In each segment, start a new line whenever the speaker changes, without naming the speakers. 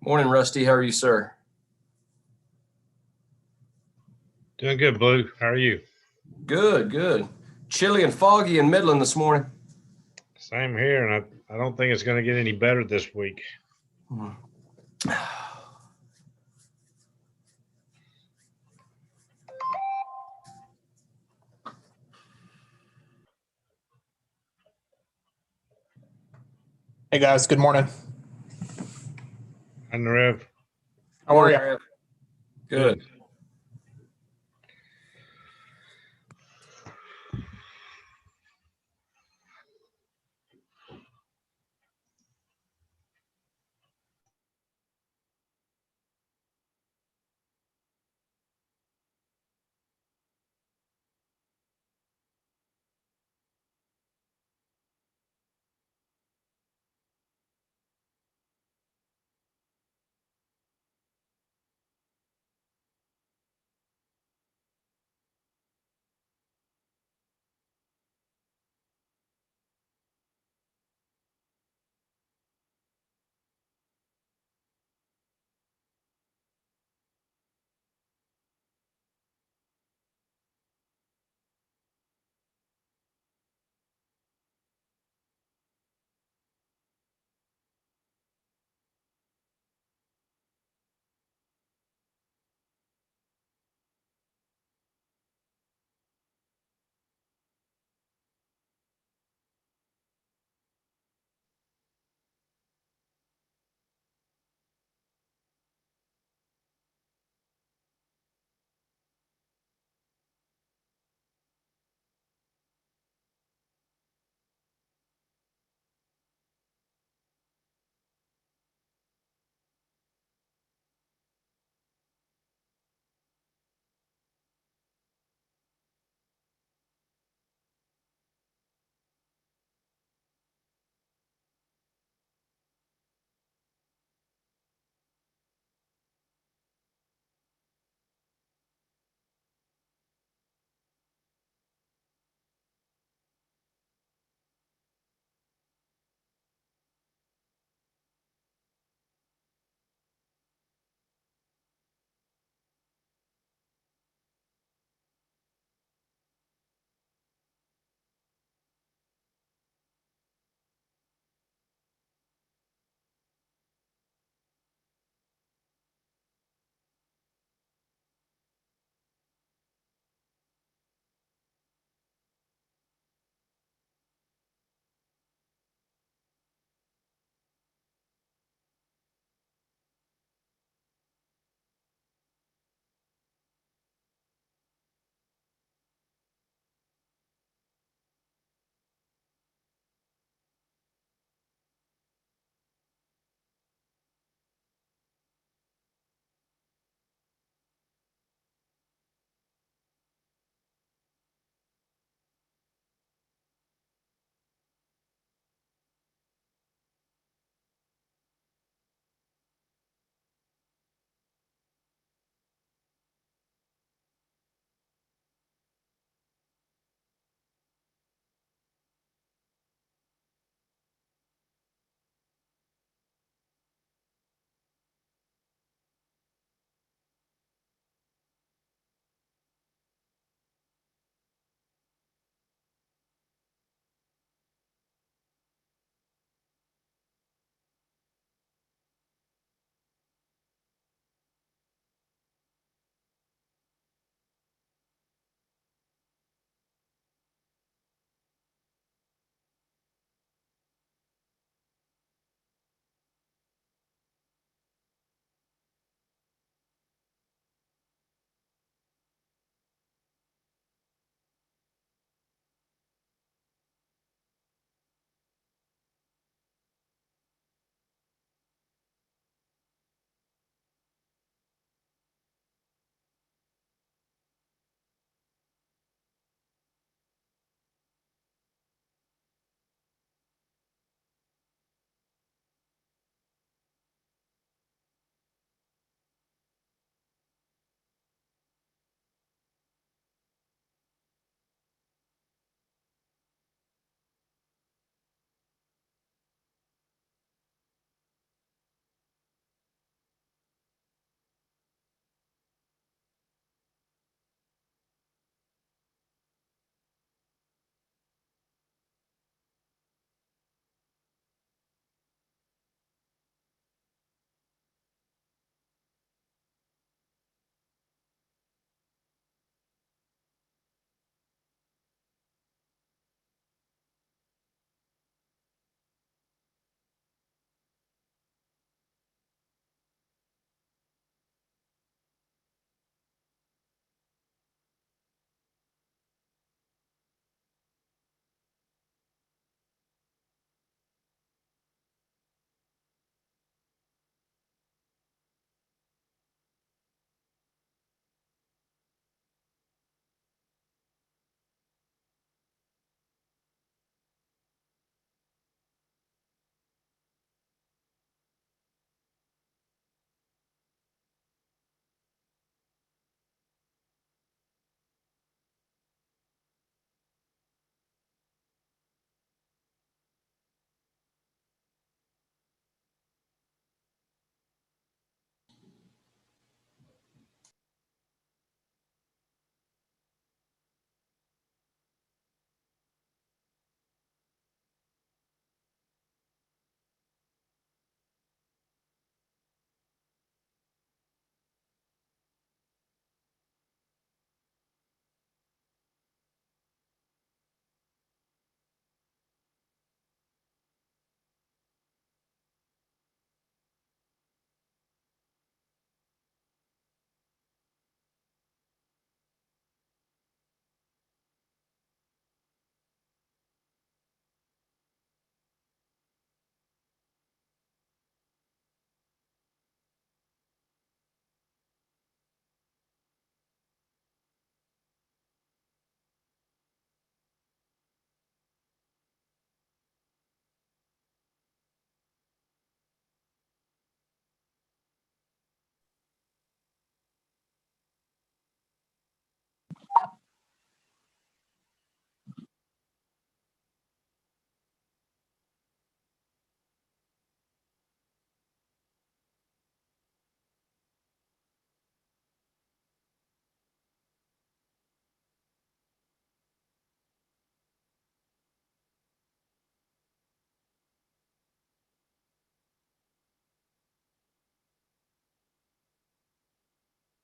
Morning, Rusty. How are you, sir?
Doing good, Blue. How are you?
Good, good. Chilly and foggy in Midland this morning.
Same here, and I don't think it's going to get any better this week.
Hey guys, good morning.
On the rev.
How are you?
Morning, Rev. Good.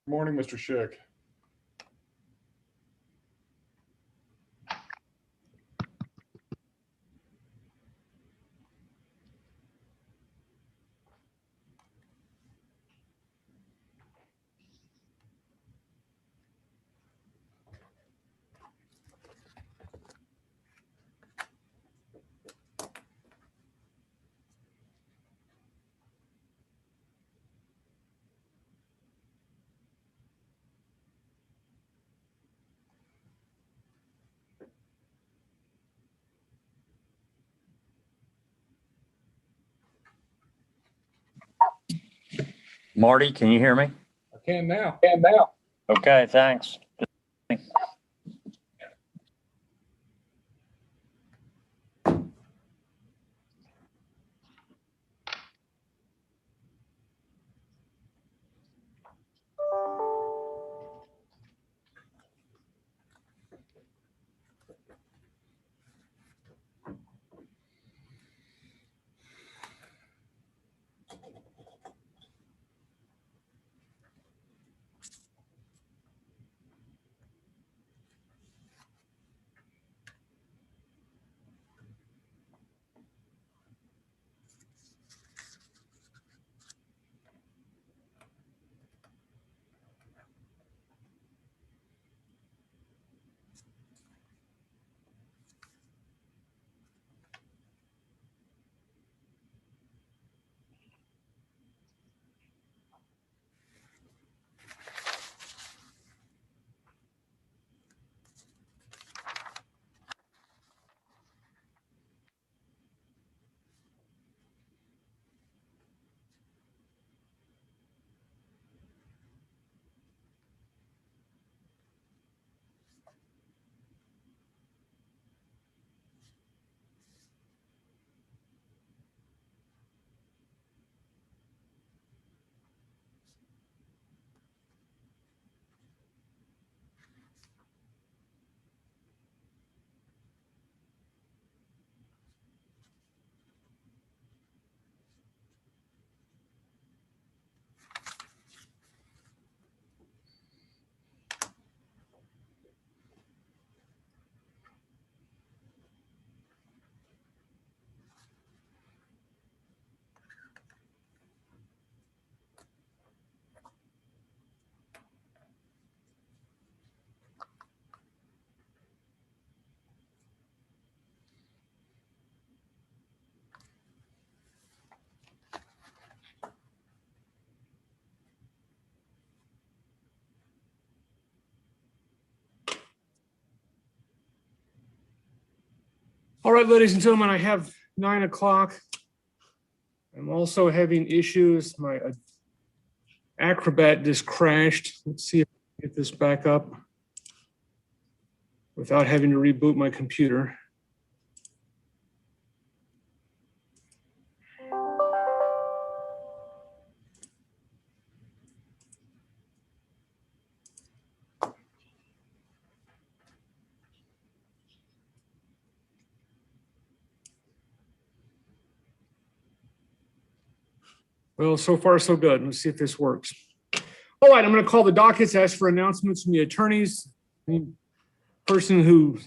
Morning, Mr. Schick.
Marty, can you hear me?
I can now.
Okay, thanks.
All right, ladies and gentlemen, I have 9 o'clock. I'm also having issues. My Acrobat just crashed. Let's see if I can get this back up without having to reboot my computer. Well, so far so good. Let's see if this works. All right, I'm going to call the dockets, ask for announcements from the attorneys. Any person who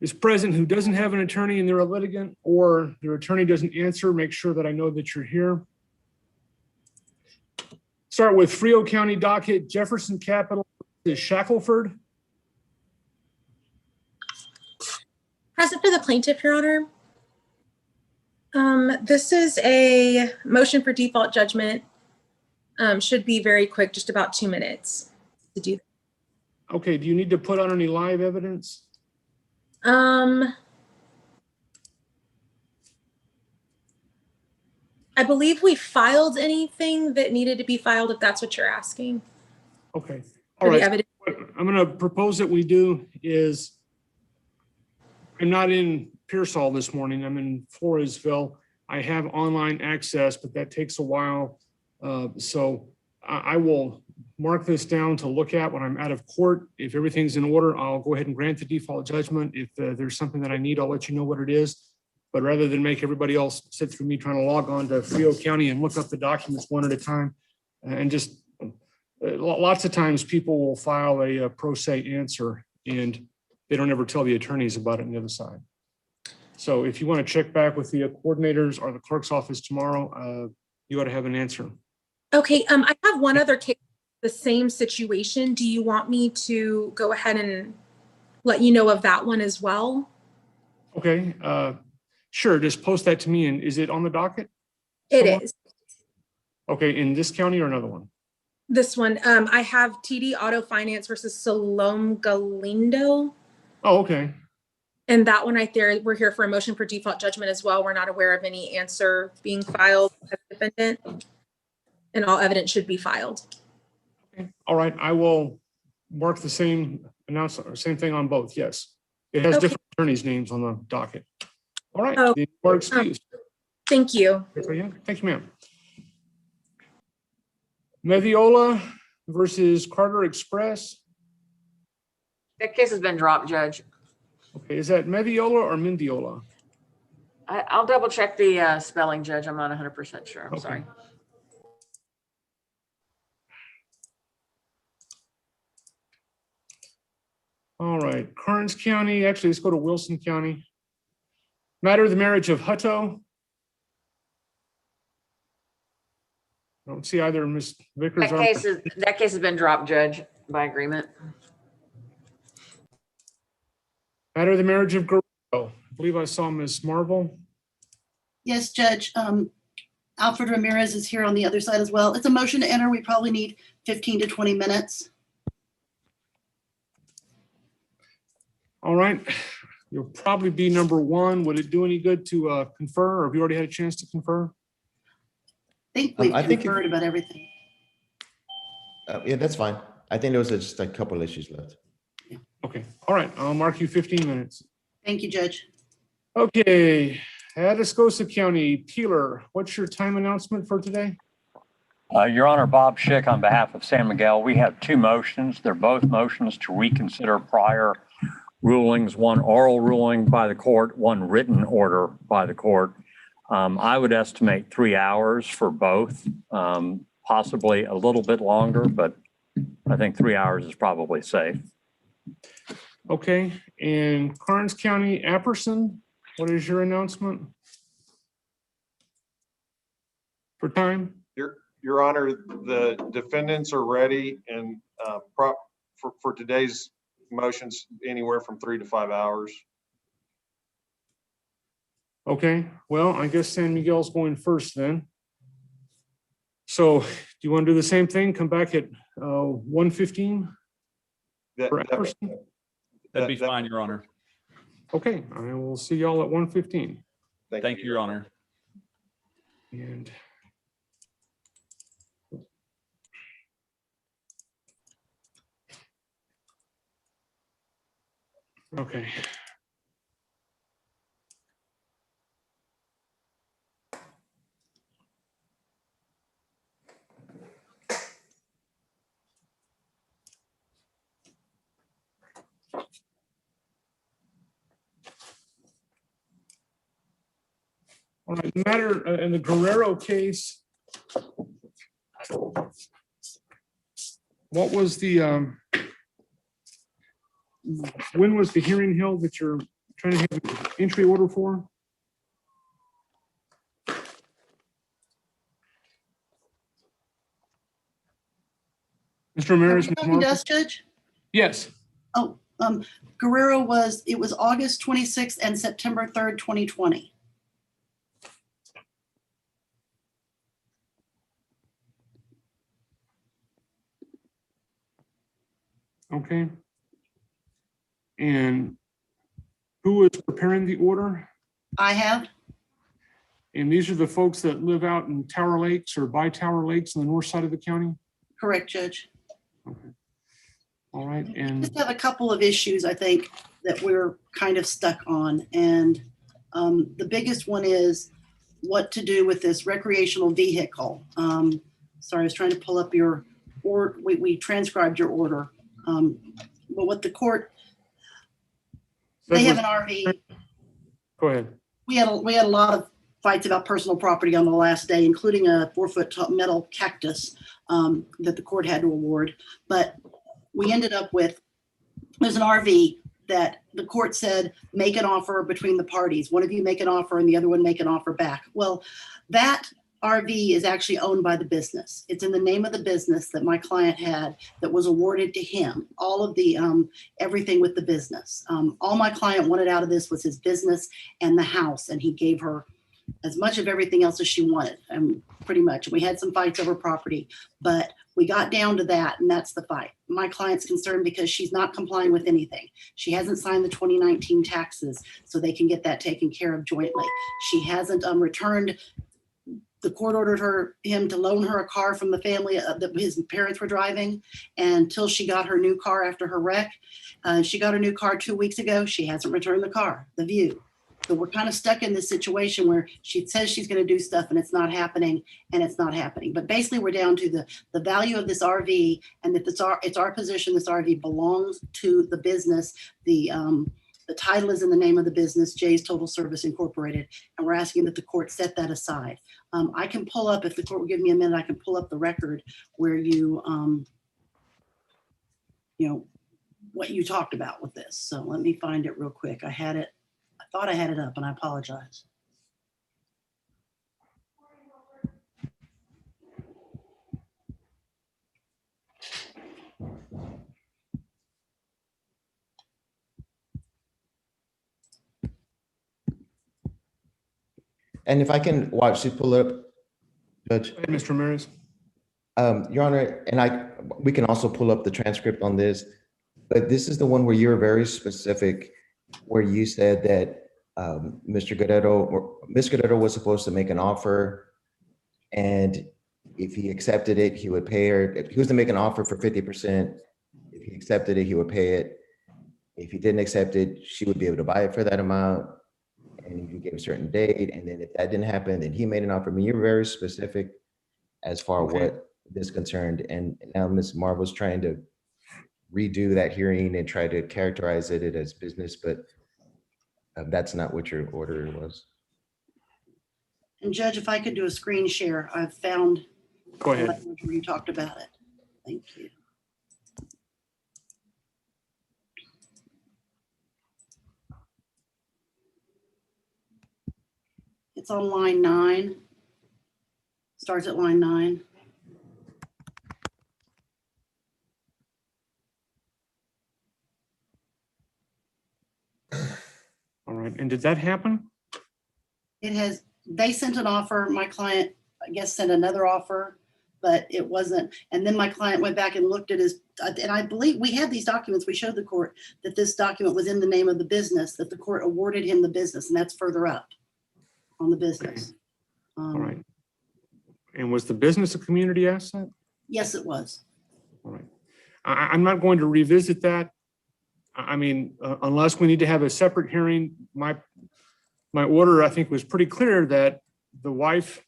is present who doesn't have an attorney and they're a litigant, or their attorney doesn't answer, make sure that I know that you're here. Start with Frio County docket, Jefferson Capital is Shackelford.
Present for the plaintiff, Your Honor. This is a motion for default judgment. Should be very quick, just about 2 minutes to do.
Okay, do you need to put on any live evidence?
I believe we filed anything that needed to be filed, if that's what you're asking.
Okay,
For
all
the
right.
evidence.
What I'm going to propose that we do is, I'm not in Pearsall this morning. I'm in Floresville. I have online access, but that takes a while. So I will mark this down to look at when I'm out of court. If everything's in order, I'll go ahead and grant the default judgment. If there's something that I need, I'll let you know what it is. But rather than make everybody else sit through me trying to log on to Frio County and look up the documents one at a time and just lots of times people will file a pro se answer and they don't ever tell the attorneys about it on the other side. So if you want to check back with the coordinators or the clerk's office tomorrow, you ought to have an answer.
Okay, I have one other case, the same situation. Do you want me to go ahead and let you know of that one as well?
Okay, sure, just post that to me. And is it on the docket?
It
somewhere?
is.
Okay, in this county or another one?
This one, I have TD Auto Finance versus Salome Galindo.
Oh, okay.
And that one right there, we're here for a motion for default judgment as well. We're not aware of any answer being filed by the defendant. And all evidence should be filed.
Okay. All right, I will mark the same announcement or same thing on both. Yes. It has
Okay.
different attorneys' names on the docket. All right,
Oh,
you are excused.
Thank you.
Thank you, ma'am. Mediola versus Carter Express.
That case has been dropped, Judge.
Okay, is that Mediola or Mendiola?
I'll double check the spelling, Judge. I'm not 100% sure. I'm
Okay.
sorry.
All right, Karns County, actually, let's go to Wilson County. Matter of the marriage of Hutto. I don't see either Ms. Vickers.
That case has been dropped, Judge, by agreement.
Matter of the marriage of Guerrero. I believe I saw Ms. Marvel.
Yes, Judge. Alfred Ramirez is here on the other side as well. It's a motion to enter. We probably need 15 to 20 minutes.
All right, you'll probably be number one. Would it do any good to confer, or have you already had a chance to confer?
I think we've
I think
conferred about everything.
Yeah, that's fine. I think there was just a couple issues left.
Okay, all right, I'll mark you 15 minutes.
Thank you, Judge.
Okay, Atascosa County, Peeler, what's your time announcement for today?
Your Honor, Bob Schick on behalf of San Miguel, we have two motions. They're both motions to reconsider prior rulings, one oral ruling by the court, one written order by the court. I would estimate 3 hours for both, possibly a little bit longer, but I think 3 hours is probably safe.
Okay, and Karns County, Apperson, what is your announcement for time?
Your Honor, the defendants are ready and for today's motions, anywhere from 3 to 5 hours.
Okay, well, I guess San Miguel's going first then. So do you want to do the same thing? Come back at 1:15?
That'd be fine, Your Honor.
Okay, I will see y'all at 1:15.
Thank you, Your Honor.
And okay. All right, the matter in the Guerrero case. What was the, when was the hearing held that you're trying to have an entry order for? Mr. Ramirez? Ms. Marvel?
Dust, Judge?
Yes.
Oh, Guerrero it was August 26th and September 3rd, 2020.
Okay. And who is preparing the order?
I have.
And these are the folks that live out in Tower Lakes or by Tower Lakes on the north side of the county?
Correct, Judge.
Okay. All right,
We
and
just have a couple of issues, I think, that we're kind of stuck on. And the biggest one is what to do with this recreational vehicle. Sorry, I was trying to pull up your, or we transcribed your order. But what the court, they have an RV.
Go ahead.
We had a lot of fights about personal property on the last day, including a 4-foot tall metal cactus that the court had to award. But we ended up with, there's an RV that the court said, make an offer between the parties. One of you make an offer and the other one make an offer back. Well, that RV is actually owned by the business. It's in the name of the business that my client had that was awarded to him. All of the, everything with the business. All my client wanted out of this was his business and the house. And he gave her as much of everything else as she wanted, pretty much. We had some fights over property, but we got down to that, and that's the fight. My client's concerned because she's not complying with anything. She hasn't signed the 2019 taxes, so they can get that taken care of jointly. She hasn't returned. The court ordered him to loan her a car from the family that his parents were driving until she got her new car after her wreck. She got her new car 2 weeks ago. She hasn't returned the car, the View. So we're kind of stuck in this situation where she says she's going to do stuff and it's not happening, and it's not happening. But basically we're down to the value of this RV, and that it's our position this RV belongs to the business. The title is in the name of the business, Jay's Total Service Incorporated, and we're asking that the court set that aside. I can pull up, if the court will give me a minute, I can pull up the record where you know, what you talked about with this. So let me find it real quick. I thought I had it up, and I apologize.
And if I can watch you pull up, Judge.
Go ahead, Mr. Ramirez.
Your Honor, and we can also pull up the transcript on this, but this is the one where you're very specific, where you said that Mr. Guerrero or Ms. Guerrero was supposed to make an offer, and if he accepted it, he would pay her. If he was to make an offer for 50%, if he accepted it, he would pay it. If he didn't accept it, she would be able to buy it for that amount. And you gave a certain date, and then if that didn't happen, then he made an offer. I mean, you're very specific as far as what this concerned. And now Ms. Marvel's trying to redo that hearing and try to characterize it as business, but that's not what your order was.
And Judge, if I could do a screen share, I've found
Go ahead.
where you talked about it. Thank you. It's on line 9. Starts at line 9.
All right. And did that happen?
They sent an offer. My client, I guess, sent another offer, but it wasn't. And then my client went back and looked at his, and I believe we had these documents. We showed the court that this document was in the name of the business, that the court awarded him the business, and that's further up on the business.
All right. And was the business a community asset?
Yes, it was.
All right. I'm not going to revisit that. I mean, unless we need to have a separate hearing, my order, I think, was pretty clear that the wife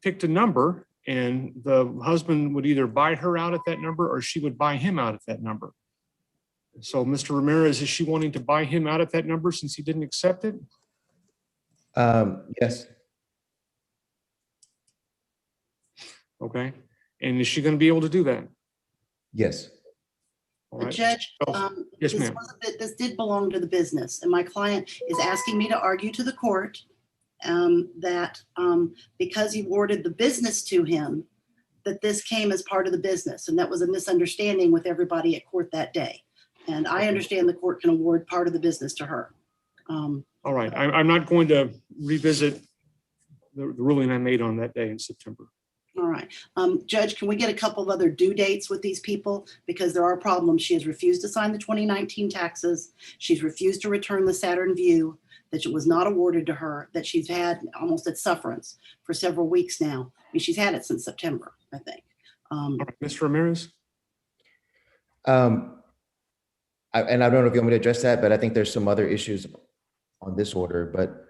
picked a number and the husband would either buy her out at that number or she would buy him out at that number. So Mr. Ramirez, is she wanting to buy him out at that number since he didn't accept it?
Yes.
Okay. And is she going to be able to do that?
Yes.
All right.
Judge,
Yes, ma'am.
this did belong to the business, and my client is asking me to argue to the court that because he awarded the business to him, that this came as part of the business, and that was a misunderstanding with everybody at court that day. And I understand the court can award part of the business to her.
All right. I'm not going to revisit the ruling I made on that day in September.
All right. Judge, can we get a couple of other due dates with these people? Because there are problems. She has refused to sign the 2019 taxes. She's refused to return the Saturn View that was not awarded to her, that she's had almost at sufferance for several weeks now. I mean, she's had it since September, I think.
All right, Mr. Ramirez?
And I don't know if you want me to address that, but I think there's some other issues on this order, but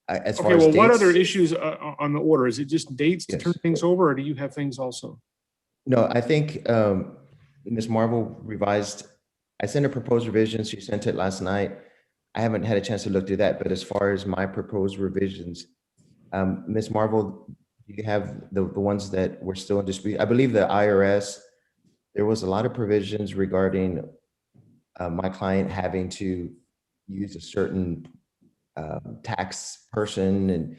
as far
Okay,
as
well, what
dates-
other issues on the order? Is it just dates to
Yes.
turn things over, or do you have things also?
No, I think Ms. Marvel revised, I sent her proposed revisions. She sent it last night. I haven't had a chance to look through that, but as far as my proposed revisions, Ms. Marvel, you have the ones that were still in dispute. I believe the IRS, there was a lot of provisions regarding my client having to use a certain tax person,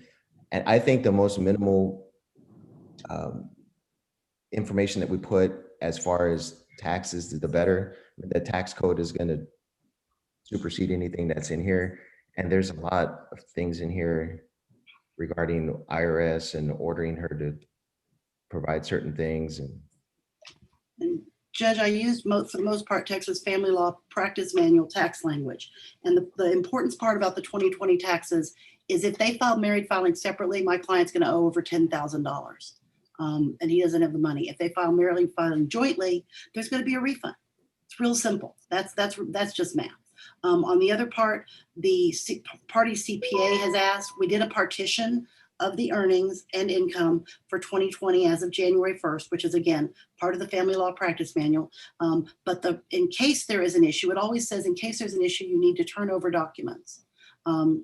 and I think the most minimal information that we put as far as taxes, the better. The tax code is going to supersede anything that's in here, and there's a lot of things in here regarding IRS and ordering her to provide certain things.
And Judge, I used for the most part, Texas Family Law Practice Manual tax language. And the important part about the 2020 taxes is if they file married filing separately, my client's going to owe over $10,000. And he doesn't have the money. If they file married filing jointly, there's going to be a refund. It's real simple. That's just math. On the other part, the party CPA has asked, we did a partition of the earnings and income for 2020 as of January 1st, which is again, part of the Family Law Practice Manual. But in case there is an issue, it always says in case there's an issue, you need to turn over documents. And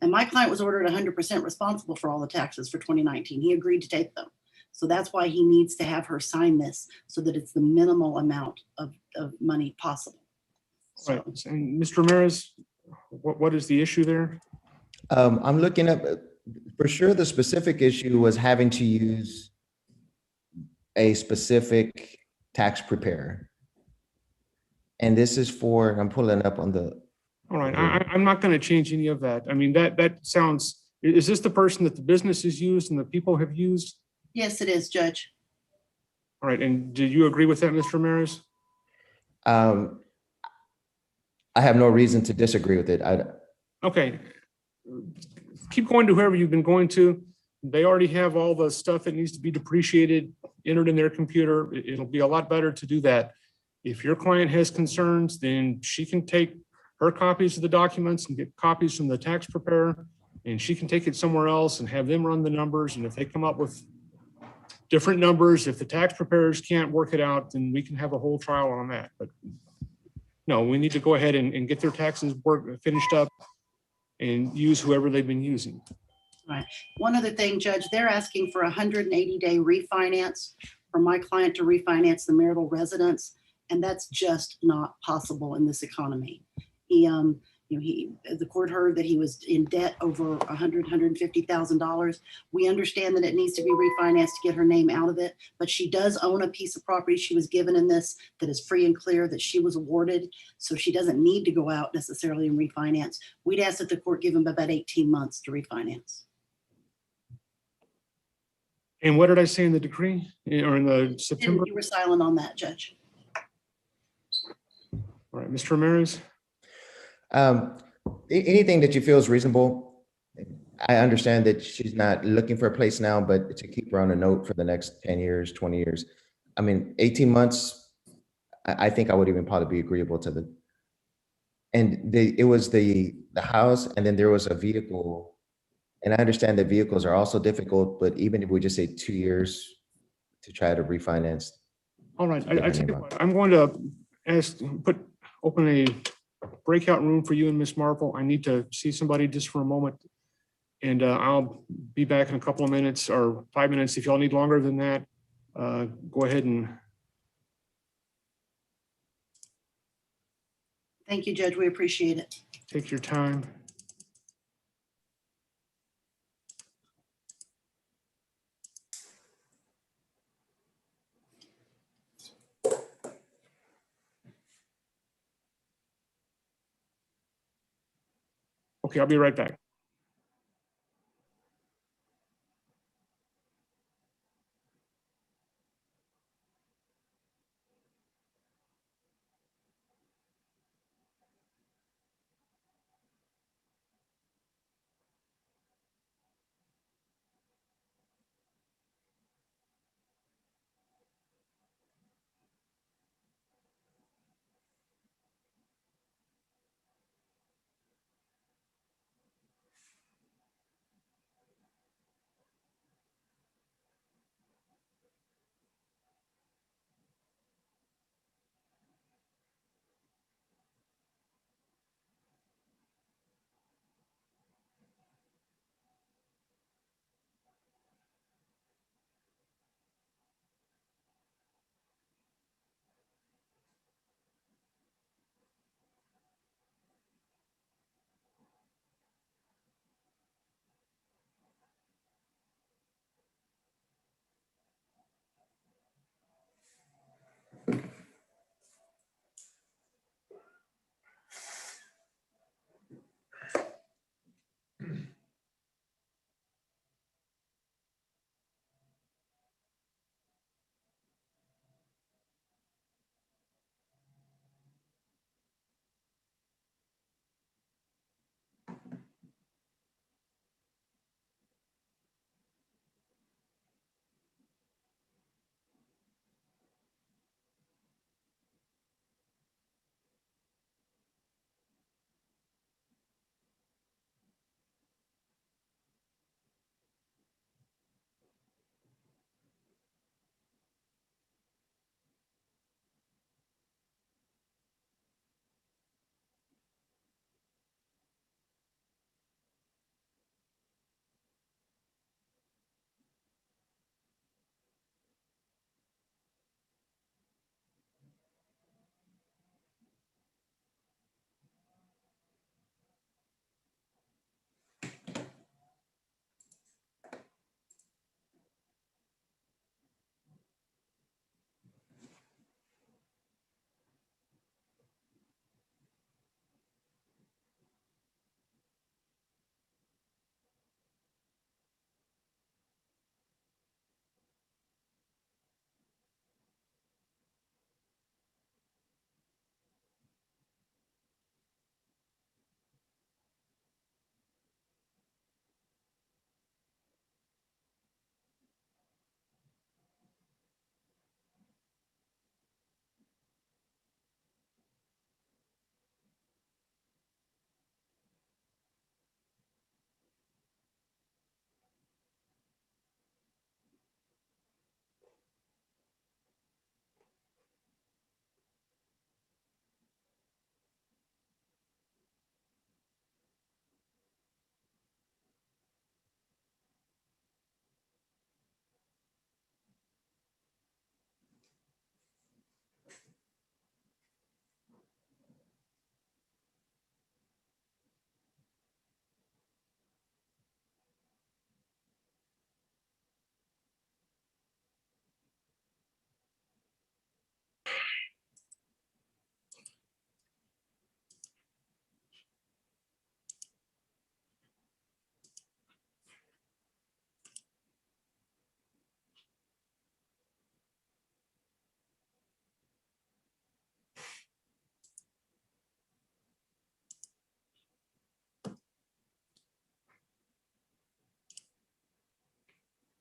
my client was ordered 100% responsible for all the taxes for 2019. He agreed to take them. So that's why he needs to have her sign this so that it's the minimal amount of money possible.
Right. And Mr. Ramirez, what is the issue there?
I'm looking up, for sure, the specific issue was having to use a specific tax preparer. And this is for, I'm pulling up on the.
All right, I'm not going to change any of that. I mean, that sounds, is this the person that the business has used and the people have used?
Yes, it is, Judge.
All right, and do you agree with that, Mr. Ramirez?
I have no reason to disagree with it.
Okay. Keep going to whoever you've been going to. They already have all the stuff that needs to be depreciated, entered in their computer. It'll be a lot better to do that. If your client has concerns, then she can take her copies of the documents and get copies from the tax preparer, and she can take it somewhere else and have them run the numbers. And if they come up with different numbers, if the tax preparers can't work it out, then we can have a whole trial on that. But no, we need to go ahead and get their taxes finished up and use whoever they've been using.
Right. One other thing, Judge, they're asking for a 180-day refinance for my client to refinance the marital residence, and that's just not possible in this economy. The court heard that he was in debt over $150,000. We understand that it needs to be refinanced to get her name out of it, but she does own a piece of property she was given in this that is free and clear that she was awarded, so she doesn't need to go out necessarily and refinance. We'd ask that the court give him about 18 months to refinance.
And what did I say in the decree or in the September?
You were silent on that, Judge.
All right, Mr. Ramirez.
Anything that you feel is reasonable. I understand that she's not looking for a place now, but to keep her on a note for the next 10 years, 20 years. I mean, 18 months, I think I would even probably be agreeable to the, and it was the house, and then there was a vehicle. And I understand that vehicles are also difficult, but even if we just say 2 years to try to refinance.
All right, I tell you what, I'm going to open a breakout room for you and Miss Marple. I need to see somebody just for a moment. And I'll be back in a couple of minutes or 5 minutes. If y'all need longer than that, go ahead and.
Thank you, Judge. We appreciate it.
Take your time. Okay, I'll be right back.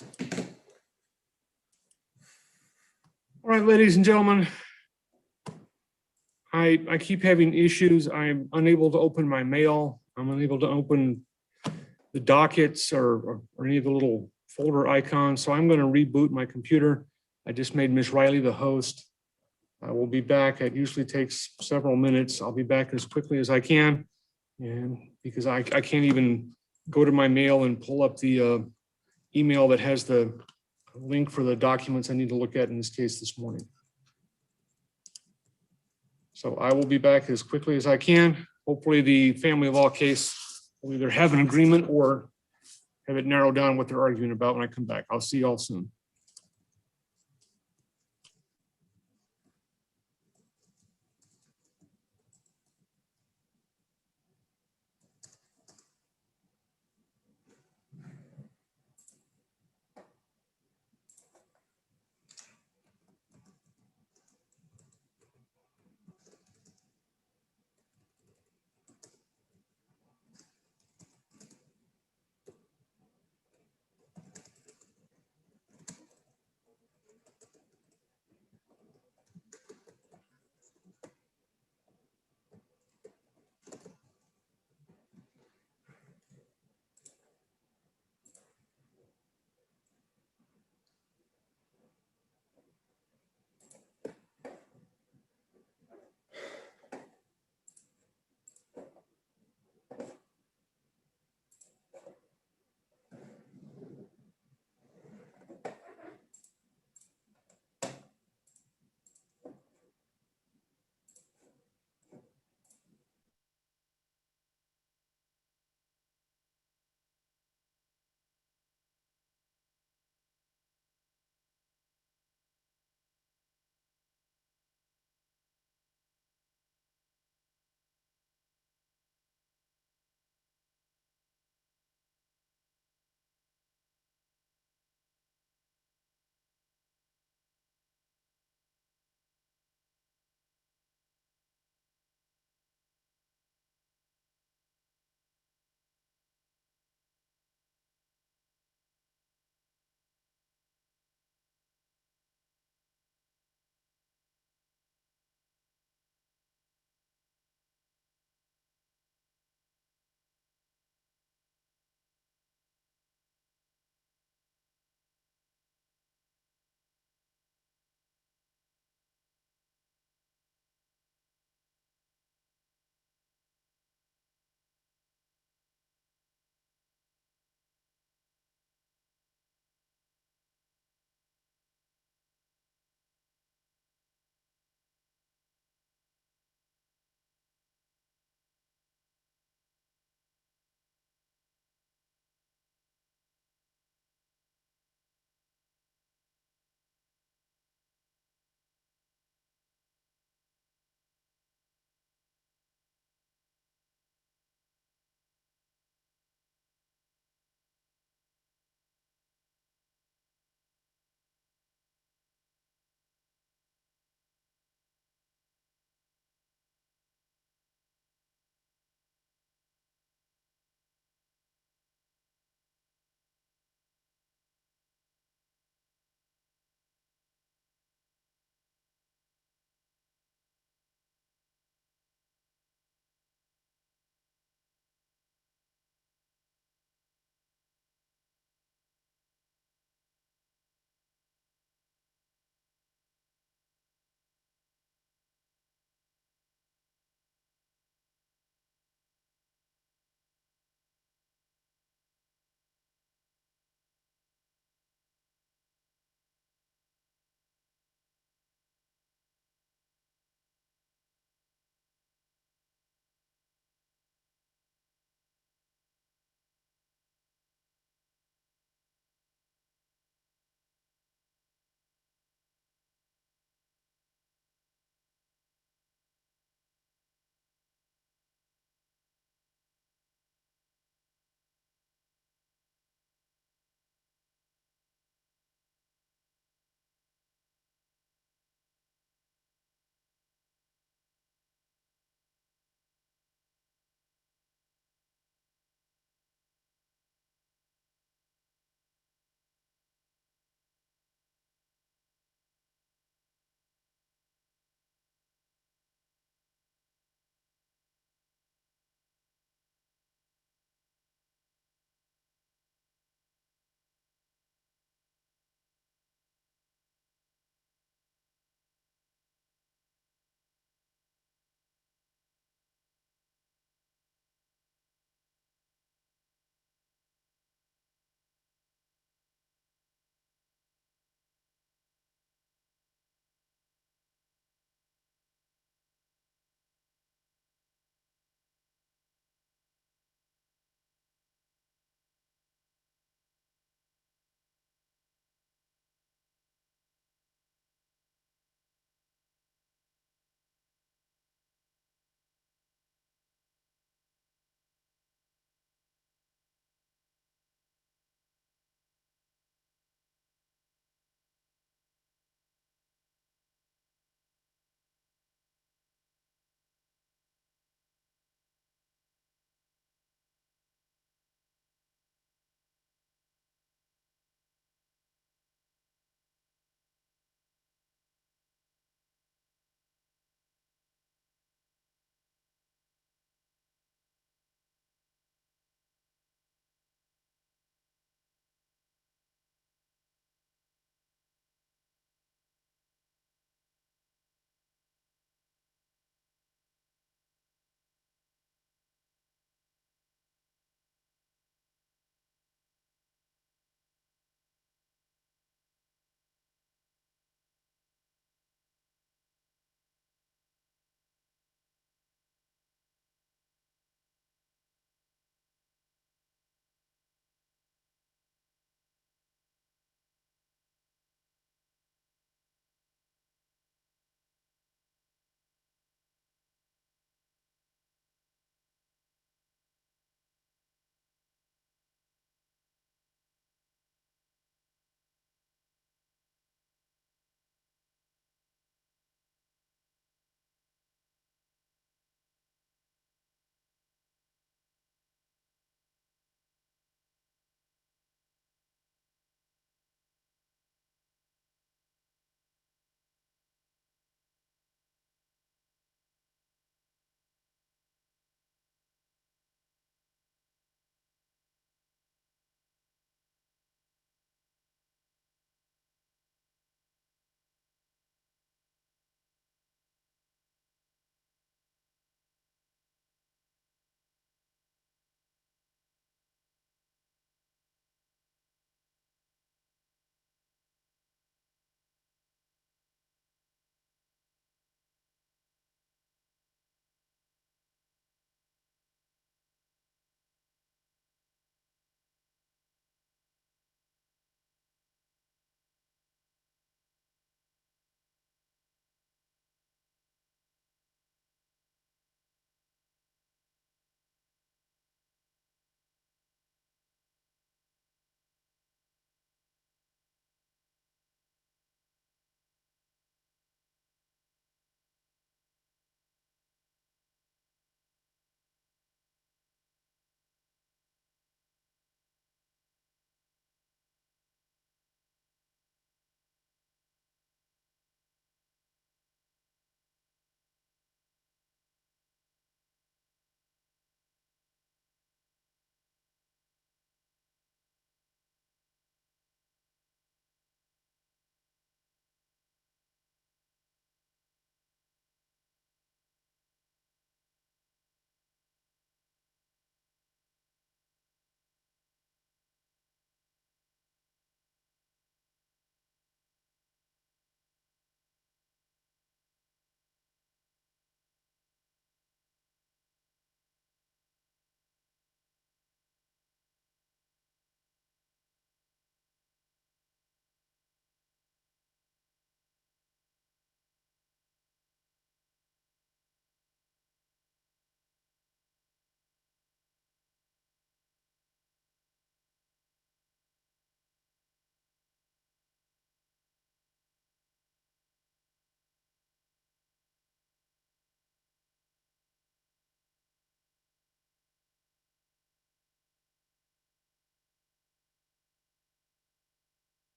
All right, ladies and gentlemen. I keep having issues. I'm unable to open my mail. I'm unable to open the dockets or any of the little folder icons. So I'm going to reboot my computer. I just made Miss Riley the host. I will be back. It usually takes several minutes. I'll be back as quickly as I can. And because I can't even go to my mail and pull up the email that has the link for the documents I need to look at in this case this morning. So I will be back as quickly as I can. Hopefully the family law case will either have an agreement or have it narrowed down what they're arguing about when I come back. I'll see y'all soon.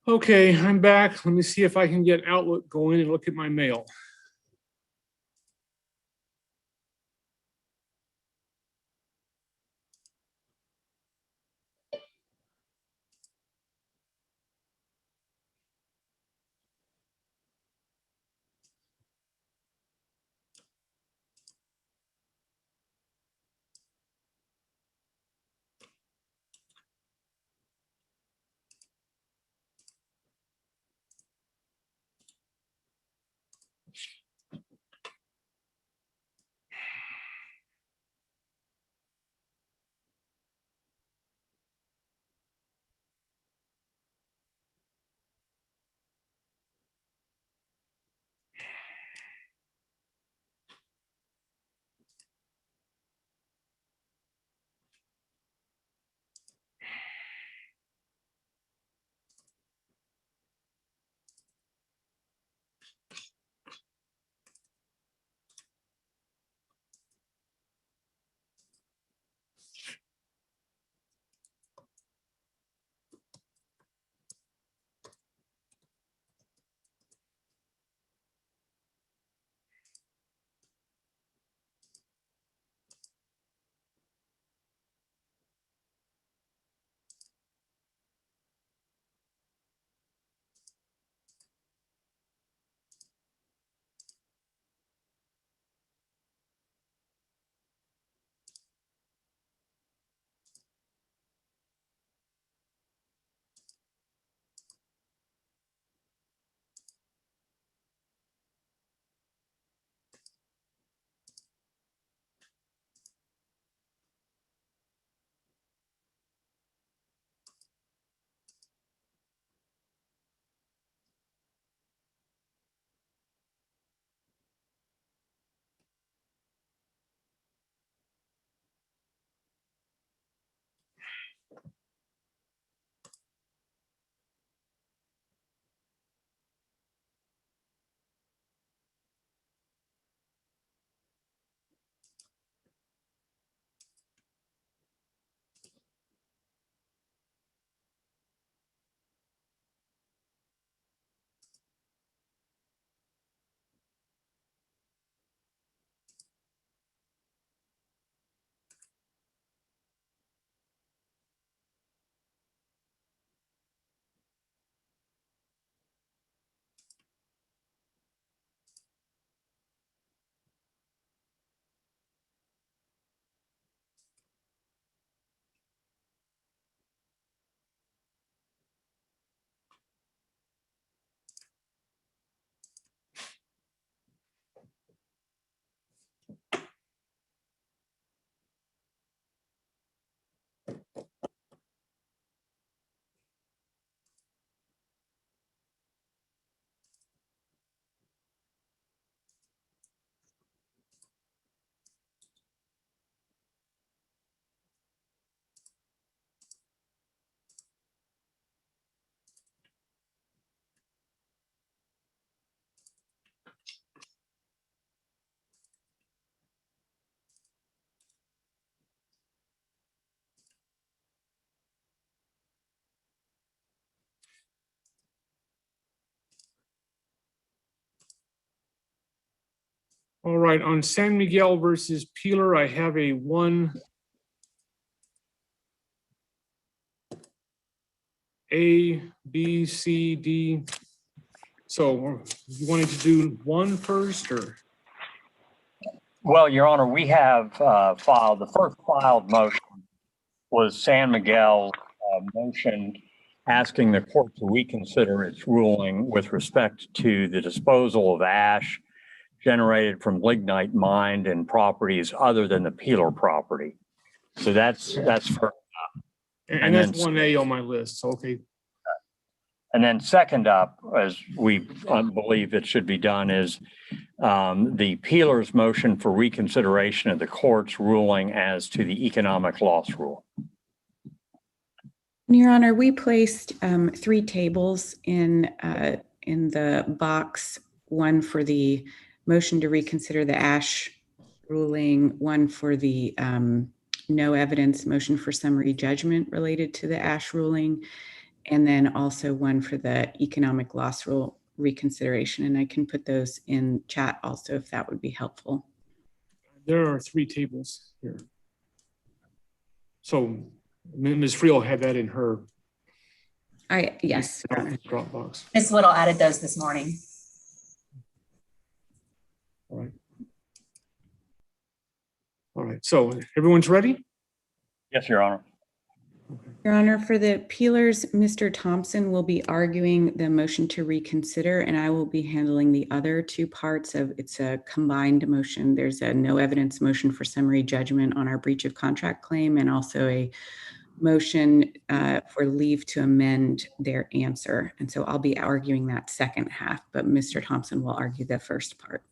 Okay, I'm back. Let me see if I can get Outlook going and look at my mail. All right, on San Miguel versus Peeler, I have a 1 A, B, C, D. So you wanted to do 1 first, or?
Well, Your Honor, we have filed, the first filed motion was San Miguel motion asking the court to reconsider its ruling with respect to the disposal of ash generated from lignite mined in properties other than the Peeler property. So that's for,
And that's 1A on my list, so okay.
and then second up, as we believe it should be done, is the Peeler's motion for reconsideration of the court's ruling as to the economic loss rule.
Your Honor, we placed 3 tables in the box, 1 for the motion to reconsider the ash ruling, 1 for the no evidence motion for summary judgment related to the ash ruling, and then also one for the economic loss rule reconsideration. And I can put those in chat also if that would be helpful.
There are 3 tables here. So Ms. Frio had that in her
Yes.
Dropbox.
Ms. Little added those this morning.
All right. All right. So everyone's ready?
Yes, Your Honor.
Your Honor, for the peelers, Mr. Thompson will be arguing the motion to reconsider, and I will be handling the other 2 parts of, it's a combined motion. There's a no evidence motion for summary judgment on our breach of contract claim, and also a motion for leave to amend their answer. And so I'll be arguing that second half, but Mr. Thompson will argue the first part.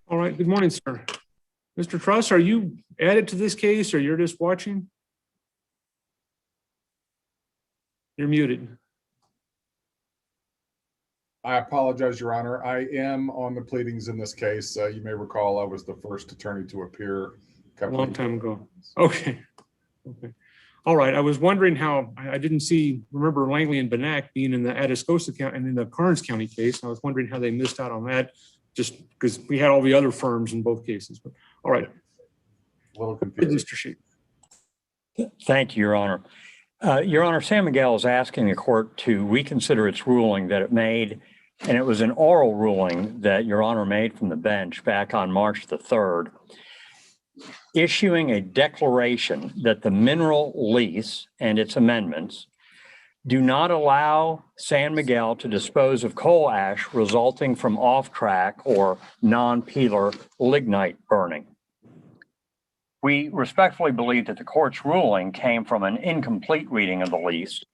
All right. Good morning, sir. Mr. Truss, are you added to this case or you're just watching? You're muted.
I apologize, Your Honor. I am on the pleadings in this case. You may recall I was the first attorney to appear
A long time ago. Okay. Okay. All right. I was wondering how I didn't remember Langley and Bannack being in the Atascosa County and in the Karns County case. I was wondering how they missed out on that, just because we had all the other firms in both cases. But all right.
A little confused.
Mr. Sheik.
Thank you, Your Honor. Your Honor, San Miguel is asking the court to reconsider its ruling that it made, and it was an oral ruling that Your Honor made from the bench back on March the 3rd, issuing a declaration that the mineral lease and its amendments do not allow San Miguel to dispose of coal ash resulting from off-track or non-peeler lignite burning. We respectfully believe that the court's ruling came from an incomplete reading of the lease,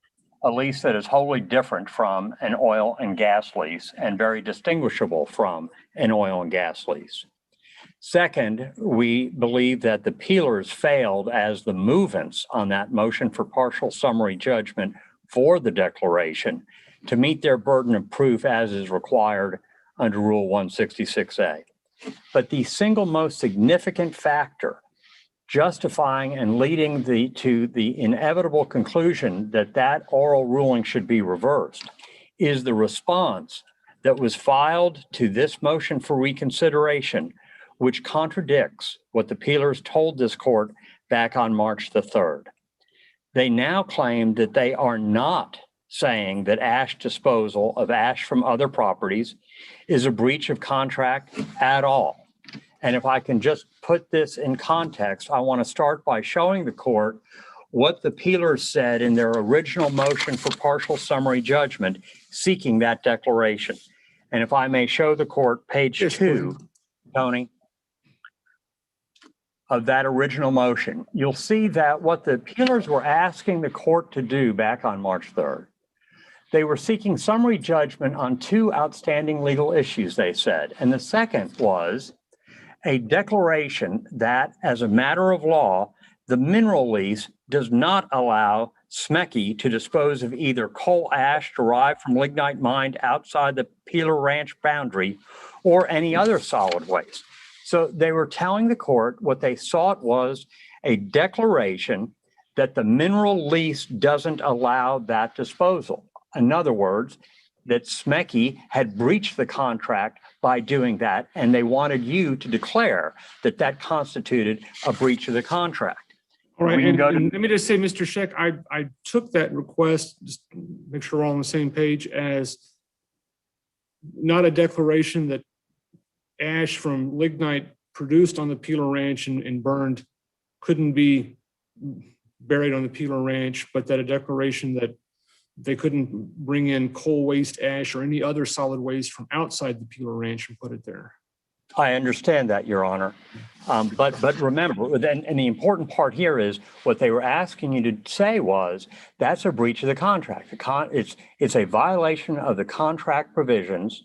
a lease that is wholly different from an oil and gas lease and very distinguishable from an oil and gas lease. Second, we believe that the peelers failed as the movants on that motion for partial summary judgment for the declaration to meet their burden of proof as is required under Rule 166A. But the single most significant factor justifying and leading to the inevitable conclusion that that oral ruling should be reversed is the response that was filed to this motion for reconsideration, which contradicts what the peelers told this court back on March the 3rd. They now claim that they are not saying that ash disposal of ash from other properties is a breach of contract at all. And if I can just put this in context, I want to start by showing the court what the peelers said in their original motion for partial summary judgment seeking that declaration. And if I may show the court page 2, Tony, of that original motion, you'll see that what the peelers were asking the court to do back on March 3rd, they were seeking summary judgment on 2 outstanding legal issues, they said. And the second was a declaration that, as a matter of law, the mineral lease does not allow Cnty to dispose of either coal ash derived from lignite mined outside the Peeler Ranch boundary or any other solid waste. So they were telling the court what they sought was a declaration that the mineral lease doesn't allow that disposal. In other words, that Cnty had breached the contract by doing that, and they wanted you to declare that that constituted a breach of the contract.
All right, and let me just say, Mr. Sheck, I took that request, just make sure we're all on the same page, as not a declaration that ash from lignite produced on the Peeler Ranch and burned couldn't be buried on the Peeler Ranch, but that a declaration that they couldn't bring in coal waste ash or any other solid waste from outside the Peeler Ranch and put it there.
I understand that, Your Honor. But remember, and the important part here is what they were asking you to say was that's a breach of the contract. It's a violation of the contract provisions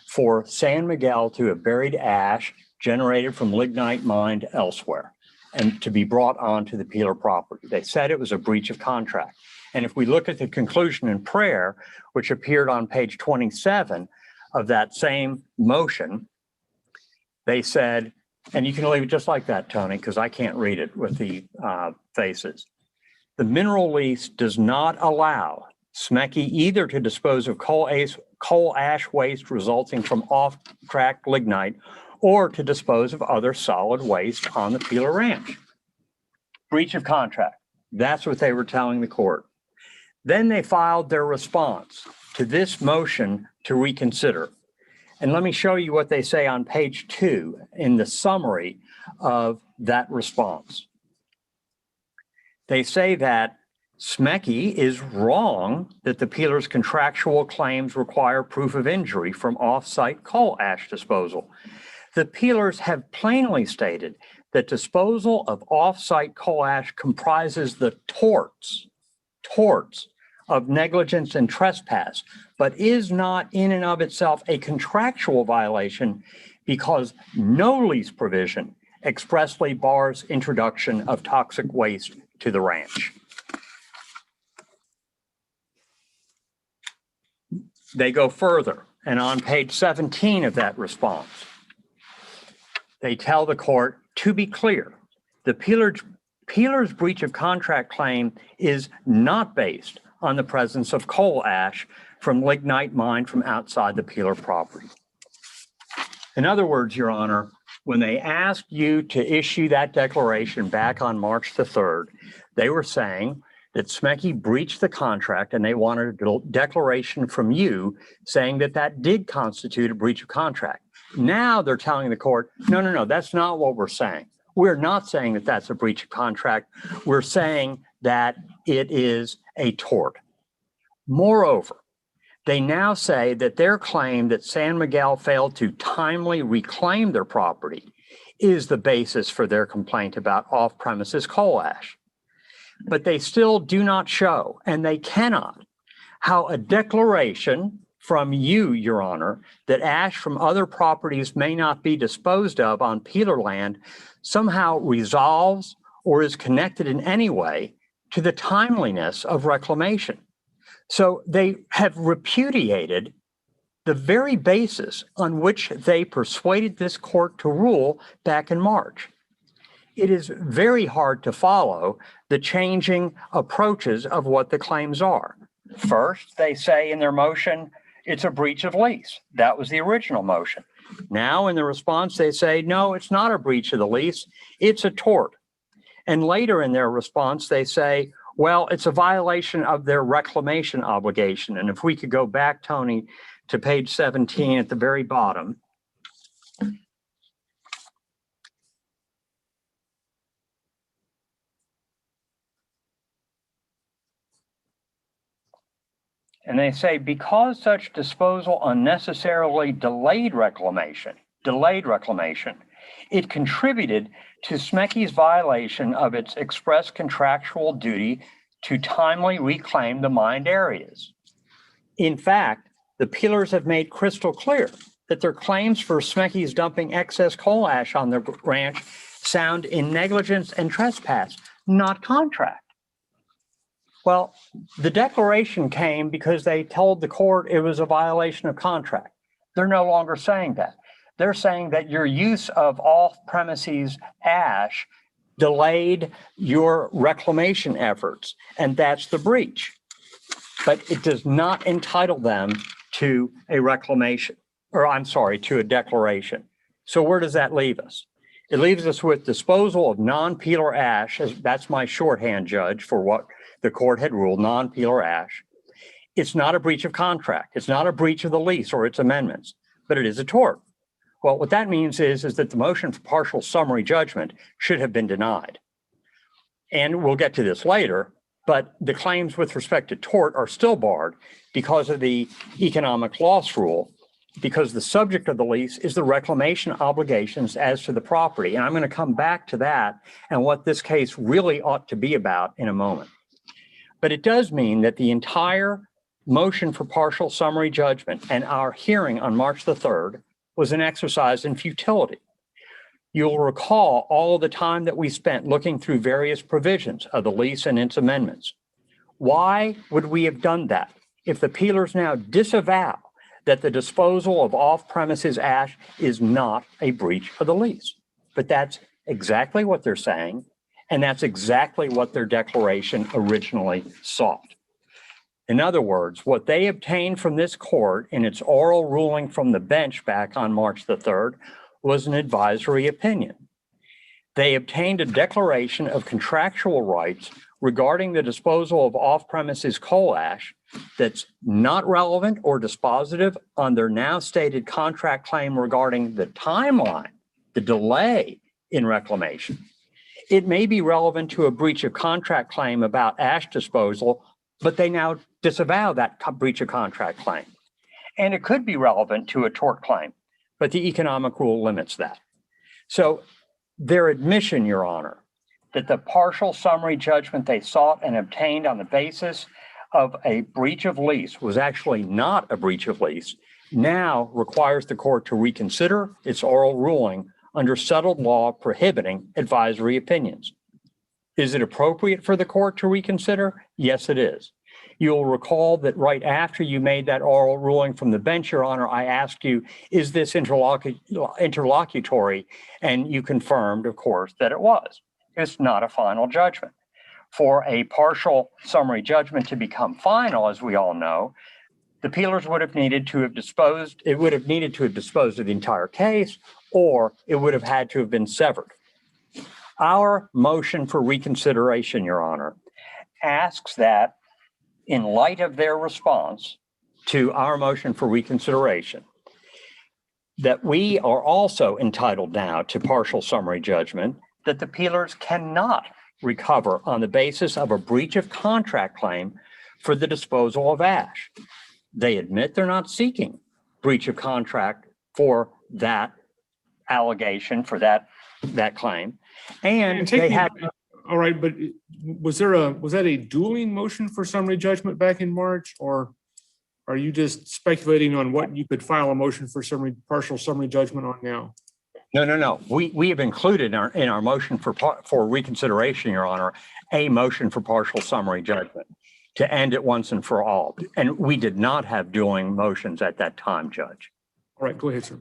for San Miguel to have buried ash generated from lignite mined elsewhere and to be brought onto the Peeler property. They said it was a breach of contract. And if we look at the conclusion in prayer, which appeared on page 27 of that same motion, they said, and you can leave it just like that, Tony, because I can't read it with the faces. The mineral lease does not allow Cnty either to dispose of coal ash waste resulting from off-track lignite or to dispose of other solid waste on the Peeler Ranch. Breach of contract. That's what they were telling the court. Then they filed their response to this motion to reconsider. And let me show you what they say on page 2 in the summary of that response. They say that Cnty is wrong that the Peeler's contractual claims require proof of injury from off-site coal ash disposal. The Peelers have plainly stated that disposal of off-site coal ash comprises the torts of negligence and trespass, but is not in and of itself a contractual violation because no lease provision expressly bars introduction of toxic waste to the ranch. They go further, and on page 17 of that response, they tell the court, to be clear, the Peeler's breach of contract claim is not based on the presence of coal ash from lignite mined from outside the Peeler property. In other words, Your Honor, when they asked you to issue that declaration back on March the 3rd, they were saying that Cnty breached the contract and they wanted a declaration from you saying that that did constitute a breach of contract. Now they're telling the court, no, that's not what we're saying. We're not saying that that's a breach of contract. We're saying that it is a tort. Moreover, they now say that their claim that San Miguel failed to timely reclaim their property is the basis for their complaint about off-premises coal ash. But they still do not show, and they cannot, how a declaration from you, Your Honor, that ash from other properties may not be disposed of on Peeler land somehow resolves or is connected in any way to the timeliness of reclamation. So they have repudiated the very basis on which they persuaded this court to rule back in March. It is very hard to follow the changing approaches of what the claims are. First, they say in their motion, it's a breach of lease. That was the original motion. Now in the response, they say, no, it's not a breach of the lease. It's a tort. And later in their response, they say, well, it's a violation of their reclamation obligation. And if we could go back, Tony, to page 17 at the very bottom. And they say, because such disposal unnecessarily delayed reclamation, it contributed to Cnty's violation of its express contractual duty to timely reclaim the mined areas. In fact, the Peelers have made crystal clear that their claims for Cnty's dumping excess coal ash on their ranch sound in negligence and trespass, not contract. Well, the declaration came because they told the court it was a violation of contract. They're no longer saying that. They're saying that your use of off-premises ash delayed your reclamation efforts, and that's the breach. But it does not entitle them to a reclamation, or I'm sorry, to a declaration. So where does that leave us? It leaves us with disposal of non-peeler ash. That's my shorthand, Judge, for what the court had ruled, non-peeler ash. It's not a breach of contract. It's not a breach of the lease or its amendments, but it is a tort. Well, what that means is that the motion for partial summary judgment should have been denied. And we'll get to this later, but the claims with respect to tort are still barred because of the economic loss rule, because the subject of the lease is the reclamation obligations as to the property. And I'm going to come back to that and what this case really ought to be about in a moment. But it does mean that the entire motion for partial summary judgment and our hearing on March the 3rd was an exercise in futility. You'll recall all the time that we spent looking through various provisions of the lease and its amendments. Why would we have done that if the Peelers now disavow that the disposal of off-premises ash is not a breach of the lease? But that's exactly what they're saying, And that's exactly what their declaration originally sought. In other words, what they obtained from this court in its oral ruling from the bench back on March the 3rd was an advisory opinion. They obtained a declaration of contractual rights regarding the disposal of off-premises coal ash that's not relevant or dispositive on their now stated contract claim regarding the timeline, the delay in reclamation. It may be relevant to a breach of contract claim about ash disposal, but they now disavow that breach of contract claim. And it could be relevant to a tort claim, but the economic rule limits that. So their admission, Your Honor, that the partial summary judgment they sought and obtained on the basis of a breach of lease was actually not a breach of lease, now requires the court to reconsider its oral ruling under settled law prohibiting advisory opinions. Is it appropriate for the court to reconsider? Yes, it is. You'll recall that right after you made that oral ruling from the bench, Your Honor, I asked you, is this interlocutory? And you confirmed, of course, that it was. It's not a final judgment. For a partial summary judgment to become final, as we all know, the peelers would have needed to have disposed, it would have needed to have disposed of the entire case, or it would have had to have been severed. Our motion for reconsideration, Your Honor, asks that in light of their response to our motion for reconsideration, that we are also entitled now to partial summary judgment, that the peelers cannot recover on the basis of a breach of contract claim for the disposal of ash. They admit they're not seeking breach of contract for that allegation, for that claim. And they have.
All right, but was that a dueling motion for summary judgment back in March, or are you just speculating on what you could file a motion for partial summary judgment on now?
No. We have included in our motion for reconsideration, Your Honor, a motion for partial summary judgment to end it once and for all. And we did not have dueling motions at that time, Judge.
All right, go ahead, sir.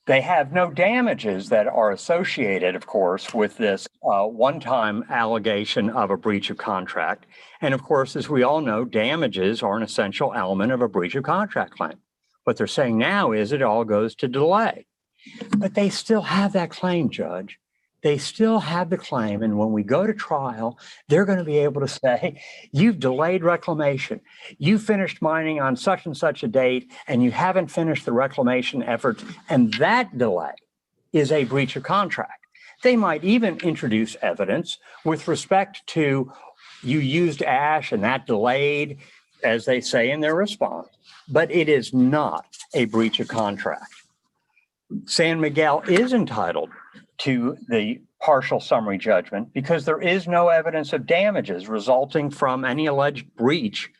They have no damages that are associated, of course, with this one-time allegation of a breach of contract. And of course, as we all know, damages are an essential element of a breach of contract claim. What they're saying now is it all goes to delay. But they still have that claim, Judge. They still have the claim. And when we go to trial, they're going to be able to say, you've delayed reclamation. You finished mining on such and such a date, and you haven't finished the reclamation efforts. And that delay is a breach of contract. They might even introduce evidence with respect to you used ash and that delayed, as they say in their response. But it is not a breach of contract. San Miguel is entitled to the partial summary judgment because there is no evidence of damages resulting from any alleged breach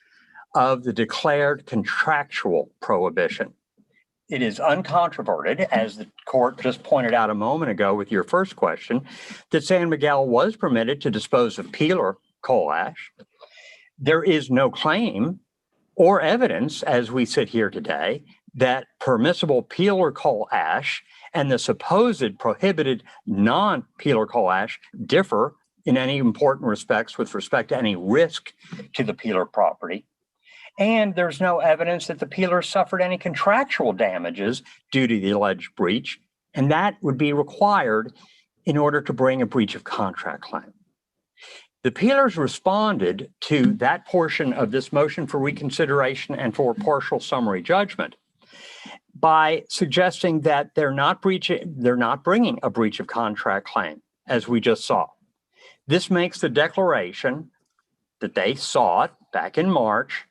of the declared contractual prohibition. It is uncontroverted, as the court just pointed out a moment ago with your first question, that San Miguel was permitted to dispose of peeler coal ash. There is no claim or evidence, as we sit here today, that permissible peeler coal ash and the supposed prohibited non-peeler coal ash differ in any important respects with respect to any risk to the peeler property. And there's no evidence that the peelers suffered any contractual damages due to the alleged breach, and that would be required in order to bring a breach of contract claim. The peelers responded to that portion of this motion for reconsideration and for partial summary judgment by suggesting that they're not bringing a breach of contract claim, as we just saw. This makes the declaration that they sought back in March,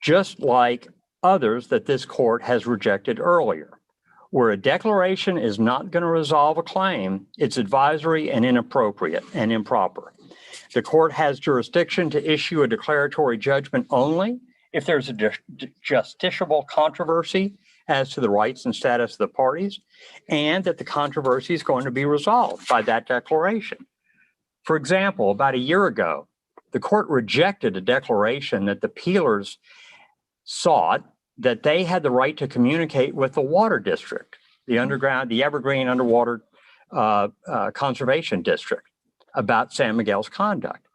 just like others that this court has rejected earlier. Where a declaration is not going to resolve a claim, it's advisory and inappropriate and improper. The court has jurisdiction to issue a declaratory judgment only if there's a justiciable controversy as to the rights and status of the parties, and that the controversy is going to be resolved by that declaration. For example, about a year ago, the court rejected a declaration that the peelers sought that they had the right to communicate with the water district, the Evergreen Underwater Conservation District. about San Miguel's conduct.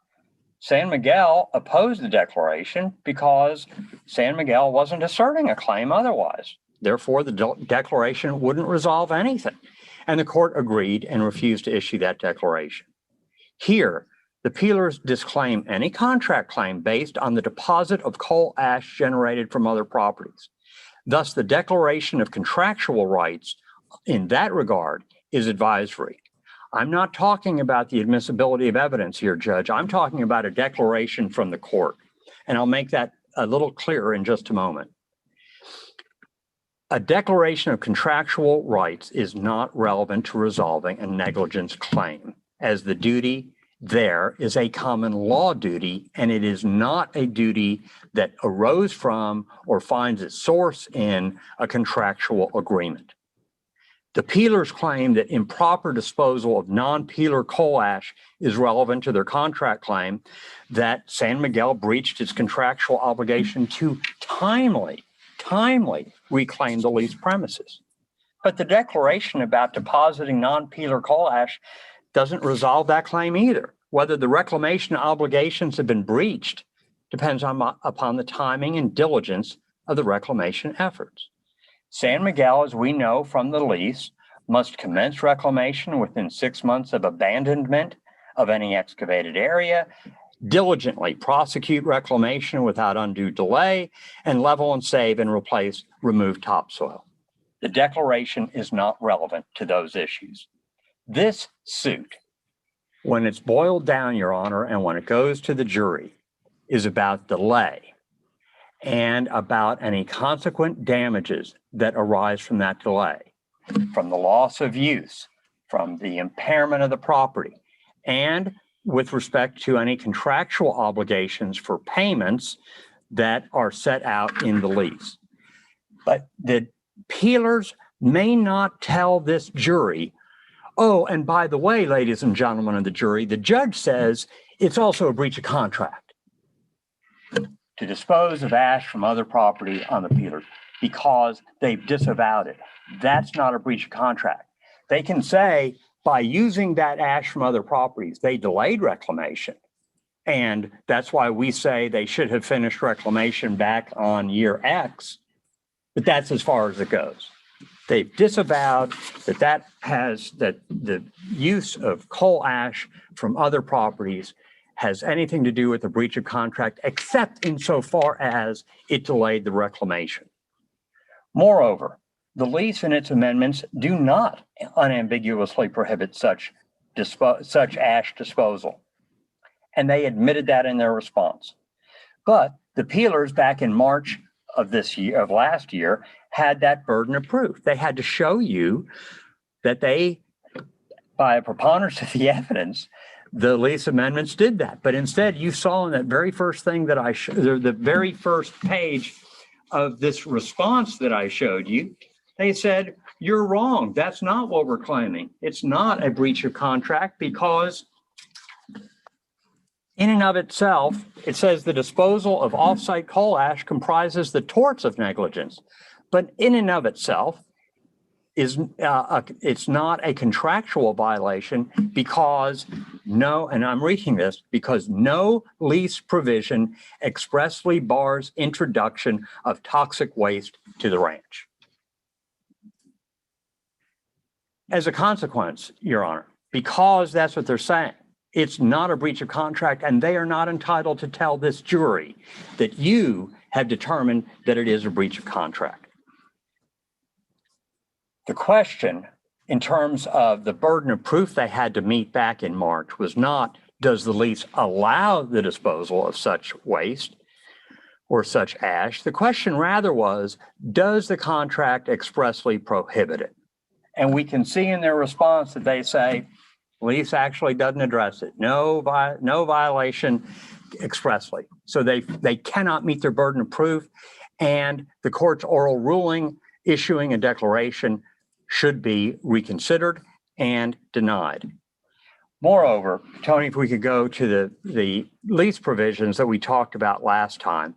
San Miguel opposed the declaration because San Miguel wasn't asserting a claim otherwise. Therefore, the declaration wouldn't resolve anything. And the court agreed and refused to issue that declaration. Here, the peelers disclaim any contract claim based on the deposit of coal ash generated from other properties. Thus, the declaration of contractual rights in that regard is advisory. I'm not talking about the admissibility of evidence here, Judge. I'm talking about a declaration from the court. And I'll make that a little clearer in just a moment. A declaration of contractual rights is not relevant to resolving a negligence claim, as the duty there is a common law duty, and it is not a duty that arose from or finds its source in a contractual agreement. The peelers claim that improper disposal of non-peeler coal ash is relevant to their contract claim that San Miguel breached its contractual obligation to timely reclaim the leased premises. But the declaration about depositing non-peeler coal ash doesn't resolve that claim either. Whether the reclamation obligations have been breached depends upon the timing and diligence of the reclamation efforts. San Miguel, as we know from the lease, must commence reclamation within 6 months of abandonment of any excavated area, diligently prosecute reclamation without undue delay, and level and save and replace removed topsoil. The declaration is not relevant to those issues. This suit, when it's boiled down, Your Honor, and when it goes to the jury, is about delay and about any consequent damages that arise from that delay, from the loss of use, from the impairment of the property, and with respect to any contractual obligations for payments that are set out in the lease. But the peelers may not tell this jury, oh, and by the way, ladies and gentlemen of the jury, the judge says it's also a breach of contract to dispose of ash from other property on the peelers because they've disavowed it. That's not a breach of contract. They can say by using that ash from other properties, they delayed reclamation. And that's why we say they should have finished reclamation back on year X, but that's as far as it goes. They've disavowed that the use of coal ash from other properties has anything to do with a breach of contract, except insofar as it delayed the reclamation. Moreover, the lease and its amendments do not unambiguously prohibit such ash disposal. And they admitted that in their response. But the peelers back in March of last year, had that burden of proof. They had to show you that they, by a preponderance of the evidence, the lease amendments did that. But instead, you saw in that very first thing that the very first page of this response that I showed you, they said, you're wrong. That's not what we're claiming. It's not a breach of contract because in and of itself, it says the disposal of off-site coal ash comprises the torts of negligence. But in and of itself, it's not a contractual violation because and I'm reading this, because no lease provision expressly bars introduction of toxic waste to the ranch. As a consequence, Your Honor, because that's what they're saying, it's not a breach of contract, and they are not entitled to tell this jury that you have determined that it is a breach of contract. The question in terms of the burden of proof they had to meet back in March was not, does the lease allow the disposal of such waste or such ash? The question rather was, does the contract expressly prohibit it? And we can see in their response that they say, lease actually doesn't address it. No violation expressly. So they cannot meet their burden of proof, and the court's oral ruling issuing a declaration should be reconsidered and denied. Moreover, Tony, if we could go to the lease provisions that we talked about last time.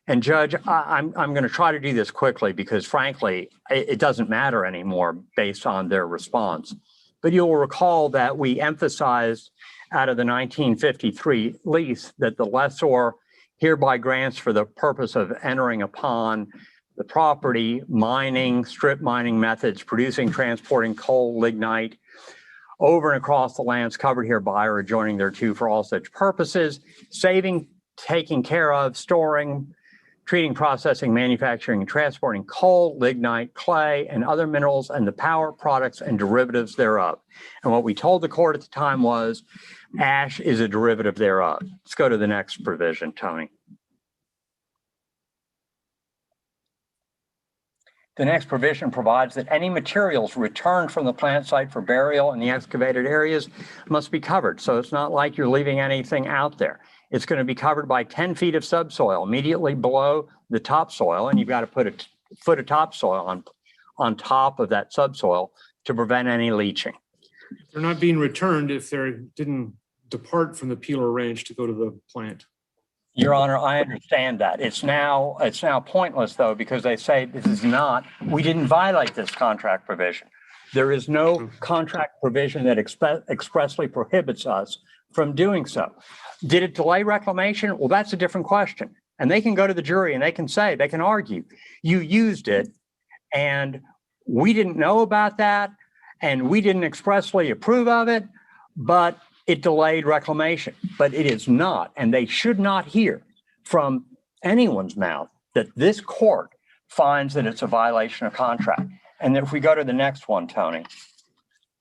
And Judge, I'm going to try to do this quickly because frankly, it doesn't matter anymore based on their response. But you'll recall that we emphasized out of the 1953 lease that the lessor hereby grants for the purpose of entering upon the property, mining, strip mining methods, producing, transporting coal, lignite, over and across the lands covered hereby or adjoining thereto for all such purposes, saving, taking care of, storing, treating, processing, manufacturing, and transporting coal, lignite, clay, and other minerals, and the power products and derivatives thereof. And what we told the court at the time was ash is a derivative thereof. Let's go to the next provision, Tony. The next provision provides that any materials returned from the plant site for burial in the excavated areas must be covered. So it's not like you're leaving anything out there. It's going to be covered by 10 feet of subsoil immediately below the topsoil, and you've got to put a foot of topsoil on top of that subsoil to prevent any leaching.
They're not being returned if they didn't depart from the peeler range to go to the plant.
Your Honor, I understand that. It's now pointless though, because they say this is not, we didn't violate this contract provision. There is no contract provision that expressly prohibits us from doing so. Did it delay reclamation? Well, that's a different question. And they can go to the jury and they can say, they can argue, you used it and we didn't know about that and we didn't expressly approve of it, but it delayed reclamation. But it is not, and they should not hear from anyone's mouth that this court finds that it's a violation of contract. And if we go to the next one, Tony,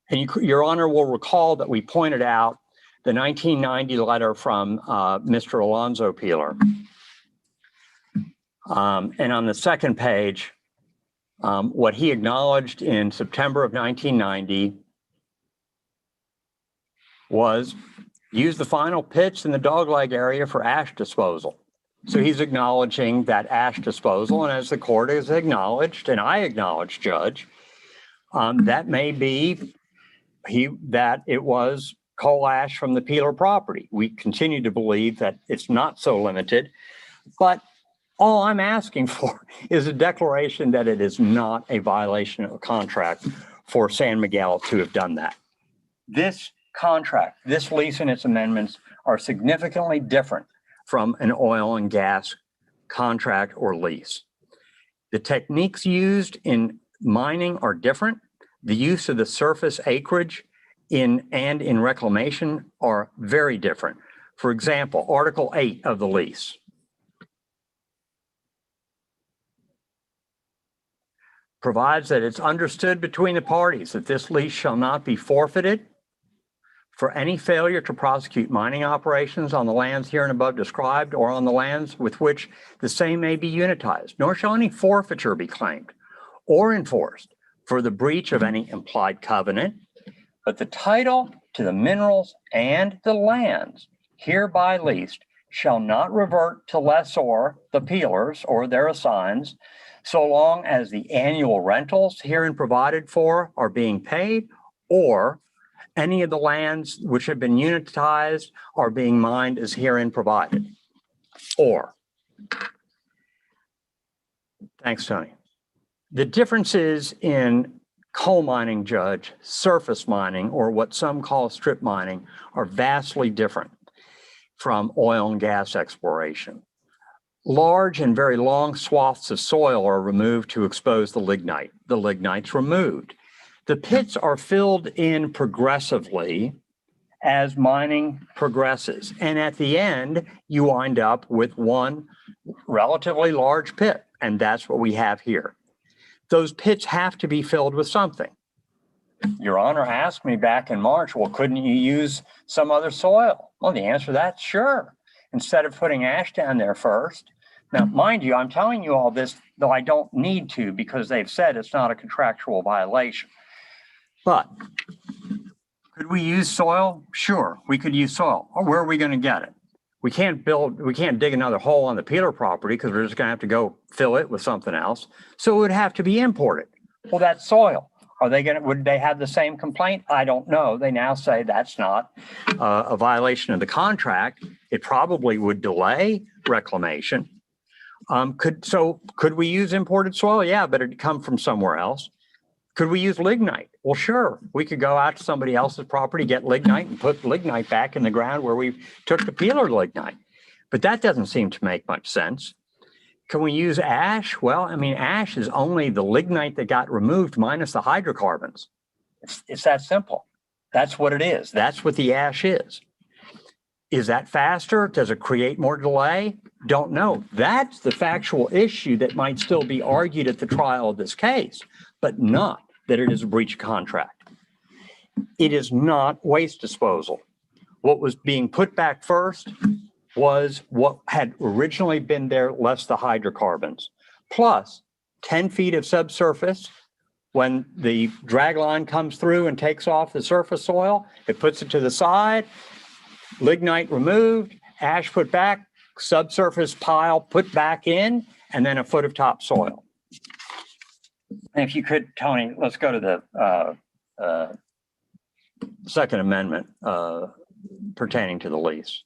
and Your Honor will recall that we pointed out the 1990 letter from Mr. Alonzo Peeler. And on the second page, what he acknowledged in September of 1990 was use the final pits in the dogleg area for ash disposal. So he's acknowledging that ash disposal, and as the court has acknowledged, and I acknowledge, Judge, that may be that it was coal ash from the Peeler property. We continue to believe that it's not so limited, but all I'm asking for is a declaration that it is not a violation of a contract for San Miguel to have done that. This contract, this lease and its amendments are significantly different from an oil and gas contract or lease. The techniques used in mining are different. The use of the surface acreage in reclamation are very different. For example, Article 8 of the lease provides that it's understood between the parties that this lease shall not be forfeited for any failure to prosecute mining operations on the lands here and above described or on the lands with which the same may be unitized, nor shall any forfeiture be claimed or enforced for the breach of any implied covenant, but the title to the minerals and the lands hereby leased shall not revert to lessor, the peelers or their assigns, so long as the annual rentals herein provided for are being paid or any of the lands which have been unitized are being mined as herein provided. Or, thanks, Tony. The differences in coal mining, Judge, surface mining, or what some call strip mining, are vastly different from oil and gas exploration. Large and very long swaths of soil are removed to expose the lignite. The lignite's removed. The pits are filled in progressively as mining progresses. And at the end, you wind up with one relatively large pit. And that's what we have here. Those pits have to be filled with something. Your Honor asked me back in March, well, couldn't you use some other soil? Well, the answer to that's sure. Instead of putting ash down there first. Now, mind you, I'm telling you all this, though I don't need to because they've said it's not a contractual violation. But could we use soil? Sure, we could use soil. Or where are we going to get it? We can't dig another hole on the Peeler property because we're just going to have to go fill it with something else. So it would have to be imported. Well, that's soil. Would they have the same complaint? I don't know. They now say that's not a violation of the contract. It probably would delay reclamation. Could we use imported soil? Yeah, but it'd come from somewhere else. Could we use lignite? Well, sure. We could go out to somebody else's property, get lignite and put lignite back in the ground where we took the peeler lignite. But that doesn't seem to make much sense. Can we use ash? Well, I mean, ash is only the lignite that got removed minus the hydrocarbons. It's that simple. That's what it is. That's what the ash is. Is that faster? Does it create more delay? Don't know. That's the factual issue that might still be argued at the trial of this case, but not that it is a breach of contract. It is not waste disposal. What was being put back first was what had originally been there, less the hydrocarbons, plus 10 feet of subsurface. When the drag line comes through and takes off the surface soil, it puts it to the side, lignite removed, ash put back, subsurface pile put back in, and then a foot of topsoil. And if you could, Tony, let's go to the Second Amendment pertaining to the lease.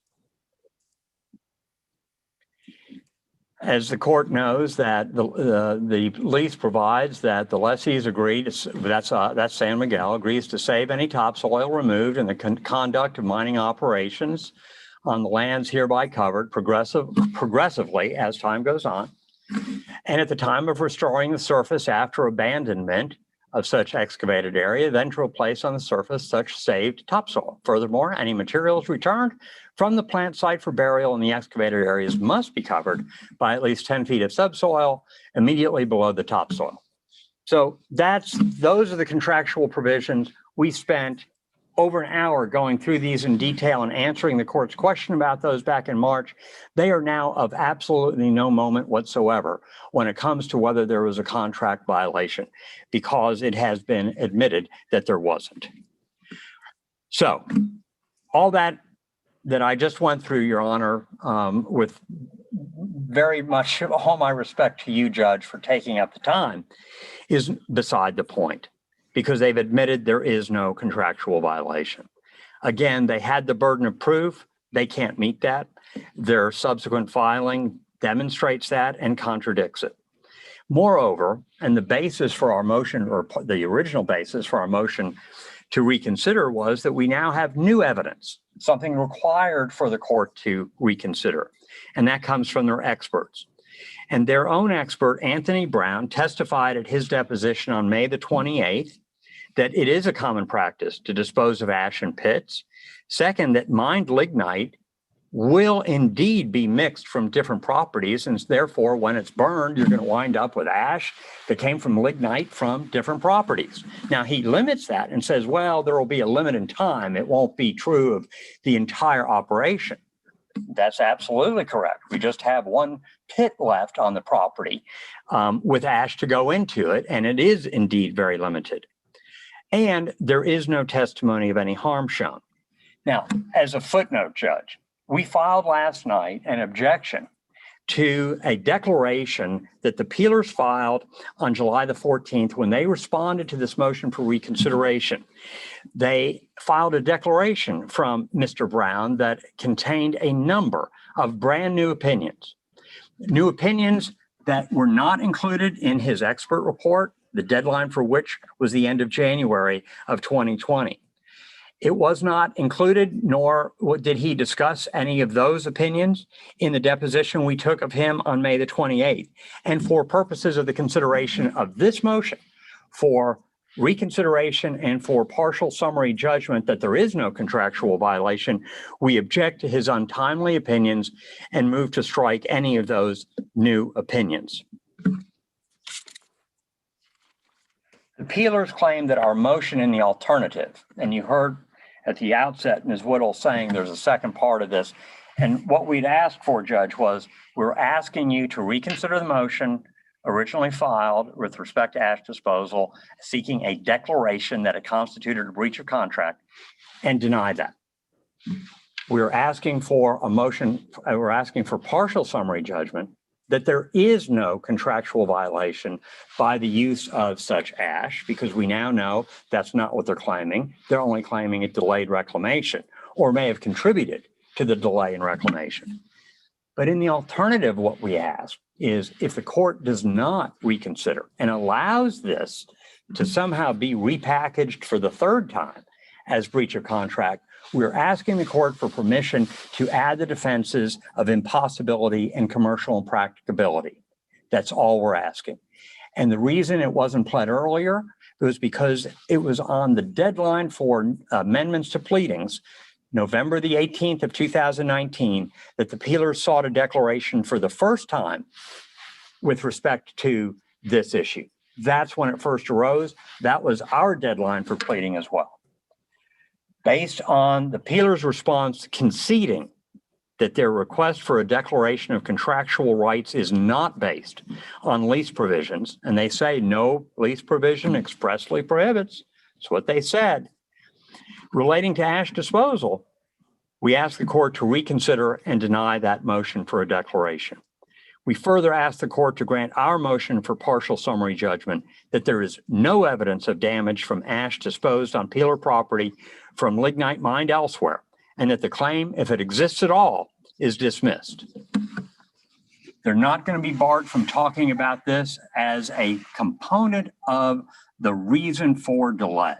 As the court knows, that the lease provides that the lessees agree to, that's San Miguel, agrees to save any topsoil removed in the conduct of mining operations on the lands hereby covered progressively as time goes on. And at the time of restoring the surface after abandonment of such excavated area, then to replace on the surface such saved topsoil. Furthermore, any materials returned from the plant site for burial in the excavated areas must be covered by at least 10 feet of subsoil immediately below the topsoil. So those are the contractual provisions. We spent over an hour going through these in detail and answering the court's question about those back in March. They are now of absolutely no moment whatsoever when it comes to whether there was a contract violation, because it has been admitted that there wasn't. So all that I just went through, Your Honor, with very much all my respect to you, Judge, for taking up the time, is beside the point, because they've admitted there is no contractual violation. Again, they had the burden of proof. They can't meet that. Their subsequent filing demonstrates that and contradicts it. Moreover, and the basis for our motion, or the original basis for our motion to reconsider, was that we now have new evidence, something required for the court to reconsider, and that comes from their experts. And their own expert, Anthony Brown, testified at his deposition on May the 28th that it is a common practice to dispose of ash in pits. Second, that mined lignite will indeed be mixed from different properties, and therefore when it's burned, you're going to wind up with ash that came from lignite from different properties. Now, he limits that and says, well, there will be a limit in time. It won't be true of the entire operation. That's absolutely correct. We just have one pit left on the property with ash to go into it, and it is indeed very limited. And there is no testimony of any harm shown. Now, as a footnote, Judge, we filed last night an objection to a declaration that the peelers filed on July the 14th when they responded to this motion for reconsideration. They filed a declaration from Mr. Brown that contained a number of brand new opinions that were not included in his expert report, the deadline for which was the end of January of 2020. It was not included, nor did he discuss any of those opinions in the deposition we took of him on May the 28th. And for purposes of the consideration of this motion, for reconsideration and for partial summary judgment that there is no contractual violation, we object to his untimely opinions and move to strike any of those new opinions. The peelers claim that our motion in the alternative, and you heard at the outset Ms. Whittle saying there's a second part of this, and what we'd asked for, Judge, was we're asking you to reconsider the motion originally filed with respect to ash disposal, seeking a declaration that it constituted a breach of contract, and deny that. We're asking for a motion, we're asking for partial summary judgment that there is no contractual violation by the use of such ash, because we now know that's not what they're claiming. They're only claiming it delayed reclamation or may have contributed to the delay in reclamation. But in the alternative, what we ask is if the court does not reconsider and allows this to somehow be repackaged for the third time as breach of contract, we're asking the court for permission to add the defenses of impossibility and commercial impracticability. That's all we're asking. And the reason it wasn't pled earlier was because it was on the deadline for amendments to pleadings, November the 18th of 2019, that the peelers sought a declaration for the first time with respect to this issue. That's when it first arose. That was our deadline for pleading as well. Based on the peelers' response conceding that their request for a declaration of contractual rights is not based on lease provisions, and they say no lease provision expressly prohibits, that's what they said. Relating to ash disposal, we ask the court to reconsider and deny that motion for a declaration. We further ask the court to grant our motion for partial summary judgment that there is no evidence of damage from ash disposed on peeler property from lignite mined elsewhere, and that the claim, if it exists at all, is dismissed. They're not going to be barred from talking about this as a component of the reason for delay,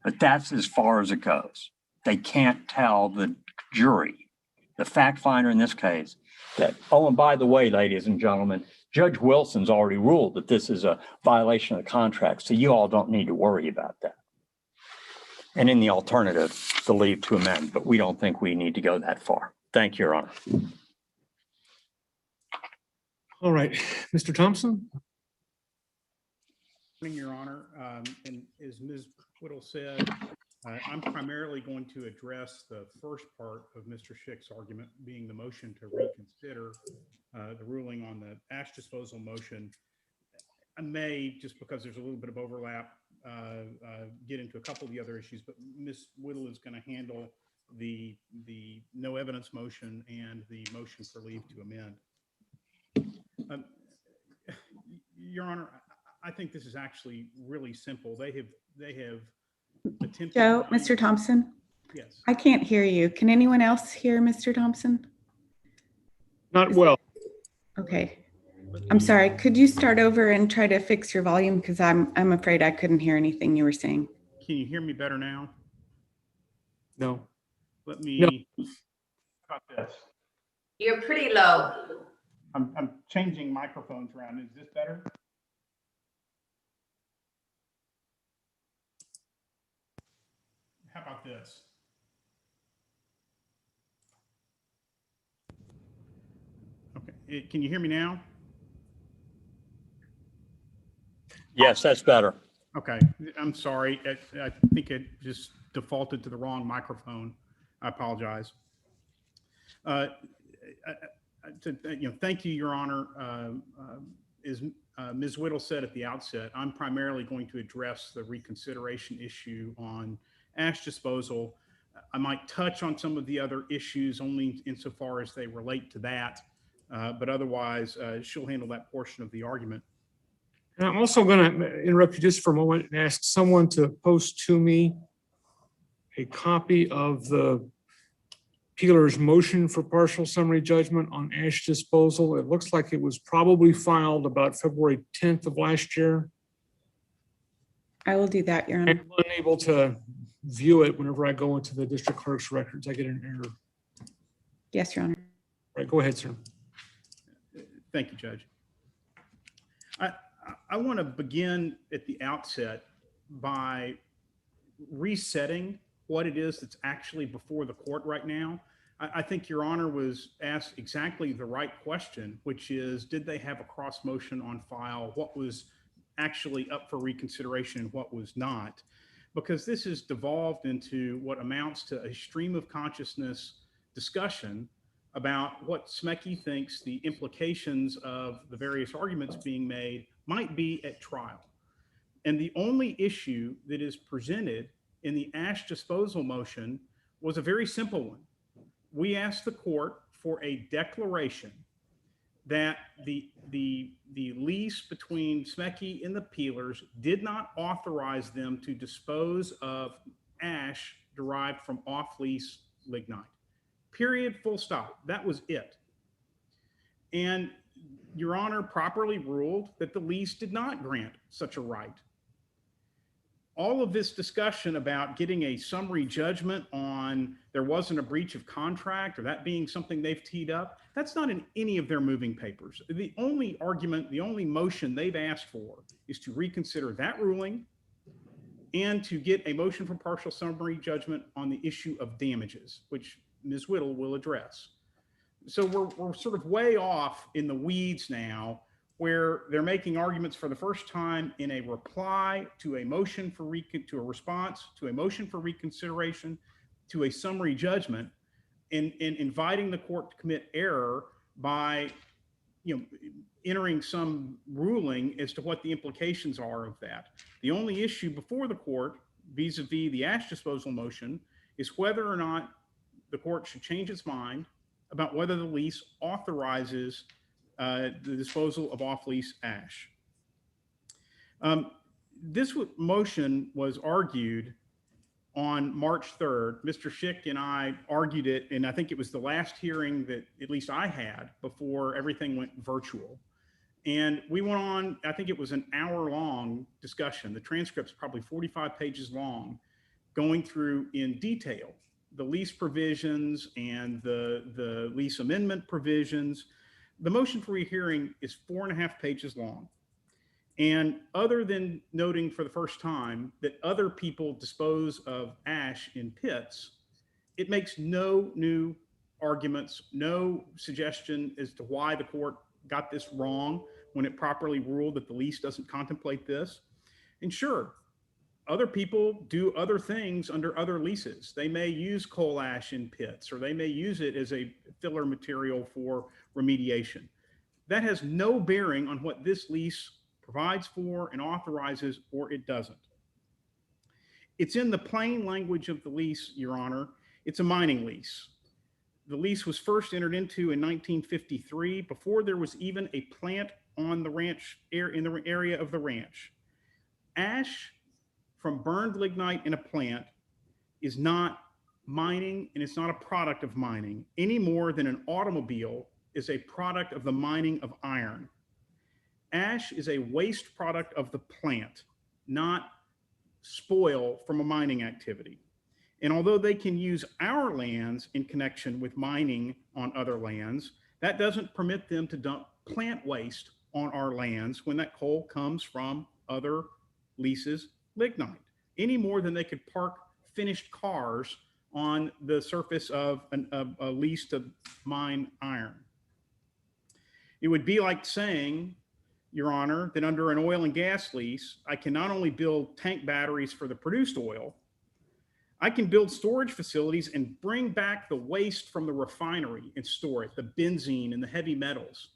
but that's as far as it goes. They can't tell the jury, the fact finder in this case, that, oh, and by the way, ladies and gentlemen, Judge Wilson's already ruled that this is a violation of the contract, so you all don't need to worry about that. And in the alternative, the leave to amend, but we don't think we need to go that far. Thank you, Your Honor.
All right, Mr. Thompson?
Your Honor, and as Ms. Whittle said, I'm primarily going to address the first part of Mr. Schick's argument, being the motion to reconsider the ruling on the ash disposal motion. I may, just because there's a little bit of overlap, get into a couple of the other issues, but Ms. Whittle is going to handle the no evidence motion and the motion for leave to amend. Your Honor, I think this is actually really simple. They have attempted.
Joe, Mr. Thompson?
Yes.
I can't hear you. Can anyone else hear Mr. Thompson?
Not well.
Okay. I'm sorry. Could you start over and try to fix your volume? Because I'm afraid I couldn't hear anything you were saying.
Can you hear me better now?
No.
Let me.
No.
How about this?
You're pretty low.
I'm changing microphones around. Is this better? How about this? Okay. Can you hear me now?
Yes, that's better.
Okay. I'm sorry. I think it just defaulted to the wrong microphone. I apologize. Thank you, Your Honor. As Ms. Whittle said at the outset, I'm primarily going to address the reconsideration issue on ash disposal. I might touch on some of the other issues only insofar as they relate to that, but otherwise she'll handle that portion of the argument.
And I'm also going to interrupt you just for a moment and ask someone to post to me a copy of the peeler's motion for partial summary judgment on ash disposal. It looks like it was probably filed about February 10th of last year.
I will do that, Your Honor.
I'm unable to view it whenever I go into the district clerk's records. I get an error.
Yes, Your Honor.
All right, go ahead, sir.
Thank you, Judge. I want to begin at the outset by resetting what it is that's actually before the court right now. I think Your Honor was asked exactly the right question, which is, did they have a cross motion on file? What was actually up for reconsideration and what was not? Because this has devolved into what amounts to a stream of consciousness discussion about what Cnty thinks the implications of the various arguments being made might be at trial. And the only issue that is presented in the ash disposal motion was a very simple one. We asked the court for a declaration that the lease between Cnty and the peelers did not authorize them to dispose of ash derived from off-lease lignite. Period, full stop. That was it. And Your Honor properly ruled that the lease did not grant such a right. all of this discussion about getting a summary judgment on there wasn't a breach of contract or that being something they've teed up, that's not in any of their moving papers. The only argument, the only motion they've asked for is to reconsider that ruling and to get a motion for partial summary judgment on the issue of damages, which Ms. Whittle will address. So we're sort of way off in the weeds now, where they're making arguments for the first time in a reply to a motion for to a response to a motion for reconsideration to a summary judgment, and inviting the court to commit error by, entering some ruling as to what the implications are of that. The only issue before the court vis-a-vis the ash disposal motion is whether or not the court should change its mind about whether the lease authorizes the disposal of off-lease ash. This motion was argued on March 3rd. Mr. Schick and I argued it, and I think it was the last hearing that at least I had before everything went virtual. And we went on, I think it was an hour-long discussion. The transcript's probably 45 pages long, going through in detail the lease provisions and the lease amendment provisions. The motion for rehearing is 4.5 pages long. And other than noting for the first time that other people dispose of ash in pits, it makes no new arguments, no suggestion as to why the court got this wrong when it properly ruled that the lease doesn't contemplate this. And sure, other people do other things under other leases. They may use coal ash in pits, or they may use it as a filler material for remediation. That has no bearing on what this lease provides for and authorizes, or it doesn't. It's in the plain language of the lease, Your Honor. It's a mining lease. The lease was first entered into in 1953, before there was even a plant on the ranch, in the area of the ranch. Ash from burned lignite in a plant is not mining, and it's not a product of mining any more than an automobile is a product of the mining of iron. Ash is a waste product of the plant, not spoil from a mining activity. And although they can use our lands in connection with mining on other lands, that doesn't permit them to dump plant waste on our lands when that coal comes from other leases lignite, any more than they could park finished cars on the surface of a lease to mine iron. It would be like saying, Your Honor, that under an oil and gas lease, I can not only build tank batteries for the produced oil, I can build storage facilities and bring back the waste from the refinery and store it, the benzene and the heavy metals,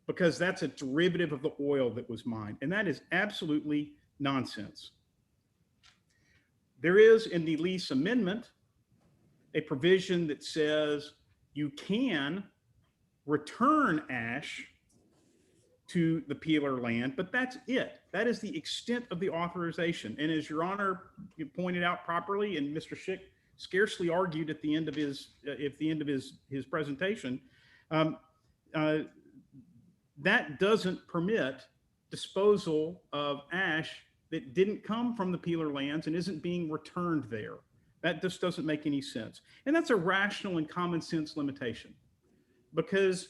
because that's a derivative of the oil that was mined. And that is absolutely nonsense. There is in the lease amendment a provision that says you can return ash to the peeler land, but that's it. That is the extent of the authorization. And as Your Honor, you pointed out properly, and Mr. Schick scarcely argued at the end of his presentation, that doesn't permit disposal of ash that didn't come from the peeler lands and isn't being returned there. That just doesn't make any sense. And that's a rational and common sense limitation, because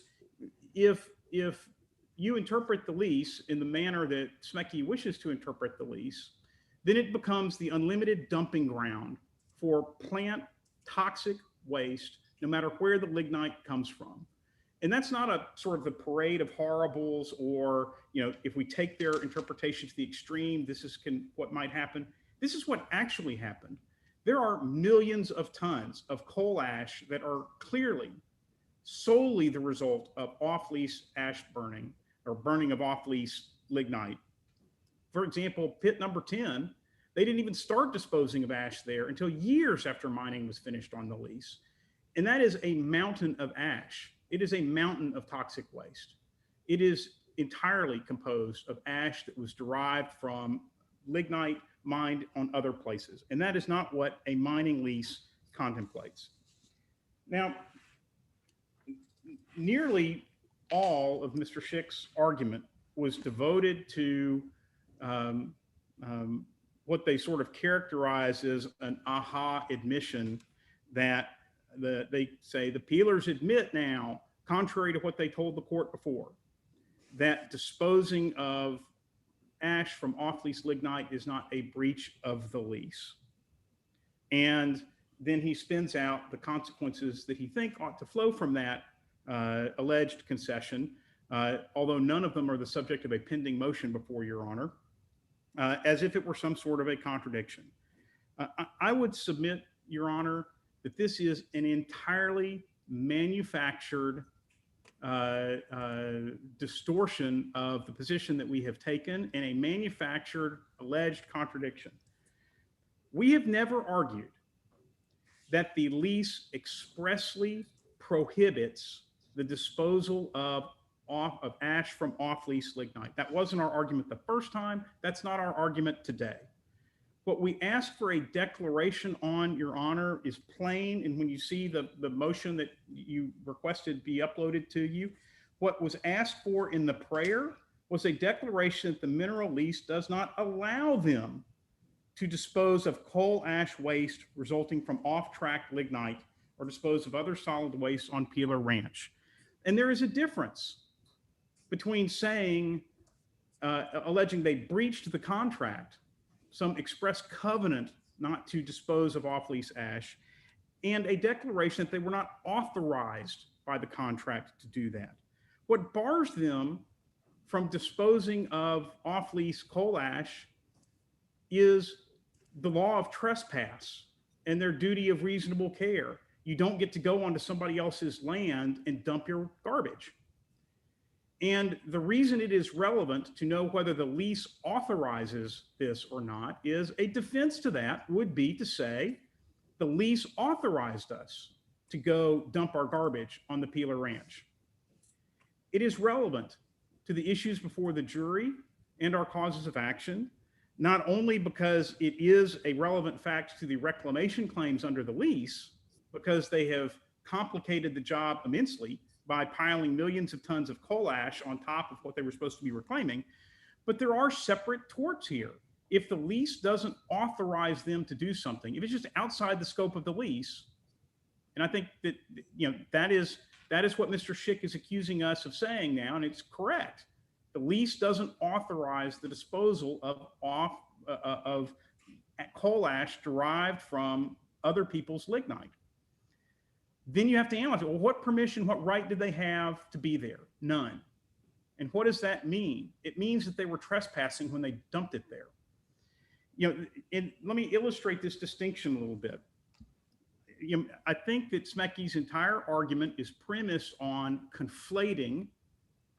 if you interpret the lease in the manner that Cnty wishes to interpret the lease, then it becomes the unlimited dumping ground for plant toxic waste, no matter where the lignite comes from. And that's not a sort of the parade of horribles, or, if we take their interpretation to the extreme, this is what might happen. This is what actually happened. There are millions of tons of coal ash that are clearly solely the result of off-lease ash burning, or burning of off-lease lignite. For example, pit number 10, they didn't even start disposing of ash there until years after mining was finished on the lease. And that is a mountain of ash. It is a mountain of toxic waste. It is entirely composed of ash that was derived from lignite mined on other places. And that is not what a mining lease contemplates. Now, nearly all of Mr. Schick's argument was devoted to what they sort of characterize as an aha admission that they say the peelers admit now, contrary to what they told the court before, that disposing of ash from off-lease lignite is not a breach of the lease. And then he spins out the consequences that he think ought to flow from that alleged concession, although none of them are the subject of a pending motion before Your Honor, as if it were some sort of a contradiction. I would submit, Your Honor, that this is an entirely manufactured distortion of the position that we have taken and a manufactured alleged contradiction. We have never argued that the lease expressly prohibits the disposal of ash from off-lease lignite. That wasn't our argument the first time. That's not our argument today. What we ask for a declaration on, Your Honor, is plain. And when you see the motion that you requested be uploaded to you, what was asked for in the prayer was a declaration that the mineral lease does not allow them to dispose of coal ash waste resulting from off-track lignite or dispose of other solid waste on Peeler Ranch. And there is a difference between saying, alleging they breached the contract, some express covenant not to dispose of off-lease ash, and a declaration that they were not authorized by the contract to do that. What bars them from disposing of off-lease coal ash is the law of trespass and their duty of reasonable care. You don't get to go onto somebody else's land and dump your garbage. And the reason it is relevant to know whether the lease authorizes this or not is a defense to that would be to say the lease authorized us to go dump our garbage on the Peeler Ranch. It is relevant to the issues before the jury and our causes of action, not only because it is a relevant fact to the reclamation claims under the lease, because they have complicated the job immensely by piling millions of tons of coal ash on top of what they were supposed to be reclaiming. But there are separate torts here. If the lease doesn't authorize them to do something, if it's just outside the scope of the lease, and I think that, you know, that is what Mr. Schick is accusing us of saying now, and it's correct. The lease doesn't authorize the disposal of coal ash derived from other people's lignite. Then you have to analyze it. Well, what permission, what right did they have to be there? None. And what does that mean? It means that they were trespassing when they dumped it there. You know, and let me illustrate this distinction a little bit. You know, I think that Smecky's entire argument is premised on conflating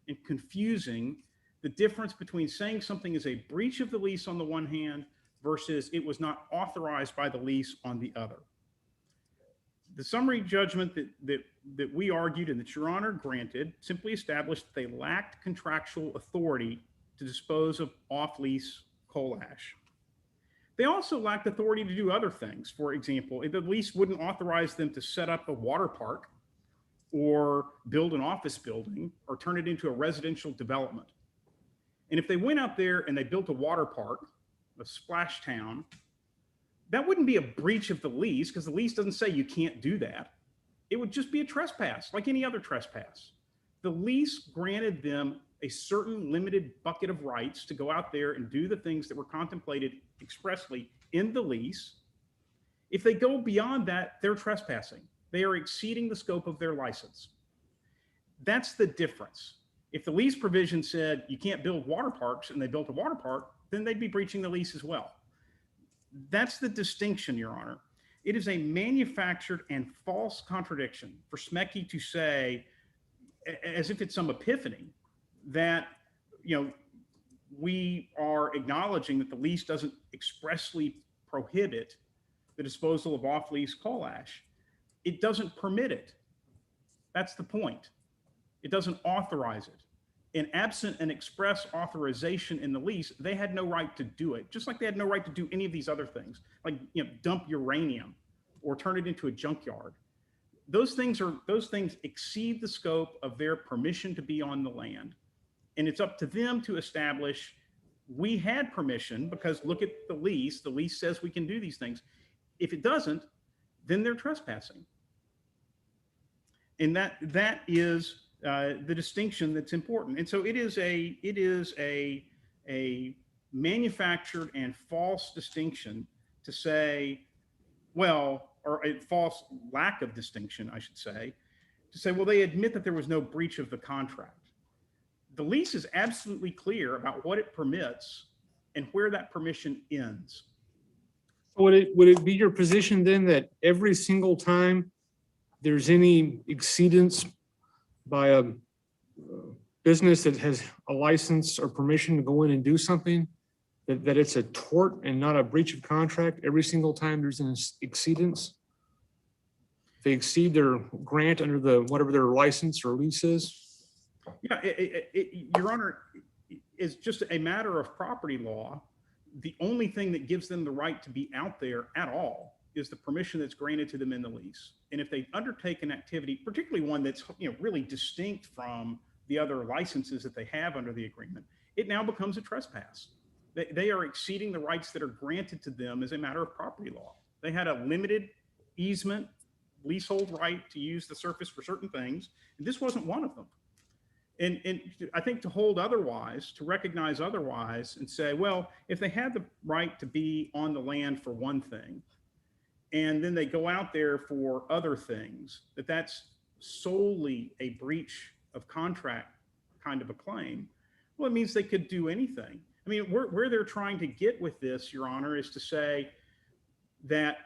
and confusing the difference between saying something is a breach of the lease on the one hand versus it was not authorized by the lease on the other. The summary judgment that we argued and that Your Honor granted simply established that they lacked contractual authority to dispose of off-lease coal ash. They also lacked authority to do other things. For example, the lease wouldn't authorize them to set up a water park or build an office building or turn it into a residential development. And if they went out there and they built a water park, a splash town, that wouldn't be a breach of the lease because the lease doesn't say you can't do that. It would just be a trespass like any other trespass. The lease granted them a certain limited bucket of rights to go out there and do the things that were contemplated expressly in the lease. If they go beyond that, they're trespassing. They are exceeding the scope of their license. That's the difference. If the lease provision said you can't build water parks and they built a water park, then they'd be breaching the lease as well. That's the distinction, Your Honor. It is a manufactured and false contradiction for Smecky to say, as if it's some epiphany, that, you know, we are acknowledging that the lease doesn't expressly prohibit the disposal of off-lease coal ash. It doesn't permit it. That's the point. It doesn't authorize it. And absent an express authorization in the lease, they had no right to do it, just like they had no right to do any of these other things, like, you know, dump uranium or turn it into a junkyard. Those things exceed the scope of their permission to be on the land. And it's up to them to establish we had permission because look at the lease. The lease says we can do these things. If it doesn't, then they're trespassing. And that is the distinction that's important. And so it is a manufactured and false distinction to say, well, or a false lack of distinction, I should say, to say, well, they admit that there was no breach of the contract. The lease is absolutely clear about what it permits and where that permission ends.
Would it be your position then that every single time there's any exceedance by a business that has a license or permission to go in and do something, that it's a tort and not a breach of contract every single time there's an exceedance? If they exceed their grant under the whatever their license or lease is?
Yeah, Your Honor, is just a matter of property law. The only thing that gives them the right to be out there at all is the permission that's granted to them in the lease. And if they undertake an activity, particularly one that's really distinct from the other licenses that they have under the agreement, it now becomes a trespass. They are exceeding the rights that are granted to them as a matter of property law. They had a limited easement, leasehold right to use the surface for certain things, and this wasn't one of them. And I think to hold otherwise, to recognize otherwise and say, well, if they had the right to be on the land for one thing, and then they go out there for other things, that's solely a breach of contract kind of a claim, well, it means they could do anything. I mean, where they're trying to get with this, Your Honor, is to say that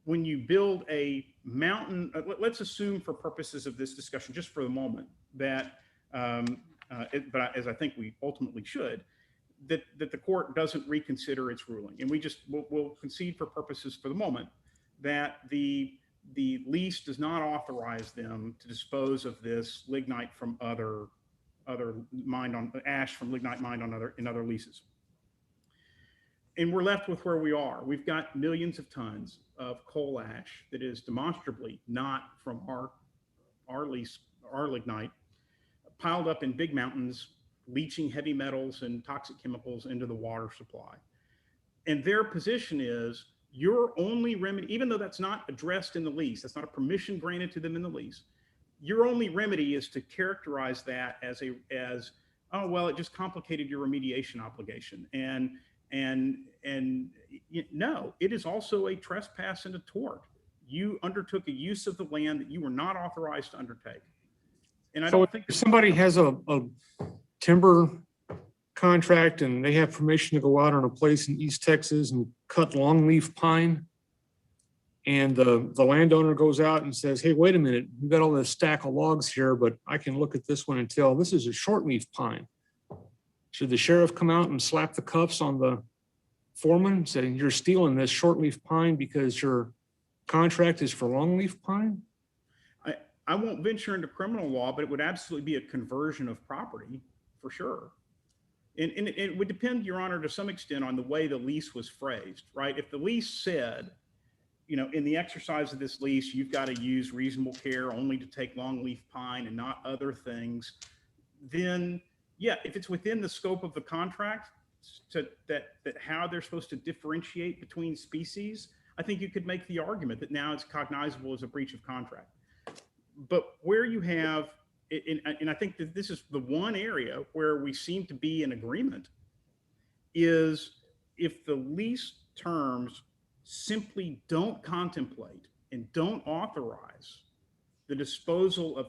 when you build a mountain, let's assume for purposes of this discussion, just for the moment, that, but as I think we ultimately should, that the court doesn't reconsider its ruling. And we'll concede for purposes for the moment that the lease does not authorize them to dispose of this lignite from ash from lignite mined in other leases. And we're left with where we are. We've got millions of tons of coal ash that is demonstrably not from our lease, our lignite, piled up in big mountains, leaching heavy metals and toxic chemicals into the water supply. And their position is your only remedy, even though that's not addressed in the lease, that's not a permission granted to them in the lease, your only remedy is to characterize that as oh, well, it just complicated your remediation obligation. And no, it is also a trespass and a tort. You undertook a use of the land that you were not authorized to undertake. And I don't think
if somebody has a timber contract and they have permission to go out on a place in East Texas and cut longleaf pine, and the landowner goes out and says, hey, wait a minute, we've got all this stack of logs here, but I can look at this one and tell this is a shortleaf pine. Should the sheriff come out and slap the cuffs on the foreman saying you're stealing this shortleaf pine because your contract is for longleaf pine?
I won't venture into criminal law, but it would absolutely be a conversion of property for sure. And it would depend, Your Honor, to some extent on the way the lease was phrased, right? If the lease said, in the exercise of this lease, you've got to use reasonable care only to take longleaf pine and not other things, then yeah, if it's within the scope of the contract, that how they're supposed to differentiate between species, I think you could make the argument that now it's cognizable as a breach of contract. But where you have, and I think that this is the one area where we seem to be in agreement, is if the lease terms simply don't contemplate and don't authorize the disposal of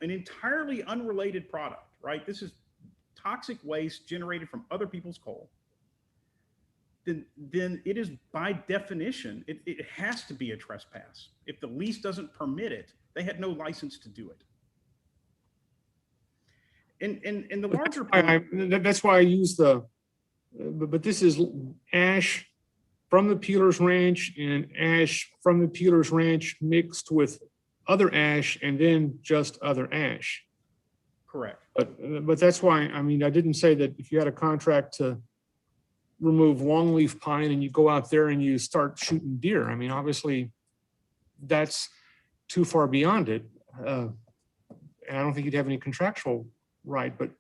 an entirely unrelated product, right? This is toxic waste generated from other people's coal. Then it is by definition, it has to be a trespass. If the lease doesn't permit it, they had no license to do it. And the larger point,
that's why I use but this is ash from the Peeler's Ranch and ash from the Peeler's Ranch mixed with other ash and then just other ash.
Correct.
But that's why, I didn't say that if you had a contract to remove longleaf pine and you go out there and you start shooting deer, obviously that's too far beyond it. And I don't think you'd have any contractual right, but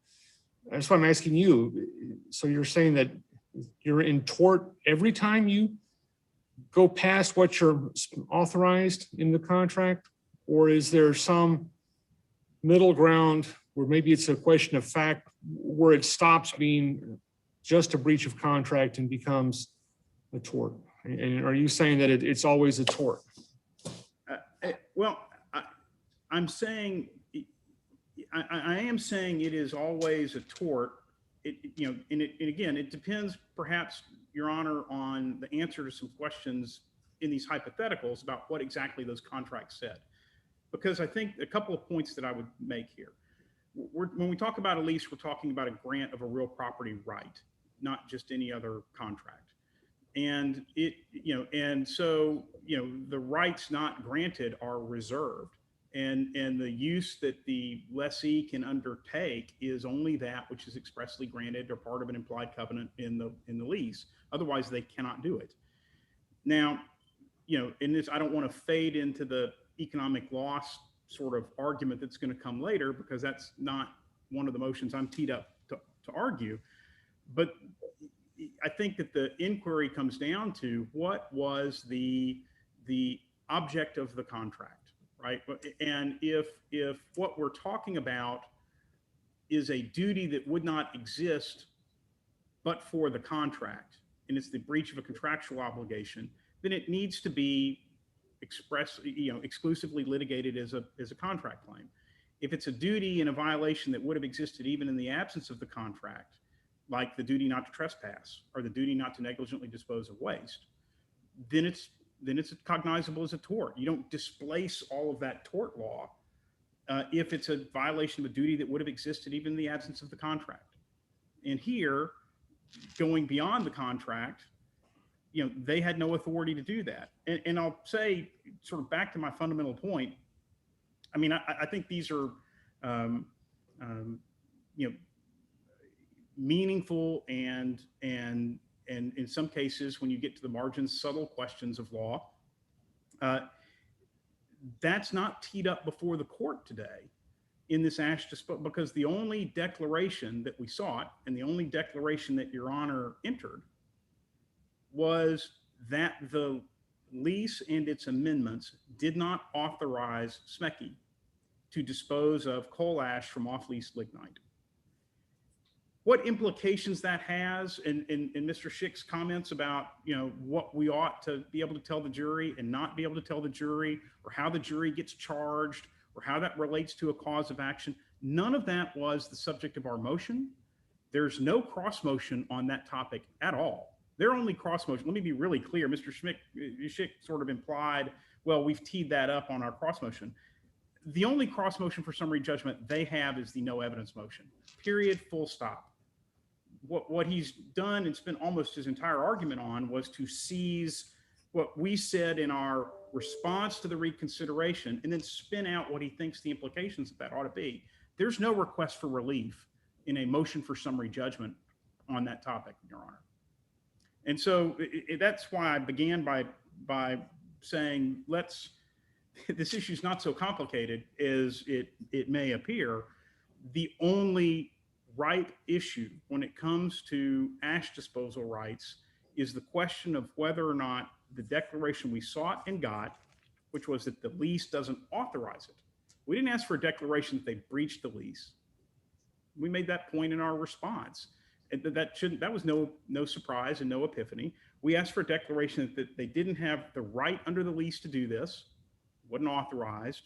That's why I'm asking you. So you're saying that you're in tort every time you go past what you're authorized in the contract? Or is there some middle ground where maybe it's a question of fact where it stops being just a breach of contract and becomes a tort? And are you saying that it's always a tort?
Well, I'm saying, I am saying it is always a tort. And again, it depends perhaps, Your Honor, on the answer to some questions in these hypotheticals about what exactly those contracts said. Because I think a couple of points that I would make here. When we talk about a lease, we're talking about a grant of a real property right, not just any other contract. And so the rights not granted are reserved, and the use that the lessee can undertake is only that which is expressly granted or part of an implied covenant in the lease. Otherwise, they cannot do it. Now, in this, I don't want to fade into the economic loss sort of argument that's going to come later, because that's not one of the motions I'm teed up to argue. But I think that the inquiry comes down to what was the object of the contract, right? And if what we're talking about is a duty that would not exist but for the contract, and it's the breach of a contractual obligation, then it needs to be exclusively litigated as a contract claim. If it's a duty and a violation that would have existed even in the absence of the contract, like the duty not to trespass or the duty not to negligently dispose of waste, then it's cognizable as a tort. You don't displace all of that tort law if it's a violation of a duty that would have existed even in the absence of the contract. And here, going beyond the contract, they had no authority to do that. And I'll say, sort of back to my fundamental point, I mean, I think these are, meaningful and in some cases, when you get to the margins, subtle questions of law. That's not teed up before the court today in this Ash dispute, because the only declaration that we sought and the only declaration that Your Honor entered was that the lease and its amendments did not authorize Cnty to dispose of coal ash from off-lease lignite. What implications that has, and Mr. Schick's comments about what we ought to be able to tell the jury and not be able to tell the jury, or how the jury gets charged, or how that relates to a cause of action, none of that was the subject of our motion. There's no cross motion on that topic at all. Their only cross motion, let me be really clear, Mr. Schick sort of implied, well, we've teed that up on our cross motion. The only cross motion for summary judgment they have is the no evidence motion, period, full stop. What he's done and spent almost his entire argument on was to seize what we said in our response to the reconsideration and then spin out what he thinks the implications of that ought to be. There's no request for relief in a motion for summary judgment on that topic, Your Honor. And so that's why I began by saying, this issue is not so complicated as it may appear. The only right issue when it comes to ash disposal rights is the question of whether or not the declaration we sought and got, which was that the lease doesn't authorize it. We didn't ask for a declaration that they breached the lease. We made that point in our response. And that was no surprise and no epiphany. We asked for a declaration that they didn't have the right under the lease to do this, wasn't authorized.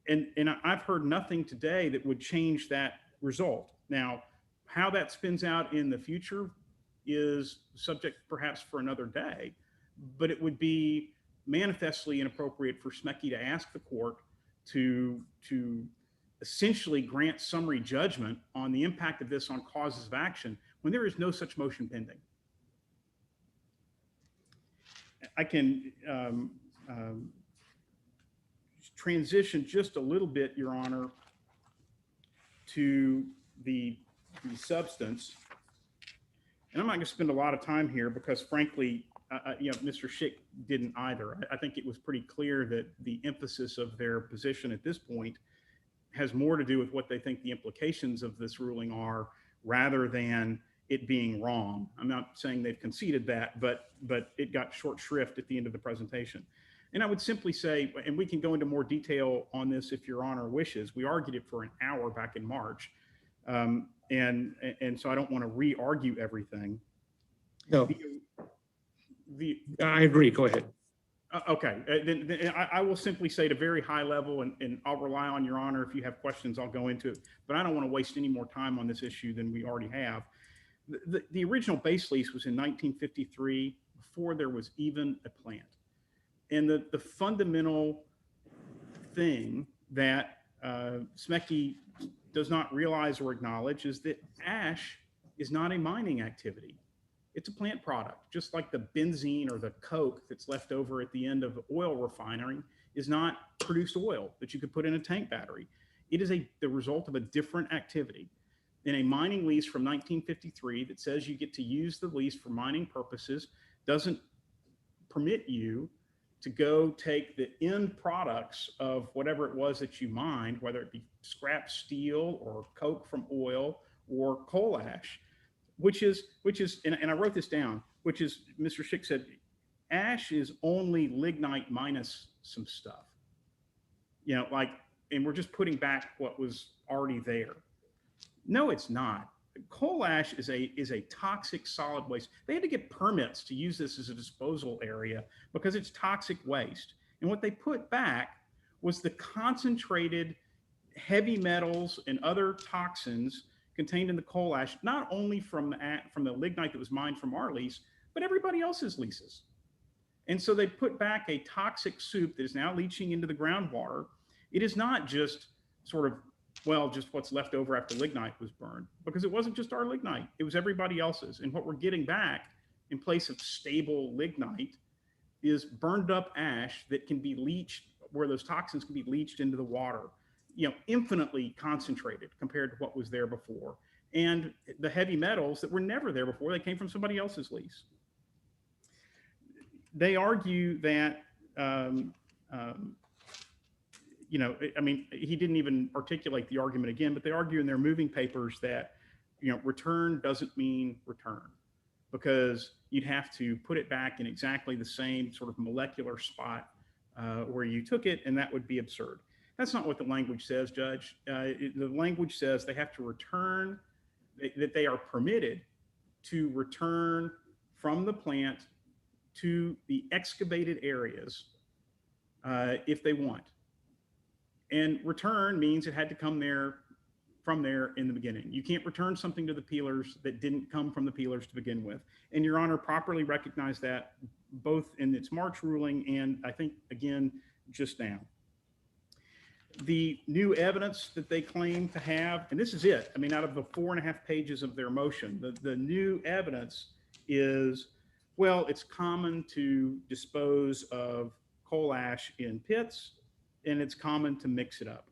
And I've heard nothing today that would change that result. Now, how that spins out in the future is subject perhaps for another day, but it would be manifestly inappropriate for Cnty to ask the court to essentially grant summary judgment on the impact of this on causes of action when there is no such motion pending. I can transition just a little bit, Your Honor, to the substance. And I'm not going to spend a lot of time here because, frankly, Mr. Schick didn't either. I think it was pretty clear that the emphasis of their position at this point has more to do with what they think the implications of this ruling are rather than it being wrong. I'm not saying they've conceded that, but it got short shrift at the end of the presentation. And I would simply say, and we can go into more detail on this if Your Honor wishes, we argued it for an hour back in March. And so I don't want to re-argue everything.
No, I agree. Go ahead.
Okay, then I will simply say at a very high level, and I'll rely on Your Honor. If you have questions, I'll go into it, but I don't want to waste any more time on this issue than we already have. The original base lease was in 1953, before there was even a plant. And the fundamental thing that Cnty does not realize or acknowledge is that ash is not a mining activity. It's a plant product, just like the benzene or the coke that's left over at the end of oil refinery is not produced oil that you could put in a tank battery. It is the result of a different activity. In a mining lease from 1953 that says you get to use the lease for mining purposes doesn't permit you to go take the end products of whatever it was that you mined, whether it be scrap steel or coke from oil or coal ash, which is, and I wrote this down, which is, Mr. Schick said, ash is only lignite minus some stuff, and we're just putting back what was already there. No, it's not. Coal ash is a toxic solid waste. They had to get permits to use this as a disposal area because it's toxic waste. And what they put back was the concentrated heavy metals and other toxins contained in the coal ash, not only from the lignite that was mined from our lease, but everybody else's leases. And so they put back a toxic soup that is now leaching into the groundwater. It is not just sort of, just what's left over after lignite was burned, because it wasn't just our lignite, it was everybody else's. And what we're getting back in place of stable lignite is burned up ash that can be leached, where those toxins can be leached into the water, infinitely concentrated compared to what was there before. And the heavy metals that were never there before, they came from somebody else's lease. They argue that, he didn't even articulate the argument again, but they argue in their moving papers that, return doesn't mean return, because you'd have to put it back in exactly the same sort of molecular spot where you took it, and that would be absurd. That's not what the language says, Judge. The language says they have to return, that they are permitted to return from the plant to the excavated areas if they want. And return means it had to come from there in the beginning. You can't return something to the peelers that didn't come from the peelers to begin with. And Your Honor properly recognized that both in its March ruling and I think, again, just now. The new evidence that they claim to have, and this is it, out of the 4.5 pages of their motion, the new evidence is, it's common to dispose of coal ash in pits, and it's common to mix it up.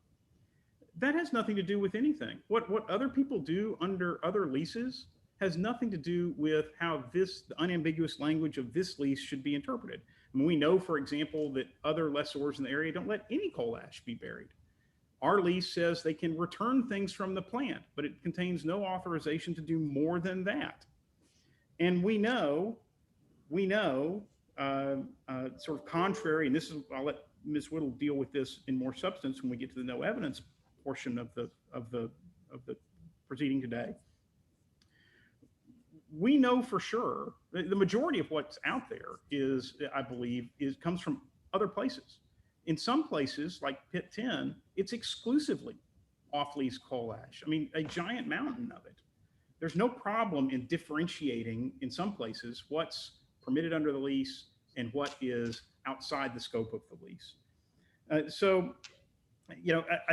That has nothing to do with anything. What other people do under other leases has nothing to do with how the unambiguous language of this lease should be interpreted. We know, for example, that other lessors in the area don't let any coal ash be buried. Our lease says they can return things from the plant, but it contains no authorization to do more than that. And we know, sort of contrary, and this is, I'll let Ms. Whittle deal with this in more substance when we get to the no evidence portion of the proceeding today. We know for sure the majority of what's out there is, I believe, comes from other places. In some places, like Pit 10, it's exclusively off-lease coal ash. A giant mountain of it. There's no problem in differentiating in some places what's permitted under the lease and what is outside the scope of the lease. I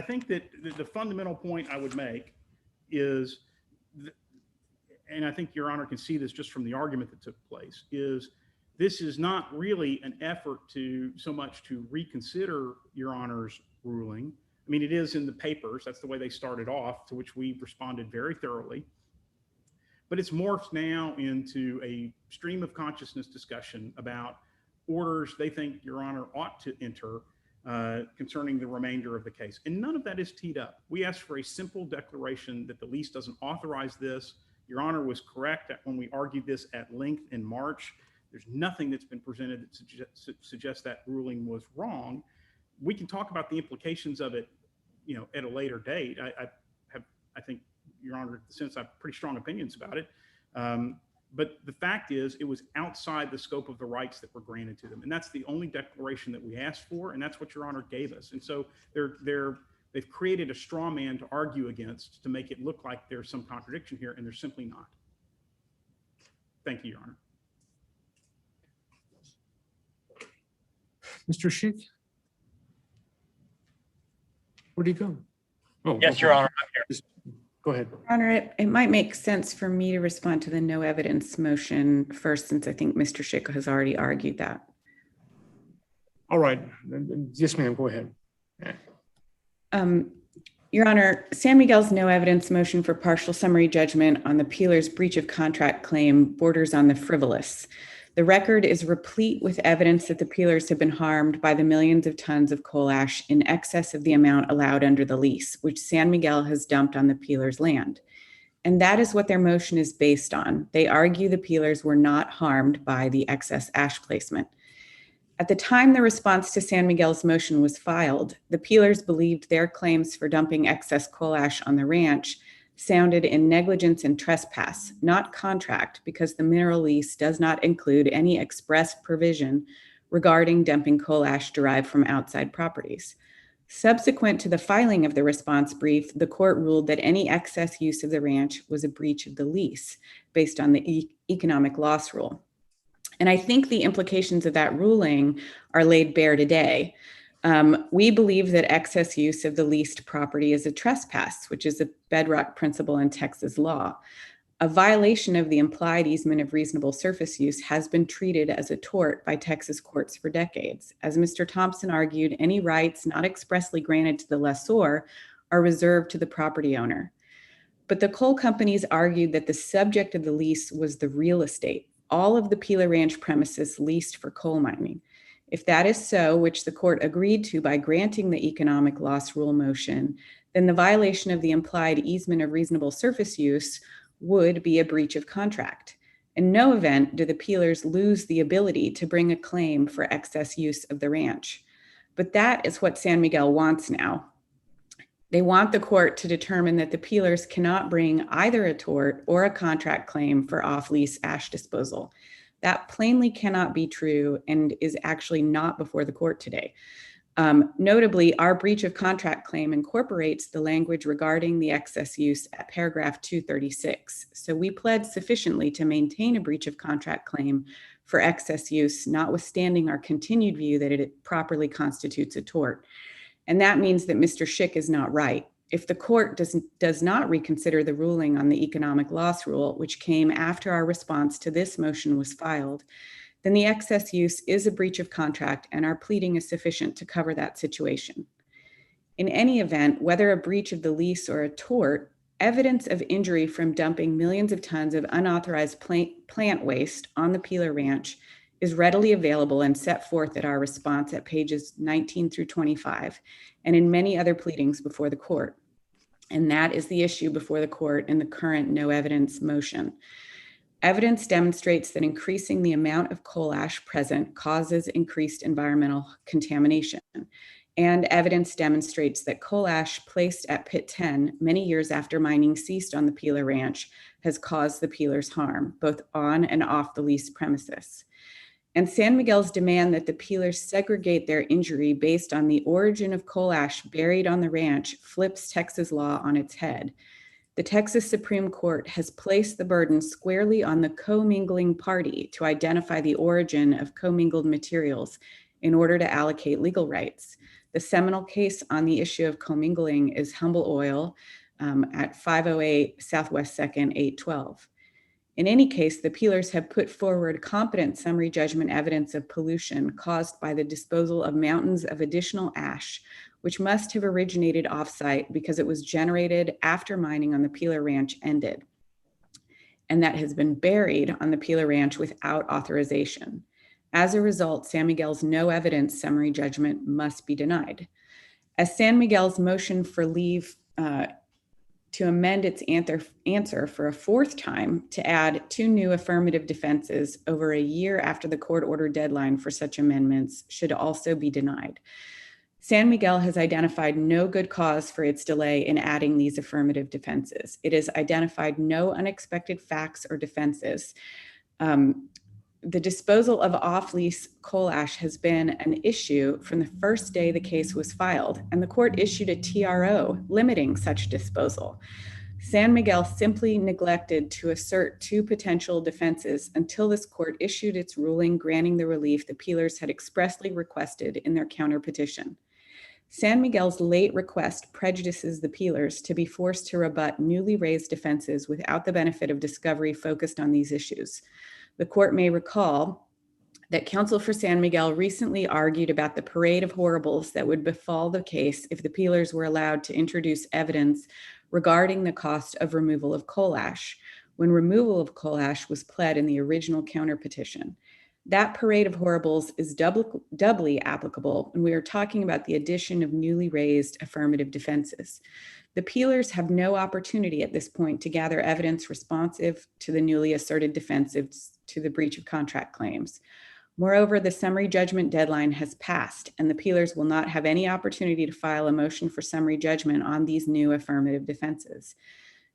think that the fundamental point I would make is, and I think Your Honor can see this just from the argument that took place, is this is not really an effort to so much to reconsider Your Honor's ruling. It is in the papers. That's the way they started off, to which we responded very thoroughly. But it's morphed now into a stream of consciousness discussion about orders they think Your Honor ought to enter concerning the remainder of the case. And none of that is teed up. We asked for a simple declaration that the lease doesn't authorize this. Your Honor was correct that when we argued this at length in March. There's nothing that's been presented that suggests that ruling was wrong. We can talk about the implications of it, at a later date. I think, Your Honor, since I have pretty strong opinions about it. But the fact is, it was outside the scope of the rights that were granted to them. And that's the only declaration that we asked for. And that's what Your Honor gave us. And so they've created a straw man to argue against to make it look like there's some contradiction here. And there's simply not. Thank you, Your Honor.
Mr. Schick? Where'd he go? Oh,
Yes,
okay.
Your Honor.
Go ahead.
Your Honor, it might make sense for me to respond to the no evidence motion first, since I think Mr. Schick has already argued that.
All right. Yes, ma'am. Go ahead.
Your Honor, San Miguel's no evidence motion for partial summary judgment on the Peeler's breach of contract claim borders on the frivolous. The record is replete with evidence that the Peelers have been harmed by the millions of tons of coal ash in excess of the amount allowed under the lease, which San Miguel has dumped on the Peelers' land. And that is what their motion is based on. They argue the Peelers were not harmed by the excess ash placement. At the time the response to San Miguel's motion was filed, the Peelers believed their claims for dumping excess coal ash on the ranch sounded in negligence and trespass, not contract, because the mineral lease does not include any express provision regarding dumping coal ash derived from outside properties. Subsequent to the filing of the response brief, the court ruled that any excess use of the ranch was a breach of the lease based on the economic loss rule. And I think the implications of that ruling are laid bare today. We believe that excess use of the leased property is a trespass, which is a bedrock principle in Texas law. A violation of the implied easement of reasonable surface use has been treated as a tort by Texas courts for decades. As Mr. Thompson argued, any rights not expressly granted to the lessor are reserved to the property owner. But the coal companies argued that the subject of the lease was the real estate, all of the Peeler Ranch premises leased for coal mining. If that is so, which the court agreed to by granting the economic loss rule motion, then the violation of the implied easement of reasonable surface use would be a breach of contract. In no event do the Peelers lose the ability to bring a claim for excess use of the ranch. But that is what San Miguel wants now. They want the court to determine that the Peelers cannot bring either a tort or a contract claim for off-lease ash disposal. That plainly cannot be true and is actually not before the court today. Notably, our breach of contract claim incorporates the language regarding the excess use at paragraph 236. So we pled sufficiently to maintain a breach of contract claim for excess use, notwithstanding our continued view that it properly constitutes a tort. And that means that Mr. Schick is not right. If the court does not reconsider the ruling on the economic loss rule, which came after our response to this motion was filed, then the excess use is a breach of contract and our pleading is sufficient to cover that situation. In any event, whether a breach of the lease or a tort, evidence of injury from dumping millions of tons of unauthorized plant waste on the Peeler Ranch is readily available and set forth at our response at pages 19 through 25 and in many other pleadings before the court. And that is the issue before the court in the current no evidence motion. Evidence demonstrates that increasing the amount of coal ash present causes increased environmental contamination. And evidence demonstrates that coal ash placed at Pit 10 many years after mining ceased on the Peeler Ranch has caused the Peelers harm, both on and off the leased premises. And San Miguel's demand that the Peelers segregate their injury based on the origin of coal ash buried on the ranch flips Texas law on its head. The Texas Supreme Court has placed the burden squarely on the commingling party to identify the origin of commingled materials in order to allocate legal rights. The seminal case on the issue of commingling is Humble Oil at 508 Southwest 2nd, 812. In any case, the Peelers have put forward competent summary judgment evidence of pollution caused by the disposal of mountains of additional ash, which must have originated offsite because it was generated after mining on the Peeler Ranch ended, and that has been buried on the Peeler Ranch without authorization. As a result, San Miguel's no evidence summary judgment must be denied. As San Miguel's motion for leave to amend its answer for a fourth time to add 2 new affirmative defenses over a year after the court order deadline for such amendments should also be denied. San Miguel has identified no good cause for its delay in adding these affirmative defenses. It has identified no unexpected facts or defenses. The disposal of off-lease coal ash has been an issue from the first day the case was filed, and the court issued a TRO limiting such disposal. San Miguel simply neglected to assert 2 potential defenses until this court issued its ruling granting the relief the peelers had expressly requested in their counterpetition. San Miguel's late request prejudices the peelers to be forced to rebut newly raised defenses without the benefit of discovery focused on these issues. The court may recall that counsel for San Miguel recently argued about the parade of horribles that would befall the case if the peelers were allowed to introduce evidence regarding the cost of removal of coal ash, when removal of coal ash was pled in the original counterpetition. That parade of horribles is doubly applicable when we are talking about the addition of newly raised affirmative defenses. The peelers have no opportunity at this point to gather evidence responsive to the newly asserted defenses to the breach of contract claims. Moreover, the summary judgment deadline has passed, and the peelers will not have any opportunity to file a motion for summary judgment on these new affirmative defenses.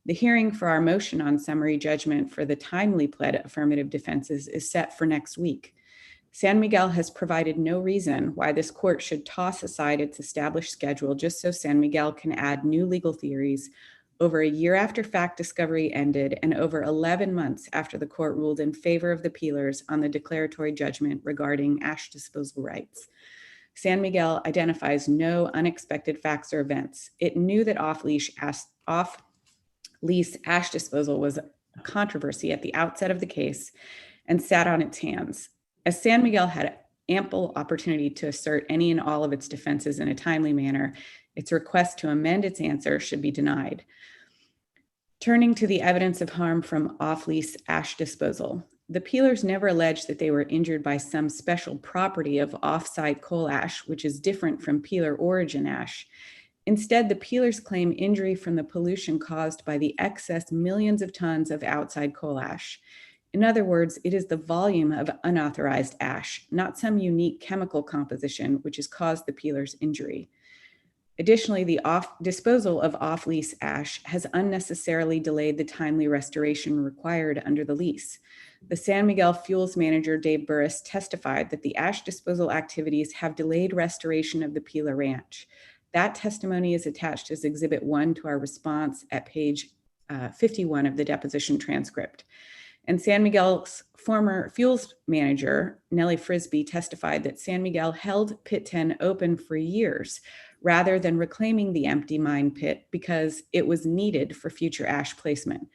The hearing for our motion on summary judgment for the timely pled affirmative defenses is set for next week. San Miguel has provided no reason why this court should toss aside its established schedule just so San Miguel can add new legal theories over a year after fact discovery ended and over 11 months after the court ruled in favor of the peelers on the declaratory judgment regarding ash disposal rights. San Miguel identifies no unexpected facts or events. It knew that off-lease ash disposal was a controversy at the outset of the case and sat on its hands. As San Miguel had ample opportunity to assert any and all of its defenses in a timely manner, its request to amend its answer should be denied. Turning to the evidence of harm from off-lease ash disposal, the peelers never alleged that they were injured by some special property of off-site coal ash, which is different from peeler origin ash. Instead, the peelers claim injury from the pollution caused by the excess millions of tons of outside coal ash. In other words, it is the volume of unauthorized ash, not some unique chemical composition which has caused the peelers' injury. Additionally, the disposal of off-lease ash has unnecessarily delayed the timely restoration required under the lease. The San Miguel Fuels manager, Dave Burris, testified that the ash disposal activities have delayed restoration of the Peeler Ranch. That testimony is attached as Exhibit 1 to our response at page 51 of the deposition transcript. And San Miguel's former fuels manager, Nellie Frisbee, testified that San Miguel held Pit 10 open for years rather than reclaiming the empty mine pit because it was needed for future ash placement.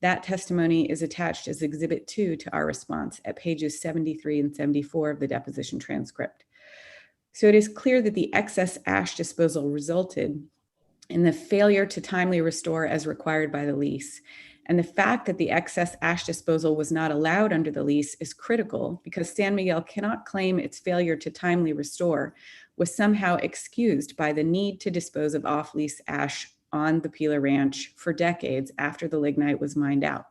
That testimony is attached as Exhibit 2 to our response at pages 73 and 74 of the deposition transcript. So it is clear that the excess ash disposal resulted in the failure to timely restore as required by the lease. And the fact that the excess ash disposal was not allowed under the lease is critical because San Miguel cannot claim its failure to timely restore was somehow excused by the need to dispose of off-lease ash on the Peeler Ranch for decades after the lignite was mined out.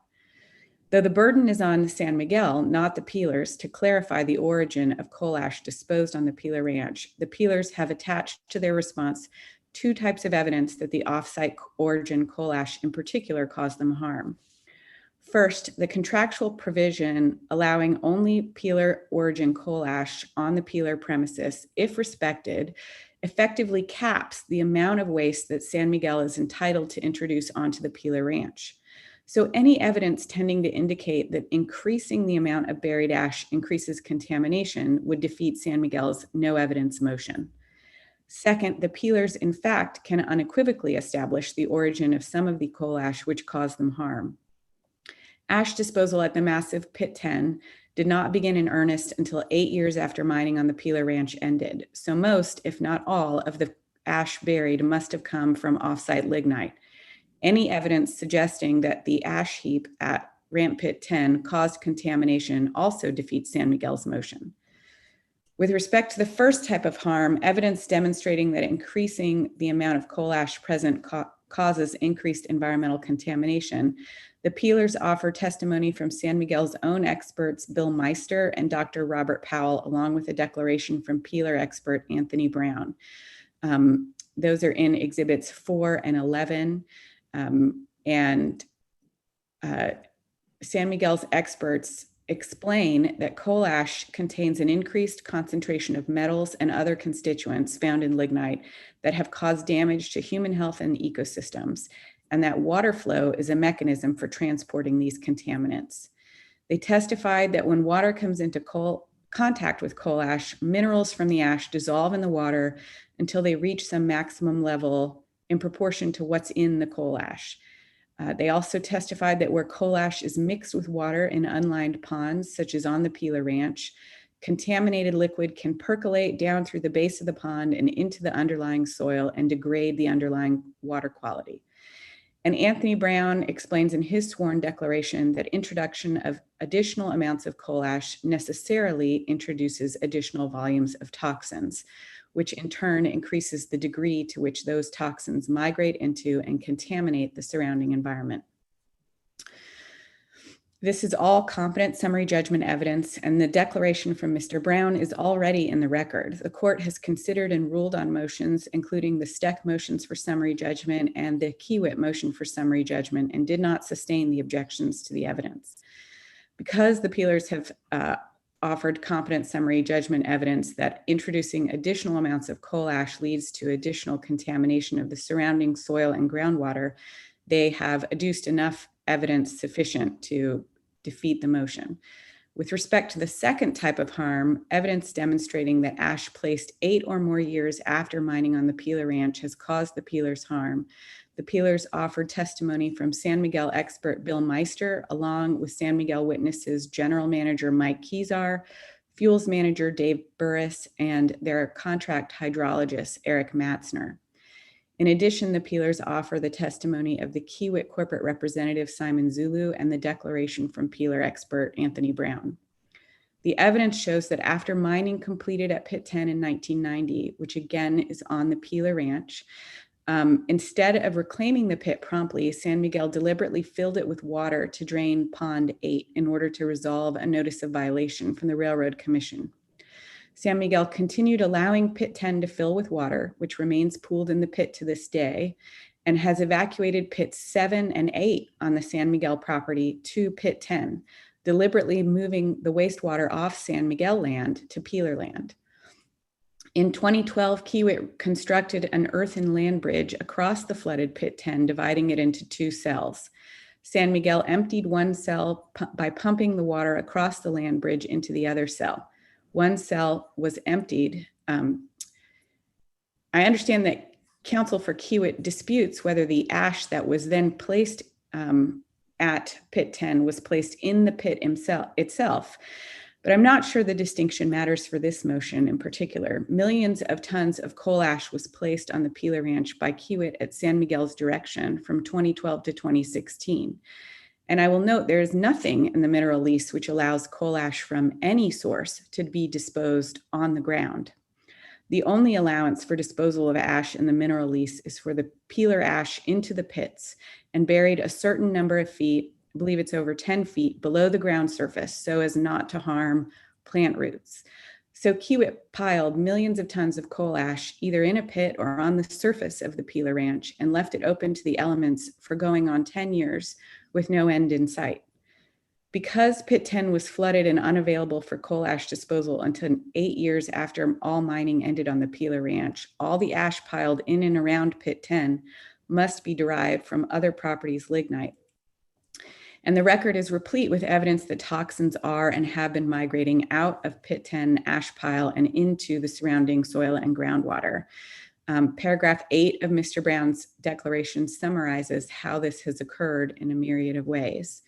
Though the burden is on San Miguel, not the peelers, to clarify the origin of coal ash disposed on the Peeler Ranch, the peelers have attached to their response 2 types of evidence that the off-site origin coal ash in particular caused them harm. First, the contractual provision allowing only peeler origin coal ash on the peeler premises, if respected, effectively caps the amount of waste that San Miguel is entitled to introduce onto the Peeler Ranch. So any evidence tending to indicate that increasing the amount of buried ash increases contamination would defeat San Miguel's no evidence motion. Second, the peelers, in fact, can unequivocally establish the origin of some of the coal ash which caused them harm. Ash disposal at the massive Pit 10 did not begin in earnest until 8 years after mining on the Peeler Ranch ended. So most, if not all, of the ash buried must have come from off-site lignite. Any evidence suggesting that the ash heap at Ramp Pit 10 caused contamination also defeats San Miguel's motion. With respect to the first type of harm, evidence demonstrating that increasing the amount of coal ash present causes increased environmental contamination, the peelers offer testimony from San Miguel's own experts, Bill Meister and Dr. Robert Powell, along with a declaration from peeler expert Anthony Brown. Those are in exhibits 4 and 11. San Miguel's experts explain that coal ash contains an increased concentration of metals and other constituents found in lignite that have caused damage to human health and ecosystems, and that water flow is a mechanism for transporting these contaminants. They testified that when water comes into contact with coal ash, minerals from the ash dissolve in the water until they reach some maximum level in proportion to what's in the coal ash. They also testified that where coal ash is mixed with water in unlined ponds, such as on the Peeler Ranch, contaminated liquid can percolate down through the base of the pond and into the underlying soil and degrade the underlying water quality. And Anthony Brown explains in his sworn declaration that introduction of additional amounts of coal ash necessarily introduces additional volumes of toxins, which in turn increases the degree to which those toxins migrate into and contaminate the surrounding environment. This is all competent summary judgment evidence, and the declaration from Mr. Brown is already in the record. The court has considered and ruled on motions, including the Steck motions for summary judgment and the Kiewit motion for summary judgment, and did not sustain the objections to the evidence. Because the peelers have offered competent summary judgment evidence that introducing additional amounts of coal ash leads to additional contamination of the surrounding soil and groundwater, they have adduced enough evidence sufficient to defeat the motion. With respect to the second type of harm, evidence demonstrating that ash placed 8 or more years after mining on the Peeler Ranch has caused the peelers harm. The peelers offered testimony from San Miguel expert Bill Meister, along with San Miguel witnesses General Manager Mike Kezar, Fuels Manager Dave Burris, and their contract hydrologist Eric Matzner. In addition, the peelers offer the testimony of the Kiewit corporate representative Simon Zulu and the declaration from peeler expert Anthony Brown. The evidence shows that after mining completed at Pit 10 in 1990, which again is on the Peeler Ranch, instead of reclaiming the pit promptly, San Miguel deliberately filled it with water to drain Pond 8 in order to resolve a notice of violation from the Railroad Commission. San Miguel continued allowing Pit 10 to fill with water, which remains pooled in the pit to this day, and has evacuated Pits 7 and 8 on the San Miguel property to Pit 10, deliberately moving the wastewater off San Miguel land to Peeler land. In 2012, Kiewit constructed an earthen land bridge across the flooded Pit 10, dividing it into 2 cells. San Miguel emptied one cell by pumping the water across the land bridge into the other cell. One cell was emptied. I understand that counsel for Kiewit disputes whether the ash that was then placed at Pit 10 was placed in the pit itself. But I'm not sure the distinction matters for this motion in particular. Millions of tons of coal ash was placed on the Peeler Ranch by Kiewit at San Miguel's direction from 2012 to 2016. And I will note there is nothing in the mineral lease which allows coal ash from any source to be disposed on the ground. The only allowance for disposal of ash in the mineral lease is for the peeler ash into the pits and buried a certain number of feet, I believe it's over 10 feet below the ground surface, so as not to harm plant roots. So Kiewit piled millions of tons of coal ash either in a pit or on the surface of the Peeler Ranch and left it open to the elements for going on 10 years with no end in sight. Because Pit 10 was flooded and unavailable for coal ash disposal until 8 years after all mining ended on the Peeler Ranch, all the ash piled in and around Pit 10 must be derived from other properties' lignite. And the record is replete with evidence that toxins are and have been migrating out of Pit 10 ash pile and into the surrounding soil and groundwater. Paragraph 8 of Mr. Brown's declaration summarizes how this has occurred in a myriad of ways.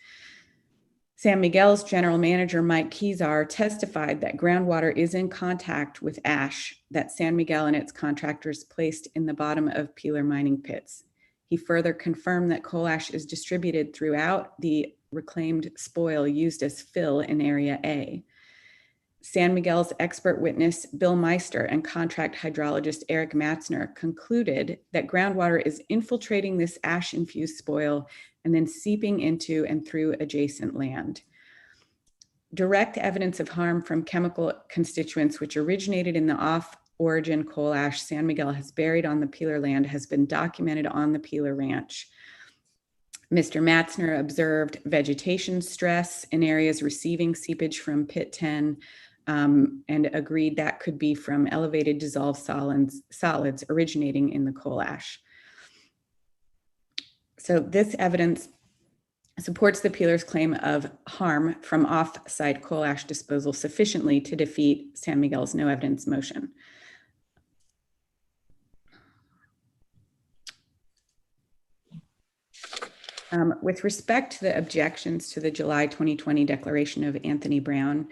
San Miguel's general manager, Mike Kezar, testified that groundwater is in contact with ash that San Miguel and its contractors placed in the bottom of Peeler mining pits. He further confirmed that coal ash is distributed throughout the reclaimed spoil used as fill in Area A. San Miguel's expert witness, Bill Meister, and contract hydrologist Eric Matzner concluded that groundwater is infiltrating this ash-infused spoil and then seeping into and through adjacent land. Direct evidence of harm from chemical constituents which originated in the off-origin coal ash San Miguel has buried on the Peeler land has been documented on the Peeler Ranch. Mr. Matzner observed vegetation stress in areas receiving seepage from Pit 10 and agreed that could be from elevated dissolved solids originating in the coal ash. So this evidence supports the Peeler's claim of harm from off-site coal ash disposal sufficiently to defeat San Miguel's no evidence motion. With respect to the objections to the July 2020 declaration of Anthony Brown,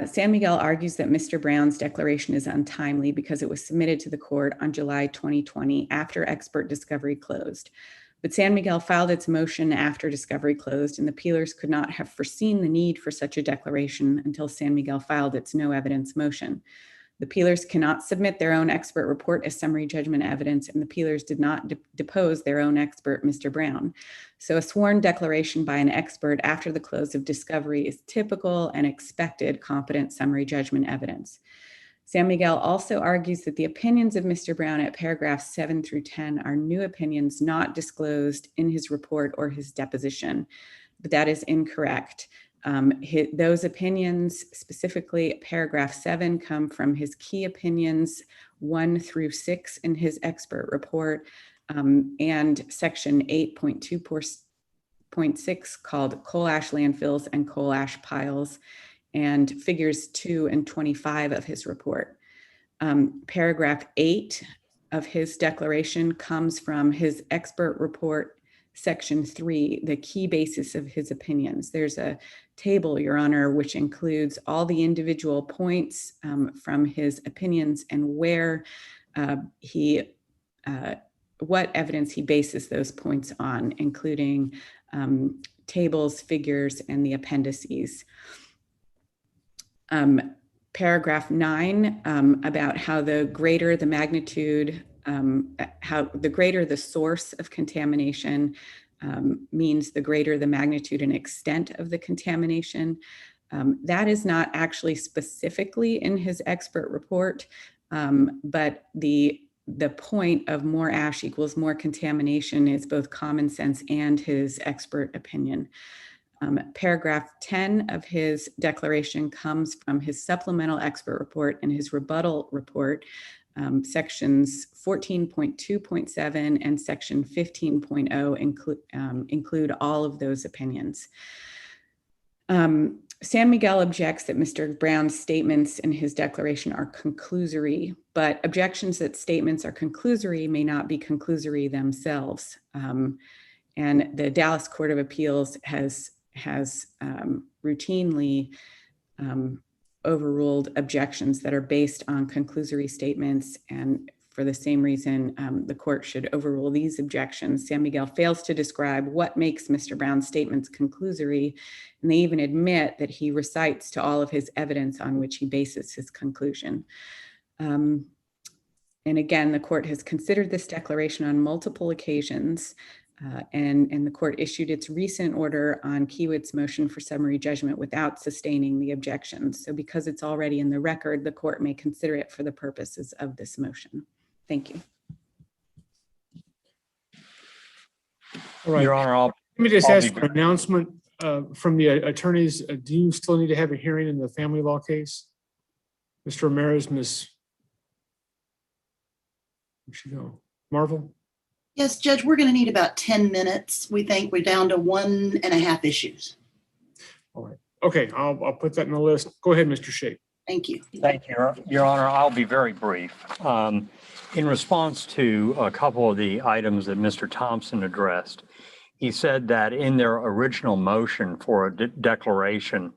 San Miguel argues that Mr. Brown's declaration is untimely because it was submitted to the court on July 2020 after expert discovery closed. But San Miguel filed its motion after discovery closed, and the Peelers could not have foreseen the need for such a declaration until San Miguel filed its no evidence motion. The Peelers cannot submit their own expert report as summary judgment evidence, and the Peelers did not depose their own expert, Mr. Brown. So a sworn declaration by an expert after the close of discovery is typical and expected competent summary judgment evidence. San Miguel also argues that the opinions of Mr. Brown at paragraphs 7 through 10 are new opinions not disclosed in his report or his deposition, but that is incorrect. Those opinions, specifically paragraph 7, come from his key opinions 1 through 6 in his expert report, and section 8.2.6 called coal ash landfills and coal ash piles, and figures 2 and 25 of his report. Paragraph 8 of his declaration comes from his expert report, section 3, the key basis of his opinions. There's a table, Your Honor, which includes all the individual points from his opinions and where what evidence he bases those points on, including tables, figures, and the appendices. Paragraph 9 about how the greater the magnitude, how the greater the source of contamination means the greater the magnitude and extent of the contamination. That is not actually specifically in his expert report, but the point of more ash equals more contamination is both common sense and his expert opinion. Paragraph 10 of his declaration comes from his supplemental expert report and his rebuttal report. Sections 14.2.7 and section 15.0 include all of those opinions. San Miguel objects that Mr. Brown's statements in his declaration are conclusory, but objections that statements are conclusory may not be conclusory themselves. And the Dallas Court of Appeals has routinely overruled objections that are based on conclusory statements, and for the same reason, the court should overrule these objections. San Miguel fails to describe what makes Mr. Brown's statements conclusory, and they even admit that he recites to all of his evidence on which he bases his conclusion. And again, the court has considered this declaration on multiple occasions, and the court issued its recent order on Kiewit's motion for summary judgment without sustaining the objections. So because it's already in the record, the court may consider it for the purposes of this motion. Thank you.
All right.
Your Honor,
Let me just ask for an announcement from the attorneys. Do you still need to have a hearing in the family law case? Mr. Ramirez, Ms. Where'd she go? Marvel?
Yes, Judge, we're going to need about 10 minutes. We think we're down to 1.5 issues.
All right. Okay, I'll put that in the list. Go ahead, Mr. Shake.
Thank you.
Thank you, Your Honor. I'll be very brief. In response to a couple of the items that Mr. Thompson addressed, he said that in their original motion for a declaration,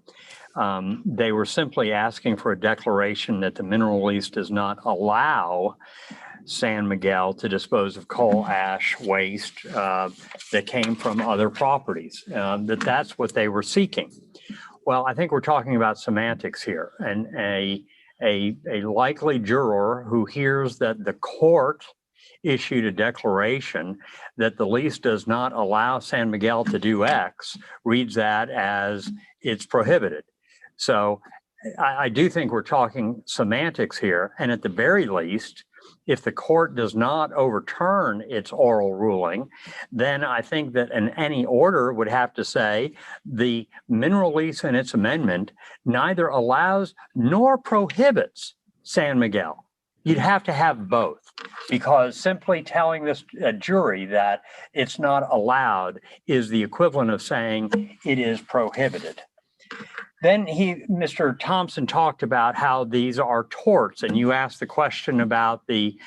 they were simply asking for a declaration that the mineral lease does not allow San Miguel to dispose of coal ash waste that came from other properties, that's what they were seeking. Well, I think we're talking about semantics here, and a likely juror who hears that the court issued a declaration that the lease does not allow San Miguel to do X reads that as it's prohibited. So I do think we're talking semantics here, and at the very least, if the court does not overturn its oral ruling, then I think that any order would have to say the mineral lease and its amendment neither allows nor prohibits San Miguel. You'd have to have both, because simply telling this jury that it's not allowed is the equivalent of saying it is prohibited. Then Mr. Thompson talked about how these are torts, and you asked the question about the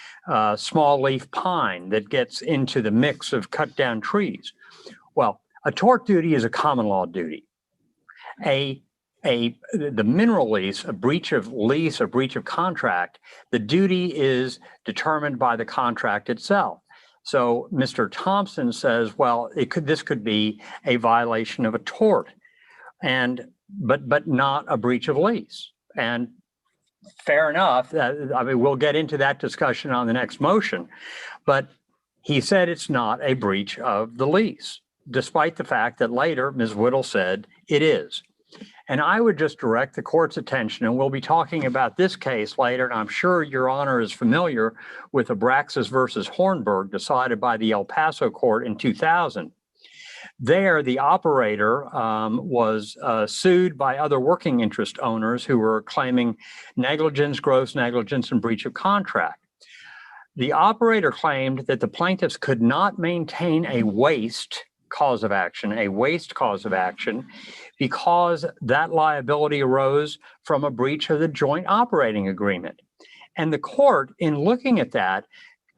small leaf pine that gets into the mix of cut down trees. Well, a tort duty is a common law duty. The mineral lease, a breach of lease, a breach of contract, the duty is determined by the contract itself. So Mr. Thompson says, well, this could be a violation of a tort, but not a breach of lease. And fair enough. I mean, we'll get into that discussion on the next motion, but he said it's not a breach of the lease, despite the fact that later Ms. Whittle said it is. And I would just direct the court's attention, and we'll be talking about this case later, and I'm sure Your Honor is familiar with Abraxas versus Hornberg, decided by the El Paso court in 2000. There, the operator was sued by other working interest owners who were claiming negligence, gross negligence, and breach of contract. The operator claimed that the plaintiffs could not maintain a waste cause of action, because that liability arose from a breach of the joint operating agreement. And the court, in looking at that,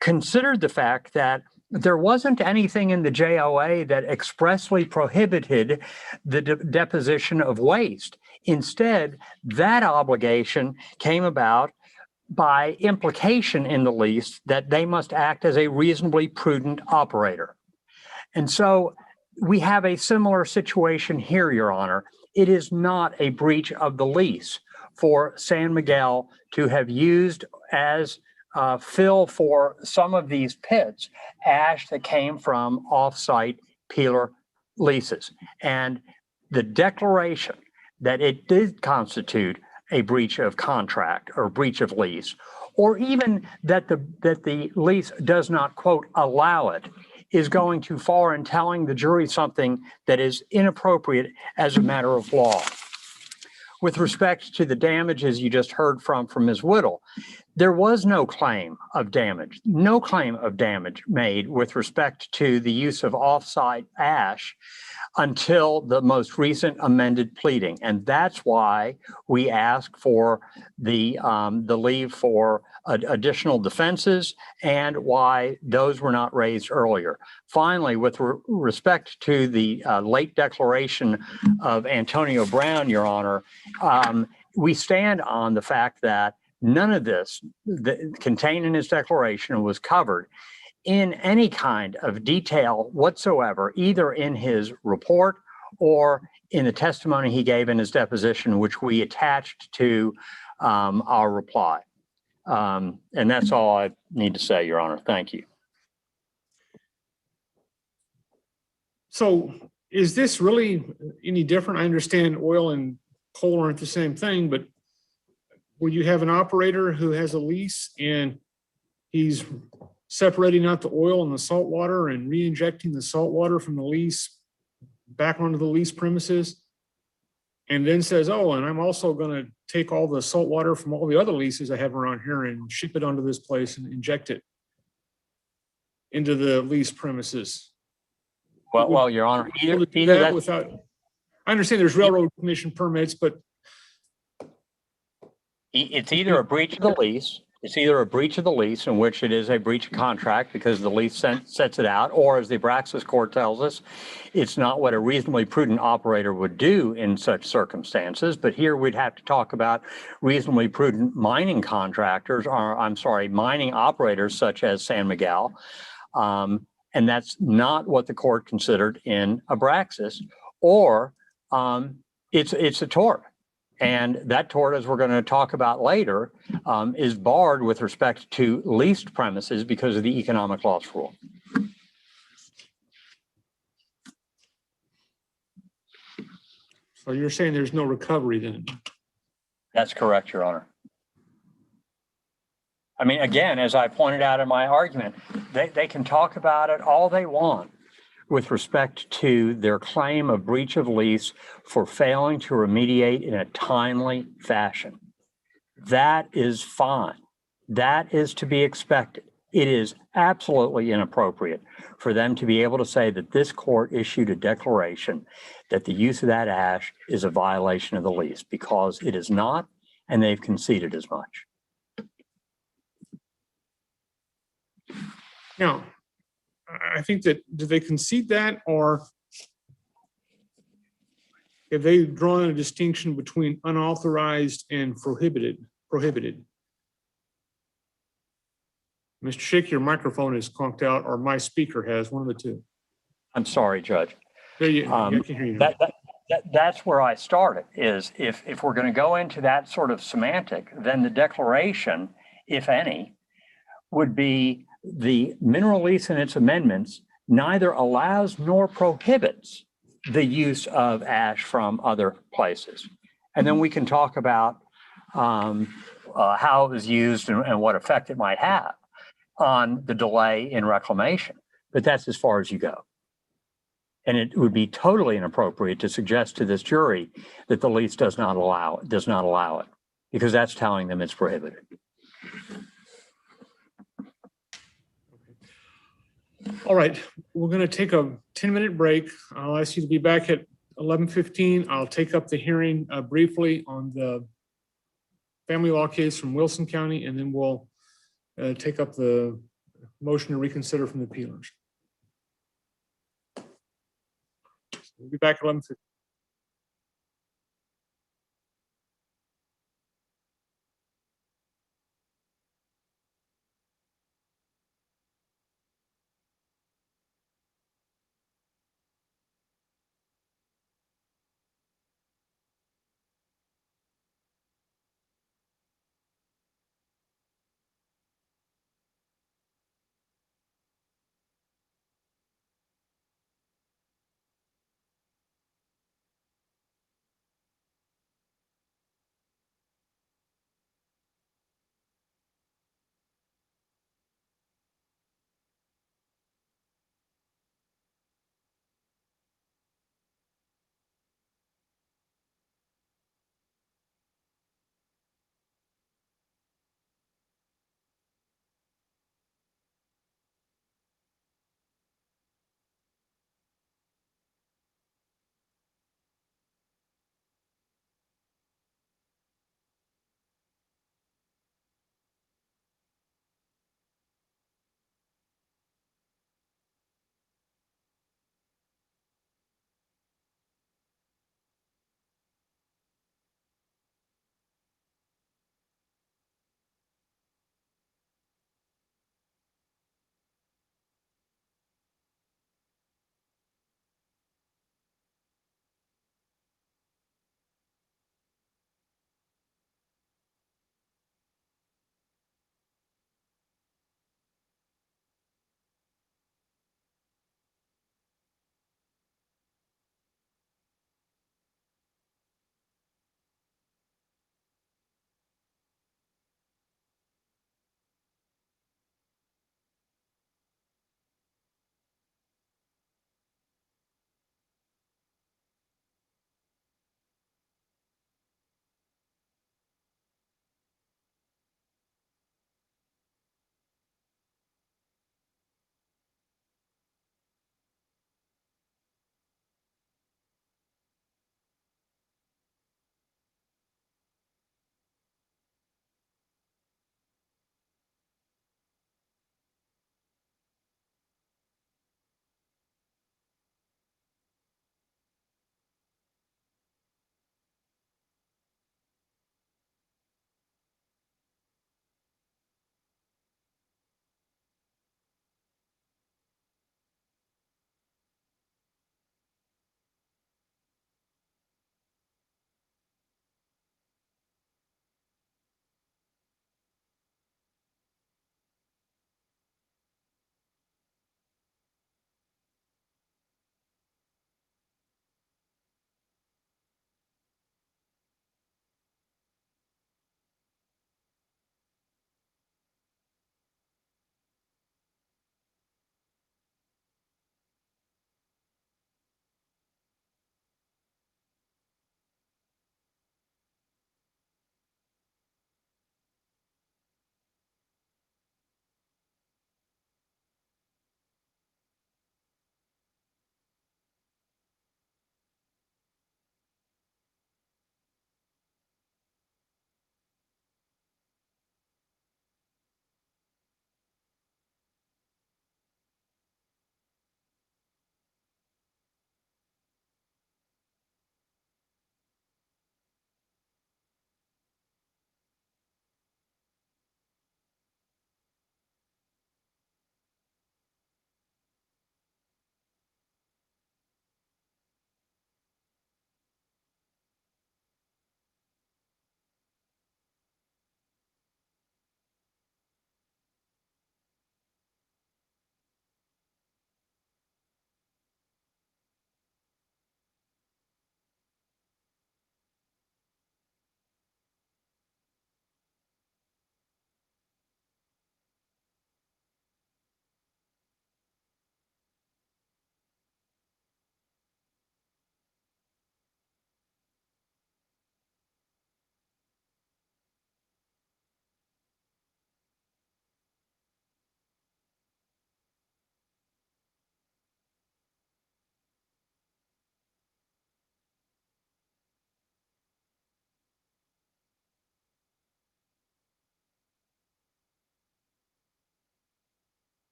considered the fact that there wasn't anything in the JOA that expressly prohibited the deposition of waste. Instead, that obligation came about by implication in the lease that they must act as a reasonably prudent operator. And so we have a similar situation here, Your Honor. It is not a breach of the lease for San Miguel to have used as fill for some of these pits ash that came from off-site peeler leases. And the declaration that it did constitute a breach of contract or breach of lease, or even that the lease does not, quote, allow it, is going too far in telling the jury something that is inappropriate as a matter of law. With respect to the damages you just heard from Ms. Whittle, there was no claim of damage made with respect to the use of off-site ash until the most recent amended pleading. And that's why we ask for the leave for additional defenses and why those were not raised earlier. Finally, with respect to the late declaration of Antonio Brown, Your Honor, we stand on the fact that none of this contained in his declaration was covered in any kind of detail whatsoever, either in his report or in the testimony he gave in his deposition, which we attached to our reply. And that's all I need to say, Your Honor. Thank you.
So is this really any different? I understand oil and coal aren't the same thing, but where you have an operator who has a lease and he's separating out the oil and the salt water and re-injecting the salt water from the lease back onto the lease premises, and then says, oh, and I'm also going to take all the salt water from all the other leases I have around here and ship it onto this place and inject it into the lease premises.
Well, Your Honor,
either that without, I understand there's railroad commission permits, but
it's either a breach of the lease. It's either a breach of the lease, in which it is a breach of contract because the lease sets it out, or as the Abraxas court tells us, it's not what a reasonably prudent operator would do in such circumstances. But here we'd have to talk about reasonably prudent mining contractors, or I'm sorry, mining operators such as San Miguel. And that's not what the court considered in Abraxas or It's a tort. And that tort, as we're going to talk about later, is barred with respect to leased premises because of the economic loss rule.
So you're saying there's no recovery then?
That's correct, Your Honor. I mean, again, as I pointed out in my argument, they can talk about it all they want with respect to their claim of breach of lease for failing to remediate in a timely fashion. That is fine. That is to be expected. It is absolutely inappropriate for them to be able to say that this court issued a declaration that the use of that ash is a violation of the lease, because it is not, and they've conceded as much.
Now, I think that, do they concede that, or have they drawn a distinction between unauthorized and prohibited? Mr. Schick, your microphone is conked out, or my speaker has, one of the two.
I'm sorry, Judge.
There you, I can hear you now.
That's where I started, is if we're going to go into that sort of semantic, then the declaration, if any, would be the mineral lease and its amendments neither allows nor prohibits the use of ash from other places. And then we can talk about how it was used and what effect it might have on the delay in reclamation. But that's as far as you go. And it would be totally inappropriate to suggest to this jury that the lease does not allow it, because that's telling them it's prohibited.
All right, we're going to take a 10-minute break. I'll ask you to be back at 11:15. I'll take up the hearing briefly on the family law case from Wilson County, and then we'll take up the motion to reconsider from the appealers. We'll be back at 11:15.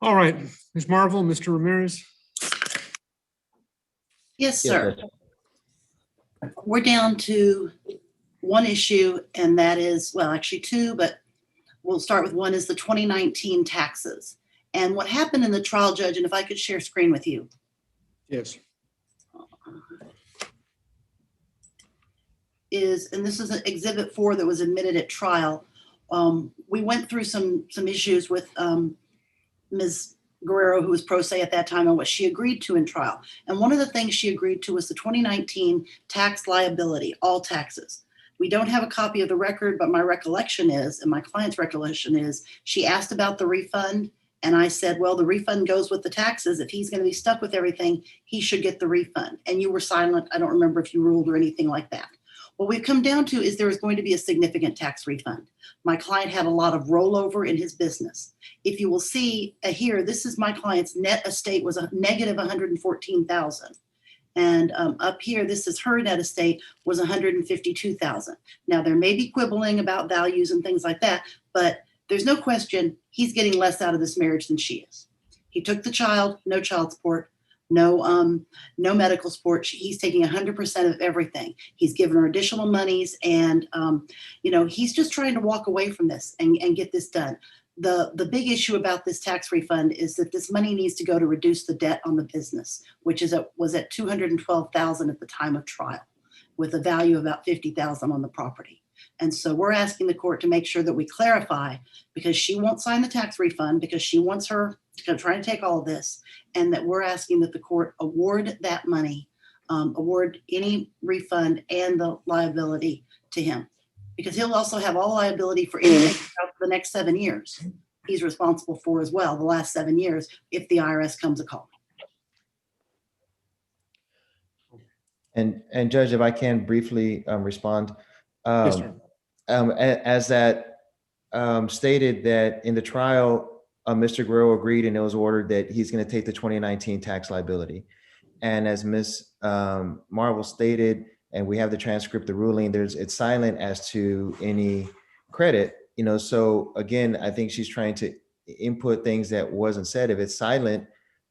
All right, Ms. Marvel, Mr. Ramirez.
Yes, sir. We're down to one issue, and that is, well, actually two, but we'll start with one, is the 2019 taxes. And what happened in the trial, Judge, and if I could share screen with you.
Yes.
Is, and this is an Exhibit 4 that was admitted at trial. We went through some issues with Ms. Guerrero, who was pro se at that time, and what she agreed to in trial. And one of the things she agreed to was the 2019 tax liability, all taxes. We don't have a copy of the record, but my recollection is, and my client's recollection is, she asked about the refund. And I said, well, the refund goes with the taxes. If he's going to be stuck with everything, he should get the refund. And you were silent. I don't remember if you ruled or anything like that. What we've come down to is there is going to be a significant tax refund. My client had a lot of rollover in his business. If you will see here, this is my client's net estate was a negative 114,000. And up here, this is her net estate was 152,000. Now there may be quibbling about values and things like that, but there's no question he's getting less out of this marriage than she is. He took the child, no child support, no medical support. He's taking 100% of everything. He's given her additional monies, and he's just trying to walk away from this and get this done. The big issue about this tax refund is that this money needs to go to reduce the debt on the business, which was at 212,000 at the time of trial, with a value of about 50,000 on the property. And so we're asking the court to make sure that we clarify, because she won't sign the tax refund because she wants her to try to take all of this, and that we're asking that the court award that money, award any refund and the liability to him, because he'll also have all liability for anything for the next 7 years. He's responsible for as well, the last 7 years, if the IRS comes a call.
And Judge, if I can briefly respond.
Yes, sir.
As that stated that in the trial, Mr. Guerrero agreed and it was ordered that he's going to take the 2019 tax liability. And as Ms. Marvel stated, and we have the transcript, the ruling, it's silent as to any credit, so again, I think she's trying to input things that wasn't said. If it's silent,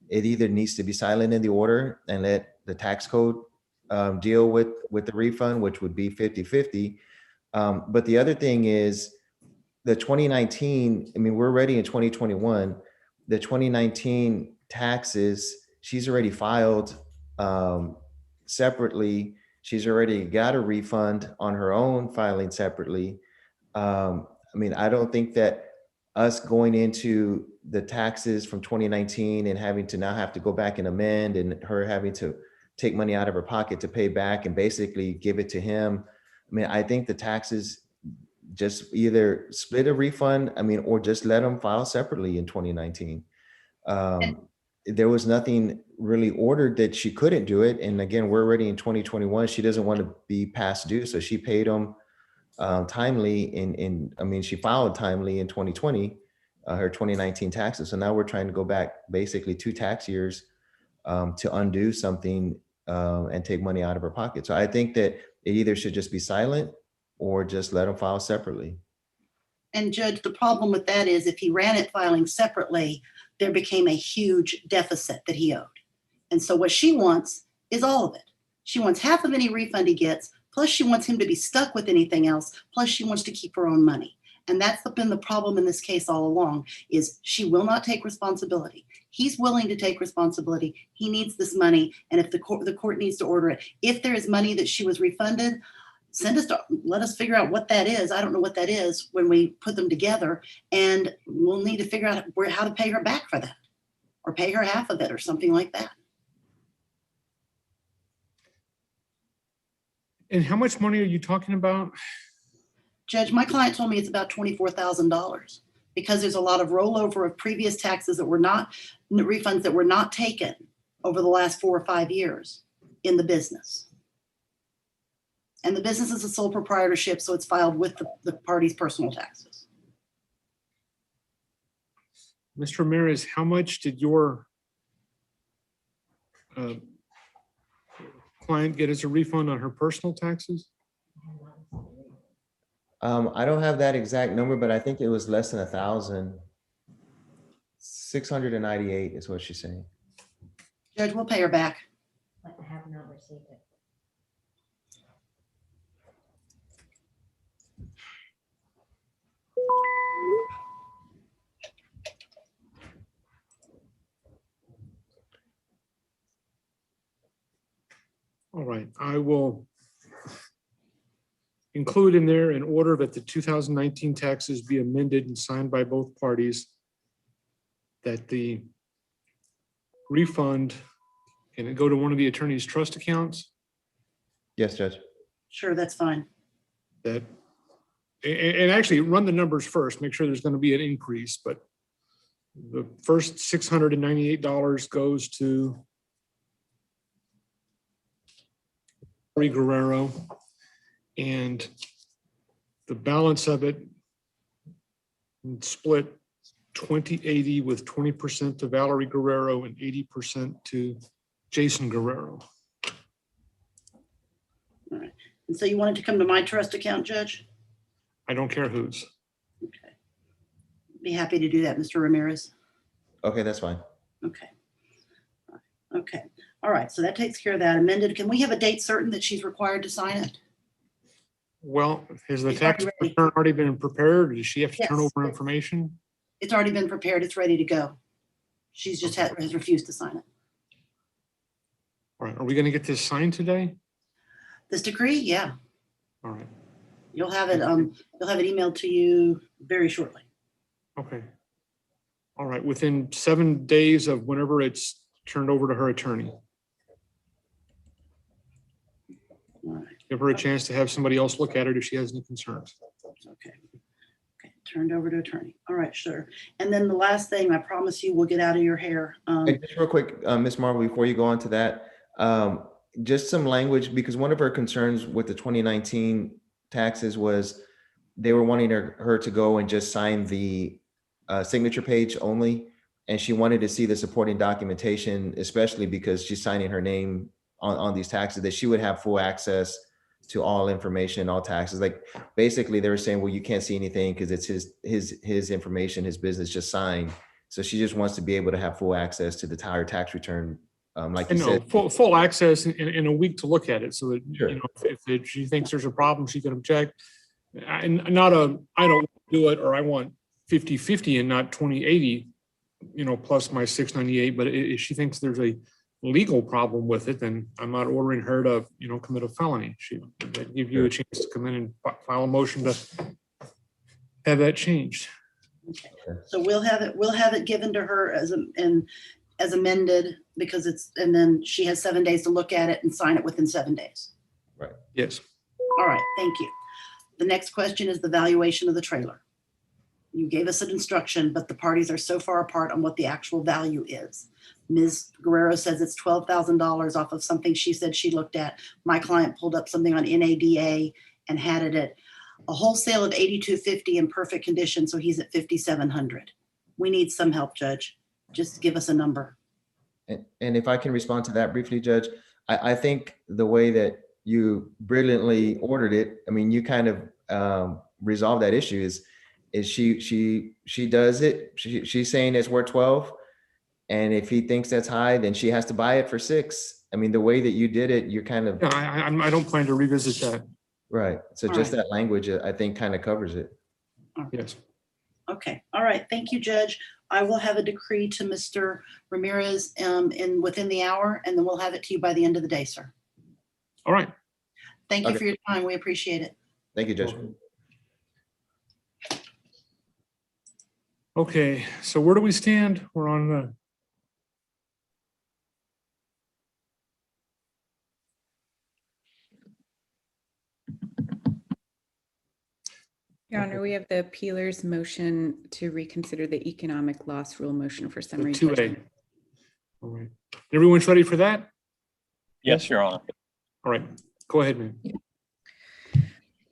it either needs to be silent in the order and let the tax code deal with the refund, which would be 50-50. But the other thing is the 2019, we're already in 2021, the 2019 taxes, she's already filed separately. She's already got a refund on her own filing separately. I don't think that us going into the taxes from 2019 and having to now have to go back and amend, and her having to take money out of her pocket to pay back and basically give it to him. I think the taxes just either split a refund, or just let them file separately in 2019. There was nothing really ordered that she couldn't do it. And again, we're already in 2021. She doesn't want to be past due. So she paid them timely she filed timely in 2020, her 2019 taxes. So now we're trying to go back basically 2 tax years to undo something and take money out of her pocket. So I think that it either should just be silent or just let them file separately.
And Judge, the problem with that is if he ran it filing separately, there became a huge deficit that he owed. And so what she wants is all of it. She wants half of any refund he gets, plus she wants him to be stuck with anything else, plus she wants to keep her own money. And that's been the problem in this case all along, is she will not take responsibility. He's willing to take responsibility. He needs this money. And if the court needs to order it, if there is money that she was refunded, let us figure out what that is. I don't know what that is when we put them together, and we'll need to figure out how to pay her back for that, or pay her half of it or something like that.
And how much money are you talking about?
Judge, my client told me it's about $24,000 because there's a lot of rollover of previous taxes that were not, refunds that were not taken over the last 4 or 5 years in the business. And the business is a sole proprietorship, so it's filed with the party's personal taxes.
Mr. Ramirez, how much did your client get as a refund on her personal taxes?
I don't have that exact number, but I think it was less than 1,000. 698 is what she's saying.
Judge, we'll pay her back.
I have not received it.
All right, I will include in there an order that the 2019 taxes be amended and signed by both parties, that the refund, can it go to one of the attorney's trust accounts?
Yes, Judge.
Sure, that's fine.
That, and actually run the numbers first, make sure there's going to be an increase, but the first $698 goes to Guerrero, and the balance of it split 20/80 with 20% to Valerie Guerrero and 80% to Jason Guerrero.
All right. And so you want it to come to my trust account, Judge?
I don't care whose.
Okay. Be happy to do that, Mr. Ramirez.
Okay, that's fine.
Okay. Okay. All right. So that takes care of that. Amended. Can we have a date certain that she's required to sign it?
Well, has the
It's
tax
already ready.
return already been prepared, or does she have to turn
Yes.
over information?
It's already been prepared. It's ready to go. She's just has refused to sign it.
All right, are we gonna get this signed today?
This decree, yeah,
All right,
you'll have it emailed to you very shortly.
okay. All right, within 7 days of whenever it's turned over to her attorney.
All right.
Give her a chance to have somebody else look at it if she has any concerns.
Okay. Okay. Turned over to attorney. All right, sure. And then the last thing, I promise you, we'll get out of your hair.
Hey, just real quick, Ms. Marvel, before you go on to that, just some language, because one of her concerns with the 2019 taxes was they were wanting her to go and just sign the signature page only. And she wanted to see the supporting documentation, especially because she's signing her name on these taxes, that she would have full access to all information, all taxes. Like basically they were saying, well, you can't see anything because it's his information, his business, just signed. So she just wants to be able to have full access to the entire tax return. Like you said,
full access in a week to look at it, so that,
Sure.
you know, if she thinks there's a problem, she can object. And not I don't do it, or I want 50/50 and not 20/80, you know, plus my 698. But if she thinks there's a legal problem with it, then I'm not ordering her to, you know, commit a felony. She would give you a chance to come in and file a motion to have that changed.
Okay. So we'll have it given to her as amended, because and then she has 7 days to look at it and sign it within 7 days.
right.
Yes.
All right, thank you. The next question is the valuation of the trailer. You gave us an instruction, but the parties are so far apart on what the actual value is. Ms. Guerrero says it's $12,000 off of something she said she looked at. My client pulled up something on NADA and had it at a wholesale of $8,250 in perfect condition, so he's at $5,700. We need some help, Judge. Just give us a number.
And if I can respond to that briefly, Judge, I think the way that you brilliantly ordered it, I mean, you kind of resolve that issue is she does it. She's saying it's worth 12. And if he thinks that's high, then she has to buy it for 6. I mean, the way that you did it, you're kind of.
Yeah, I don't plan to revisit that.
Right. So
All
just
right.
that language, I think, kind of covers it.
Yes.
Okay, all right, thank you, Judge. I will have a decree to Mr. Ramirez within the hour, and then we'll have it to you by the end of the day, sir.
All right.
Thank you
Okay.
for your time. We appreciate it.
Thank you, Judge.
Okay, so where do we stand? We're on the.
Your Honor, we have the Peeler's motion to reconsider the economic loss rule motion for summary
2A.
judgment.
All right. Everyone's ready for that?
Yes, Your Honor.
All right, go ahead, ma'am.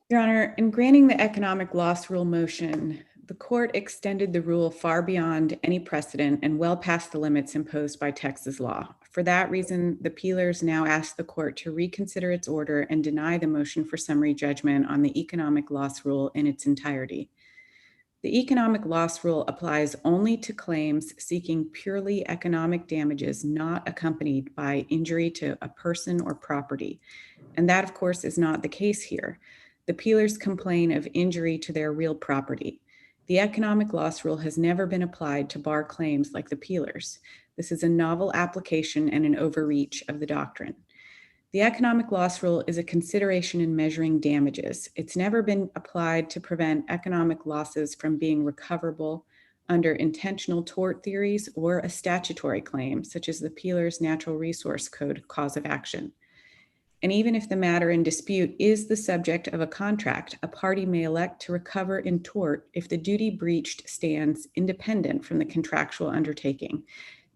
Your Honor, in granting the economic loss rule motion, The court extended the rule far beyond any precedent and well past the limits imposed by Texas law. For that reason, the Peelers now ask the court to reconsider its order and deny the motion for summary judgment on the economic loss rule in its entirety. The economic loss rule applies only to claims seeking purely economic damages not accompanied by injury to a person or property. And that, of course, is not the case here. The Peelers complain of injury to their real property. The economic loss rule has never been applied to bar claims like the Peelers. This is a novel application and an overreach of the doctrine. The economic loss rule is a consideration in measuring damages. It's never been applied to prevent economic losses from being recoverable under intentional tort theories or a statutory claim, such as the Peelers Natural Resource Code cause of action. And even if the matter in dispute is the subject of a contract, a party may elect to recover in tort if the duty breached stands independent from the contractual undertaking,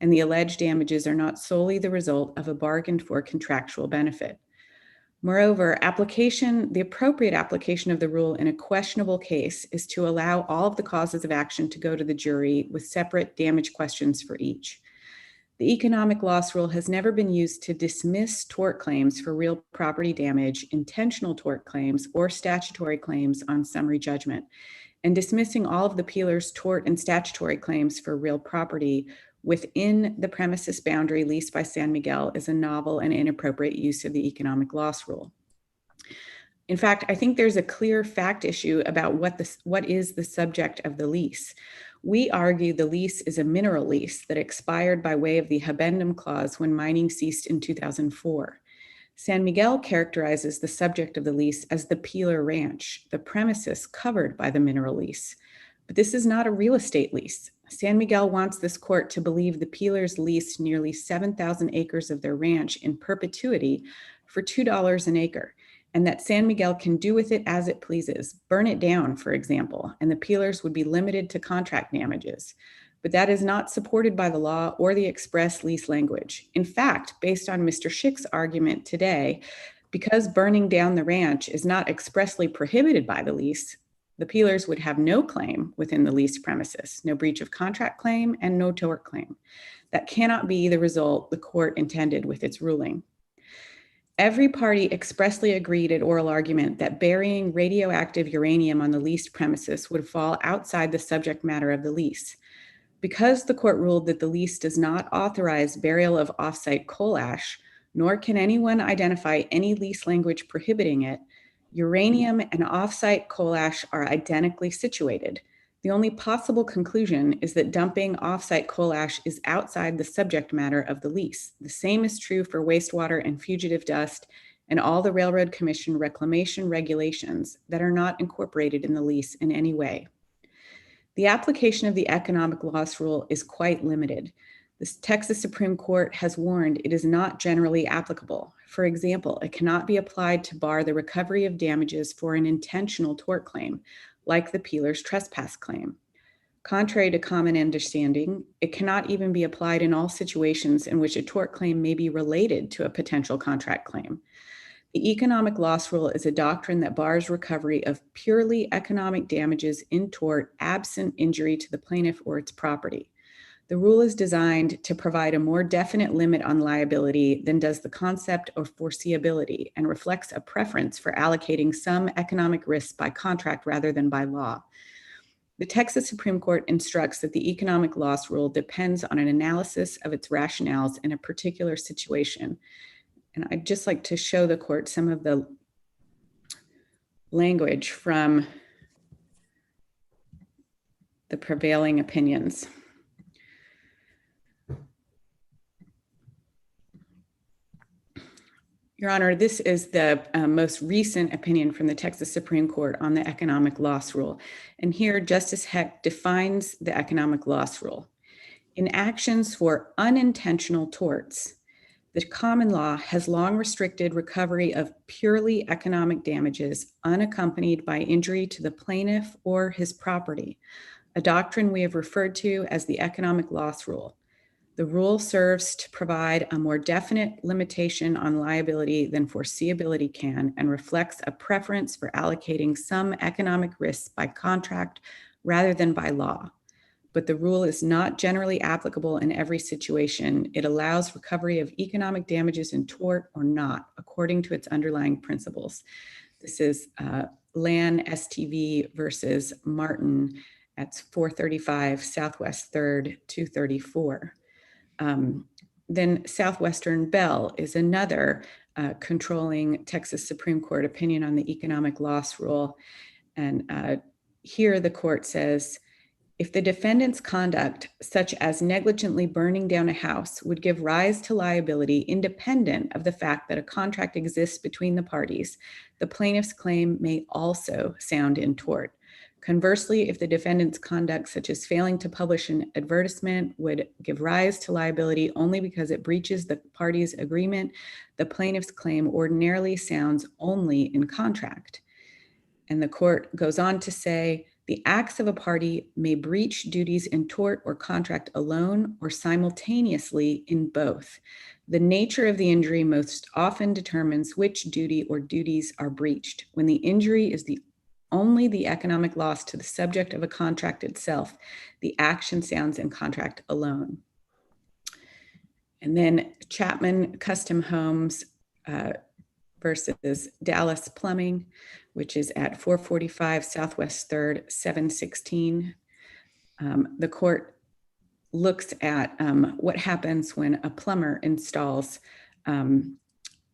and the alleged damages are not solely the result of a bargained for contractual benefit. Moreover, the appropriate application of the rule in a questionable case is to allow all of the causes of action to go to the jury with separate damage questions for each. The economic loss rule has never been used to dismiss tort claims for real property damage, intentional tort claims, or statutory claims on summary judgment. And dismissing all of the Peelers' tort and statutory claims for real property within the premises boundary leased by San Miguel is a novel and inappropriate use of the economic loss rule. In fact, I think there's a clear fact issue about what is the subject of the lease. We argue the lease is a mineral lease that expired by way of the habendum clause when mining ceased in 2004. San Miguel characterizes the subject of the lease as the Peeler Ranch, the premises covered by the mineral lease. But this is not a real estate lease. San Miguel wants this court to believe the Peelers leased nearly 7,000 acres of their ranch in perpetuity for $2 an acre, and that San Miguel can do with it as it pleases, burn it down, for example, and the Peelers would be limited to contract damages. But that is not supported by the law or the express lease language. In fact, based on Mr. Schick's argument today, because burning down the ranch is not expressly prohibited by the lease, the Peelers would have no claim within the leased premises, no breach of contract claim and no tort claim. That cannot be the result the court intended with its ruling. Every party expressly agreed at oral argument that burying radioactive uranium on the leased premises would fall outside the subject matter of the lease. Because the court ruled that the lease does not authorize burial of offsite coal ash, nor can anyone identify any lease language prohibiting it, uranium and offsite coal ash are identically situated. The only possible conclusion is that dumping offsite coal ash is outside the subject matter of the lease. The same is true for wastewater and fugitive dust and all the Railroad Commission reclamation regulations that are not incorporated in the lease in any way. The application of the economic loss rule is quite limited. The Texas Supreme Court has warned it is not generally applicable. For example, it cannot be applied to bar the recovery of damages for an intentional tort claim, like the Peelers' trespass claim. Contrary to common understanding, it cannot even be applied in all situations in which a tort claim may be related to a potential contract claim. The economic loss rule is a doctrine that bars recovery of purely economic damages in tort absent injury to the plaintiff or its property. The rule is designed to provide a more definite limit on liability than does the concept of foreseeability and reflects a preference for allocating some economic risks by contract rather than by law. The Texas Supreme Court instructs that the economic loss rule depends on an analysis of its rationales in a particular situation. And I'd just like to show the court some of the language from the prevailing opinions. Your Honor, this is the most recent opinion from the Texas Supreme Court on the economic loss rule. And here, Justice Heck defines the economic loss rule. In actions for unintentional torts, the common law has long restricted recovery of purely economic damages unaccompanied by injury to the plaintiff or his property, a doctrine we have referred to as the economic loss rule. The rule serves to provide a more definite limitation on liability than foreseeability can and reflects a preference for allocating some economic risks by contract rather than by law. But the rule is not generally applicable in every situation. It allows recovery of economic damages in tort or not, according to its underlying principles. This is Lan STV versus Martin. That's 435 Southwest 3rd, 234. Then Southwestern Bell is another controlling Texas Supreme Court opinion on the economic loss rule. And here the court says, if the defendant's conduct, such as negligently burning down a house, would give rise to liability independent of the fact that a contract exists between the parties, the plaintiff's claim may also sound in tort. Conversely, if the defendant's conduct, such as failing to publish an advertisement, would give rise to liability only because it breaches the parties' agreement, the plaintiff's claim ordinarily sounds only in contract. And the court goes on to say, the acts of a party may breach duties in tort or contract alone or simultaneously in both. The nature of the injury most often determines which duty or duties are breached. When the injury is only the economic loss to the subject of a contract itself, the action sounds in contract alone. And then Chapman Custom Homes versus Dallas Plumbing, which is at 445 Southwest 3rd, 716. The court looks at what happens when a plumber installs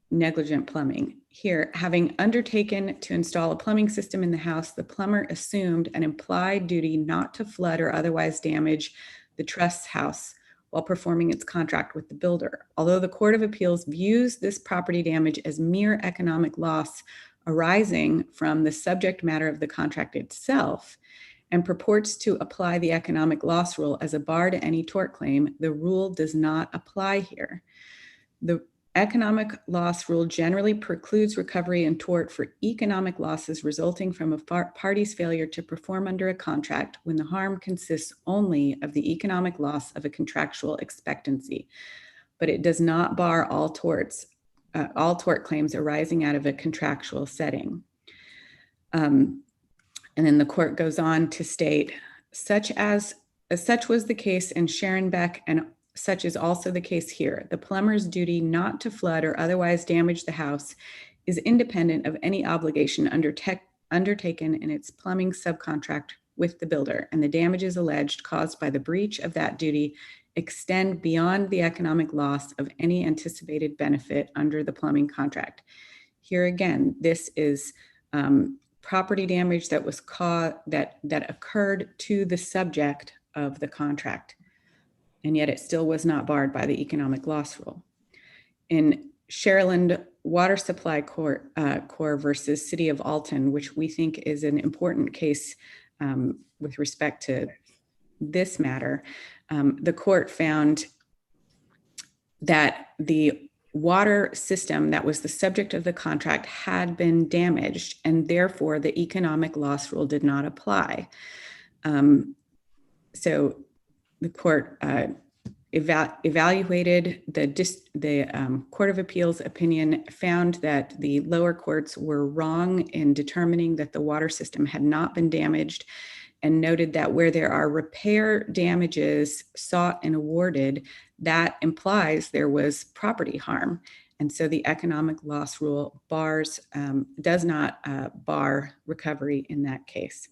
negligent plumbing. Here, having undertaken to install a plumbing system in the house, the plumber assumed an implied duty not to flood or otherwise damage the trust's house while performing its contract with the builder. Although the Court of Appeals views this property damage as mere economic loss arising from the subject matter of the contract itself and purports to apply the economic loss rule as a bar to any tort claim, the rule does not apply here. The economic loss rule generally precludes recovery in tort for economic losses resulting from a party's failure to perform under a contract when the harm consists only of the economic loss of a contractual expectancy. But it does not bar all tort claims arising out of a contractual setting. And then the court goes on to state, such was the case in Sharon Beck and such is also the case here. The plumber's duty not to flood or otherwise damage the house is independent of any obligation undertaken in its plumbing subcontract with the builder, and the damages alleged caused by the breach of that duty extend beyond the economic loss of any anticipated benefit under the plumbing contract. Here again, this is property damage that was that occurred to the subject of the contract, and yet it still was not barred by the economic loss rule. In Sharyland Water Supply Corps versus City of Alton, which we think is an important case with respect to this matter, the court found that the water system that was the subject of the contract had been damaged, and therefore the economic loss rule did not apply. So the court evaluated the Court of Appeals opinion, found that the lower courts were wrong in determining that the water system had not been damaged, and noted that where there are repair damages sought and awarded, that implies there was property harm. And so the economic loss rule does not bar recovery in that case.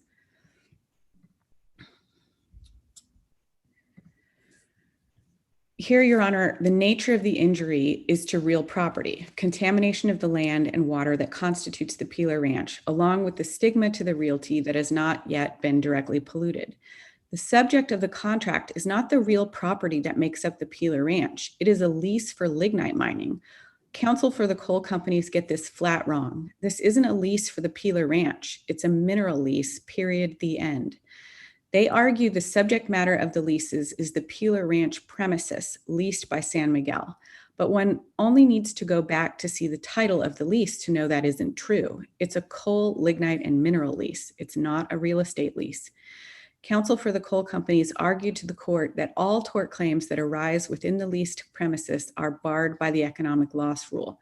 Here, Your Honor, the nature of the injury is to real property, contamination of the land and water that constitutes the Peeler Ranch, along with the stigma to the realty that has not yet been directly polluted. The subject of the contract is not the real property that makes up the Peeler Ranch. It is a lease for lignite mining. Counsel for the coal companies get this flat wrong. This isn't a lease for the Peeler Ranch. It's a mineral lease, period, the end. They argue the subject matter of the leases is the Peeler Ranch premises leased by San Miguel, but one only needs to go back to see the title of the lease to know that isn't true. It's a coal, lignite, and mineral lease. It's not a real estate lease. Counsel for the coal companies argued to the court that all tort claims that arise within the leased premises are barred by the economic loss rule.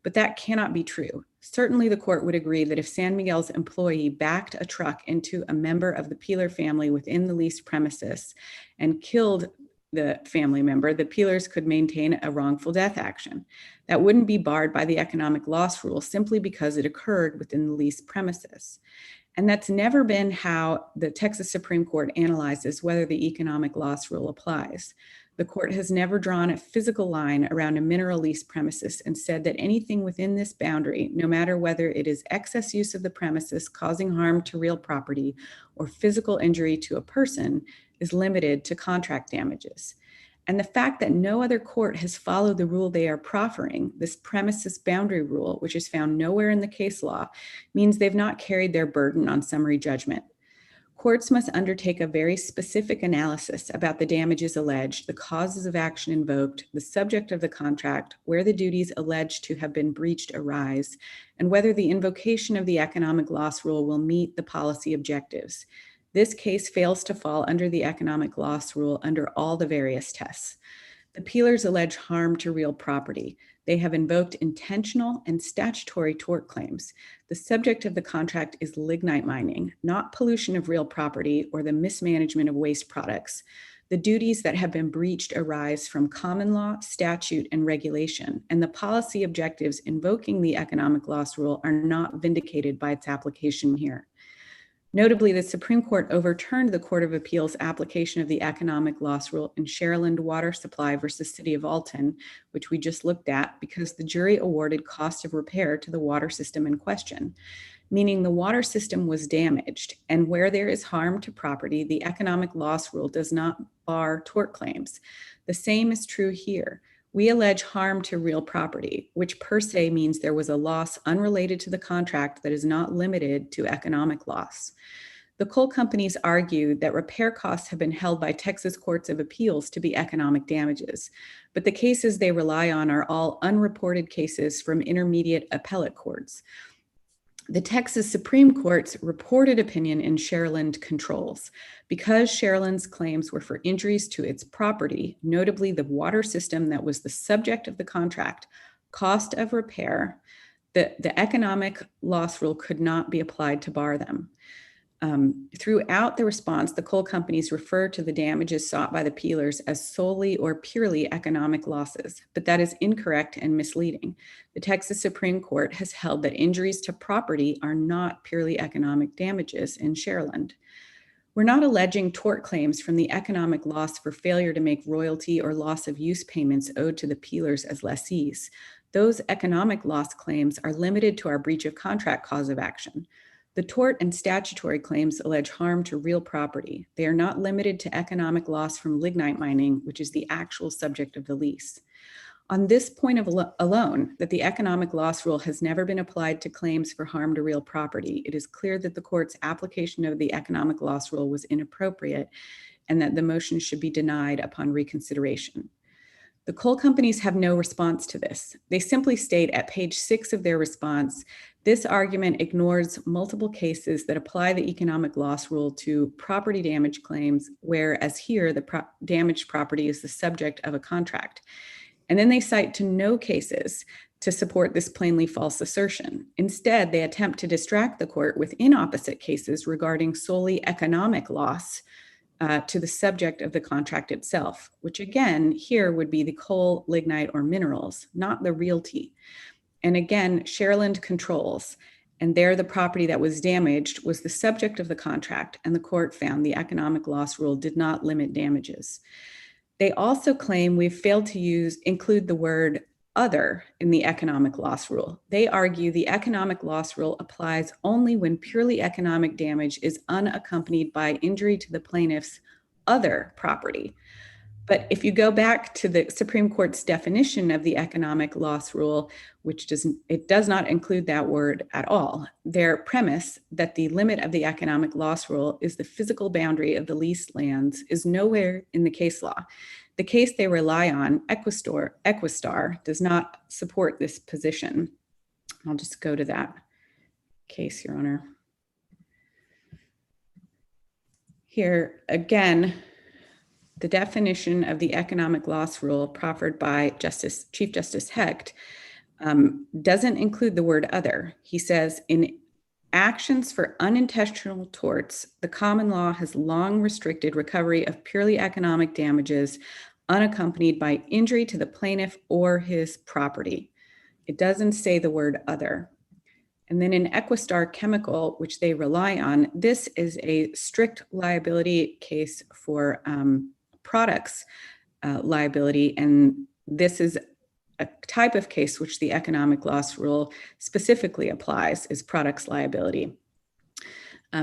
but that cannot be true. Certainly the court would agree that if San Miguel's employee backed a truck into a member of the Peeler family within the leased premises and killed the family member, the Peelers could maintain a wrongful death action. That wouldn't be barred by the economic loss rule simply because it occurred within the leased premises. And that's never been how the Texas Supreme Court analyzes whether the economic loss rule applies. The court has never drawn a physical line around a mineral lease premises and said that anything within this boundary, no matter whether it is excess use of the premises causing harm to real property or physical injury to a person, is limited to contract damages. And the fact that no other court has followed the rule they are proffering, this premises boundary rule, which is found nowhere in the case law, means they've not carried their burden on summary judgment. Courts must undertake a very specific analysis about the damages alleged, the causes of action invoked, the subject of the contract, where the duties alleged to have been breached arise, and whether the invocation of the economic loss rule will meet the policy objectives. This case fails to fall under the economic loss rule under all the various tests. The Peelers allege harm to real property. They have invoked intentional and statutory tort claims. The subject of the contract is lignite mining, not pollution of real property or the mismanagement of waste products. The duties that have been breached arise from common law, statute, and regulation, and the policy objectives invoking the economic loss rule are not vindicated by its application here. Notably, the Supreme Court overturned the Court of Appeals application of the economic loss rule in Sharyland Water Supply versus City of Alton, which we just looked at, because the jury awarded cost of repair to the water system in question, meaning the water system was damaged. And where there is harm to property, the economic loss rule does not bar tort claims. The same is true here. We allege harm to real property, which per se means there was a loss unrelated to the contract that is not limited to economic loss. The coal companies argue that repair costs have been held by Texas courts of appeals to be economic damages, but the cases they rely on are all unreported cases from intermediate appellate courts. The Texas Supreme Court's reported opinion in Sharyland controls. Because Sharyland's claims were for injuries to its property, notably the water system that was the subject of the contract, cost of repair, the economic loss rule could not be applied to bar them. Throughout the response, the coal companies refer to the damages sought by the Peelers as solely or purely economic losses, but that is incorrect and misleading. The Texas Supreme Court has held that injuries to property are not purely economic damages in Sharyland. We're not alleging tort claims from the economic loss for failure to make royalty or loss of use payments owed to the Peelers as lessees. Those economic loss claims are limited to our breach of contract cause of action. The tort and statutory claims allege harm to real property. They are not limited to economic loss from lignite mining, which is the actual subject of the lease. On this point alone, that the economic loss rule has never been applied to claims for harm to real property, it is clear that the court's application of the economic loss rule was inappropriate and that the motion should be denied upon reconsideration. The coal companies have no response to this. They simply state at page 6 of their response, this argument ignores multiple cases that apply the economic loss rule to property damage claims, whereas here the damaged property is the subject of a contract. And then they cite to no cases to support this plainly false assertion. Instead, they attempt to distract the court with inopposite cases regarding solely economic loss to the subject of the contract itself, which again, here would be the coal, lignite, or minerals, not the realty. And again, Sharyland controls, and there the property that was damaged was the subject of the contract, and the court found the economic loss rule did not limit damages. They also claim we've failed to include the word other in the economic loss rule. They argue the economic loss rule applies only when purely economic damage is unaccompanied by injury to the plaintiff's other property. But if you go back to the Supreme Court's definition of the economic loss rule, which does not include that word at all, their premise that the limit of the economic loss rule is the physical boundary of the leased lands is nowhere in the case law. The case they rely on, Equistar, does not support this position. I'll just go to that case, Your Honor. Here, again, the definition of the economic loss rule proffered by Chief Justice Hecht doesn't include the word other. He says, in actions for unintentional torts, the common law has long restricted recovery of purely economic damages unaccompanied by injury to the plaintiff or his property. It doesn't say the word other. And then in Equistar Chemical, which they rely on, this is a strict liability case for products liability. And this is a type of case which the economic loss rule specifically applies, is products liability.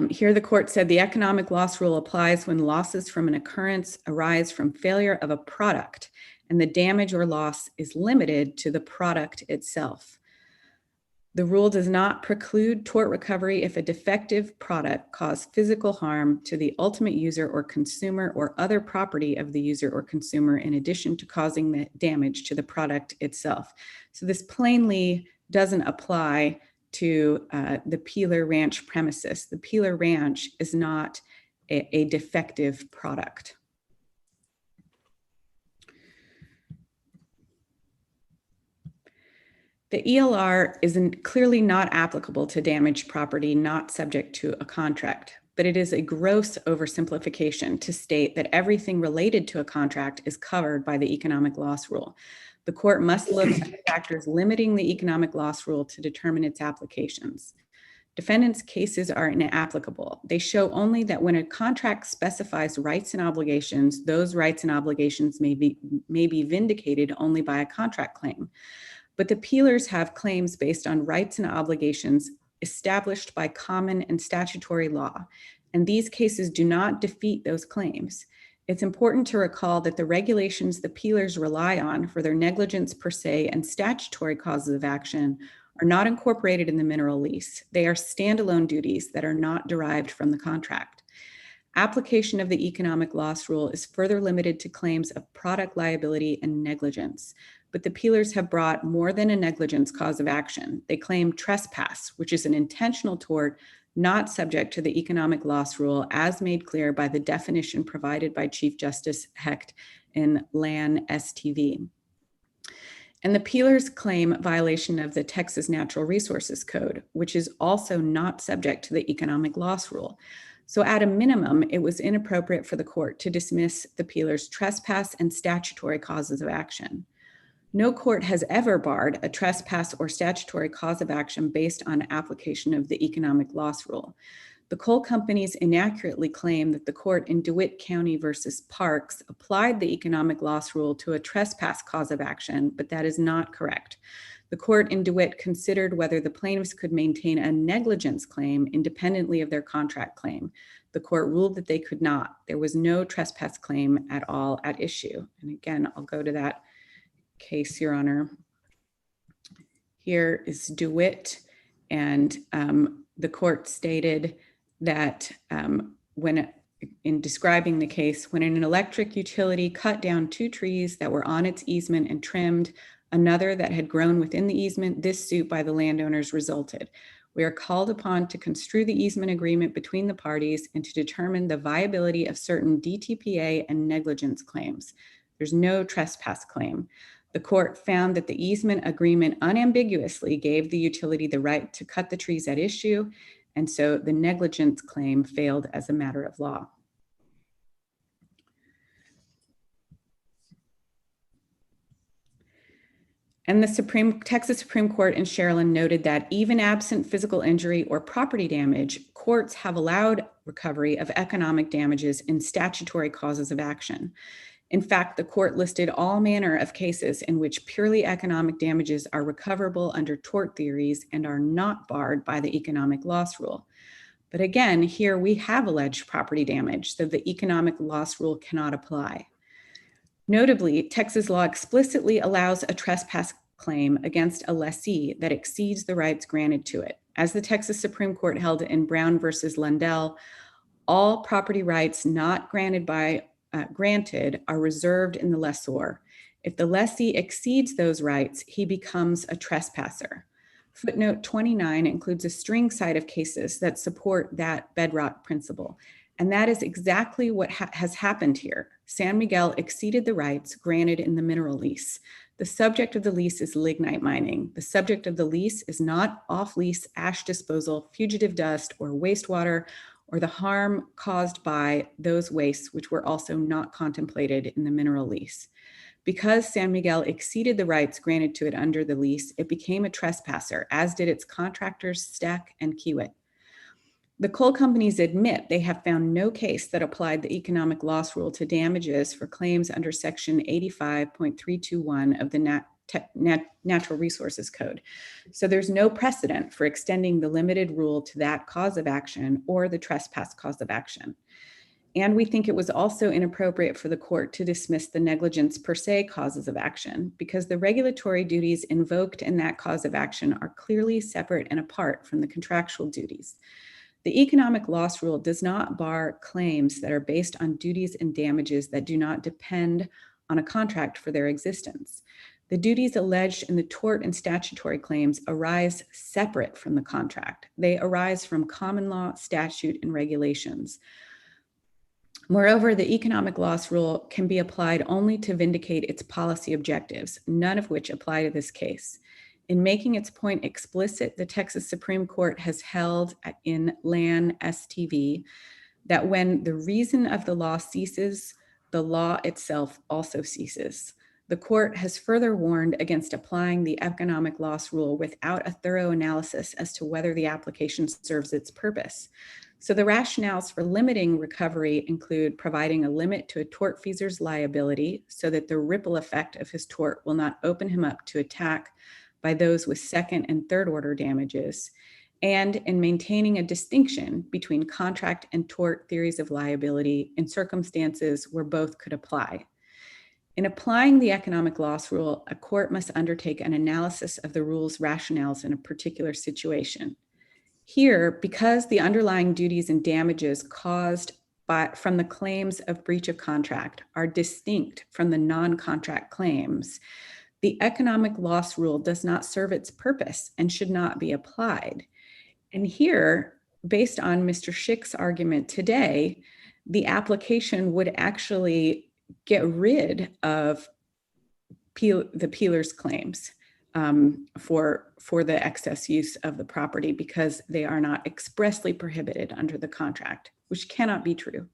Here the court said the economic loss rule applies when losses from an occurrence arise from failure of a product and the damage or loss is limited to the product itself. The rule does not preclude tort recovery if a defective product caused physical harm to the ultimate user or consumer or other property of the user or consumer, in addition to causing the damage to the product itself. So this plainly doesn't apply to the Peeler Ranch premises. The Peeler Ranch is not a defective product. The ELR is clearly not applicable to damaged property not subject to a contract, but it is a gross oversimplification to state that everything related to a contract is covered by the economic loss rule. The court must look at factors limiting the economic loss rule to determine its applications. Defendants' cases are inapplicable. They show only that when a contract specifies rights and obligations, those rights and obligations may be vindicated only by a contract claim. But the Peelers have claims based on rights and obligations established by common and statutory law, and these cases do not defeat those claims. It's important to recall that the regulations the Peelers rely on for their negligence per se and statutory causes of action are not incorporated in the mineral lease. They are standalone duties that are not derived from the contract. Application of the economic loss rule is further limited to claims of product liability and negligence. But the Peelers have brought more than a negligence cause of action. They claim trespass, which is an intentional tort not subject to the economic loss rule, as made clear by the definition provided by Chief Justice Hecht in Lan STV. And the Peelers claim violation of the Texas Natural Resources Code, which is also not subject to the economic loss rule. So at a minimum, it was inappropriate for the court to dismiss the Peelers' trespass and statutory causes of action. No court has ever barred a trespass or statutory cause of action based on application of the economic loss rule. The coal companies inaccurately claim that the court in DeWitt County versus Parks applied the economic loss rule to a trespass cause of action, but that is not correct. The court in DeWitt considered whether the plaintiffs could maintain a negligence claim independently of their contract claim. The court ruled that they could not. There was no trespass claim at all at issue. And again, I'll go to that case, Your Honor. Here is DeWitt, and the court stated that in describing the case, when an electric utility cut down 2 trees that were on its easement and trimmed another that had grown within the easement, this suit by the landowners resulted. We are called upon to construe the easement agreement between the parties and to determine the viability of certain DTPA and negligence claims. There's no trespass claim. The court found that the easement agreement unambiguously gave the utility the right to cut the trees at issue, and so the negligence claim failed as a matter of law. And the Texas Supreme Court in Sherilyn noted that even absent physical injury or property damage, courts have allowed recovery of economic damages in statutory causes of action. In fact, the court listed all manner of cases in which purely economic damages are recoverable under tort theories and are not barred by the economic loss rule. But again, here we have alleged property damage, so the economic loss rule cannot apply. Notably, Texas law explicitly allows a trespass claim against a lessee that exceeds the rights granted to it. As the Texas Supreme Court held in Brown versus Lundell, all property rights not granted are reserved in the lessor. If the lessee exceeds those rights, he becomes a trespasser. Footnote 29 includes a string side of cases that support that bedrock principle. And that is exactly what has happened here. San Miguel exceeded the rights granted in the mineral lease. The subject of the lease is lignite mining. The subject of the lease is not off-lease ash disposal, fugitive dust, or wastewater, or the harm caused by those wastes, which were also not contemplated in the mineral lease. Because San Miguel exceeded the rights granted to it under the lease, it became a trespasser, as did its contractors, Stack and Kiewit. The coal companies admit they have found no case that applied the economic loss rule to damages for claims under Section 85.321 of the Natural Resources Code. So there's no precedent for extending the limited rule to that cause of action or the trespass cause of action. And we think it was also inappropriate for the court to dismiss the negligence per se causes of action because the regulatory duties invoked in that cause of action are clearly separate and apart from the contractual duties. The economic loss rule does not bar claims that are based on duties and damages that do not depend on a contract for their existence. The duties alleged in the tort and statutory claims arise separate from the contract. They arise from common law, statute, and regulations. Moreover, the economic loss rule can be applied only to vindicate its policy objectives, none of which apply to this case. In making its point explicit, the Texas Supreme Court has held in Lan STV that when the reason of the law ceases, the law itself also ceases. The court has further warned against applying the economic loss rule without a thorough analysis as to whether the application serves its purpose. So the rationales for limiting recovery include providing a limit to a tortfeasor's liability so that the ripple effect of his tort will not open him up to attack by those with second and third order damages, and in maintaining a distinction between contract and tort theories of liability in circumstances where both could apply. In applying the economic loss rule, a court must undertake an analysis of the rule's rationales in a particular situation. Here, because the underlying duties and damages caused from the claims of breach of contract are distinct from the non-contract claims, the economic loss rule does not serve its purpose and should not be applied. And here, based on Mr. Schick's argument today, the application would actually get rid of the peeler's claims for the excess use of the property because they are not expressly prohibited under the contract, which cannot be true.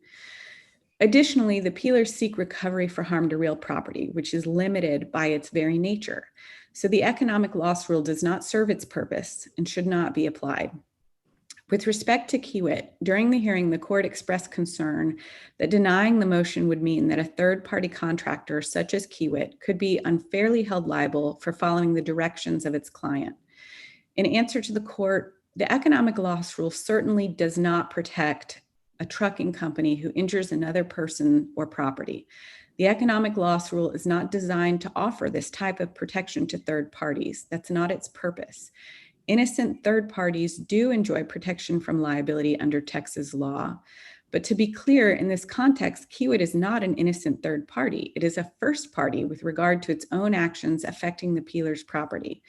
Additionally, the peelers seek recovery for harm to real property, which is limited by its very nature. So the economic loss rule does not serve its purpose and should not be applied. With respect to Kiewit, during the hearing, the court expressed concern that denying the motion would mean that a third-party contractor such as Kiewit could be unfairly held liable for following the directions of its client. In answer to the court, the economic loss rule certainly does not protect a trucking company who injures another person or property. The economic loss rule is not designed to offer this type of protection to third parties. That's not its purpose. Innocent third parties do enjoy protection from liability under Texas law. But to be clear, in this context, Kiewit is not an innocent third party. It is a first party with regard to its own actions affecting the peeler's property.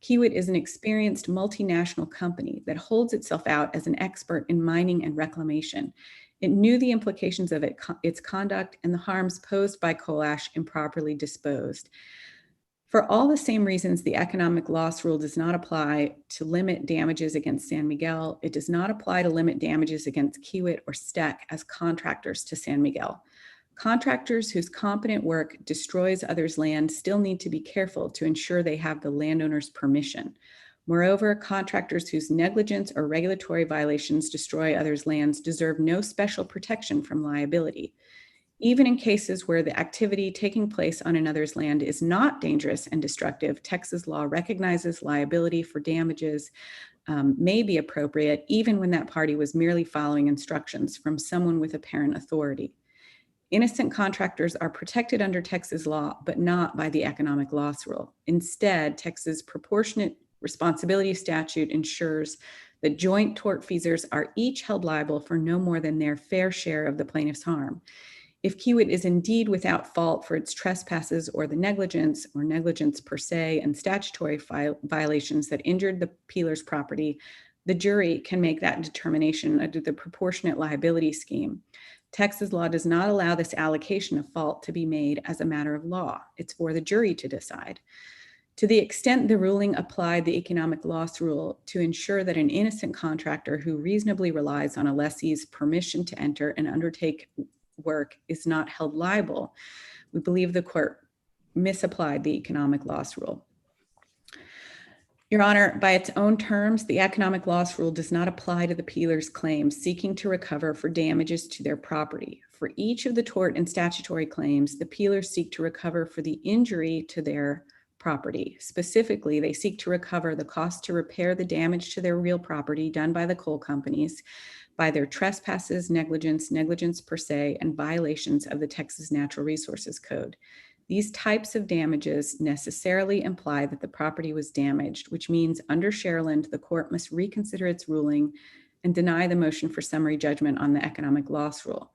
Kiewit is an experienced multinational company that holds itself out as an expert in mining and reclamation. It knew the implications of its conduct and the harms posed by coal ash improperly disposed. For all the same reasons, the economic loss rule does not apply to limit damages against San Miguel. It does not apply to limit damages against Kiewit or Steck as contractors to San Miguel. Contractors whose competent work destroys others' land still need to be careful to ensure they have the landowner's permission. Moreover, contractors whose negligence or regulatory violations destroy others' lands deserve no special protection from liability. Even in cases where the activity taking place on another's land is not dangerous and destructive, Texas law recognizes liability for damages may be appropriate even when that party was merely following instructions from someone with apparent authority. Innocent contractors are protected under Texas law, but not by the economic loss rule. Instead, Texas proportionate responsibility statute ensures that joint tortfeasors are each held liable for no more than their fair share of the plaintiff's harm. If Kiewit is indeed without fault for its trespasses or negligence per se and statutory violations that injured the peeler's property, the jury can make that determination under the proportionate liability scheme. Texas law does not allow this allocation of fault to be made as a matter of law. It's for the jury to decide. To the extent the ruling applied the economic loss rule to ensure that an innocent contractor who reasonably relies on a lessee's permission to enter and undertake work is not held liable, we believe the court misapplied the economic loss rule. Your Honor, by its own terms, the economic loss rule does not apply to the peeler's claims seeking to recover for damages to their property. For each of the tort and statutory claims, the peelers seek to recover for the injury to their property. Specifically, they seek to recover the cost to repair the damage to their real property done by the coal companies by their trespasses, negligence per se, and violations of the Texas Natural Resources Code. These types of damages necessarily imply that the property was damaged, which means under Sharyland, the court must reconsider its ruling and deny the motion for summary judgment on the economic loss rule.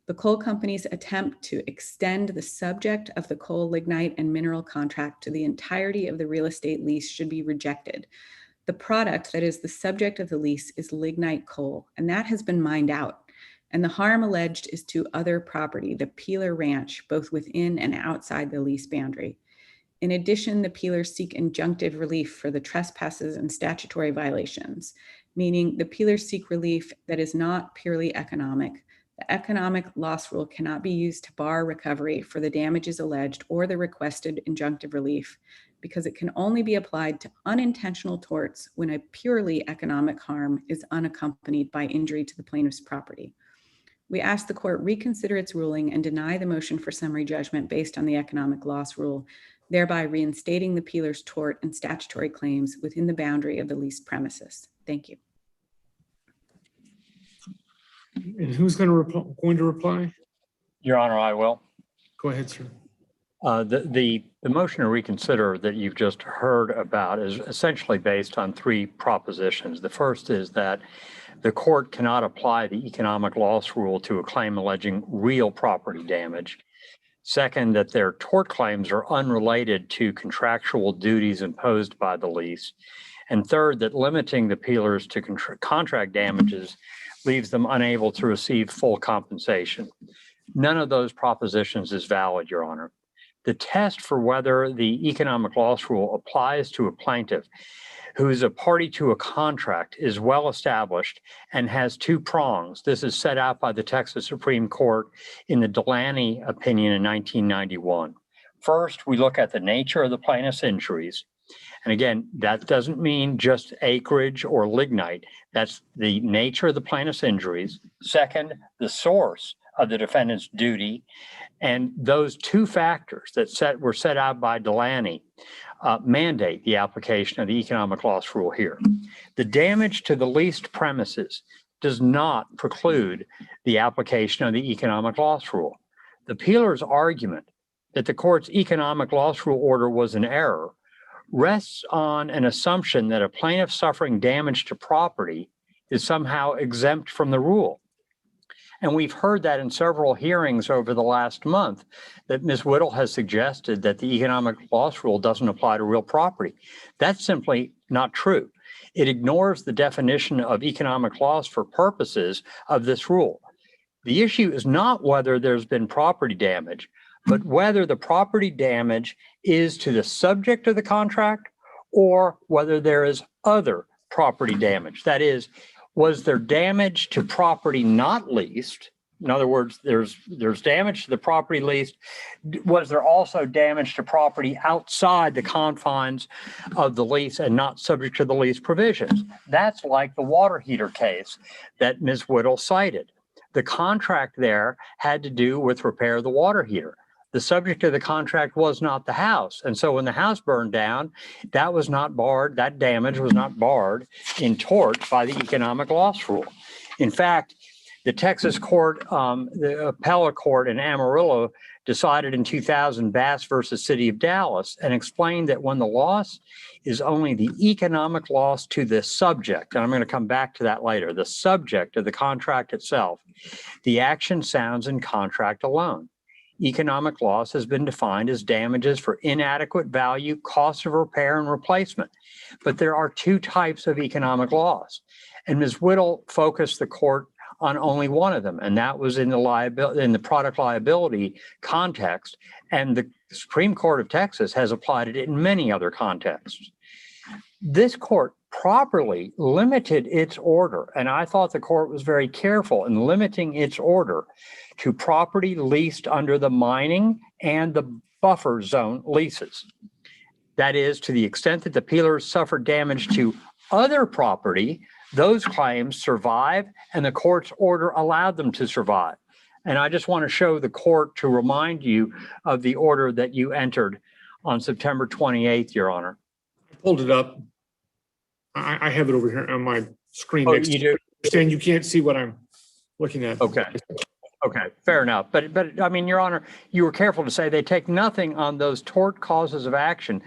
The coal company's attempt to extend the subject of the coal, lignite, and mineral contract to the entirety of the real estate lease should be rejected. The product that is the subject of the lease is lignite coal, and that has been mined out. And the harm alleged is to other property, the Peeler Ranch, both within and outside the lease boundary. In addition, the peelers seek injunctive relief for the trespasses and statutory violations, meaning the peelers seek relief that is not purely economic. The economic loss rule cannot be used to bar recovery for the damages alleged or the requested injunctive relief, because it can only be applied to unintentional torts when a purely economic harm is unaccompanied by injury to the plaintiff's property. We ask the court reconsider its ruling and deny the motion for summary judgment based on the economic loss rule, thereby reinstating the peeler's tort and statutory claims within the boundary of the leased premises. Thank you.
And who's going to reply?
Your Honor, I will.
Go ahead, sir.
The motion to reconsider that you've just heard about is essentially based on three propositions. The first is that the court cannot apply the economic loss rule to a claim alleging real property damage. Second, that their tort claims are unrelated to contractual duties imposed by the lease. And third, that limiting the peelers to contract damages leaves them unable to receive full compensation. None of those propositions is valid, Your Honor. The test for whether the economic loss rule applies to a plaintiff who is a party to a contract is well established and has two prongs. This is set out by the Texas Supreme Court in the Delaney opinion in 1991. First, we look at the nature of the plaintiff's injuries. And again, that doesn't mean just acreage or lignite. That's the nature of the plaintiff's injuries. Second, the source of the defendant's duty. And those two factors that were set out by Delaney mandate the application of the economic loss rule here. The damage to the leased premises does not preclude the application of the economic loss rule. The peeler's argument that the court's economic loss rule order was an error rests on an assumption that a plaintiff suffering damage to property is somehow exempt from the rule. And we've heard that in several hearings over the last month, that Ms. Whittle has suggested that the economic loss rule doesn't apply to real property. That's simply not true. It ignores the definition of economic loss for purposes of this rule. The issue is not whether there's been property damage, but whether the property damage is to the subject of the contract or whether there is other property damage. That is, was there damage to property not leased? In other words, there's damage to the property leased. Was there also damage to property outside the confines of the lease and not subject to the lease provisions? That's like the water heater case that Ms. Whittle cited. The contract there had to do with repair of the water heater. The subject of the contract was not the house. And so when the house burned down, that was not barred, that damage was not barred in tort by the economic loss rule. In fact, the Texas court, the appellate court in Amarillo decided in 2000 Bass versus City of Dallas and explained that when the loss is only the economic loss to the subject, and I'm going to come back to that later, the subject of the contract itself, the action sounds in contract alone. Economic loss has been defined as damages for inadequate value, cost of repair, and replacement. But there are two types of economic loss. And Ms. Whittle focused the court on only one of them, and that was in the product liability context. And the Supreme Court of Texas has applied it in many other contexts. This court properly limited its order, and I thought the court was very careful in limiting its order to property leased under the mining and the buffer zone leases. That is, to the extent that the peelers suffered damage to other property, those claims survive, and the court's order allowed them to survive. And I just want to show the court to remind you of the order that you entered on September 28th, Your Honor.
I pulled it up. I have it over here on my screen.
Oh,
next
you
to
do?
it. Understand you can't see what I'm looking at.
Okay. Okay, fair enough. But I mean, Your Honor, you were careful to say they take nothing on those tort causes of action,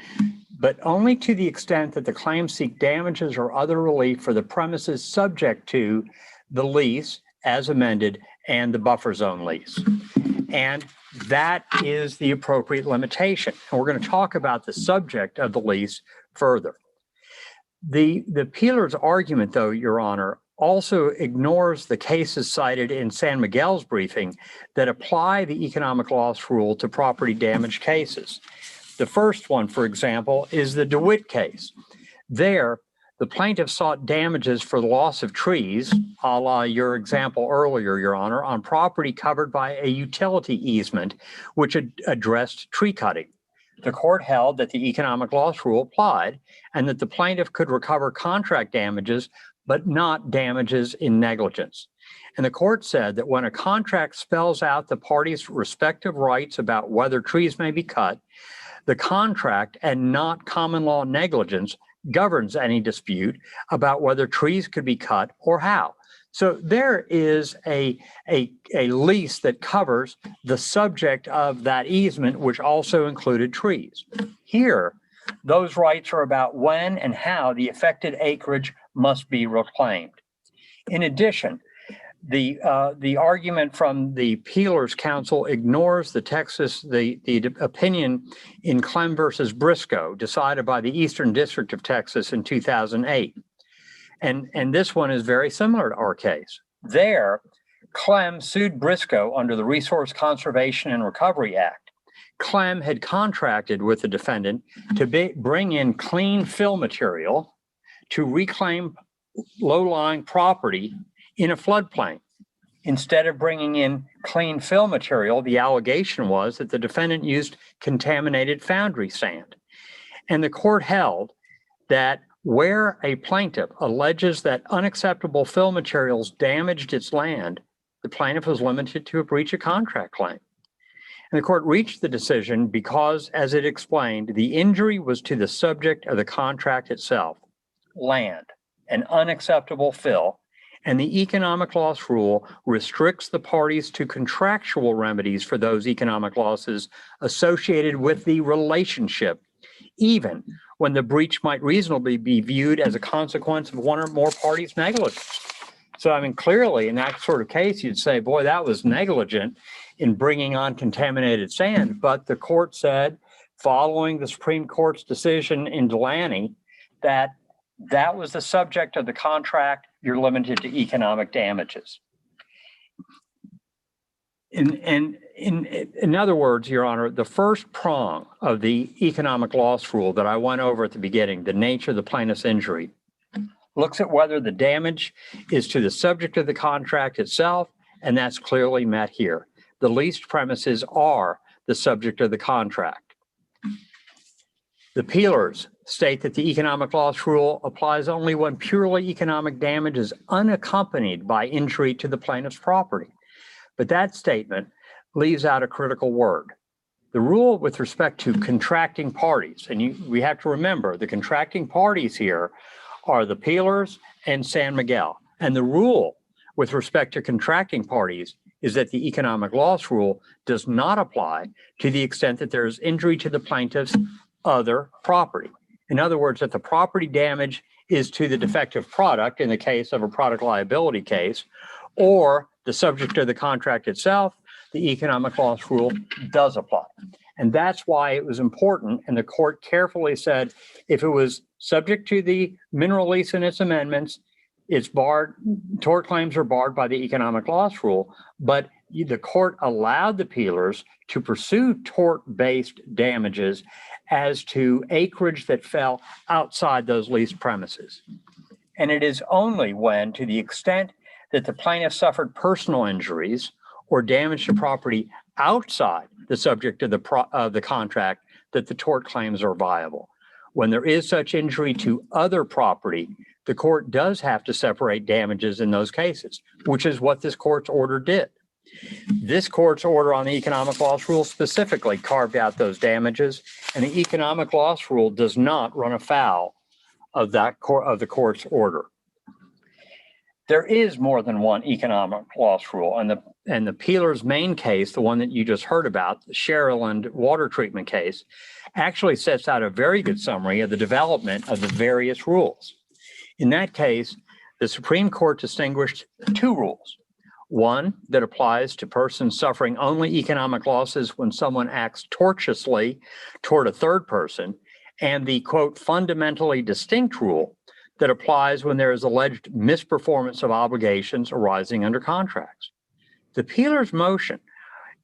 but only to the extent that the claims seek damages or other relief for the premises subject to the lease as amended and the buffer zone lease. And that is the appropriate limitation. And we're going to talk about the subject of the lease further. The peeler's argument, though, Your Honor, also ignores the cases cited in San Miguel's briefing that apply the economic loss rule to property damage cases. The first one, for example, is the DeWitt case. There, the plaintiff sought damages for the loss of trees, a la your example earlier, Your Honor, on property covered by a utility easement, which addressed tree cutting. The court held that the economic loss rule applied and that the plaintiff could recover contract damages but not damages in negligence. And the court said that when a contract spells out the parties' respective rights about whether trees may be cut, the contract and not common law negligence governs any dispute about whether trees could be cut or how. So there is a lease that covers the subject of that easement, which also included trees. Here, those rights are about when and how the affected acreage must be reclaimed. In addition, the argument from the Peelers Council ignores the opinion in Clem versus Briscoe, decided by the Eastern District of Texas in 2008. And this one is very similar to our case. There, Clem sued Briscoe under the Resource Conservation and Recovery Act. Clem had contracted with the defendant to bring in clean fill material to reclaim low-lying property in a floodplain. Instead of bringing in clean fill material, the allegation was that the defendant used contaminated foundry sand. And the court held that where a plaintiff alleges that unacceptable fill materials damaged its land, the plaintiff was limited to a breach of contract claim. And the court reached the decision because, as it explained, the injury was to the subject of the contract itself, land, an unacceptable fill, and the economic loss rule restricts the parties to contractual remedies for those economic losses associated with the relationship, even when the breach might reasonably be viewed as a consequence of one or more parties' negligence. So, I mean, clearly in that sort of case, you'd say, boy, that was negligent in bringing on contaminated sand. But the court said, following the Supreme Court's decision in Delaney, that that was the subject of the contract, you're limited to economic damages. In other words, Your Honor, the first prong of the economic loss rule that I went over at the beginning, the nature of the plaintiff's injury, looks at whether the damage is to the subject of the contract itself, and that's clearly met here. The leased premises are the subject of the contract. The Peelers state that the economic loss rule applies only when purely economic damage is unaccompanied by injury to the plaintiff's property. But that statement leaves out a critical word. The rule with respect to contracting parties, and we have to remember the contracting parties here are the Peelers and San Miguel. And the rule with respect to contracting parties is that the economic loss rule does not apply to the extent that there is injury to the plaintiff's other property. In other words, that the property damage is to the defective product in the case of a product liability case, or the subject of the contract itself, the economic loss rule does apply. And that's why it was important. And the court carefully said, if it was subject to the mineral lease and its amendments, It's barred, tort claims are barred by the economic loss rule, but the court allowed the peelers to pursue tort-based damages as to acreage that fell outside those leased premises. And it is only when, to the extent that the plaintiff suffered personal injuries or damage to property outside the subject of the contract, that the tort claims are viable. When there is such injury to other property, the court does have to separate damages in those cases, which is what this court's order did. This court's order on the economic loss rule specifically carved out those damages, and the economic loss rule does not run afoul of the court's order. There is more than one economic loss rule, and the peeler's main case, the one that you just heard about, the Sharyland water treatment case, actually sets out a very good summary of the development of the various rules. In that case, the Supreme Court distinguished two rules. One that applies to persons suffering only economic losses when someone acts tortiously toward a third person, and the, quote, fundamentally distinct rule that applies when there is alleged misperformance of obligations arising under contracts. The peeler's motion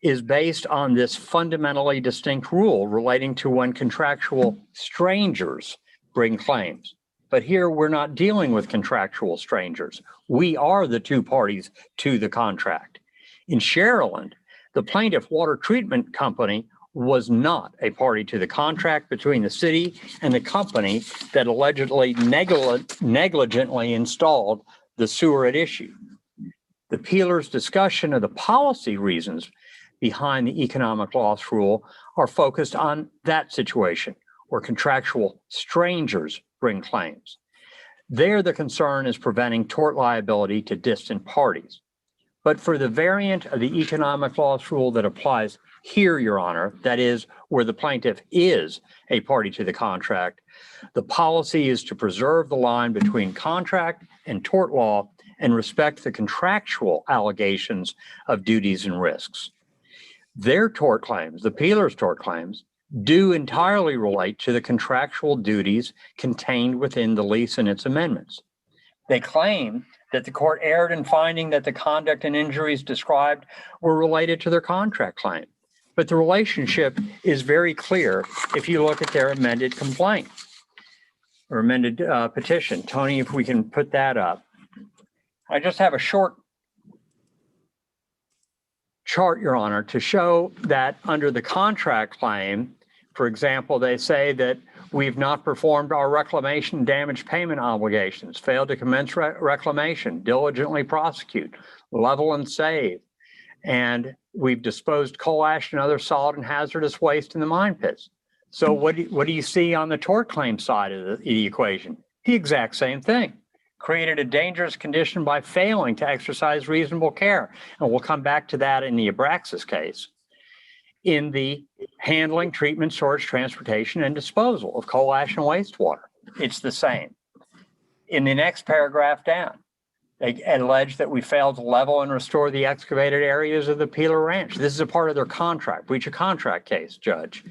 is based on this fundamentally distinct rule relating to when contractual strangers bring claims. But here we're not dealing with contractual strangers. We are the two parties to the contract. In Sharyland, the plaintiff water treatment company was not a party to the contract between the city and the company that allegedly negligently installed the sewer at issue. The peeler's discussion of the policy reasons behind the economic loss rule are focused on that situation where contractual strangers bring claims. There, the concern is preventing tort liability to distant parties. But for the variant of the economic loss rule that applies here, Your Honor, that is where the plaintiff is a party to the contract, the policy is to preserve the line between contract and tort law and respect the contractual allegations of duties and risks. Their tort claims, the peeler's tort claims, do entirely relate to the contractual duties contained within the lease and its amendments. They claim that the court erred in finding that the conduct and injuries described were related to their contract claim. But the relationship is very clear if you look at their amended complaint or amended petition. Tony, if we can put that up. I just have a short chart, Your Honor, to show that under the contract claim, for example, they say that we've not performed our reclamation damage payment obligations, failed to commence reclamation, diligently prosecute, level and save, and we've disposed coal ash and other solid and hazardous waste in the mine pits. So what do you see on the tort claim side of the equation? The exact same thing. Created a dangerous condition by failing to exercise reasonable care. And we'll come back to that in the Abraxas case. In the handling, treatment, storage, transportation, and disposal of coal ash and wastewater, it's the same. In the next paragraph down, they allege that we failed to level and restore the excavated areas of the Peeler Ranch. This is a part of their contract, breach of contract case, Judge.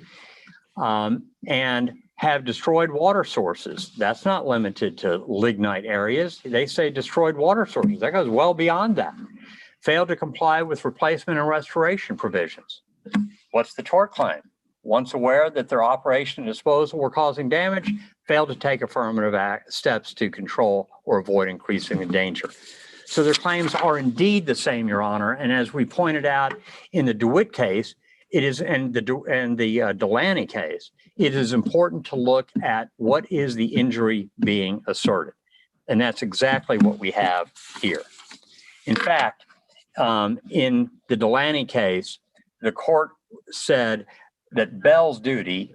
And have destroyed water sources. That's not limited to lignite areas. They say destroyed water sources. That goes well beyond that. Failed to comply with replacement and restoration provisions. What's the tort claim? Once aware that their operation and disposal were causing damage, failed to take affirmative steps to control or avoid increasing the danger. So their claims are indeed the same, Your Honor. And as we pointed out in the DeWitt case, it is, and the Delaney case, it is important to look at what is the injury being asserted. And that's exactly what we have here. In fact, in the Delaney case, the court said that Bell's duty,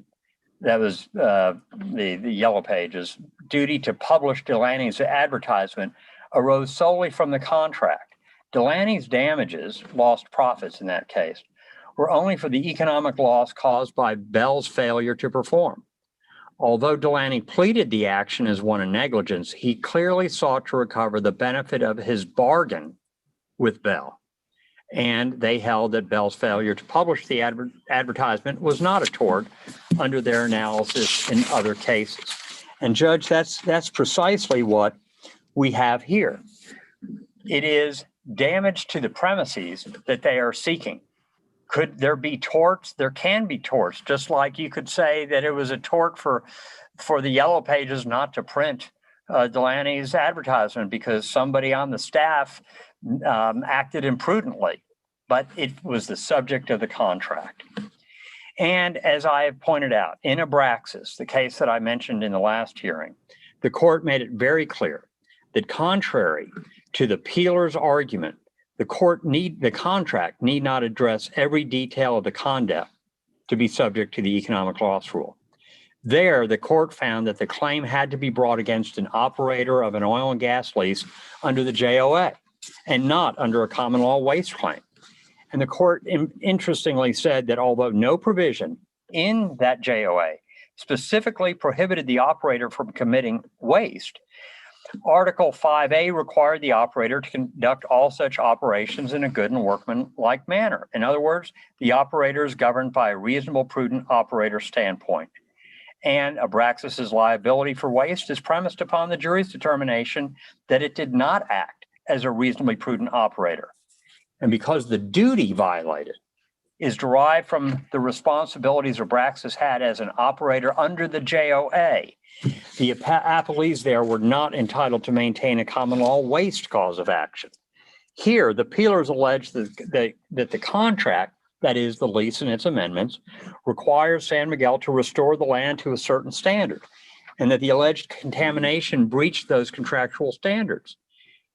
that was the yellow pages, duty to publish Delaney's advertisement arose solely from the contract. Delaney's damages, lost profits in that case, were only for the economic loss caused by Bell's failure to perform. Although Delaney pleaded the action as one of negligence, he clearly sought to recover the benefit of his bargain with Bell. And they held that Bell's failure to publish the advertisement was not a tort under their analysis in other cases. And Judge, that's precisely what we have here. It is damage to the premises that they are seeking. Could there be torts? There can be torts, just like you could say that it was a tort for the Yellow Pages not to print Delaney's advertisement because somebody on the staff acted imprudently, but it was the subject of the contract. And as I have pointed out, in Abraxas, the case that I mentioned in the last hearing, the court made it very clear that contrary to the peeler's argument, the contract need not address every detail of the conduct to be subject to the economic loss rule. There, the court found that the claim had to be brought against an operator of an oil and gas lease under the JOA and not under a common law waste claim. And the court interestingly said that although no provision in that JOA specifically prohibited the operator from committing waste, Article 5A required the operator to conduct all such operations in a good and workmanlike manner. In other words, the operator is governed by a reasonable, prudent operator standpoint. And Abraxas's liability for waste is premised upon the jury's determination that it did not act as a reasonably prudent operator. And because the duty violated is derived from the responsibilities Abraxas had as an operator under the JOA, the appellees there were not entitled to maintain a common law waste cause of action. Here, the peelers allege that the contract, that is the lease and its amendments, requires San Miguel to restore the land to a certain standard, and that the alleged contamination breached those contractual standards.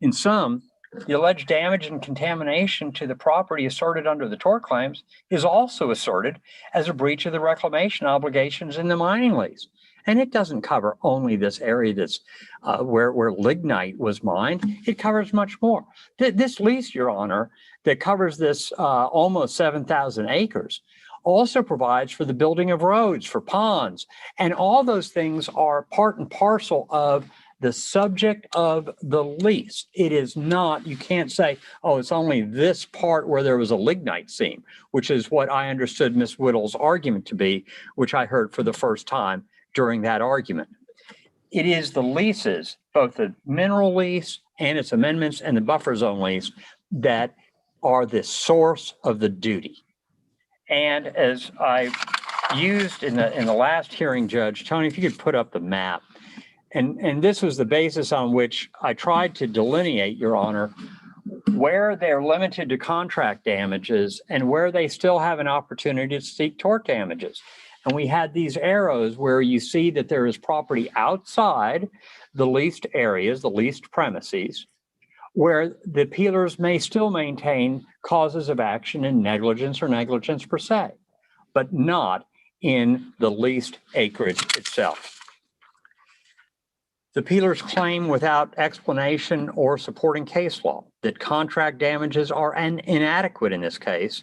In sum, the alleged damage and contamination to the property asserted under the tort claims is also asserted as a breach of the reclamation obligations in the mining lease. And it doesn't cover only this area that's where lignite was mined. It covers much more. This lease, Your Honor, that covers this almost 7,000 acres also provides for the building of roads, for ponds, and all those things are part and parcel of the subject of the lease. It is not, you can't say, oh, it's only this part where there was a lignite seam, which is what I understood Ms. Whittle's argument to be, which I heard for the first time during that argument. It is the leases, both the mineral lease and its amendments and the buffer zone lease, that are the source of the duty. And as I used in the last hearing, Judge, Tony, if you could put up the map. And this was the basis on which I tried to delineate, Your Honor, where they're limited to contract damages and where they still have an opportunity to seek tort damages. And we had these arrows where you see that there is property outside the leased areas, the leased premises, where the peelers may still maintain causes of action in negligence or negligence per se, but not in the leased acreage itself. The peelers claim without explanation or supporting case law that contract damages are inadequate in this case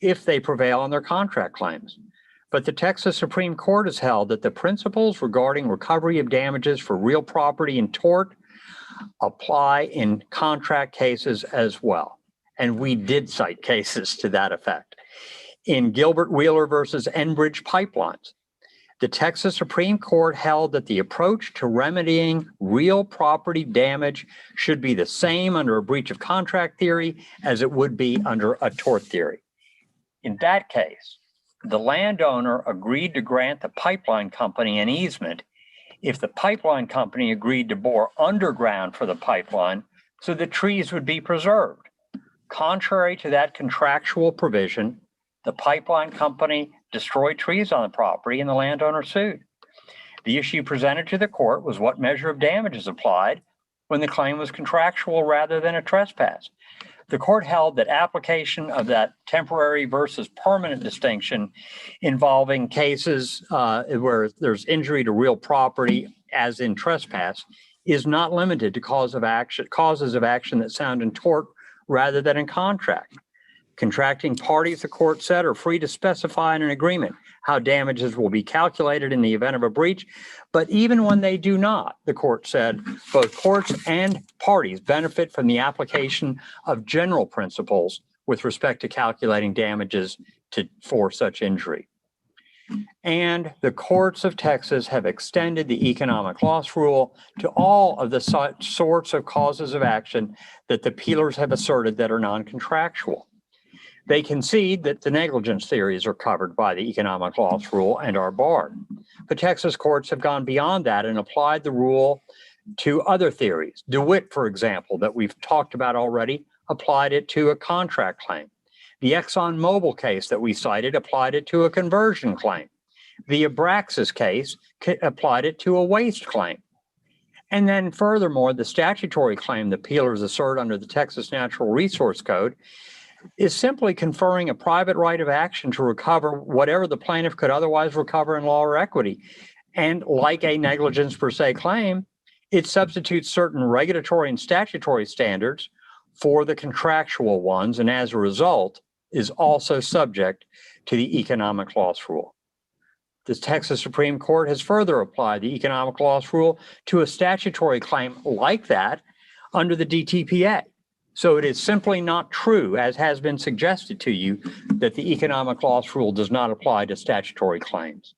if they prevail on their contract claims. But the Texas Supreme Court has held that the principles regarding recovery of damages for real property and tort apply in contract cases as well. And we did cite cases to that effect. In Gilbert Wheeler versus Enbridge Pipelines, the Texas Supreme Court held that the approach to remedying real property damage should be the same under a breach of contract theory as it would be under a tort theory. In that case, the landowner agreed to grant the pipeline company an easement if the pipeline company agreed to bore underground for the pipeline so the trees would be preserved. Contrary to that contractual provision, the pipeline company destroyed trees on the property and the landowner sued. The issue presented to the court was what measure of damages applied when the claim was contractual rather than a trespass. The court held that application of that temporary versus permanent distinction involving cases where there's injury to real property, as in trespass, is not limited to causes of action that sound in tort rather than in contract. Contracting parties, the court said, are free to specify in an agreement how damages will be calculated in the event of a breach. But even when they do not, the court said, both courts and parties benefit from the application of general principles with respect to calculating damages for such injury. And the courts of Texas have extended the economic loss rule to all of the sorts of causes of action that the peelers have asserted that are non-contractual. They concede that the negligence theories are covered by the economic loss rule and are barred. But Texas courts have gone beyond that and applied the rule to other theories. DeWitt, for example, that we've talked about already, applied it to a contract claim. The ExxonMobil case that we cited applied it to a conversion claim. The Abraxas case applied it to a waste claim. And then furthermore, the statutory claim that peelers assert under the Texas Natural Resource Code is simply conferring a private right of action to recover whatever the plaintiff could otherwise recover in law or equity. And like a negligence per se claim, it substitutes certain regulatory and statutory standards for the contractual ones, and as a result, is also subject to the economic loss rule. The Texas Supreme Court has further applied the economic loss rule to a statutory claim like that under the DTPA. So it is simply not true, as has been suggested to you, that the economic loss rule does not apply to statutory claims.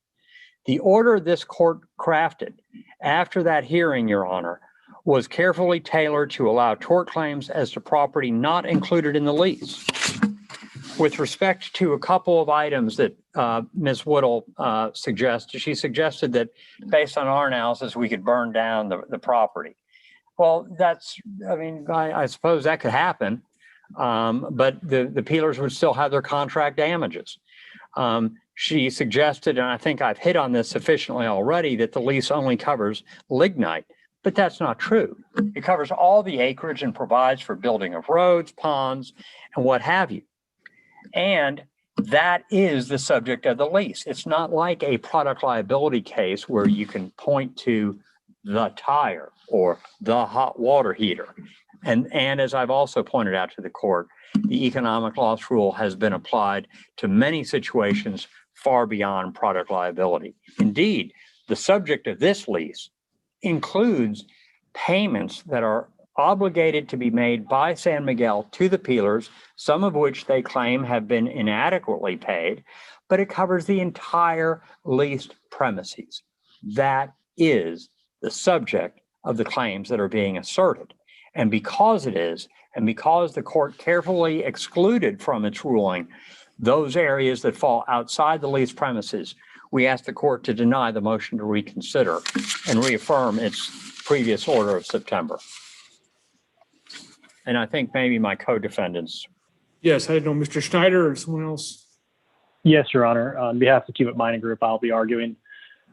The order this court crafted after that hearing, Your Honor, was carefully tailored to allow tort claims as to property not included in the lease. With respect to a couple of items that Ms. Whittle suggested, she suggested that based on our analysis, we could burn down the property. Well, I suppose that could happen, but the peelers would still have their contract damages. She suggested, and I think I've hit on this sufficiently already, that the lease only covers lignite, but that's not true. It covers all the acreage and provides for building of roads, ponds, and what have you. And that is the subject of the lease. It's not like a product liability case where you can point to the tire or the hot water heater. And as I've also pointed out to the court, the economic loss rule has been applied to many situations far beyond product liability. Indeed, the subject of this lease includes payments that are obligated to be made by San Miguel to the peelers, some of which they claim have been inadequately paid, but it covers the entire leased premises. That is the subject of the claims that are being asserted. And because it is, and because the court carefully excluded from its ruling those areas that fall outside the leased premises, we ask the court to deny the motion to reconsider and reaffirm its previous order of September. And I think maybe my co-defendants.
Yes, I didn't know, Mr. Schneider or someone else.
Yes, Your Honor. On behalf of Kiewit Mining Group, I'll be arguing.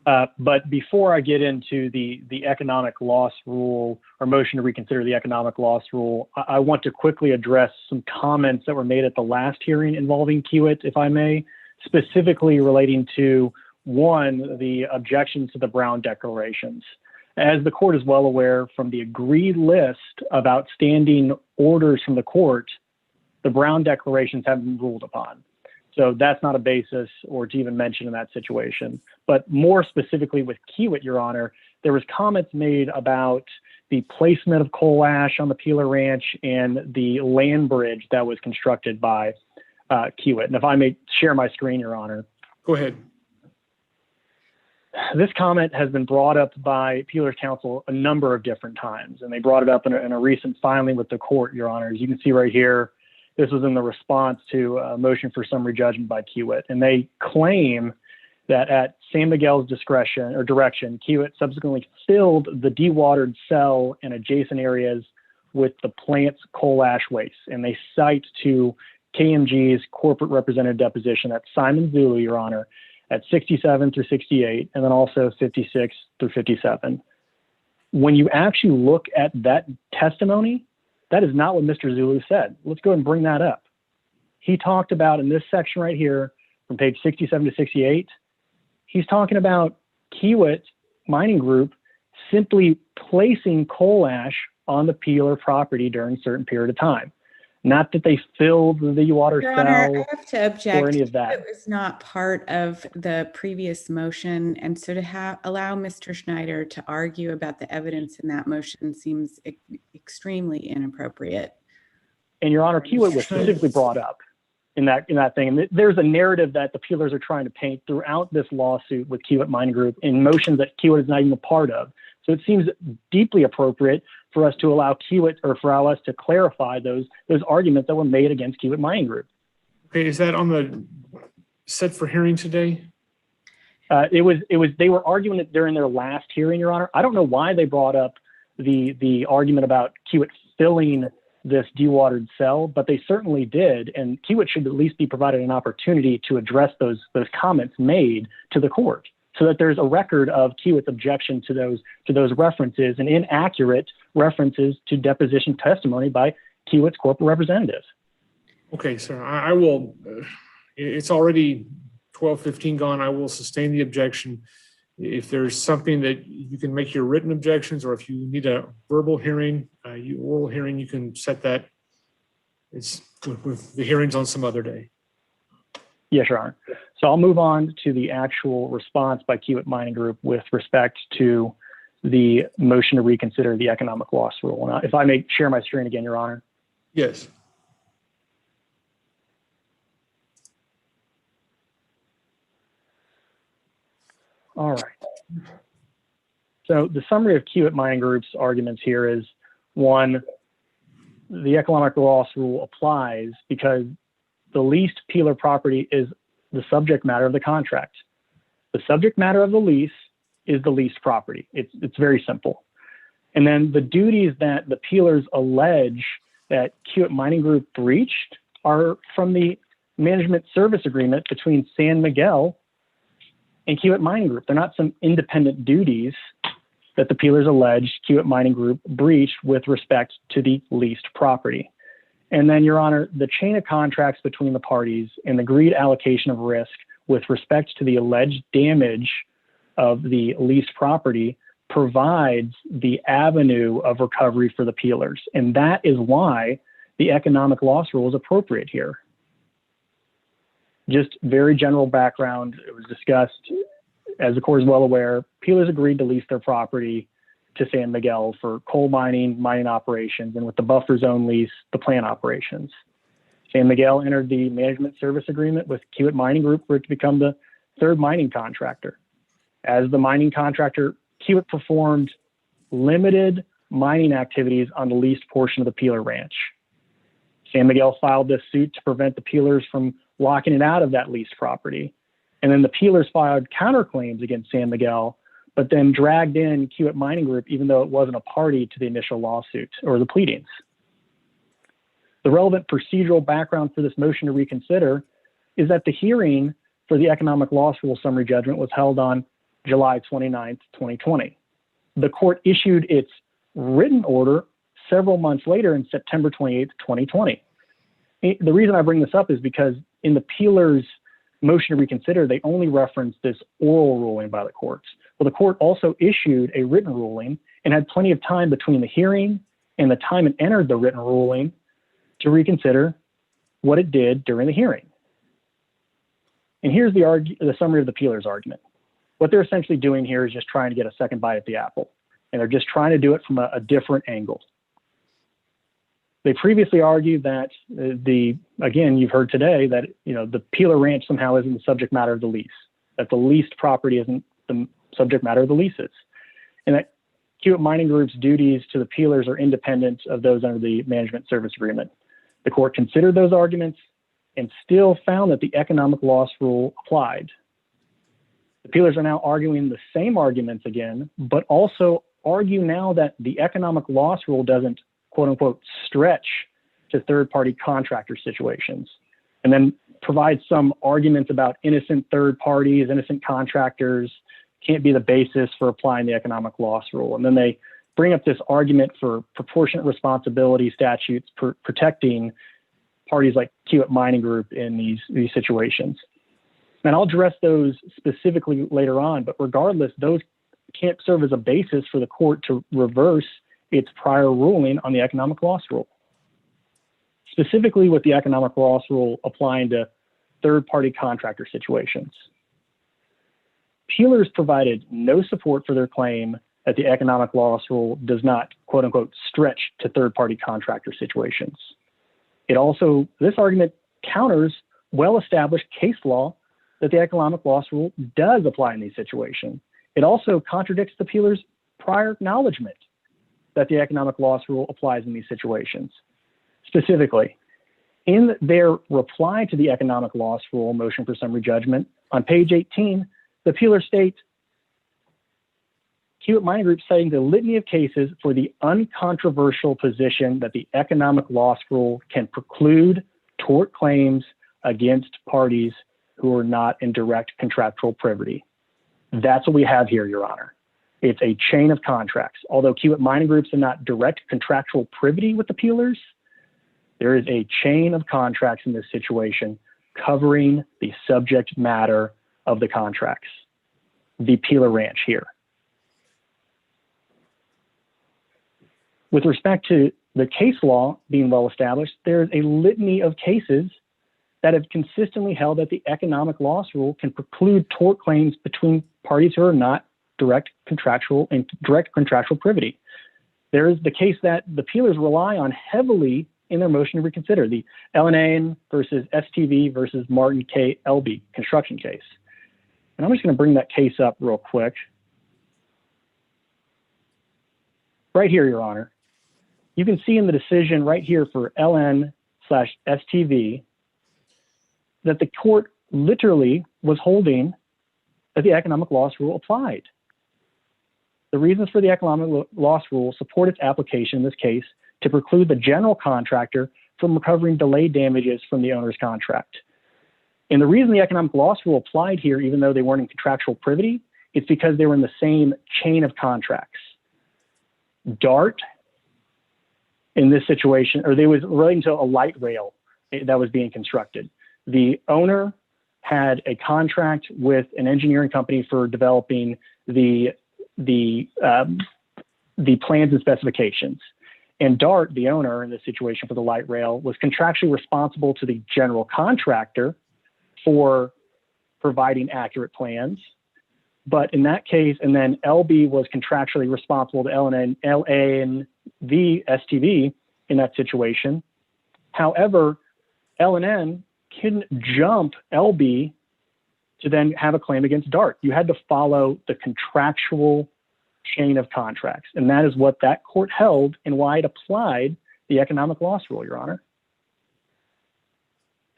But before I get into the economic loss rule or motion to reconsider the economic loss rule, I want to quickly address some comments that were made at the last hearing involving Kiewit, if I may, specifically relating to, one, the objections to the Brown declarations. As the court is well aware, from the agreed list of outstanding orders from the court, the Brown declarations have been ruled upon. So that's not a basis or to even mention in that situation. But more specifically with Kiewit, Your Honor, there was comments made about the placement of coal ash on the Peeler Ranch and the land bridge that was constructed by Kiewit. And if I may share my screen, Your Honor.
Go ahead.
This comment has been brought up by Peeler's counsel a number of different times, and they brought it up in a recent filing with the court, Your Honor. As you can see right here, this was in the response to a motion for summary judgment by Kiewit. And they claim that at San Miguel's discretion or direction, Kiewit subsequently filled the dewatered cell and adjacent areas with the plant's coal ash waste. And they cite to KMG's corporate representative deposition at Simon Zulu, Your Honor, at 67 through 68, and then also 56 through 57. When you actually look at that testimony, that is not what Mr. Zulu said. Let's go ahead and bring that up. He talked about in this section right here, from page 67 to 68, he's talking about Kiewit Mining Group simply placing coal ash on the Peeler property during a certain period of time. Not that they filled the water
Your
cell
Honor, I have to object.
or any of that.
It was not part of the previous motion. And so to allow Mr. Schneider to argue about the evidence in that motion seems extremely inappropriate.
And Your Honor, Kiewit was specifically brought up. in that thing. And there's a narrative that the Peelers are trying to paint throughout this lawsuit with Kiewit Mining Group in motions that Kiewit is not even a part of. So it seems deeply appropriate for us to allow Kiewit, or for us to clarify those arguments that were made against Kiewit Mining Group.
Okay, is that on the set for hearing today?
They were arguing it during their last hearing, Your Honor. I don't know why they brought up the argument about Kiewit filling this dewatered cell, but they certainly did. And Kiewit should at least be provided an opportunity to address those comments made to the court, so that there's a record of Kiewit's objection to those references and inaccurate references to deposition testimony by Kiewit's corporate representative.
Okay, sir, I will, it's already 12:15 gone. I will sustain the objection. If there's something that you can make your written objections, or if you need a verbal hearing, oral hearing, you can set that. It's with the hearings on some other day.
Yes, Your Honor. So I'll move on to the actual response by Kiewit Mining Group with respect to the motion to reconsider the economic loss rule. Now, if I may share my screen again, Your Honor.
Yes.
All right. So the summary of Kiewit Mining Group's arguments here is, one, the economic loss rule applies because the leased Peeler property is the subject matter of the contract. The subject matter of the lease is the leased property. It's very simple. And then the duties that the Peelers allege that Kiewit Mining Group breached are from the management service agreement between San Miguel and Kiewit Mining Group. They're not some independent duties that the Peelers allege Kiewit Mining Group breached with respect to the leased property. And then, Your Honor, the chain of contracts between the parties and the agreed allocation of risk with respect to the alleged damage of the leased property provides the avenue of recovery for the Peelers. And that is why the economic loss rule is appropriate here. Just very general background. It was discussed, as the court is well aware, Peelers agreed to lease their property to San Miguel for coal mining operations, and with the buffer zone lease, the plant operations. San Miguel entered the management service agreement with Kiewit Mining Group for it to become the third mining contractor. As the mining contractor, Kiewit performed limited mining activities on the leased portion of the Peeler Ranch. San Miguel filed this suit to prevent the Peelers from locking it out of that leased property. And then the Peelers filed counterclaims against San Miguel, but then dragged in Kiewit Mining Group, even though it wasn't a party to the initial lawsuit or the pleadings. The relevant procedural background for this motion to reconsider is that the hearing for the economic loss rule summary judgment was held on July 29th, 2020. The court issued its written order several months later in September 28th, 2020. The reason I bring this up is because in the Peelers' motion to reconsider, they only referenced this oral ruling by the courts. Well, the court also issued a written ruling and had plenty of time between the hearing and the time it entered the written ruling to reconsider what it did during the hearing. And here's the summary of the Peelers' argument. What they're essentially doing here is just trying to get a second bite at the apple, and they're just trying to do it from a different angle. They previously argued that again, you've heard today that, the Peeler Ranch somehow isn't the subject matter of the lease, that the leased property isn't the subject matter of the leases, and that Kiewit Mining Group's duties to the Peelers are independent of those under the management service agreement. The court considered those arguments and still found that the economic loss rule applied. The Peelers are now arguing the same arguments again, but also argue now that the economic loss rule doesn't, quote unquote, stretch to third-party contractor situations, and then provide some arguments about innocent third parties, innocent contractors can't be the basis for applying the economic loss rule. And then they bring up this argument for proportionate responsibility statutes protecting parties like Kiewit Mining Group in these situations. And I'll address those specifically later on, but regardless, those can't serve as a basis for the court to reverse its prior ruling on the economic loss rule. Specifically with the economic loss rule applying to third-party contractor situations. Peelers provided no support for their claim that the economic loss rule does not, quote unquote, stretch to third-party contractor situations. This argument counters well-established case law that the economic loss rule does apply in these situations. It also contradicts the peeler's prior acknowledgement that the economic loss rule applies in these situations. Specifically, in their reply to the economic loss rule motion for summary judgment, on page 18, the peeler states, Hewitt Mining Group citing the litany of cases for the uncontroversial position that the economic loss rule can preclude tort claims against parties who are not in direct contractual privity. That's what we have here, Your Honor. It's a chain of contracts. Although Hewitt Mining Groups are not direct contractual privity with the peelers, there is a chain of contracts in this situation covering the subject matter of the contracts, the Peeler Ranch here. With respect to the case law being well established, there's a litany of cases that have consistently held that the economic loss rule can preclude tort claims between parties who are not direct contractual privity. There is the case that the peelers rely on heavily in their motion to reconsider, the LNA versus STV versus Martin K. Elby construction case. And I'm just going to bring that case up real quick. Right here, Your Honor. You can see in the decision right here for LN/STV that the court literally was holding that the economic loss rule applied. The reasons for the economic loss rule support its application in this case to preclude the general contractor from recovering delayed damages from the owner's contract. And the reason the economic loss rule applied here, even though they weren't in contractual privity, it's because they were in the same chain of contracts. DART, in this situation, or they was relating to a light rail that was being constructed. The owner had a contract with an engineering company for developing the plans and specifications. And DART, the owner in this situation for the light rail, was contractually responsible to the general contractor for providing accurate plans. But in that case, and then LB was contractually responsible to LNV, STV in that situation. However, LNN couldn't jump LB to then have a claim against DART. You had to follow the contractual chain of contracts. And that is what that court held and why it applied the economic loss rule, Your Honor.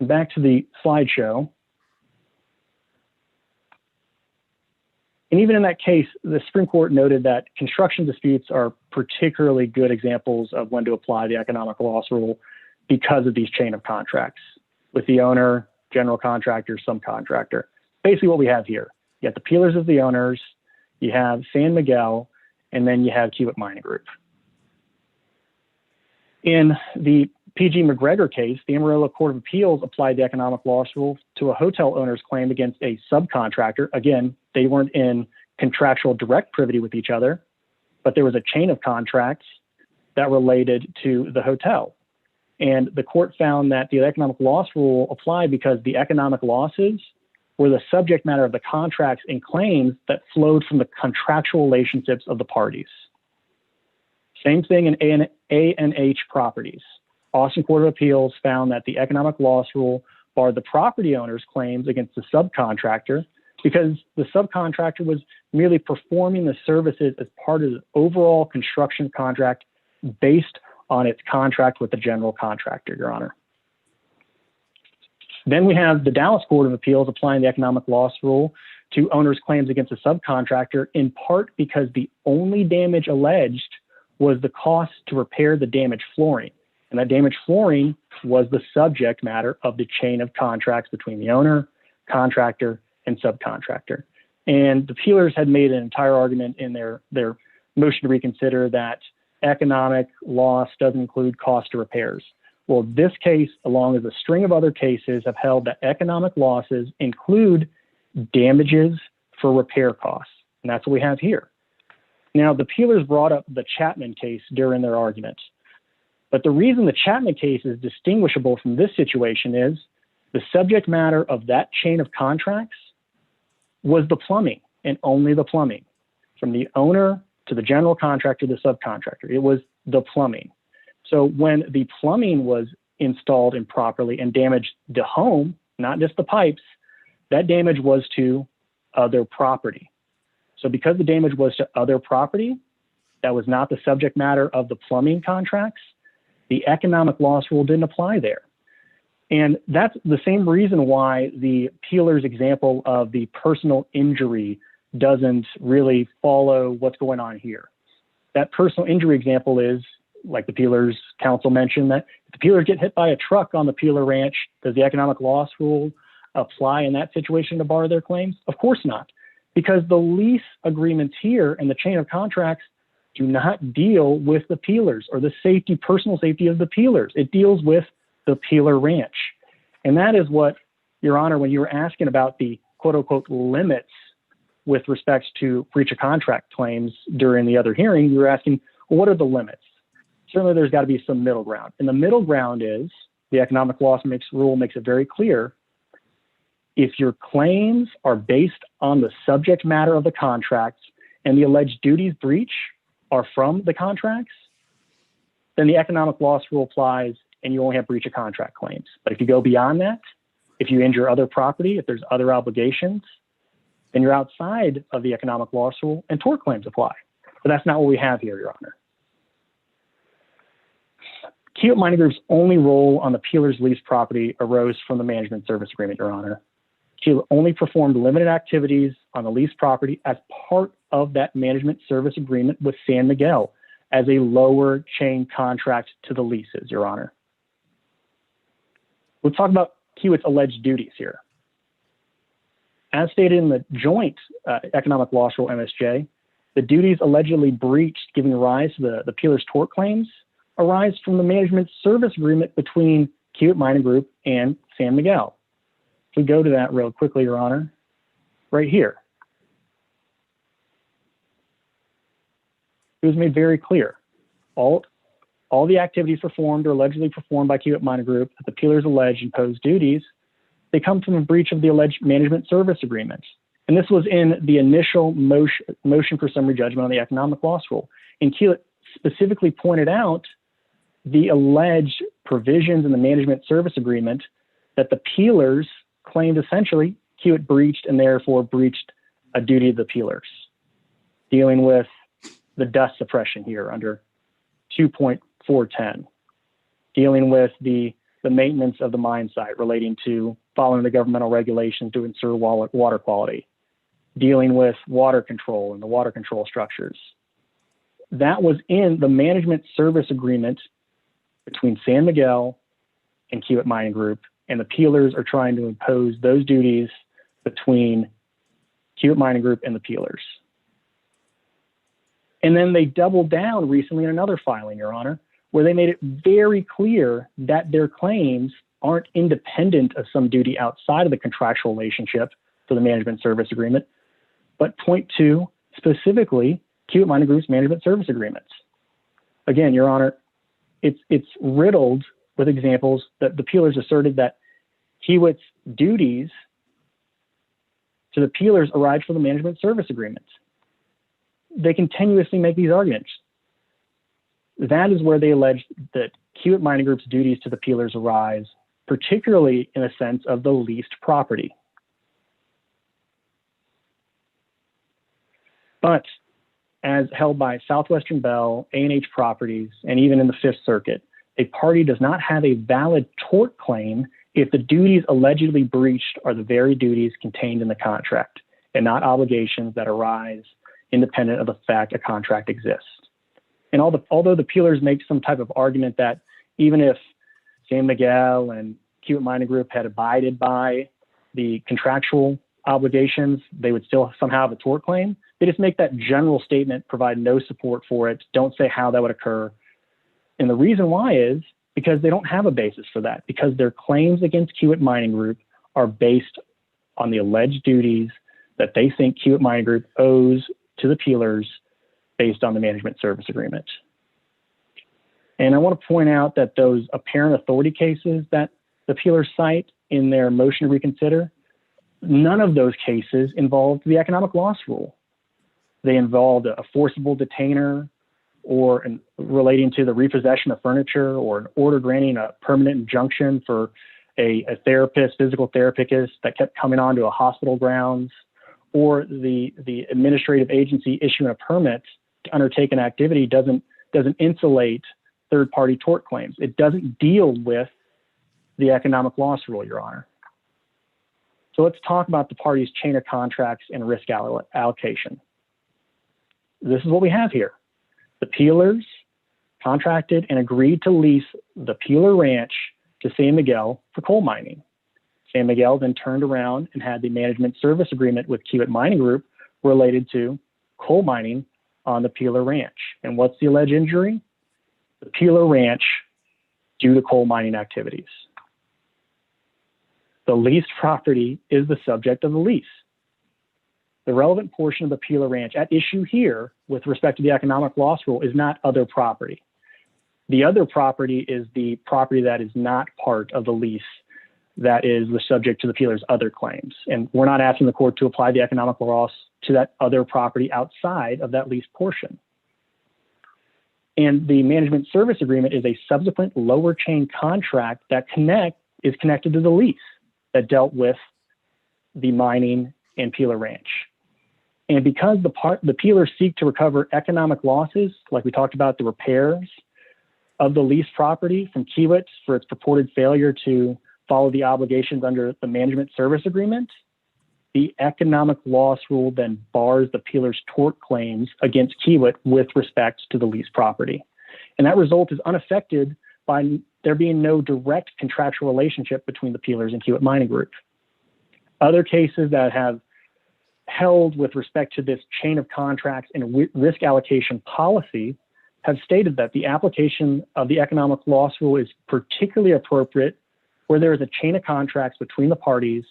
And back to the slideshow. And even in that case, the Supreme Court noted that construction disputes are particularly good examples of when to apply the economic loss rule because of these chain of contracts with the owner, general contractor, subcontractor. Basically what we have here, you have the peelers as the owners, you have San Miguel, and then you have Hewitt Mining Group. In the PG McGregor case, the Amarillo Court of Appeals applied the economic loss rule to a hotel owner's claim against a subcontractor. Again, they weren't in contractual direct privity with each other, but there was a chain of contracts that related to the hotel. And the court found that the economic loss rule applied because the economic losses were the subject matter of the contracts and claims that flowed from the contractual relationships of the parties. Same thing in A&H Properties. Austin Court of Appeals found that the economic loss rule barred the property owner's claims against the subcontractor because the subcontractor was merely performing the services as part of the overall construction contract based on its contract with the general contractor, Your Honor. Then we have the Dallas Court of Appeals applying the economic loss rule to owners' claims against a subcontractor, in part because the only damage alleged was the cost to repair the damaged flooring. And that damaged flooring was the subject matter of the chain of contracts between the owner, contractor, and subcontractor. And the peelers had made an entire argument in their motion to reconsider that economic loss doesn't include cost to repairs. Well, this case, along with a string of other cases, have held that economic losses include damages for repair costs. And that's what we have here. Now, the peelers brought up the Chapman case during their argument. But the reason the Chapman case is distinguishable from this situation is the subject matter of that chain of contracts was the plumbing and only the plumbing. From the owner to the general contractor, the subcontractor, it was the plumbing. So when the plumbing was installed improperly and damaged the home, not just the pipes, that damage was to other property. So because the damage was to other property, that was not the subject matter of the plumbing contracts, the economic loss rule didn't apply there. And that's the same reason why the Peeler's example of the personal injury doesn't really follow what's going on here. That personal injury example is, like the Peeler's counsel mentioned, that if the Peelers get hit by a truck on the Peeler ranch, does the economic loss rule apply in that situation to bar their claims? Of course not, because the lease agreements here and the chain of contracts do not deal with the Peelers or the safety, personal safety of the Peelers. It deals with the Peeler ranch. And that is what, Your Honor, when you were asking about the quote unquote limits with respect to breach of contract claims during the other hearing, you were asking, well, what are the limits? Certainly there's got to be some middle ground. And the middle ground is the economic loss rule makes it very clear. If your claims are based on the subject matter of the contracts and the alleged duties breach are from the contracts, then the economic loss rule applies and you only have breach of contract claims. But if you go beyond that, if you injure other property, if there's other obligations, then you're outside of the economic loss rule and tort claims apply. But that's not what we have here, Your Honor. Kiewit Mining Group's only role on the Peeler's lease property arose from the management service agreement, Your Honor. Kiewit only performed limited activities on the lease property as part of that management service agreement with San Miguel as a lower chain contract to the leases, Your Honor. Let's talk about Kiewit's alleged duties here. As stated in the joint economic loss rule MSJ, the duties allegedly breached giving rise to the Peeler's tort claims arise from the management service agreement between Kiewit Mining Group and San Miguel. If we go to that real quickly, Your Honor, right here. It was made very clear. All the activities performed or allegedly performed by Kiewit Mining Group that the Peelers allege imposed duties, they come from a breach of the alleged management service agreement. And this was in the initial motion for summary judgment on the economic loss rule. And Kiewit specifically pointed out the alleged provisions in the management service agreement that the Peelers claimed essentially Kiewit breached and therefore breached a duty of the Peelers, dealing with the dust suppression here under 2.410, dealing with the maintenance of the mine site relating to following the governmental regulations to ensure water quality, dealing with water control and the water control structures. That was in the management service agreement between San Miguel and Kiewit Mining Group, and the Peelers are trying to impose those duties between Kiewit Mining Group and the Peelers. And then they doubled down recently in another filing, Your Honor, where they made it very clear that their claims aren't independent of some duty outside of the contractual relationship for the management service agreement, but point to specifically Kiewit Mining Group's management service agreements. Again, Your Honor, it's riddled with examples that the Peelers asserted that Kiewit's duties to the Peelers arise from the management service agreements. They continuously make these arguments. That is where they allege that Kiewit Mining Group's duties to the Peelers arise, particularly in a sense of the leased property. But as held by Southwestern Bell, A&H Properties, and even in the Fifth Circuit, a party does not have a valid tort claim if the duties allegedly breached are the very duties contained in the contract and not obligations that arise independent of the fact a contract exists. And although the Peelers make some type of argument that even if San Miguel and Kiewit Mining Group had abided by the contractual obligations, they would still somehow have a tort claim. They just make that general statement, provide no support for it, don't say how that would occur. And the reason why is because they don't have a basis for that, because their claims against Kiewit Mining Group are based on the alleged duties that they think Kiewit Mining Group owes to the Peelers based on the management service agreement. And I want to point out that those apparent authority cases that the Peelers cite in their motion to reconsider, none of those cases involved the economic loss rule. They involved a forcible detainer relating to the repossession of furniture, or an order granting a permanent injunction for a physical therapist that kept coming onto a hospital grounds, or the administrative agency issuing a permit to undertake an activity doesn't insulate third-party tort claims. It doesn't deal with the economic loss rule, Your Honor. So let's talk about the parties' chain of contracts and risk allocation. This is what we have here. The Peelers contracted and agreed to lease the Peeler Ranch to San Miguel for coal mining. San Miguel then turned around and had the management service agreement with Kiewit Mining Group related to coal mining on the Peeler Ranch. And what's the alleged injury? The Peeler Ranch due to coal mining activities. The leased property is the subject of the lease. The relevant portion of the Peeler Ranch at issue here with respect to the economic loss rule is not other property. The other property is the property that is not part of the lease that is the subject to the Peeler's other claims. And we're not asking the court to apply the economic loss to that other property outside of that leased portion. And the management service agreement is a subsequent lower chain contract that is connected to the lease that dealt with the mining and Peeler Ranch. And because the Peelers seek to recover economic losses, like we talked about the repairs of the leased property from Kiewit for its purported failure to follow the obligations under the management service agreement, the economic loss rule then bars the Peelers' tort claims against Kiewit with respect to the leased property. And that result is unaffected by there being no direct contractual relationship between the Peelers and Kiewit Mining Group. Other cases that have held with respect to this chain of contracts and risk allocation policy have stated that the application of the economic loss rule is particularly appropriate where there is a chain of contracts between the parties,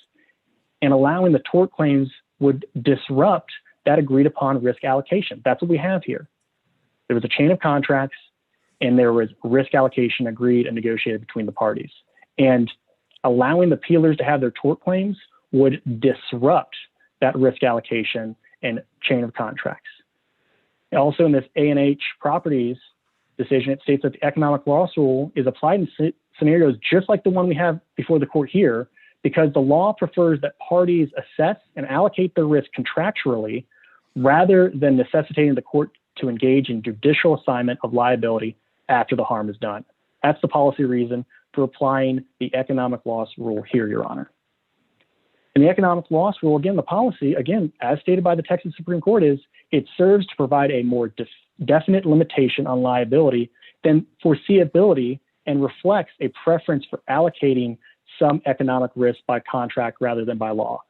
and allowing the tort claims would disrupt that agreed upon risk allocation. That's what we have here. There was a chain of contracts and there was risk allocation agreed and negotiated between the parties. And allowing the Peelers to have their tort claims would disrupt that risk allocation and chain of contracts. Also in this A&H Properties decision, it states that the economic loss rule is applied in scenarios just like the one we have before the court here, because the law prefers that parties assess and allocate their risk contractually rather than necessitating the court to engage in judicial assignment of liability after the harm is done. That's the policy reason for applying the economic loss rule here, Your Honor. And the economic loss rule, again, the policy, again, as stated by the Texas Supreme Court, is it serves to provide a more definite limitation on liability than foreseeability and reflects a preference for allocating some economic risk by contract rather than by law.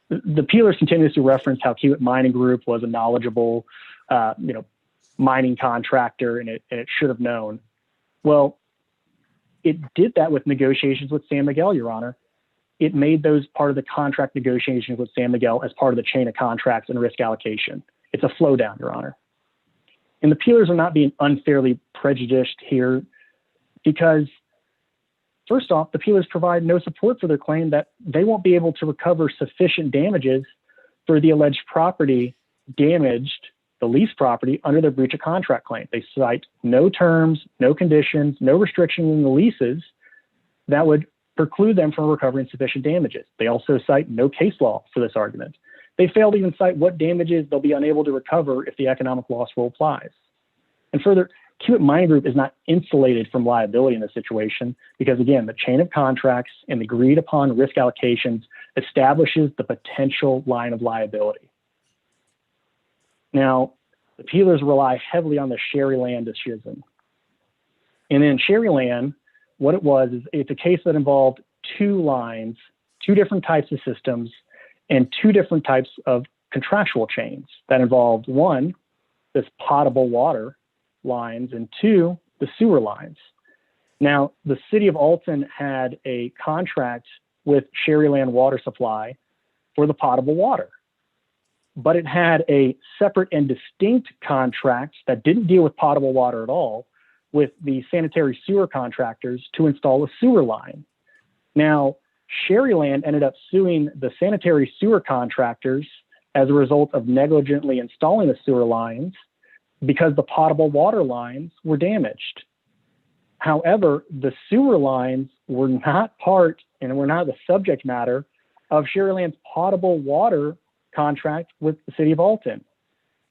The Peelers continues to reference how Kiewit Mining Group was a knowledgeable, mining contractor and it should have known. Well, it did that with negotiations with San Miguel, Your Honor. It made those part of the contract negotiations with San Miguel as part of the chain of contracts and risk allocation. It's a flow down, Your Honor. And the Peelers are not being unfairly prejudiced here because, first off, the Peelers provide no support for their claim that they won't be able to recover sufficient damages for the alleged property damaged, the leased property, under their breach of contract claim. They cite no terms, no conditions, no restrictions in the leases that would preclude them from recovering sufficient damages. They also cite no case law for this argument. They fail to even cite what damages they'll be unable to recover if the economic loss rule applies. And further, Kiewit Mining Group is not insulated from liability in this situation because, again, the chain of contracts and the agreed upon risk allocations establishes the potential line of liability. Now, the Peelers rely heavily on the Sherryland decision. And in Sherryland, what it was is it's a case that involved two lines, two different types of systems, and two different types of contractual chains that involved, one, this potable water lines, and two, the sewer lines. Now, the city of Alton had a contract with Sherryland Water Supply for the potable water, but it had a separate and distinct contract that didn't deal with potable water at all with the sanitary sewer contractors to install a sewer line. Now, Sherryland ended up suing the sanitary sewer contractors as a result of negligently installing the sewer lines because the potable water lines were damaged. However, the sewer lines were not part and were not the subject matter of Sharyland's potable water contract with the city of Alton,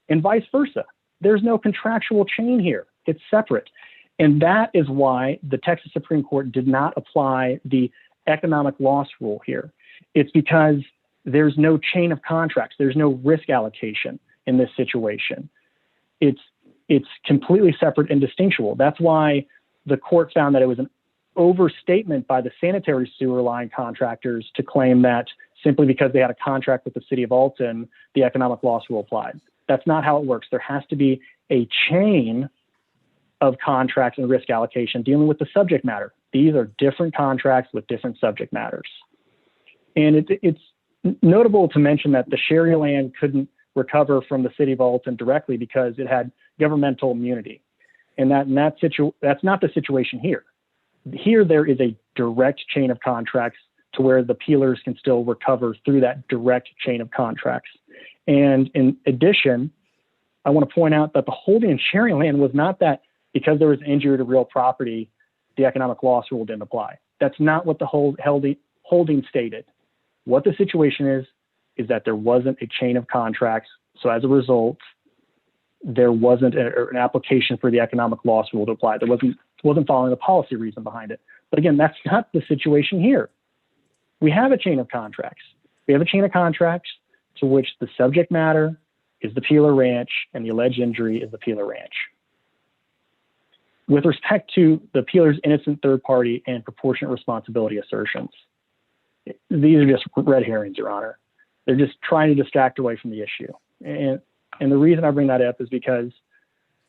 and vice versa. There's no contractual chain here. It's separate. And that is why the Texas Supreme Court did not apply the economic loss rule here. It's because there's no chain of contracts. There's no risk allocation in this situation. It's completely separate and distinguishable. That's why the court found that it was an overstatement by the sanitary sewer line contractors to claim that simply because they had a contract with the city of Alton, the economic loss rule applied. That's not how it works. There has to be a chain of contracts and risk allocation dealing with the subject matter. These are different contracts with different subject matters. And it's notable to mention that the Sharyland couldn't recover from the city of Alton directly because it had governmental immunity. And that's not the situation here. Here, there is a direct chain of contracts to where the peelers can still recover through that direct chain of contracts. And in addition, I want to point out that the holding in Sharyland was not that because there was injury to real property, the economic loss rule didn't apply. That's not what the holding stated. What the situation is that there wasn't a chain of contracts. So as a result, there wasn't an application for the economic loss rule to apply. There wasn't following the policy reason behind it. But again, that's not the situation here. We have a chain of contracts. We have a chain of contracts to which the subject matter is the Peeler Ranch and the alleged injury is the Peeler Ranch. With respect to the Peeler's innocent third party and proportionate responsibility assertions, these are just red herrings, Your Honor. They're just trying to distract away from the issue. And the reason I bring that up is because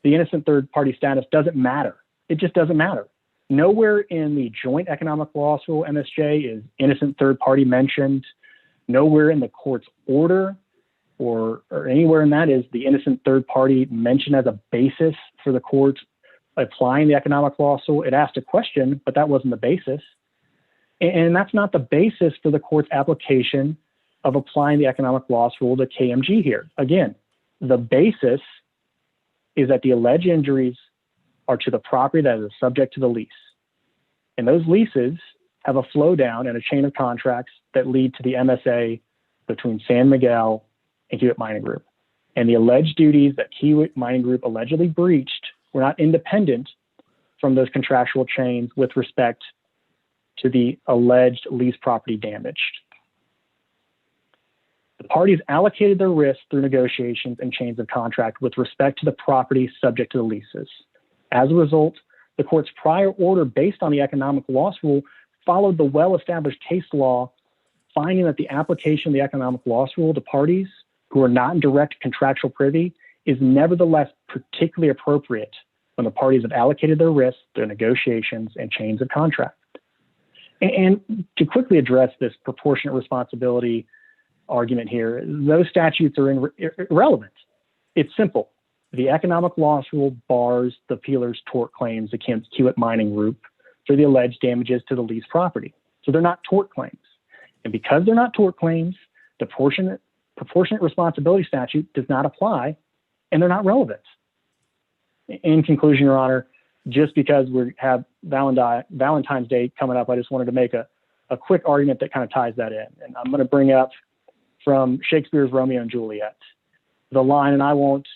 the innocent third party status doesn't matter. It just doesn't matter. Nowhere in the joint economic loss rule MSJ is innocent third party mentioned. Nowhere in the court's order or anywhere in that is the innocent third party mentioned as a basis for the court applying the economic loss rule. It asked a question, but that wasn't the basis. And that's not the basis for the court's application of applying the economic loss rule to KMG here. Again, the basis is that the alleged injuries are to the property that is subject to the lease. And those leases have a flow down and a chain of contracts that lead to the MSA between San Miguel and Hewitt Mining Group. And the alleged duties that Hewitt Mining Group allegedly breached were not independent from those contractual chains with respect to the alleged lease property damaged. The parties allocated their risk through negotiations and chains of contract with respect to the property subject to the leases. As a result, the court's prior order based on the economic loss rule followed the well-established case law, finding that the application of the economic loss rule to parties who are not in direct contractual privy is nevertheless particularly appropriate when the parties have allocated their risk through negotiations and chains of contract. And to quickly address this proportionate responsibility argument here, those statutes are irrelevant. It's simple. The economic loss rule bars the Peeler's tort claims against Hewitt Mining Group for the alleged damages to the leased property. So they're not tort claims. And because they're not tort claims, the proportionate responsibility statute does not apply, and they're not relevant. In conclusion, Your Honor, just because we have Valentine's Day coming up, I just wanted to make a quick argument that kind of ties that in. And I'm going to bring up from Shakespeare's Romeo and Juliet, the line, and I won't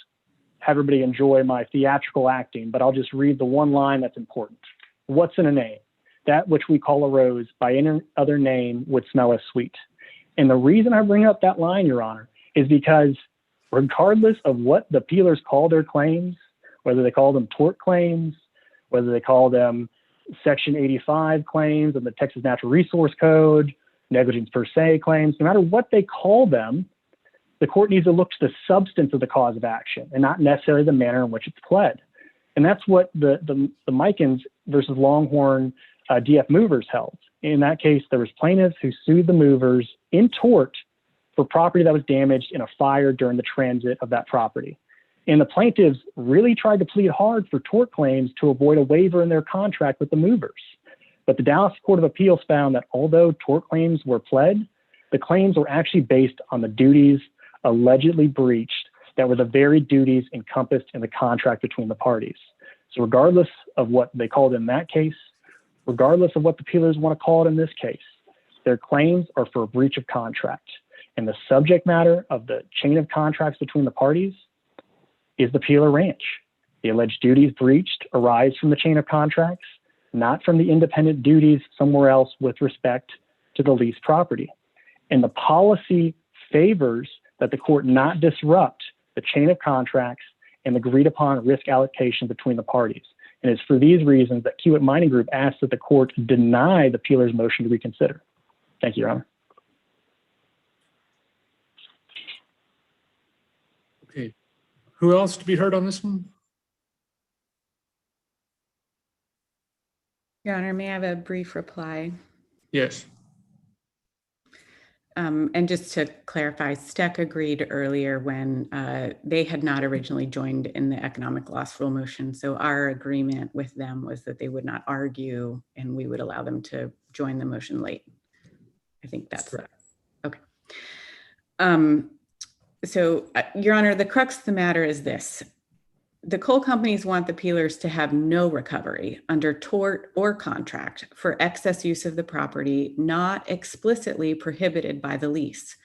have everybody enjoy my theatrical acting, but I'll just read the one line that's important. What's in a name? That which we call a rose by any other name would smell as sweet. And the reason I bring up that line, Your Honor, is because regardless of what the Peelers call their claims, whether they call them tort claims, whether they call them Section 85 claims of the Texas Natural Resource Code, negligence per se claims, no matter what they call them, the court needs to look to the substance of the cause of action and not necessarily the manner in which it's pled. And that's what the Mikens versus Longhorn DF movers held. In that case, there was plaintiffs who sued the movers in tort for property that was damaged in a fire during the transit of that property. And the plaintiffs really tried to plead hard for tort claims to avoid a waiver in their contract with the movers. But the Dallas Court of Appeals found that although tort claims were pled, the claims were actually based on the duties allegedly breached that were the very duties encompassed in the contract between the parties. So regardless of what they called in that case, regardless of what the peelers want to call it in this case, their claims are for a breach of contract. And the subject matter of the chain of contracts between the parties is the Peeler Ranch. The alleged duties breached arise from the chain of contracts, not from the independent duties somewhere else with respect to the leased property. And the policy favors that the court not disrupt the chain of contracts and agreed upon risk allocation between the parties. And it's for these reasons that Kiewit Mining Group asks that the court deny the peeler's motion to reconsider. Thank you, Your Honor.
Okay. Who else to be heard on this one?
Your Honor, may I have a brief reply?
Yes.
And just to clarify, Steck agreed earlier when they had not originally joined in the economic loss rule motion. So our agreement with them was that they would not argue and we would allow them to join the motion late. I think that's correct. Okay. So, Your Honor, the crux of the matter is this. The coal companies want the peelers to have no recovery under tort or contract for excess use of the property not explicitly prohibited by the lease.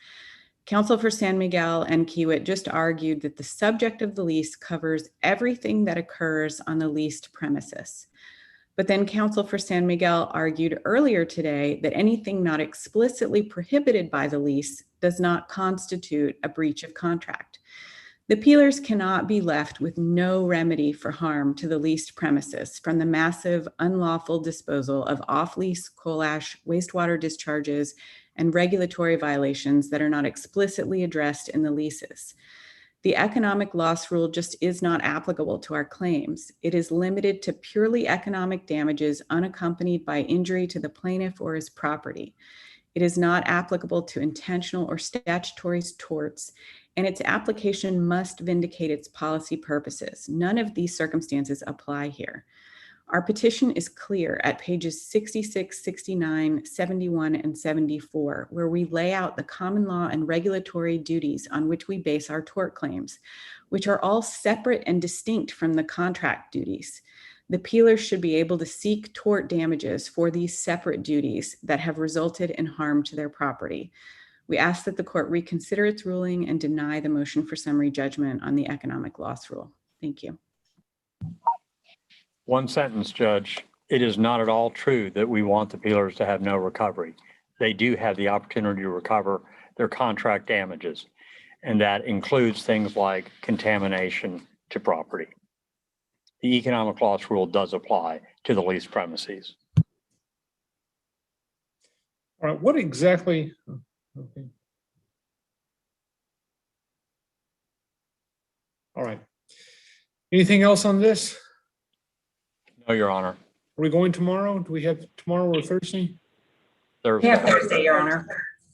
Counsel for San Miguel and Kiewit just argued that the subject of the lease covers everything that occurs on the leased premises. But then counsel for San Miguel argued earlier today that anything not explicitly prohibited by the lease does not constitute a breach of contract. The peelers cannot be left with no remedy for harm to the leased premises from the massive unlawful disposal of off-lease coal ash, wastewater discharges, and regulatory violations that are not explicitly addressed in the leases. The economic loss rule just is not applicable to our claims. It is limited to purely economic damages unaccompanied by injury to the plaintiff or his property. It is not applicable to intentional or statutory torts, and its application must vindicate its policy purposes. None of these circumstances apply here. Our petition is clear at pages 66, 69, 71, and 74, where we lay out the common law and regulatory duties on which we base our tort claims, which are all separate and distinct from the contract duties. The peelers should be able to seek tort damages for these separate duties that have resulted in harm to their property. We ask that the court reconsider its ruling and deny the motion for summary judgment on the economic loss rule. Thank you.
One sentence, Judge. It is not at all true that we want the peelers to have no recovery. They do have the opportunity to recover their contract damages, and that includes things like contamination to property. The economic loss rule does apply to the leased premises.
All right, what exactly? Okay. All right. Anything else on this?
No, Your Honor.
Are we going tomorrow? Do we have tomorrow or Thursday?
Thursday.
Yeah, Thursday, Your Honor.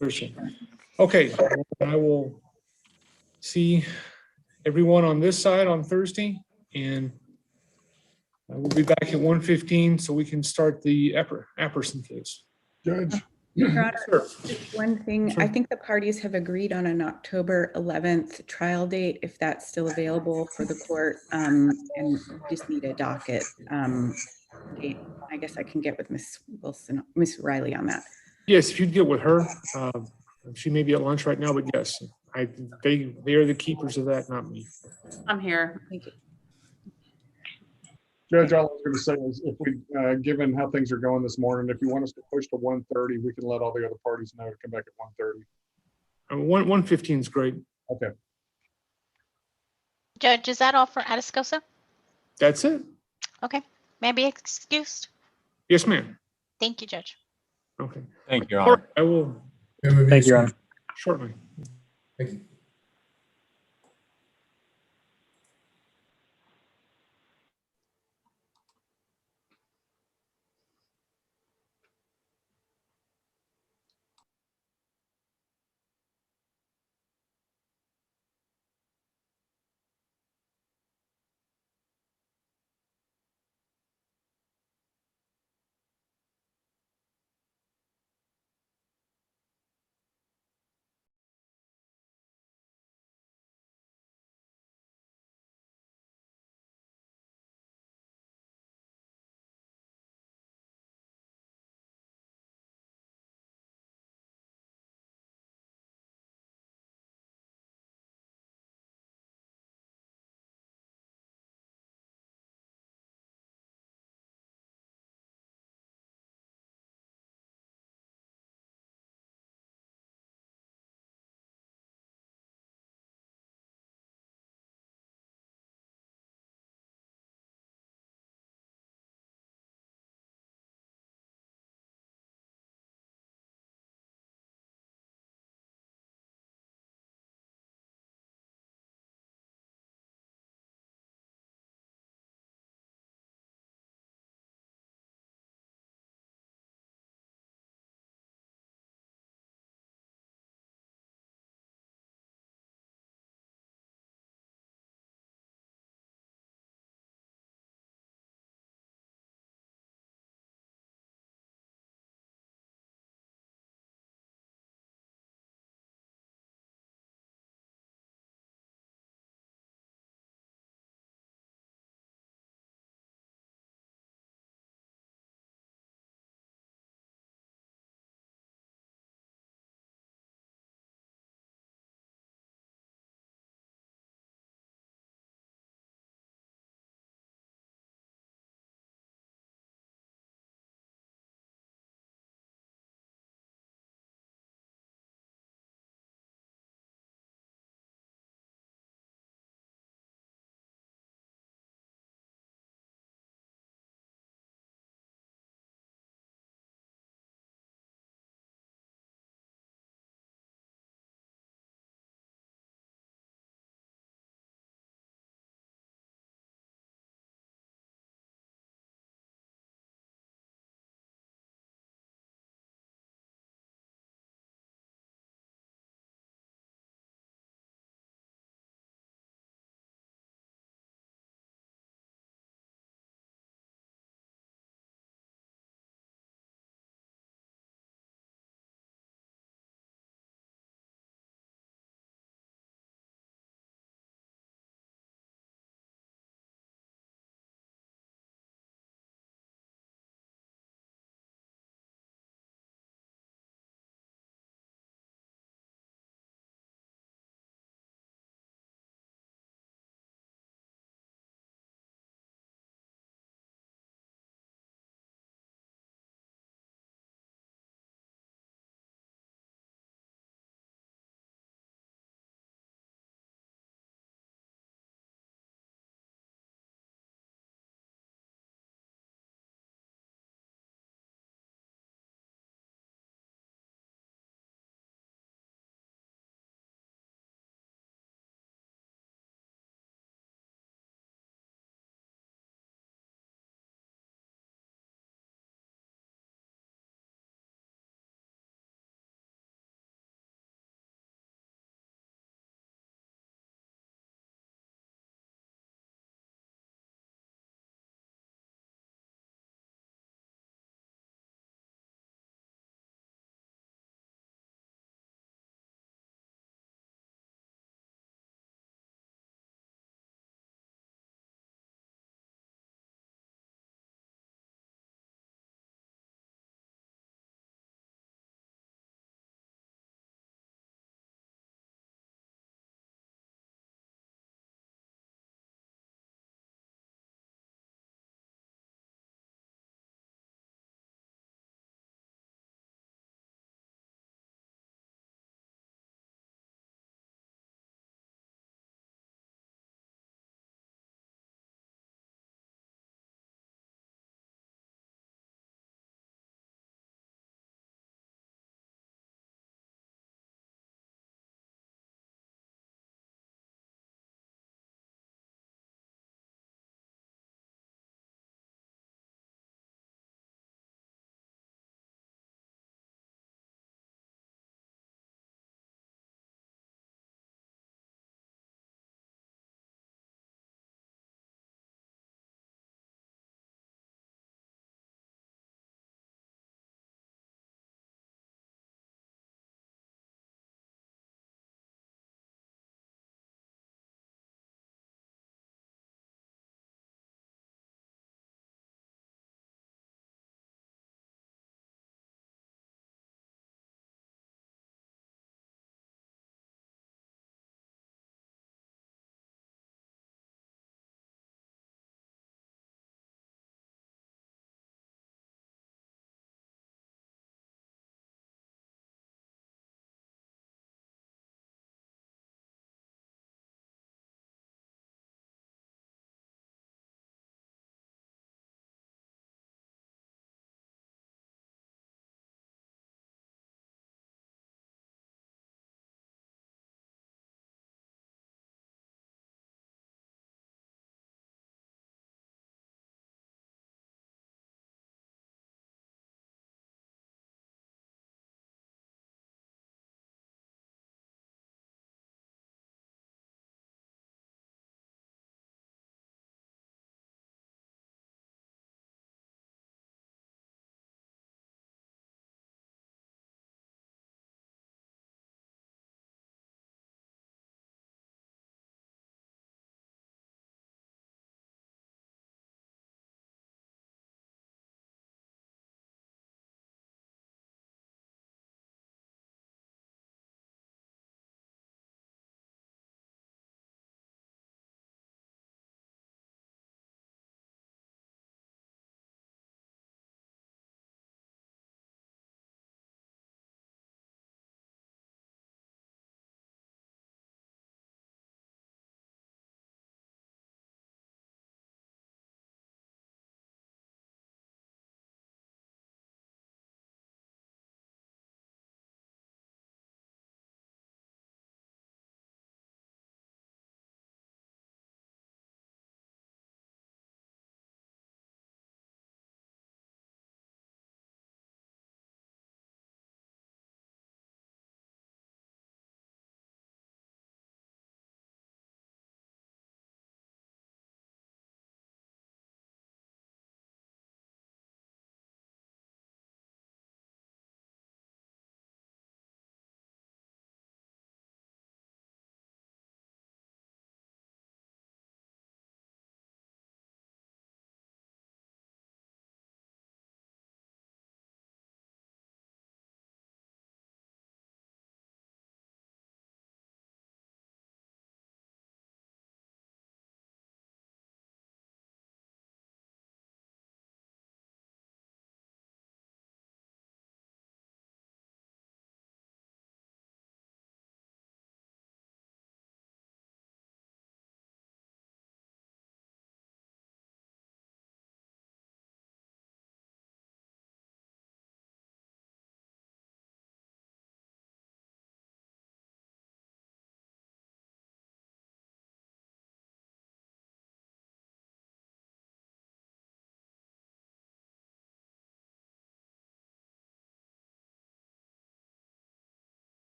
Thursday. Okay, I will see everyone on this side on Thursday, and I will be back at 1:15 so we can start the Apperson case.
Judge.
Your Honor,
Sure.
just one thing, I think the parties have agreed on an October 11th trial date, if that's still available for the court, and we just need a docket date. I guess I can get with Ms. Wilson, Ms. Riley on that.
Yes, if you'd get with her, she may be at lunch right now, but yes, they are the keepers of that, not me.
I'm here.
Thank you.
Judge, all I was going to say is if we, given how things are going this morning, if you want us to push to 1:30, we can let all the other parties know to come back at 1:30.
1:15 is great.
Okay.
Judge, is that all for Atascosa?
That's it.
Okay. May I be excused?
Yes, ma'am.
Thank you, Judge.
Okay.
Thank you, Your Honor.
I will
Thank you, Your Honor.
shortly.
Thank you.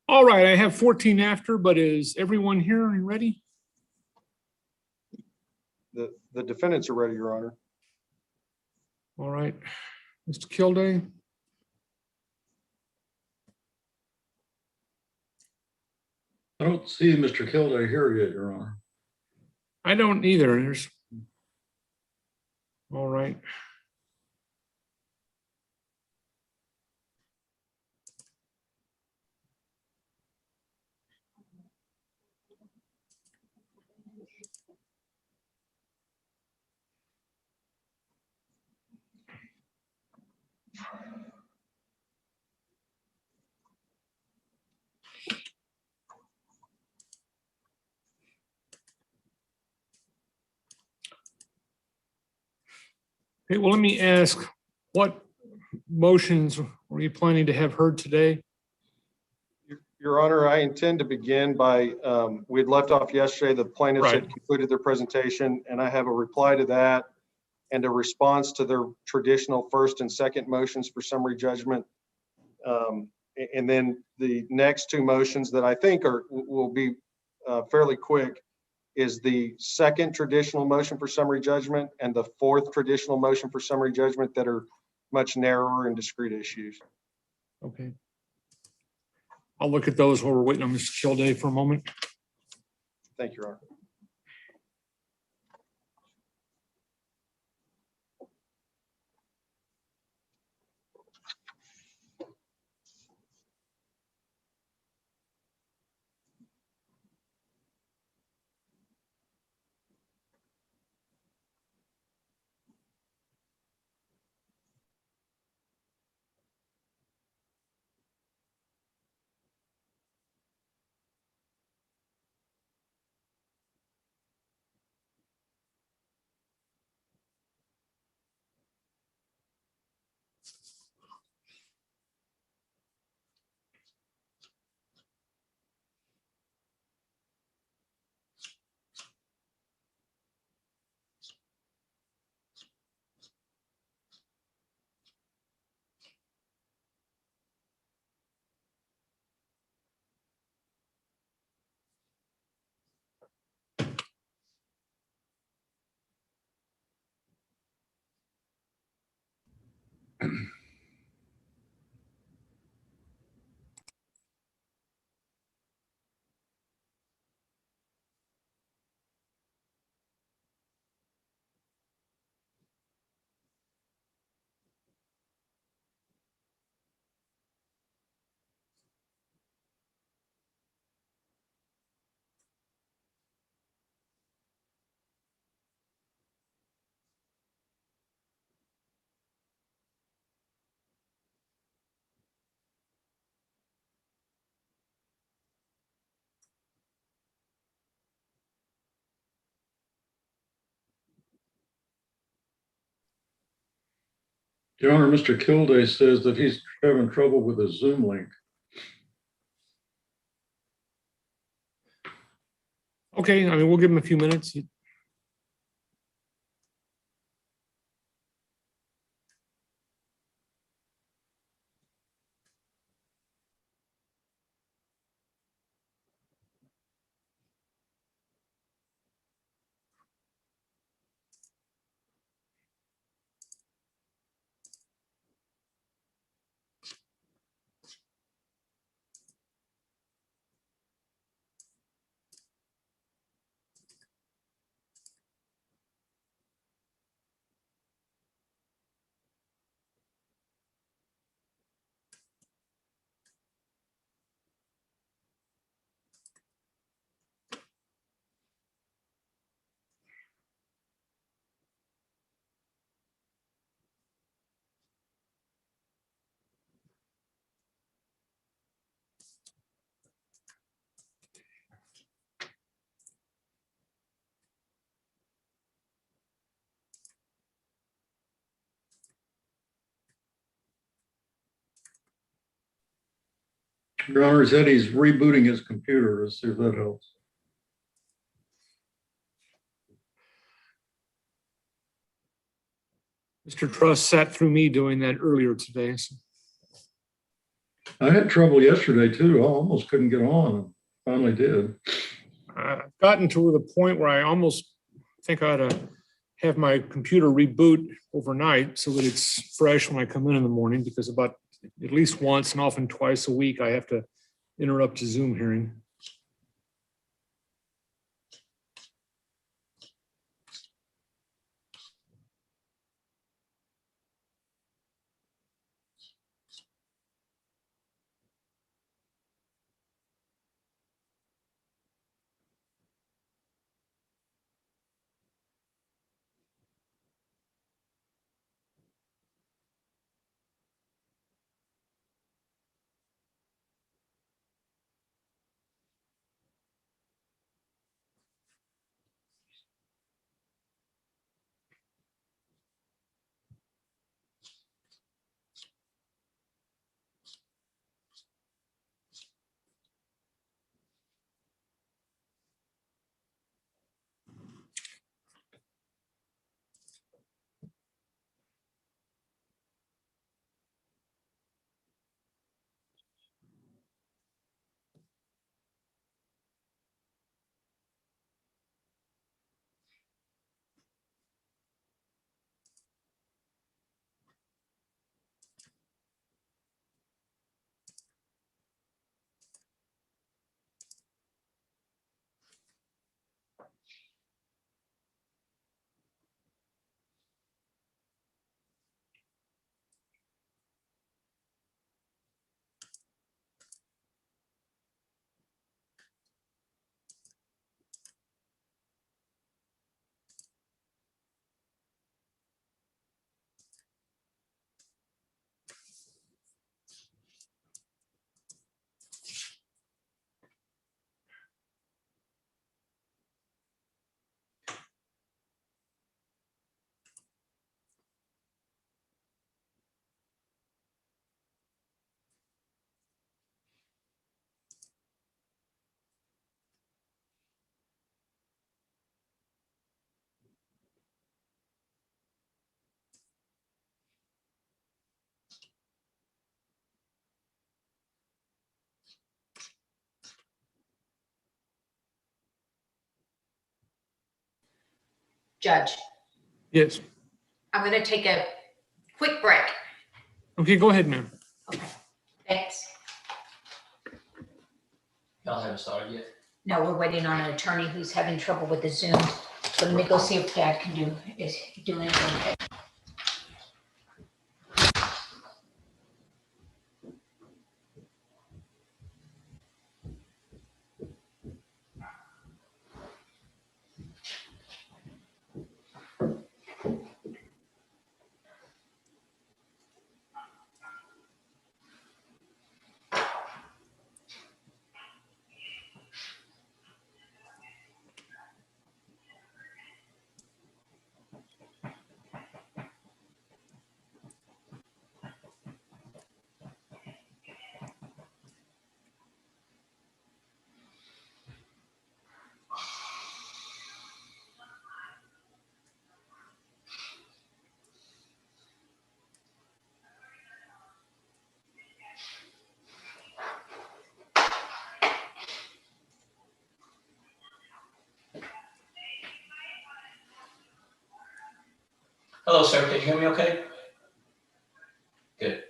All right, I have 14 after, but is everyone here and ready?
The defendants are ready, Your Honor.
All right, Mr. Kilday.
I don't see Mr. Kilday here yet, Your Honor.
I don't either. There's. All right. Okay, well, let me ask, what motions were you planning to have heard today?
Your Honor, I intend to begin by, we'd left off yesterday, the plaintiffs
Right.
had concluded their presentation, and I have a reply to that and a response to their traditional first and second motions for summary judgment. And then the next two motions that I think will be fairly quick is the second traditional motion for summary judgment and the fourth traditional motion for summary judgment that are much narrower and discrete issues.
Okay. I'll look at those while we're waiting on Mr. Kilday for a moment.
Thank you, Your Honor.
Your Honor, Mr. Kilday says that he's having trouble with his Zoom link.
Okay, I mean, we'll give him a few minutes.
Your Honor, said he's rebooting his computer. Let's see if that helps.
Mr. Truss sat through me doing that earlier today. So
I had trouble yesterday too. I almost couldn't get on. Finally did.
I've gotten to the point where I almost think I ought to have my computer reboot overnight so that it's fresh when I come in the morning, because about at least once and often twice a week, I have to interrupt a Zoom hearing.
Judge,
Yes.
I'm going to take a quick break.
Okay, go ahead, ma'am.
Okay, thanks.
Y'all haven't started yet?
No, we're waiting on an attorney who's having trouble with the Zoom. So let me go see if Dad can is he doing it okay.
Hello, sir. Can you hear me okay? Good.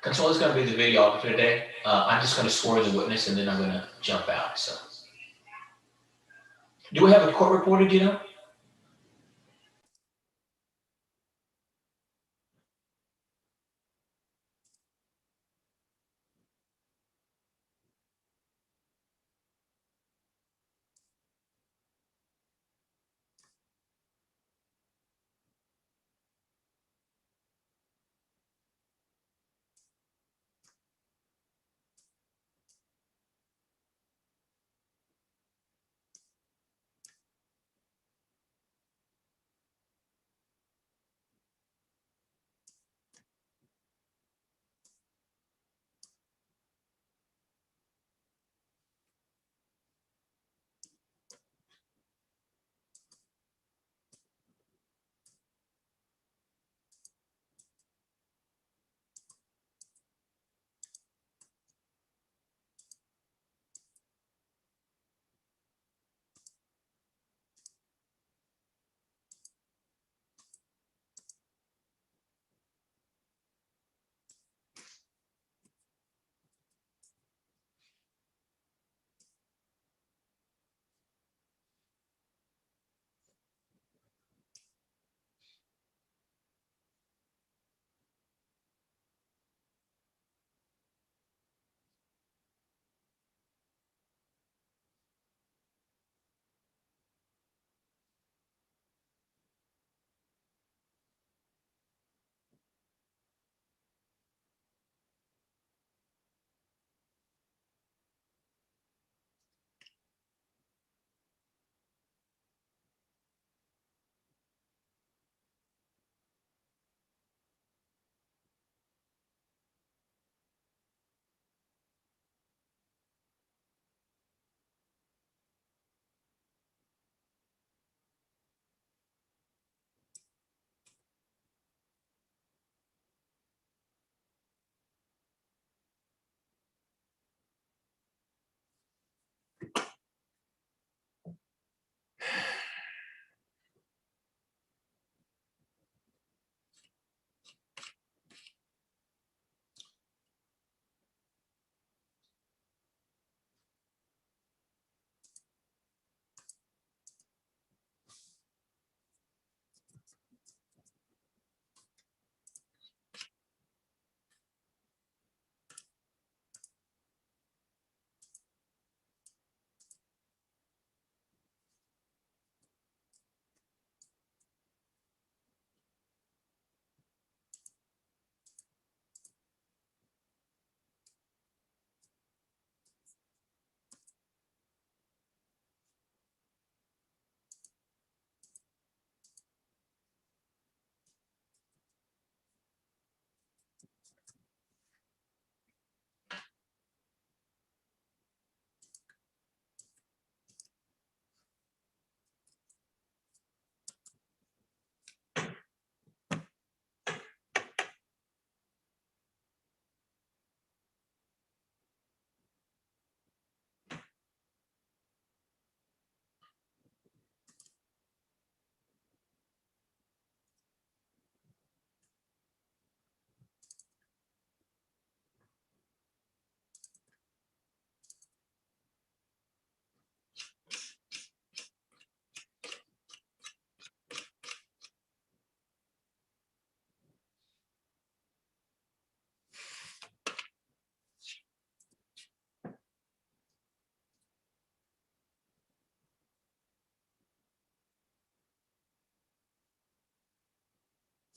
Control is going to be the videographer today. I'm just going to swear the witness and then I'm going to jump out. So, do we have a court reporter, do you know?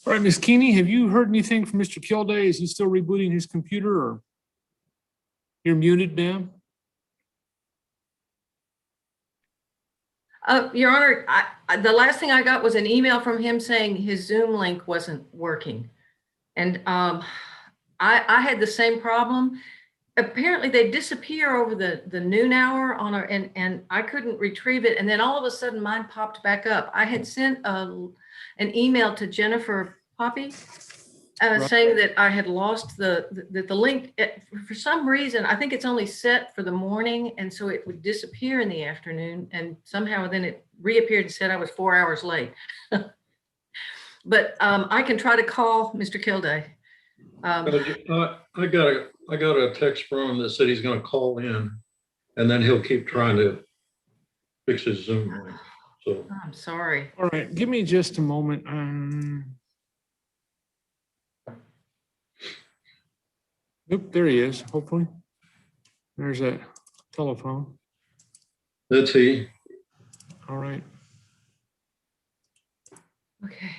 All right, Ms. Keeney, have you heard anything from Mr. Kilday? Is he still rebooting his computer or? You're muted, ma'am.
Your Honor, the last thing I got was an email from him saying his Zoom link wasn't working. And I had the same problem. Apparently they disappear over the noon hour and I couldn't retrieve it. And then all of a sudden mine popped back up. I had sent an email to Jennifer Poppy saying that I had lost the link. For some reason, I think it's only set for the morning. And so it would disappear in the afternoon. And somehow then it reappeared and said I was 4 hours late. But I can try to call Mr. Kilday.
I got a text from him that said he's going to call in, and then he'll keep trying to fix his Zoom link. So
I'm sorry.
All right, give me just a moment. Nope, there he is. Hopefully, there's that telephone.
That's he.
All right.
Okay.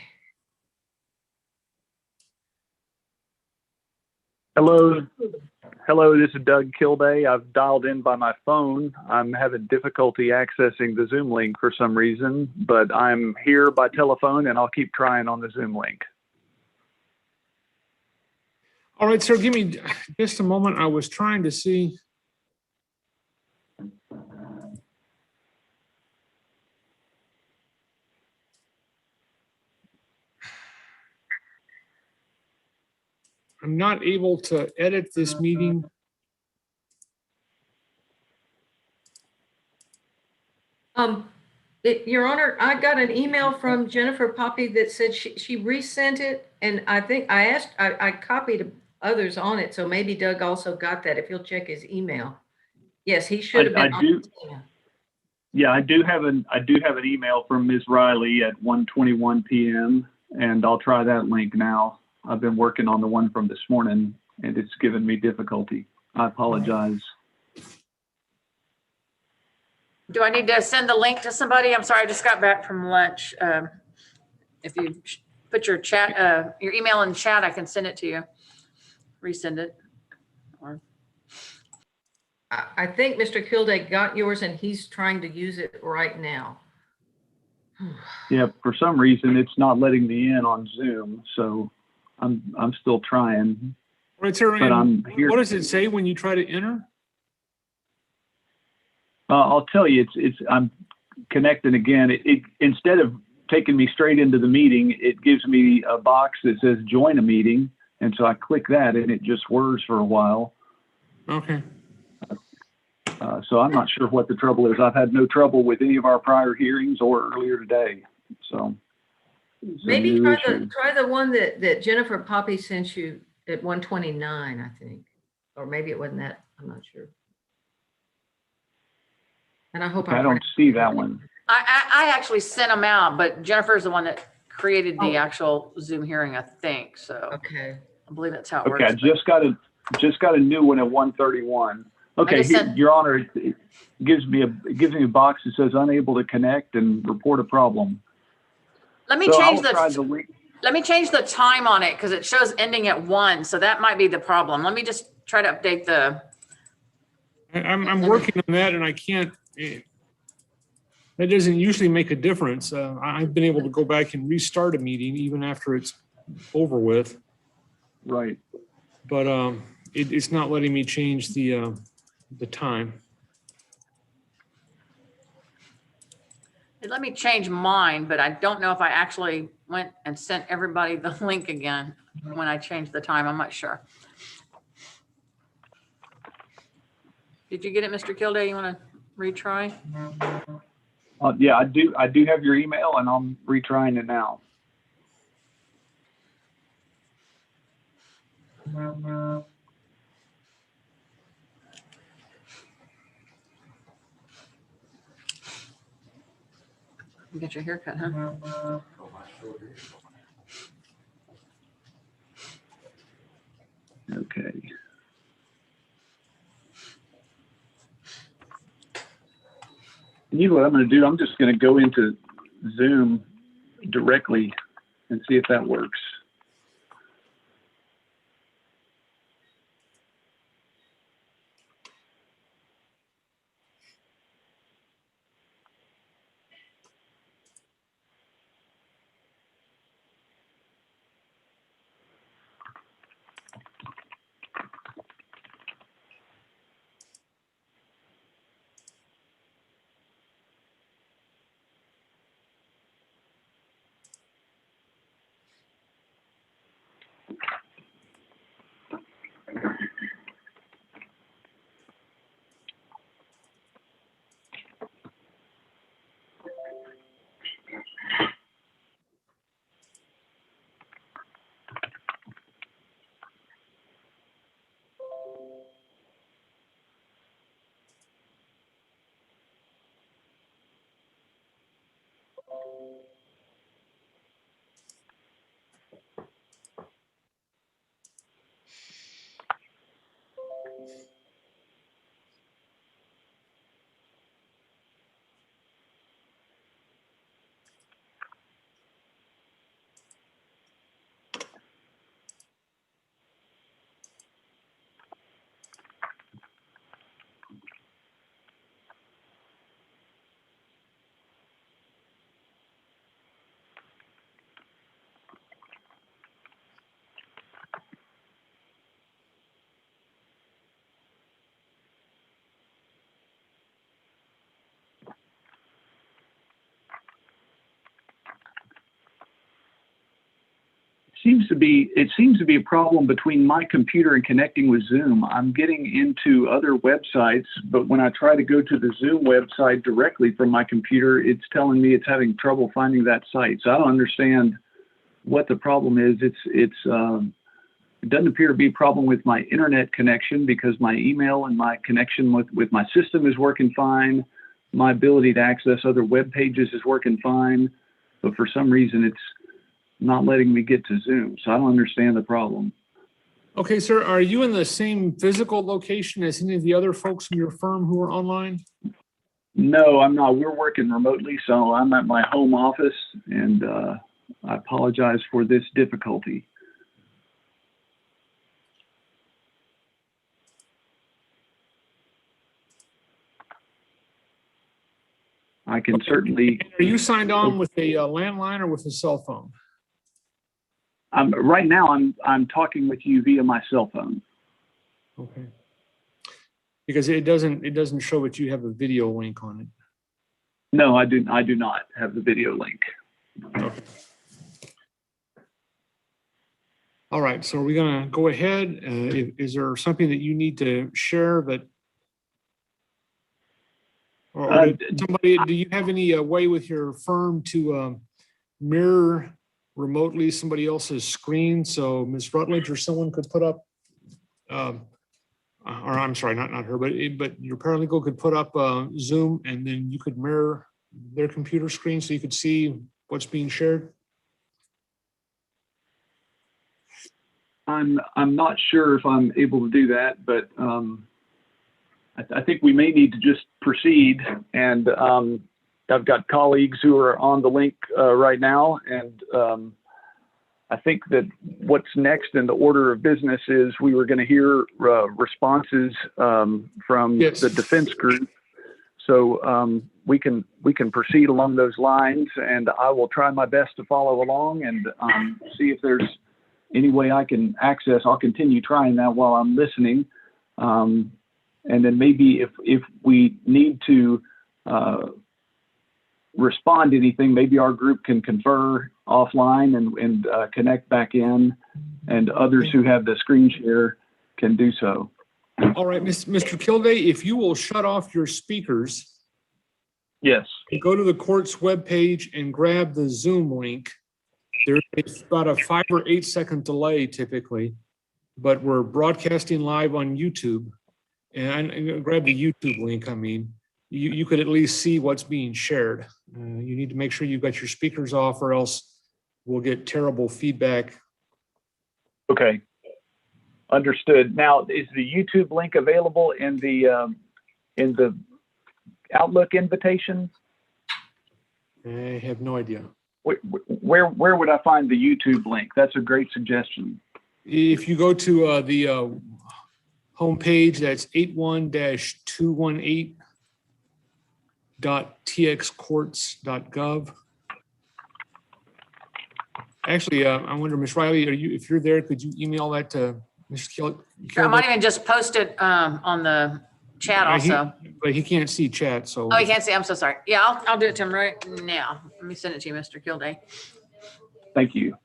Hello, this is Doug Kilday. I've dialed in by my phone. I'm having difficulty accessing the Zoom link for some reason, but I'm here by telephone and I'll keep trying on the Zoom link.
All right, sir, give me just a moment. I was trying to see. I'm not able to edit this meeting.
Your Honor, I got an email from Jennifer Poppy that said she resent it. And I think I copied others on it. So maybe Doug also got that if he'll check his email. Yes, he should have been.
I do have an email from Ms. Riley at 1:21 p.m. and I'll try that link now. I've been working on the one from this morning and it's given me difficulty. I apologize.
Do I need to send the link to somebody? I'm sorry, I just got back from lunch. If you put your chat, your email in the chat, I can send it to you. Resend it. Or
I think Mr. Kilday got yours and he's trying to use it right now.
Yeah, for some reason it's not letting me in on Zoom, so I'm still trying.
Right, sir.
But I'm here.
What does it say when you try to enter?
I'll tell you, I'm connecting again. It instead of taking me straight into the meeting, it gives me a box that says join a meeting. And so I click that and it just whirs for a while.
Okay.
So I'm not sure what the trouble is. I've had no trouble with any of our prior hearings or earlier today. So
maybe try the one that Jennifer Poppy sent you at 1:29, I think. Or maybe it wasn't that, I'm not sure. And I hope
I don't see that one.
I actually sent them out, but Jennifer's the one that created the actual Zoom hearing, I think. So
okay,
I believe that's how it
Okay,
works.
I just got a new one at 1:31. Okay, Your Honor, it gives me a box that says unable to connect and report a problem.
Let me change let me change the time on it because it shows ending at 1. So that might be the problem. Let me just try to update the.
I'm working on that and I can't. That doesn't usually make a difference. I've been able to go back and restart a meeting even after it's over with.
Right.
But it's not letting me change the time.
Let me change mine, but I don't know if I actually went and sent everybody the link again when I changed the time. I'm not sure. Did you get it, Mr. Kilday? You want to retry?
Yeah, I do have your email and I'm retrying it now.
You get your haircut, huh?
Okay. And you know what I'm going to do? I'm just going to go into Zoom directly and see if that works. It seems to be a problem between my computer and connecting with Zoom. I'm getting into other websites, but when I try to go to the Zoom website directly from my computer, it's telling me it's having trouble finding that site. So I don't understand what the problem is. It doesn't appear to be a problem with my internet connection because my email and my connection with my system is working fine. My ability to access other web pages is working fine, but for some reason it's not letting me get to Zoom. So I don't understand the problem.
Okay, sir, are you in the same physical location as any of the other folks from your firm who are online?
No, I'm not. We're working remotely, so I'm at my home office, and I apologize for this difficulty. I can certainly.
Are you signed on with a landline or with a cell phone?
Right now, I'm talking with you via my cell phone.
Okay. Because it doesn't show that you have a video link on it.
No, I do not have the video link.
Okay. All right, so are we gonna go ahead? Is there something that you need to share that? Or somebody, do you have any way with your firm to mirror remotely somebody else's screen so Ms. Rutledge or someone could put up, or I'm sorry, not her, but your paralegal could put up Zoom and then you could mirror their computer screen so you could see what's being shared?
I'm not sure if I'm able to do that, but I think we may need to just proceed. And I've got colleagues who are on the link right now, and I think that what's next in the order of business is we were going to hear responses from the defense group. So we can proceed along those lines, and I will try my best to follow along and see if there's any way I can access. I'll continue trying that while I'm listening. And then maybe if we need to respond to anything, maybe our group can confer offline and connect back in, and others who have the screen share can do so.
All right, Mr. Kilday, if you will shut off your speakers.
Yes.
Go to the court's webpage and grab the Zoom link. There's about a 5 or 8 second delay typically, but we're broadcasting live on YouTube. And grab the YouTube link, I mean. You could at least see what's being shared. You need to make sure you've got your speakers off or else we'll get terrible feedback.
Okay. Understood. Now, is the YouTube link available in the Outlook invitation?
I have no idea.
Where would I find the YouTube link? That's a great suggestion.
If you go to the homepage, that's 81-218.txcourts.gov. Actually, I wonder, Ms. Riley, if you're there, could you email that to Mr. Kilday?
I might even just post it on the chat also.
But he can't see chat, so.
Oh, you can't see. I'm so sorry. Yeah, I'll do it to him right now. Let me send it to you, Mr. Kilday.
Thank you.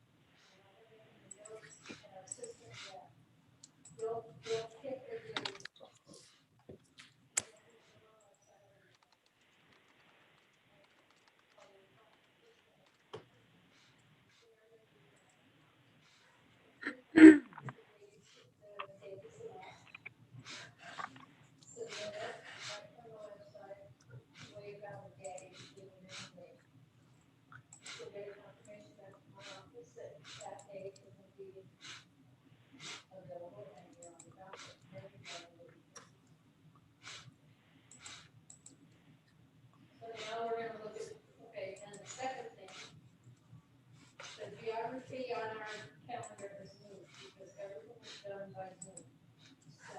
now we're gonna look at, okay, and the second thing, the geography on our calendar is moved because everything is done by Zoom. So,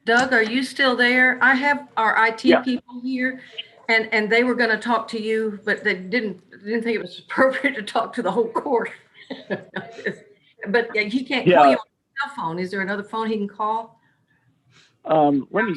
Doug, are you still there? I have our IT
Yeah.
people here and they were gonna talk to you, but they didn't think it was appropriate to talk to the whole court. But yeah, he can't call
Yeah.
you on a cell phone. Is there another phone he can call?
Let me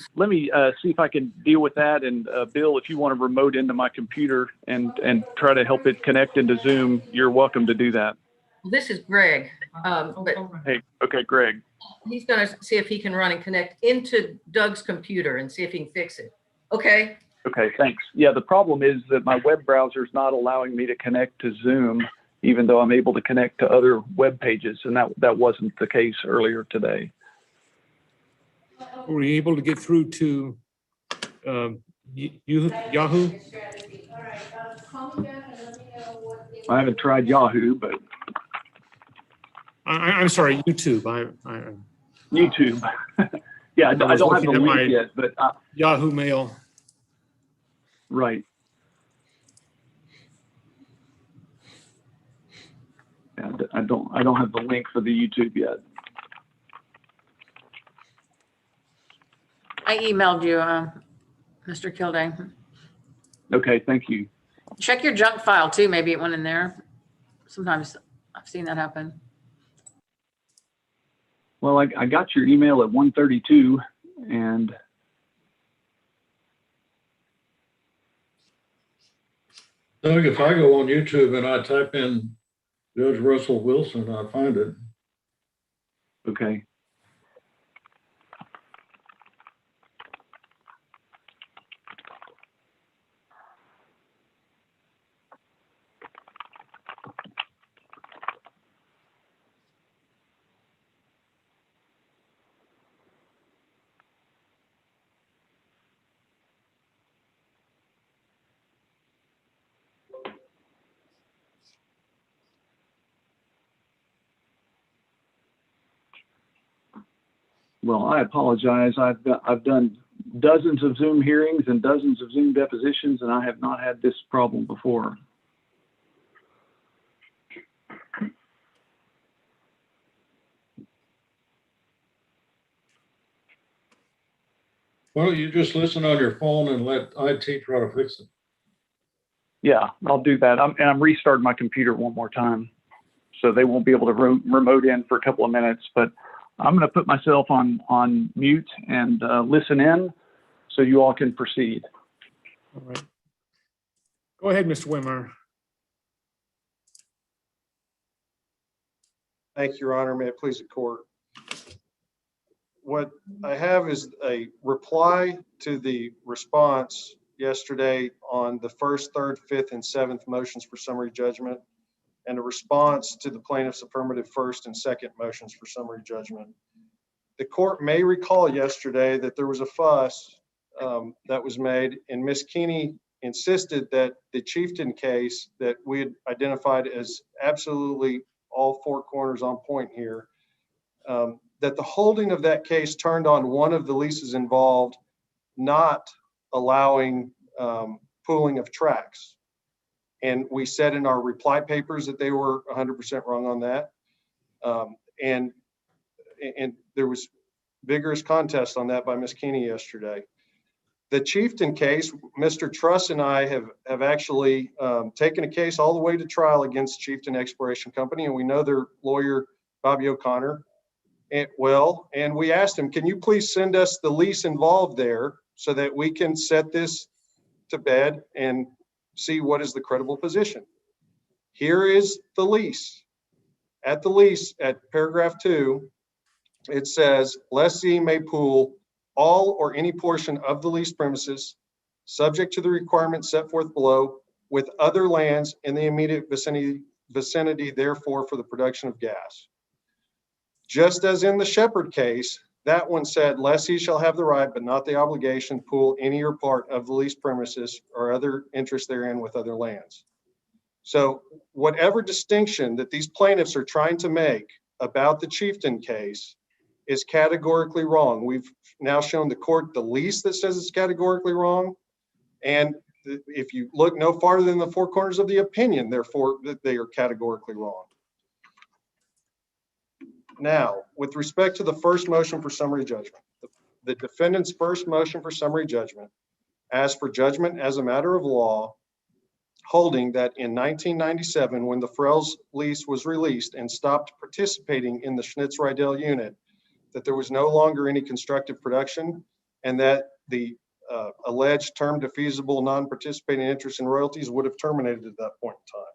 see if I can deal with that. And Bill, if you want to remote into my computer and try to help it connect into Zoom, you're welcome to do that.
This is Greg, but
Hey, okay, Greg.
he's gonna see if he can run and connect into Doug's computer and see if he can fix it. Okay,
Okay, thanks. Yeah, the problem is that my web browser is not allowing me to connect to Zoom, even though I'm able to connect to other web pages, and that wasn't the case earlier today.
Were you able to get through to Yahoo?
all right, call me back and let me know what.
I haven't tried Yahoo, but
I'm sorry, YouTube.
YouTube. Yeah, I don't have the
looking at my
link yet, but
Yahoo Mail.
right. Yeah, I don't have the link for the YouTube yet.
I emailed you, Mr. Kilday.
Okay, thank you.
Check your junk file too. Maybe it went in there. Sometimes I've seen that happen.
Well, I got your email at 1:32, and
Doug, if I go on YouTube and I type in Judge Russell Wilson, I find it.
okay. Well, I apologize. I've done dozens of Zoom hearings and dozens of Zoom depositions, and I have not had this problem before.
Why don't you just listen on your phone and let IT try to fix it?
Yeah, I'll do that. I'm restarting my computer one more time, so they won't be able to remote in for a couple of minutes. But I'm going to put myself on mute and listen in, so you all can proceed.
All right. Go ahead, Mr. Wimmer.
Thank you, Your Honor. May it please the court. What I have is a reply to the response yesterday on the first, third, fifth, and seventh motions for summary judgment, and a response to the plaintiff's affirmative first and second motions for summary judgment. The court may recall yesterday that there was a fuss that was made, and Ms. Cnty insisted that the Chieftain case that we had identified as absolutely all four corners on point here, that the holding of that case turned on one of the leases involved not allowing pooling of tracks. And we said in our reply papers that they were 100% wrong on that. And there was vigorous contest on that by Ms. Cnty yesterday. The Chieftain case, Mr. Truss and I have actually taken a case all the way to trial against Chieftain Exploration Company, and we know their lawyer, Bobby O'Connor, and we asked him, can you please send us the lease involved there so that we can set this to bed and see what is the credible position. Here is the lease. At the lease, at paragraph 2, it says, lessee may pool all or any portion of the leased premises subject to the requirements set forth below with other lands in the immediate vicinity, therefore, for the production of gas. Just as in the Shepherd case, that one said, lessee shall have the right, but not the obligation, to pool any or part of the leased premises or other interest therein with other lands. So whatever distinction that these plaintiffs are trying to make about the Chieftain case is categorically wrong. We've now shown the court the lease that says it's categorically wrong. And if you look no farther than the four corners of the opinion, therefore, that they are categorically wrong. Now, with respect to the first motion for summary judgment, the defendant's first motion for summary judgment asked for judgment as a matter of law, holding that in 1997, when the Frells lease was released and stopped participating in the Schnitz-Rydell unit, that there was no longer any constructive production and that the alleged term defeasible non-participating interest in royalties would have terminated at that point in time.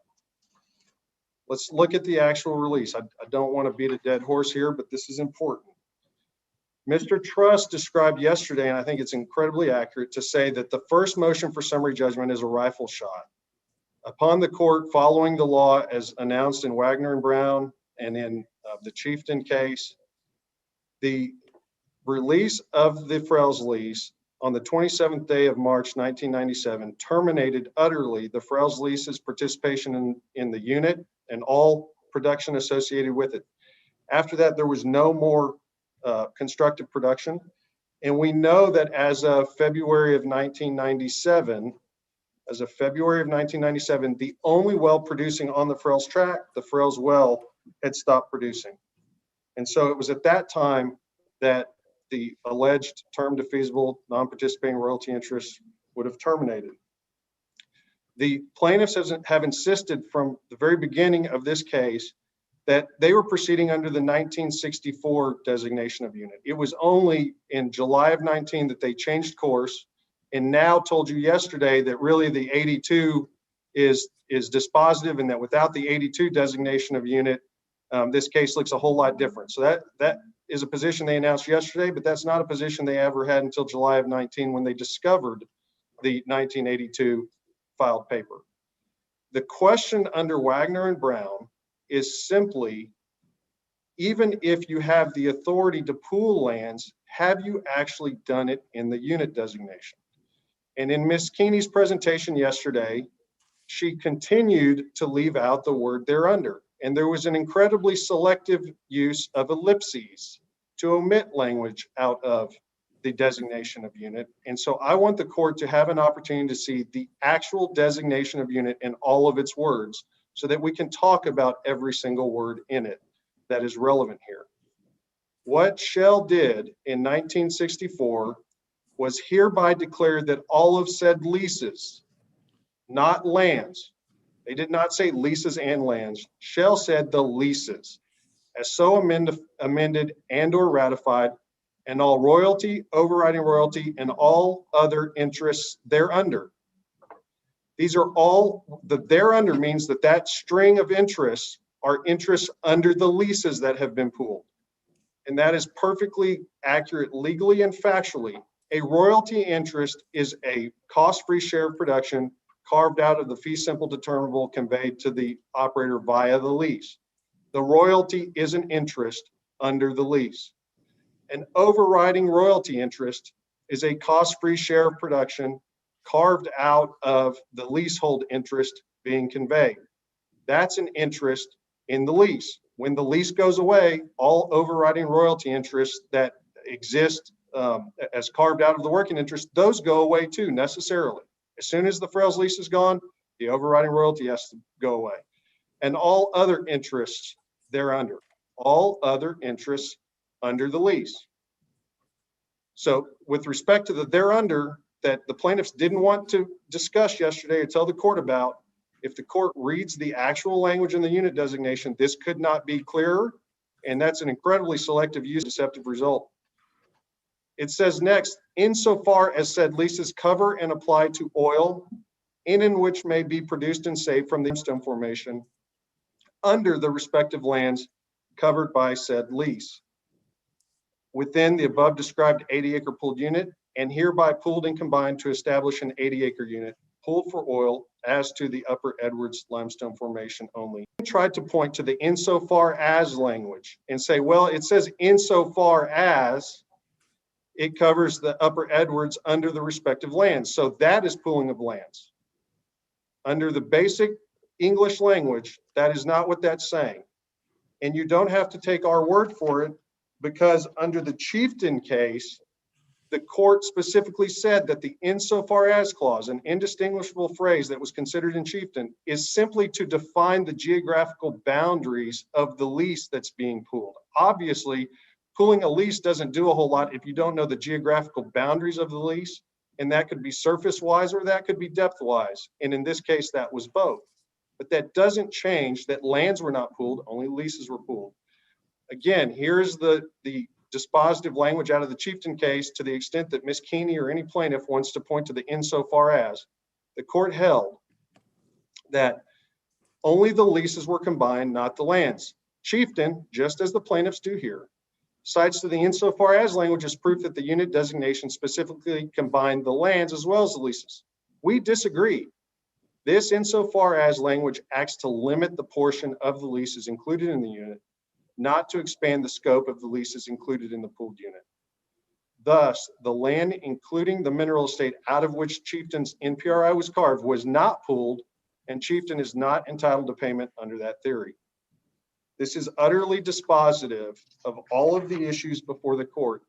Let's look at the actual release. I don't want to beat a dead horse here, but this is important. Mr. Truss described yesterday, and I think it's incredibly accurate, to say that the first motion for summary judgment is a rifle shot. Upon the court following the law as announced in Wagner and Brown and in the Chieftain case, the release of the Frells lease on the 27th day of March 1997 terminated utterly the Frells lease's participation in the unit and all production associated with it. After that, there was no more constructive production. And we know that as of February of 1997, the only well producing on the Frells track, the Frells well, had stopped producing. And so it was at that time that the alleged term defeasible non-participating royalty interest would have terminated. The plaintiffs have insisted from the very beginning of this case that they were proceeding under the 1964 designation of unit. It was only in July of 19 that they changed course and now told you yesterday that really the 82 is dispositive and that without the 82 designation of unit, this case looks a whole lot different. So that is a position they announced yesterday, but that's not a position they ever had until July of 19 when they discovered the 1982 filed paper. The question under Wagner and Brown is simply, even if you have the authority to pool lands, have you actually done it in the unit designation? And in Ms. Keeney's presentation yesterday, she continued to leave out the word thereunder. And there was an incredibly selective use of ellipses to omit language out of the designation of unit. And so I want the court to have an opportunity to see the actual designation of unit in all of its words so that we can talk about every single word in it that is relevant here. What Shell did in 1964 was hereby declared that all of said leases, not lands, they did not say leases and lands. Shell said the leases, as so amended and or ratified, and all royalty, overriding royalty, and all other interests thereunder. These are all, the thereunder means that that string of interests are interests under the leases that have been pooled. And that is perfectly accurate legally and factually. A royalty interest is a cost-free share of production carved out of the fee simple determinable conveyed to the operator via the lease. The royalty is an interest under the lease. An overriding royalty interest is a cost-free share of production carved out of the leasehold interest being conveyed. That's an interest in the lease. When the lease goes away, all overriding royalty interests that exist as carved out of the working interest, those go away too, necessarily. As soon as the Frells lease is gone, the overriding royalty has to go away. And all other interests thereunder, all other interests under the lease. So with respect to the thereunder that the plaintiffs didn't want to discuss yesterday or tell the court about, if the court reads the actual language in the unit designation, this could not be clearer. And that's an incredibly selective use deceptive result. It says next, insofar as said leases cover and apply to oil in which may be produced and saved from the limestone formation under the respective lands covered by said lease within the above described 80-acre pooled unit and hereby pooled and combined to establish an 80-acre unit pooled for oil as to the Upper Edwards limestone formation only. I tried to point to the insofar as language and say, well, it says insofar as it covers the Upper Edwards under the respective lands. So that is pooling of lands. Under the basic English language, that is not what that's saying. And you don't have to take our word for it, because under the Chieftain case, the court specifically said that the insofar as clause, an indistinguishable phrase that was considered in Chieftain, is simply to define the geographical boundaries of the lease that's being pooled. Obviously, pooling a lease doesn't do a whole lot if you don't know the geographical boundaries of the lease, and that could be surface-wise or that could be depth-wise. And in this case, that was both. But that doesn't change that lands were not pooled, only leases were pooled. Again, here's the dispositive language out of the Chieftain case. To the extent that Ms. Keeney or any plaintiff wants to point to the insofar as, the court held that only the leases were combined, not the lands. Chieftain, just as the plaintiffs do here, cites to the insofar as language as proof that the unit designation specifically combined the lands as well as the leases. We disagree. This insofar as language acts to limit the portion of the leases included in the unit, not to expand the scope of the leases included in the pooled unit. Thus, the land, including the mineral estate out of which Chieftain's NPRI was carved, was not pooled, and Chieftain is not entitled to payment under that theory. This is utterly dispositive of all of the issues before the court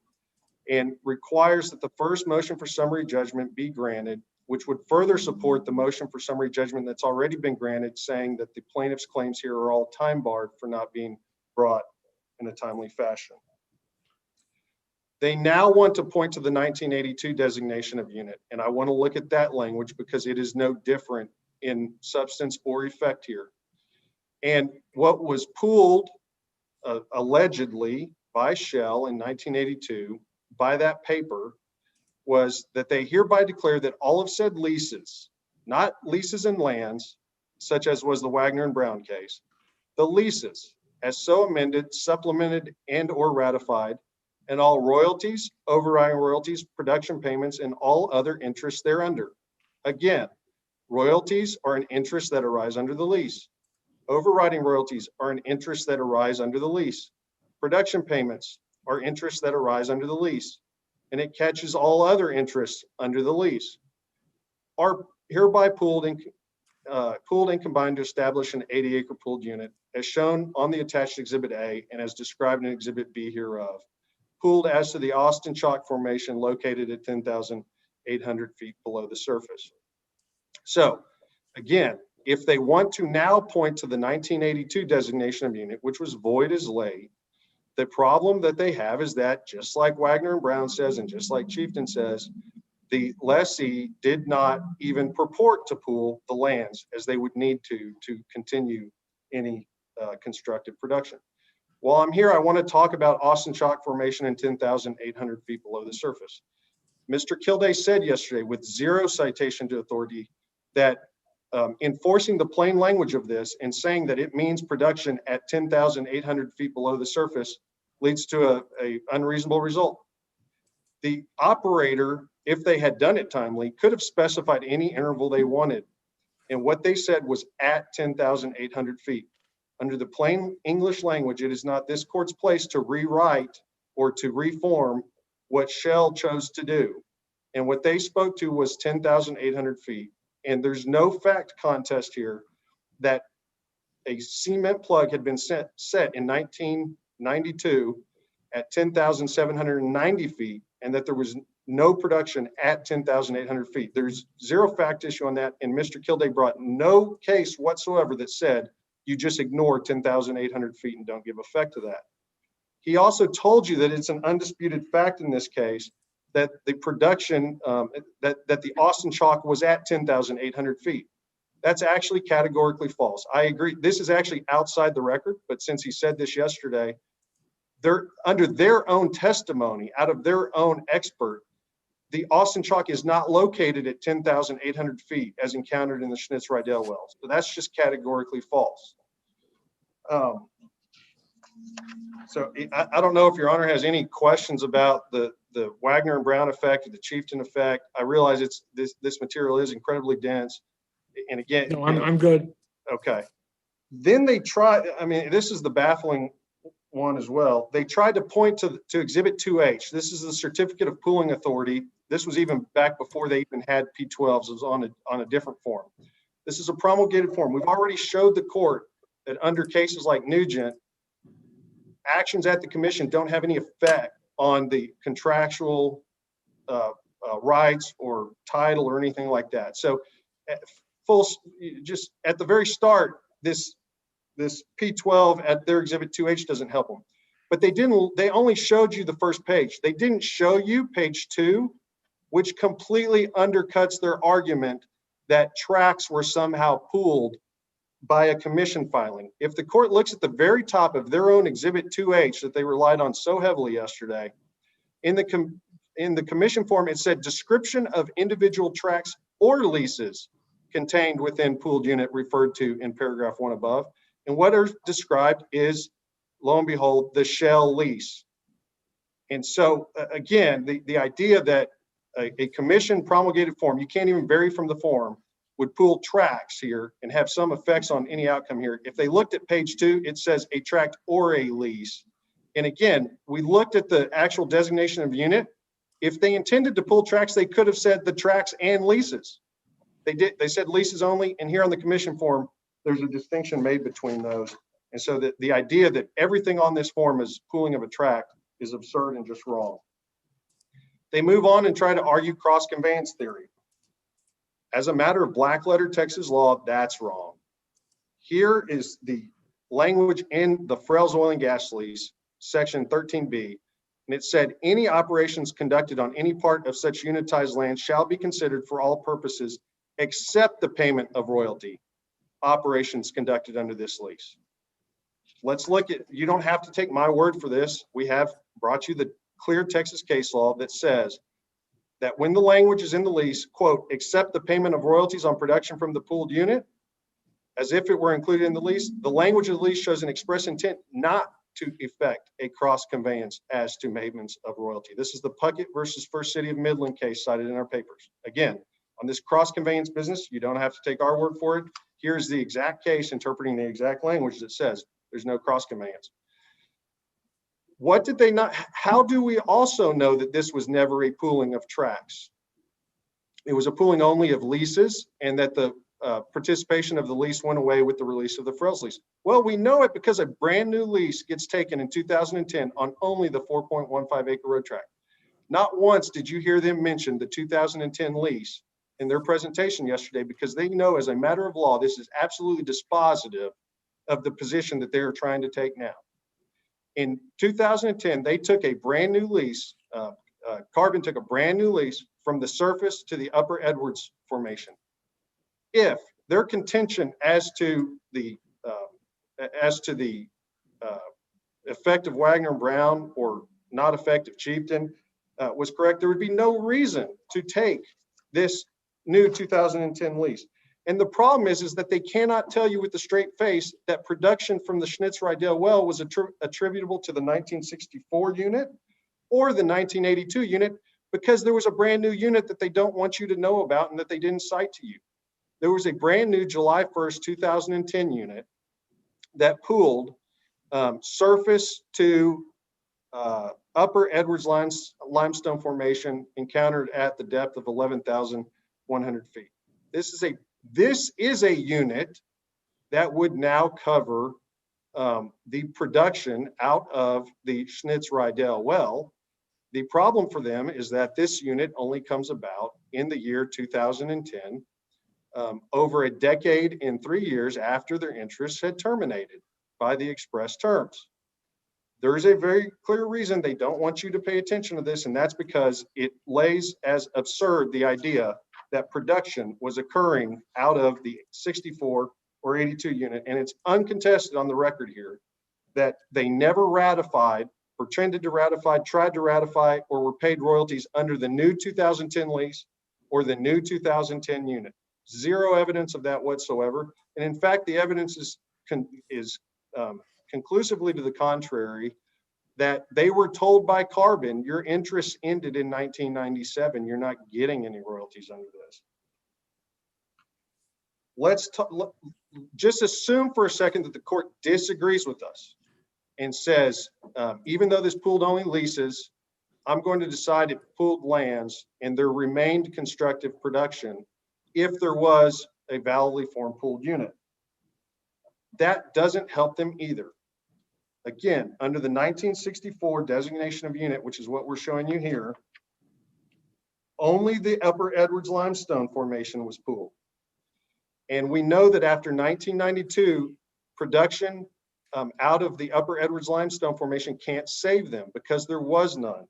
and requires that the first motion for summary judgment be granted, which would further support the motion for summary judgment that's already been granted, saying that the plaintiff's claims here are all time barred for not being brought in a timely fashion. They now want to point to the 1982 designation of unit, and I want to look at that language because it is no different in substance or effect here. And what was pooled allegedly by Shell in 1982 by that paper was that they hereby declare that all of said leases, not leases and lands, such as was the Wagner and Brown case, the leases as so amended, supplemented, and or ratified, and all royalties, overriding royalties, production payments, and all other interests thereunder. Again, royalties are an interest that arise under the lease. Overriding royalties are an interest that arise under the lease. Production payments are interests that arise under the lease, and it catches all other interests under the lease. Are hereby pooled and combined to establish an 80-acre pooled unit, as shown on the attached Exhibit A and as described in Exhibit B hereof, pooled as to the Austin Chalk Formation located at 10,800 feet below the surface. So, again, if they want to now point to the 1982 designation of unit, which was void as late, the problem that they have is that, just like Wagner and Brown says, and just like Chieftain says, the lessee did not even purport to pool the lands as they would need to continue any constructive production. While I'm here, I want to talk about Austin Chalk Formation and 10,800 feet below the surface. Mr. Kilday said yesterday, with zero citation to authority, that enforcing the plain language of this and saying that it means production at 10,800 feet below the surface leads to a unreasonable result. The operator, if they had done it timely, could have specified any interval they wanted. And what they said was at 10,800 feet. Under the plain English language, it is not this court's place to rewrite or to reform what Shell chose to do. And what they spoke to was 10,800 feet. And there's no fact contest here that a cement plug had been set in 1992 at 10,790 feet, and that there was no production at 10,800 feet. There's zero fact issue on that, and Mr. Kilday brought no case whatsoever that said you just ignore 10,800 feet and don't give effect to that. He also told you that it's an undisputed fact in this case that the production, that the Austin Chalk was at 10,800 feet. That's actually categorically false. I agree. This is actually outside the record, but since he said this yesterday, they're under their own testimony, out of their own expert, the Austin Chalk is not located at 10,800 feet as encountered in the Schnitz-Rydell wells. So that's just categorically false. So I don't know if Your Honor has any questions about the Wagner and Brown effect or the Chieftain effect. I realize this material is incredibly dense. And again,
no, I'm good.
Okay. Then they try, I mean, this is the baffling one as well. They tried to point to Exhibit 2H. This is the Certificate of Pooling Authority. This was even back before they even had P12s. It was on a different form. This is a promulgated form. We've already showed the court that under cases like Nugent, actions at the commission don't have any effect on the contractual rights or title or anything like that. So just at the very start, this P12 at their exhibit 2H doesn't help them. But they only showed you the first page. They didn't show you page 2, which completely undercuts their argument that tracks were somehow pooled by a commission filing. If the court looks at the very top of their own exhibit 2H that they relied on so heavily yesterday, in the commission form, it said description of individual tracks or leases contained within pooled unit referred to in paragraph 1 above. And what are described is, lo and behold, the shell lease. And so again, the idea that a commission promulgated form, you can't even vary from the form, would pool tracks here and have some effects on any outcome here. If they looked at page 2, it says a tract or a lease. And again, we looked at the actual designation of unit. If they intended to pull tracks, they could have said the tracks and leases. They said leases only, and here on the commission form, there's a distinction made between those. And so the idea that everything on this form is pooling of a tract is absurd and just wrong. They move on and try to argue cross conveyance theory. As a matter of black letter Texas law, that's wrong. Here is the language in the Frells Oil and Gas Lease, section 13B, and it said any operations conducted on any part of such unitized land shall be considered for all purposes except the payment of royalty operations conducted under this lease. Let's look at, you don't have to take my word for this. We have brought you the clear Texas case law that says that when the language is in the lease, quote, except the payment of royalties on production from the pooled unit, as if it were included in the lease, the language of the lease shows an express intent not to effect a cross conveyance as to maintenance of royalty. This is the Puckett versus First City of Midland case cited in our papers. Again, on this cross conveyance business, you don't have to take our word for it. Here's the exact case interpreting the exact language that says there's no cross conveyance. What did they not, how do we also know that this was never a pooling of tracts? It was a pooling only of leases, and that the participation of the lease went away with the release of the Frells lease. Well, we know it because a brand new lease gets taken in 2010 on only the 4.15 acre road tract. Not once did you hear them mention the 2010 lease in their presentation yesterday, because they know as a matter of law, this is absolutely dispositive of the position that they are trying to take now. In 2010, they took a brand new lease, Carbon took a brand new lease from the surface to the Upper Edwards Formation. If their contention as to the effect of Wagner and Brown or not effect of Chieftain was correct, there would be no reason to take this new 2010 lease. And the problem is that they cannot tell you with a straight face that production from the Schnitz-Rydell well was attributable to the 1964 unit or the 1982 unit, because there was a brand new unit that they don't want you to know about and that they didn't cite to you. There was a brand new July 1st, 2010 unit that pooled surface to Upper Edwards Limestone Formation encountered at the depth of 11,100 feet. This is a unit that would now cover the production out of the Schnitz-Rydell well. The problem for them is that this unit only comes about in the year 2010, over a decade and 3 years after their interests had terminated by the express terms. There is a very clear reason they don't want you to pay attention to this, and that's because it lays as absurd the idea that production was occurring out of the 64 or 82 unit, and it's uncontested on the record here that they never ratified, pretended to ratify, tried to ratify, or were paid royalties under the new 2010 lease or the new 2010 unit. Zero evidence of that whatsoever. And in fact, the evidence is conclusively to the contrary, that they were told by Carbon, your interests ended in 1997. You're not getting any royalties under this. Let's just assume for a second that the court disagrees with us and says, even though this pooled only leases, I'm going to decide it pooled lands and there remained constructive production if there was a validly formed pooled unit. That doesn't help them either. Again, under the 1964 designation of unit, which is what we're showing you here, only the Upper Edwards Limestone Formation was pooled. And we know that after 1992, production out of the Upper Edwards Limestone Formation can't save them because there was none.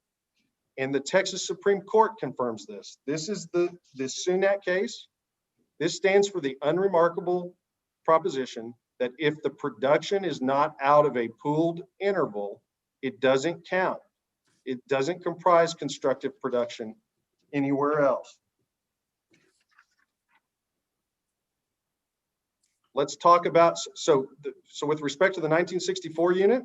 And the Texas Supreme Court confirms this. This is the Cnty case. This stands for the unremarkable proposition that if the production is not out of a pooled interval, it doesn't count. It doesn't comprise constructive production anywhere else. Let's talk about, so with respect to the 1964 unit,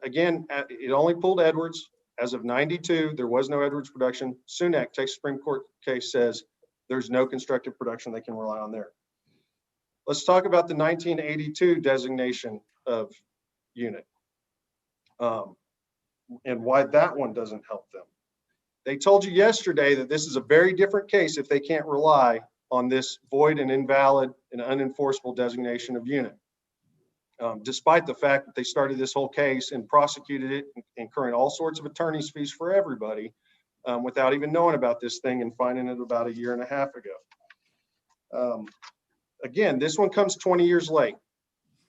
again, it only pulled Edwards. As of 92, there was no Edwards production. Cnty, Texas Supreme Court case, says there's no constructive production they can rely on there. Let's talk about the 1982 designation of unit and why that one doesn't help them. They told you yesterday that this is a very different case if they can't rely on this void and invalid and unenforceable designation of unit. Despite the fact that they started this whole case and prosecuted it, incurring all sorts of attorney's fees for everybody without even knowing about this thing and finding it about 1.5 years ago. Again, this one comes 20 years late.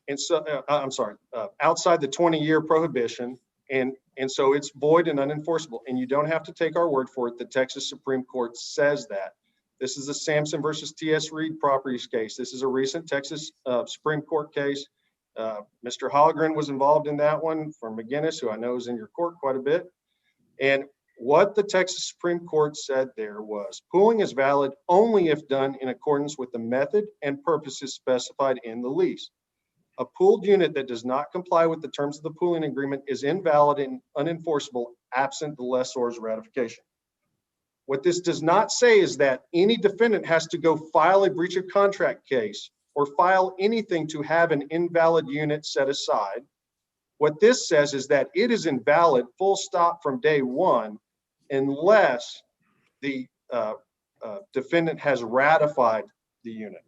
And so, I'm sorry, outside the 20-year prohibition. And so it's void and unenforceable. And you don't have to take our word for it. The Texas Supreme Court says that. This is the Sampson versus T.S. Reed properties case. This is a recent Texas Supreme Court case. Mr. Hollgren was involved in that one from McGinnis, who I know is in your court quite a bit. And what the Texas Supreme Court said there was pooling is valid only if done in accordance with the method and purposes specified in the lease. A pooled unit that does not comply with the terms of the pooling agreement is invalid and unenforceable absent the lessor's ratification. What this does not say is that any defendant has to go file a breach of contract case or file anything to have an invalid unit set aside. What this says is that it is invalid full stop from day one unless the defendant has ratified the unit.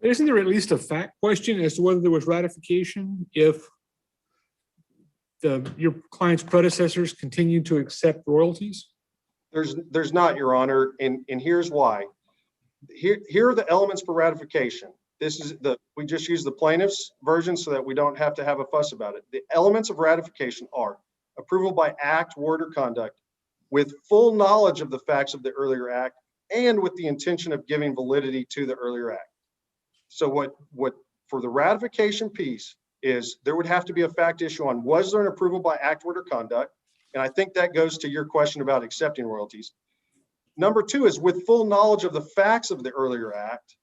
Isn't there at least a fact question as to whether there was ratification if your client's predecessors continued to accept royalties?
There's not, Your Honor, and here's why. Here are the elements for ratification. We just use the plaintiff's version so that we don't have to have a fuss about it. The elements of ratification are approval by act, word, or conduct with full knowledge of the facts of the earlier act and with the intention of giving validity to the earlier act. So what for the ratification piece is there would have to be a fact issue on was there an approval by act, word, or conduct? And I think that goes to your question about accepting royalties. Number two is with full knowledge of the facts of the earlier act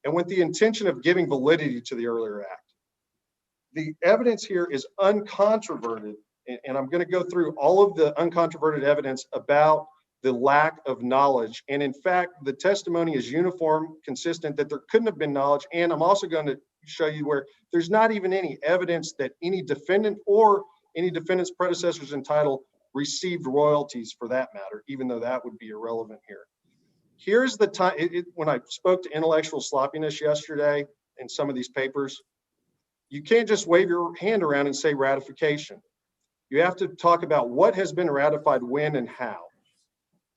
and with the intention of giving validity to the earlier act. The evidence here is uncontroverted, and I'm going to go through all of the uncontroverted evidence about the lack of knowledge. And in fact, the testimony is uniform, consistent, that there couldn't have been knowledge. And I'm also going to show you where there's not even any evidence that any defendant or any defendant's predecessors in title received royalties for that matter, even though that would be irrelevant here. Here's the time, when I spoke to intellectual sloppiness yesterday in some of these papers, you can't just wave your hand around and say ratification. You have to talk about what has been ratified, when, and how.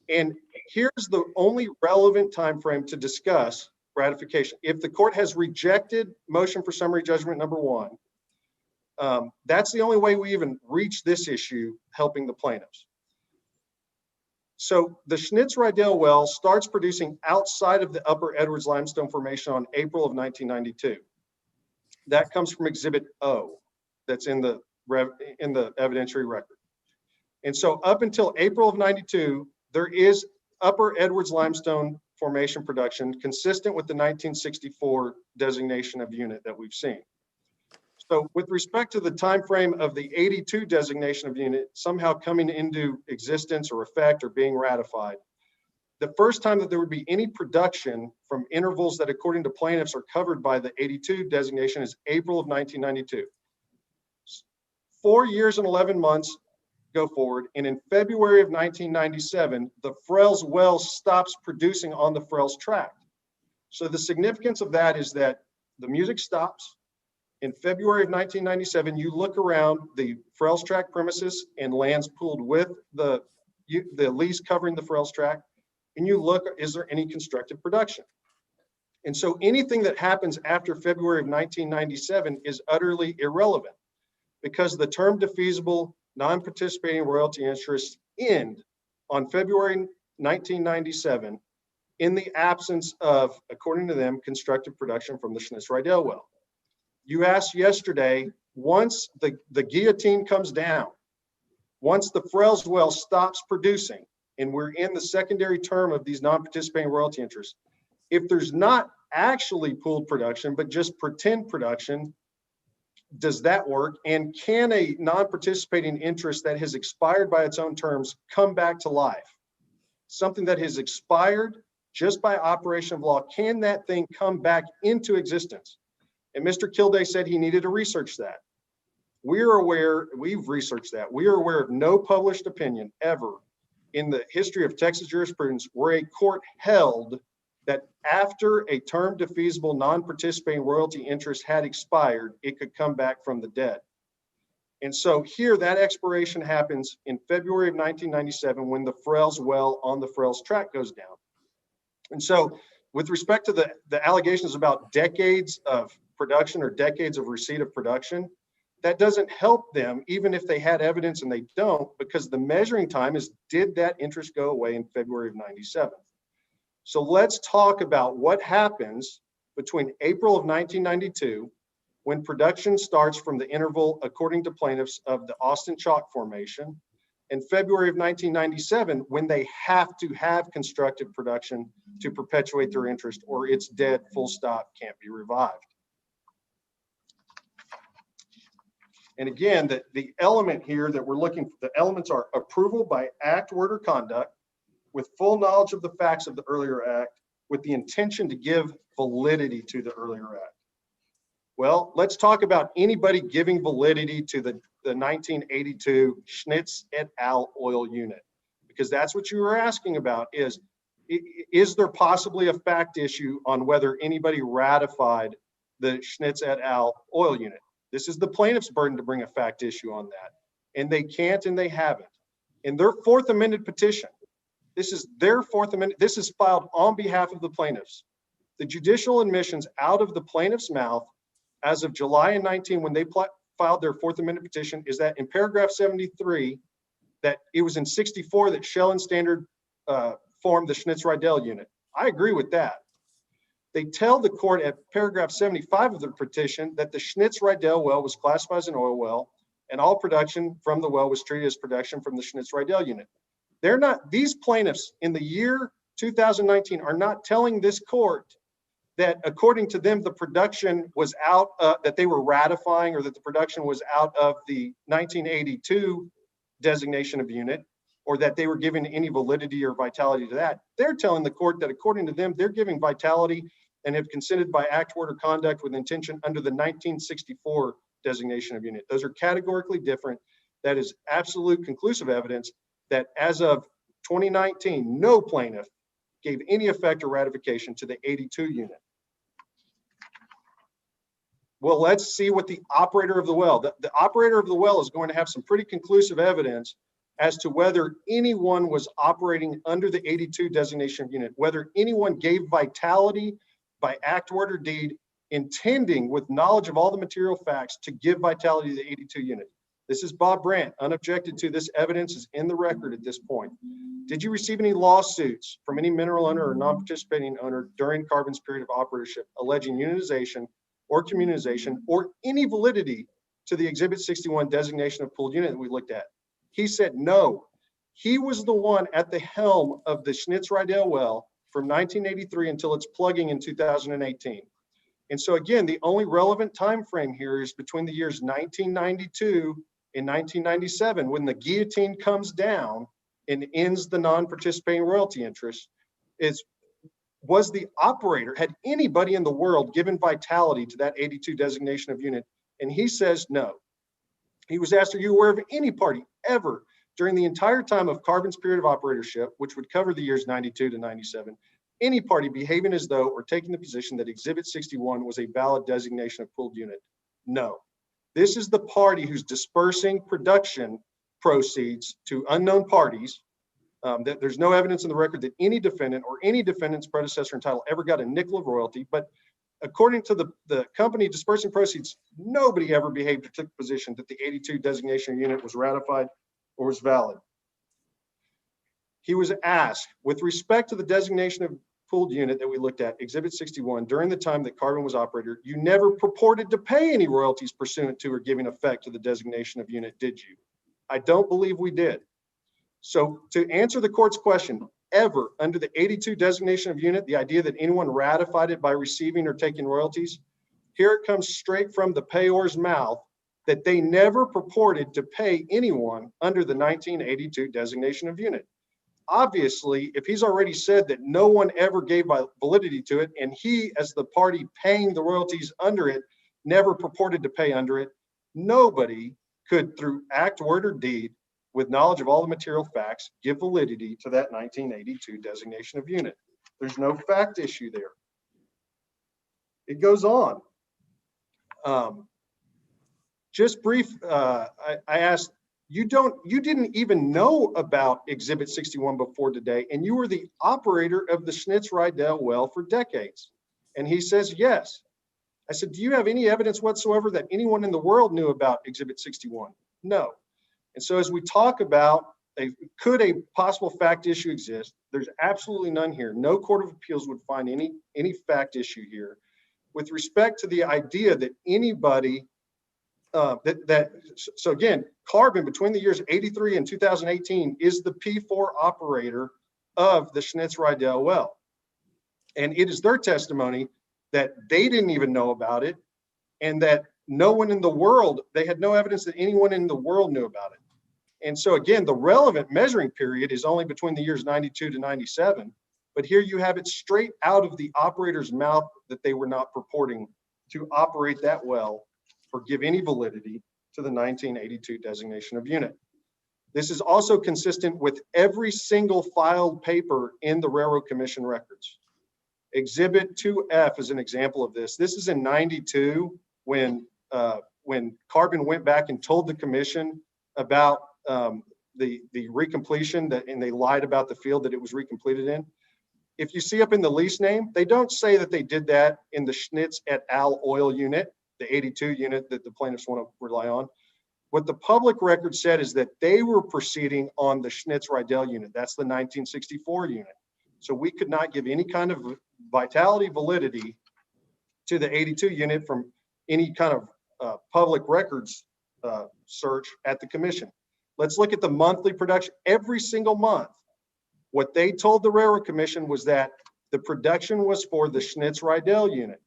And here's the only relevant time frame to discuss ratification. If the court has rejected motion for summary judgment number 1, that's the only way we even reach this issue, helping the plaintiffs. So the Schnitz-Rydell well starts producing outside of the Upper Edwards Limestone Formation on April of 1992. That comes from Exhibit O, that's in the evidentiary record. And so up until April of 92, there is Upper Edwards Limestone Formation production consistent with the 1964 designation of unit that we've seen. So with respect to the time frame of the 82 designation of unit somehow coming into existence or effect or being ratified, the first time that there would be any production from intervals that according to plaintiffs are covered by the 82 designation is April of 1992. 4 years and 11 months go forward, and in February of 1997, the Frells well stops producing on the Frells tract. So the significance of that is that the music stops. In February of 1997, you look around the Frells tract premises and lands pooled with the lease covering the Frells tract, and you look, is there any constructive production? And so anything that happens after February of 1997 is utterly irrelevant because the term defeasible non-participating royalty interests end on February 1997 in the absence of, according to them, constructive production from the Schnitz-Rydell well. You asked yesterday, once the guillotine comes down, once the Frells well stops producing, and we're in the secondary term of these non-participating royalty interests, if there's not actually pooled production, but just pretend production, does that work? And can a non-participating interest that has expired by its own terms come back to life? Something that has expired just by operation of law, can that thing come back into existence? And Mr. Kilday said he needed to research that. We're aware, we've researched that. We are aware of no published opinion ever in the history of Texas jurisprudence where a court held that after a term defeasible non-participating royalty interest had expired, it could come back from the dead. And so here that expiration happens in February of 1997 when the Frells well on the Frells tract goes down. And so with respect to the allegations about decades of production or decades of receipt of production, that doesn't help them even if they had evidence, and they don't, because the measuring time is, did that interest go away in February of 97? So let's talk about what happens between April of 1992, when production starts from the interval, according to plaintiffs, of the Austin Chalk Formation, and February of 1997, when they have to have constructive production to perpetuate their interest, or it's dead, full stop, can't be revived. And again, the element here that we're looking for, the elements are approval by act, word, or conduct, with full knowledge of the facts of the earlier act, with the intention to give validity to the earlier act. Well, let's talk about anybody giving validity to the 1982 Schnitz et al. Oil unit, because that's what you were asking about, is there possibly a fact issue on whether anybody ratified the Schnitz et al. Oil unit? This is the plaintiff's burden to bring a fact issue on that, and they can't and they haven't. In their fourth amended petition, this is their fourth amendment, this is filed on behalf of the plaintiffs. The judicial admissions out of the plaintiff's mouth as of July 19, when they filed their fourth amendment petition, is that in paragraph 73, that it was in 64 that Shell and Standard formed the Schnitz-Rydell unit. I agree with that. They tell the court at paragraph 75 of the petition that the Schnitz-Rydell well was classified as an oil well, and all production from the well was treated as production from the Schnitz-Rydell unit. They're not, these plaintiffs in the year 2019 are not telling this court that according to them, the production was out, that they were ratifying, or that the production was out of the 1982 designation of unit, or that they were giving any validity or vitality to that. They're telling the court that according to them, they're giving vitality and have consented by act, word, or conduct with intention under the 1964 designation of unit. Those are categorically different. That is absolute conclusive evidence that as of 2019, no plaintiff gave any effect or ratification to the 82 unit. Well, let's see what the operator of the well, the operator of the well is going to have some pretty conclusive evidence as to whether anyone was operating under the 82 designation of unit, whether anyone gave vitality by act, word, or deed, intending with knowledge of all the material facts to give vitality to the 82 unit. This is Bob Brandt, unobjected to. This evidence is in the record at this point. Did you receive any lawsuits from any mineral owner or non-participating owner during Carbon's period of operatorship alleging unitization or communization or any validity to the Exhibit 61 designation of pooled unit that we looked at? He said no. He was the one at the helm of the Schnitz-Rydell well from 1983 until its plugging in 2018. And so again, the only relevant time frame here is between the years 1992 and 1997, when the guillotine comes down and ends the non-participating royalty interest. Was the operator, had anybody in the world given vitality to that 82 designation of unit? And he says no. He was asked, are you aware of any party ever during the entire time of Carbon's period of operatorship, which would cover the years 92 to 97, any party behaving as though or taking the position that Exhibit 61 was a valid designation of pooled unit? No. This is the party who's dispersing production proceeds to unknown parties There's no evidence in the record that any defendant or any defendant's predecessor in title ever got a nickel of royalty. But according to the company dispersing proceeds, nobody ever behaved or took the position that the 82 designation unit was ratified or was valid. He was asked, with respect to the designation of pooled unit that we looked at, Exhibit 61, during the time that Karn was operator, you never purported to pay any royalties pursuant to or giving effect to the designation of unit, did you? I don't believe we did. So to answer the court's question, ever under the 82 designation of unit, the idea that anyone ratified it by receiving or taking royalties, here it comes straight from the payor's mouth that they never purported to pay anyone under the 1982 designation of unit. Obviously, if he's already said that no one ever gave validity to it, and he, as the party paying the royalties under it, never purported to pay under it, nobody could, through act, word, or deed, with knowledge of all the material facts, give validity to that 1982 designation of unit. There's no fact issue there. It goes on. Just brief, I asked, you didn't even know about Exhibit 61 before today, and you were the operator of the Schnitz-Rydell well for decades. And he says, yes. I said, do you have any evidence whatsoever that anyone in the world knew about Exhibit 61? No. And so as we talk about, could a possible fact issue exist? There's absolutely none here. No court of appeals would find any fact issue here. With respect to the idea that anybody, so again, Karn between the years 83 and 2018 is the P4 operator of the Schnitz-Rydell well. And it is their testimony that they didn't even know about it, and that no one in the world, they had no evidence that anyone in the world knew about it. And so again, the relevant measuring period is only between the years 92 to 97, but here you have it straight out of the operator's mouth that they were not purporting to operate that well or give any validity to the 1982 designation of unit. This is also consistent with every single filed paper in the Railroad Commission records. Exhibit 2F is an example of this. This is in 92 when Karn went back and told the commission about the recompletion and they lied about the field that it was recompleted in. If you see up in the lease name, they don't say that they did that in the Schnitz et al. Oil unit, the 82 unit that the plaintiffs want to rely on. What the public record said is that they were proceeding on the Schnitz-Rydell unit. That's the 1964 unit. So we could not give any kind of vitality validity to the 82 unit from any kind of public records search at the commission. Let's look at the monthly production. Every single month, what they told the Railroad Commission was that the production was for the Schnitz-Rydell unit.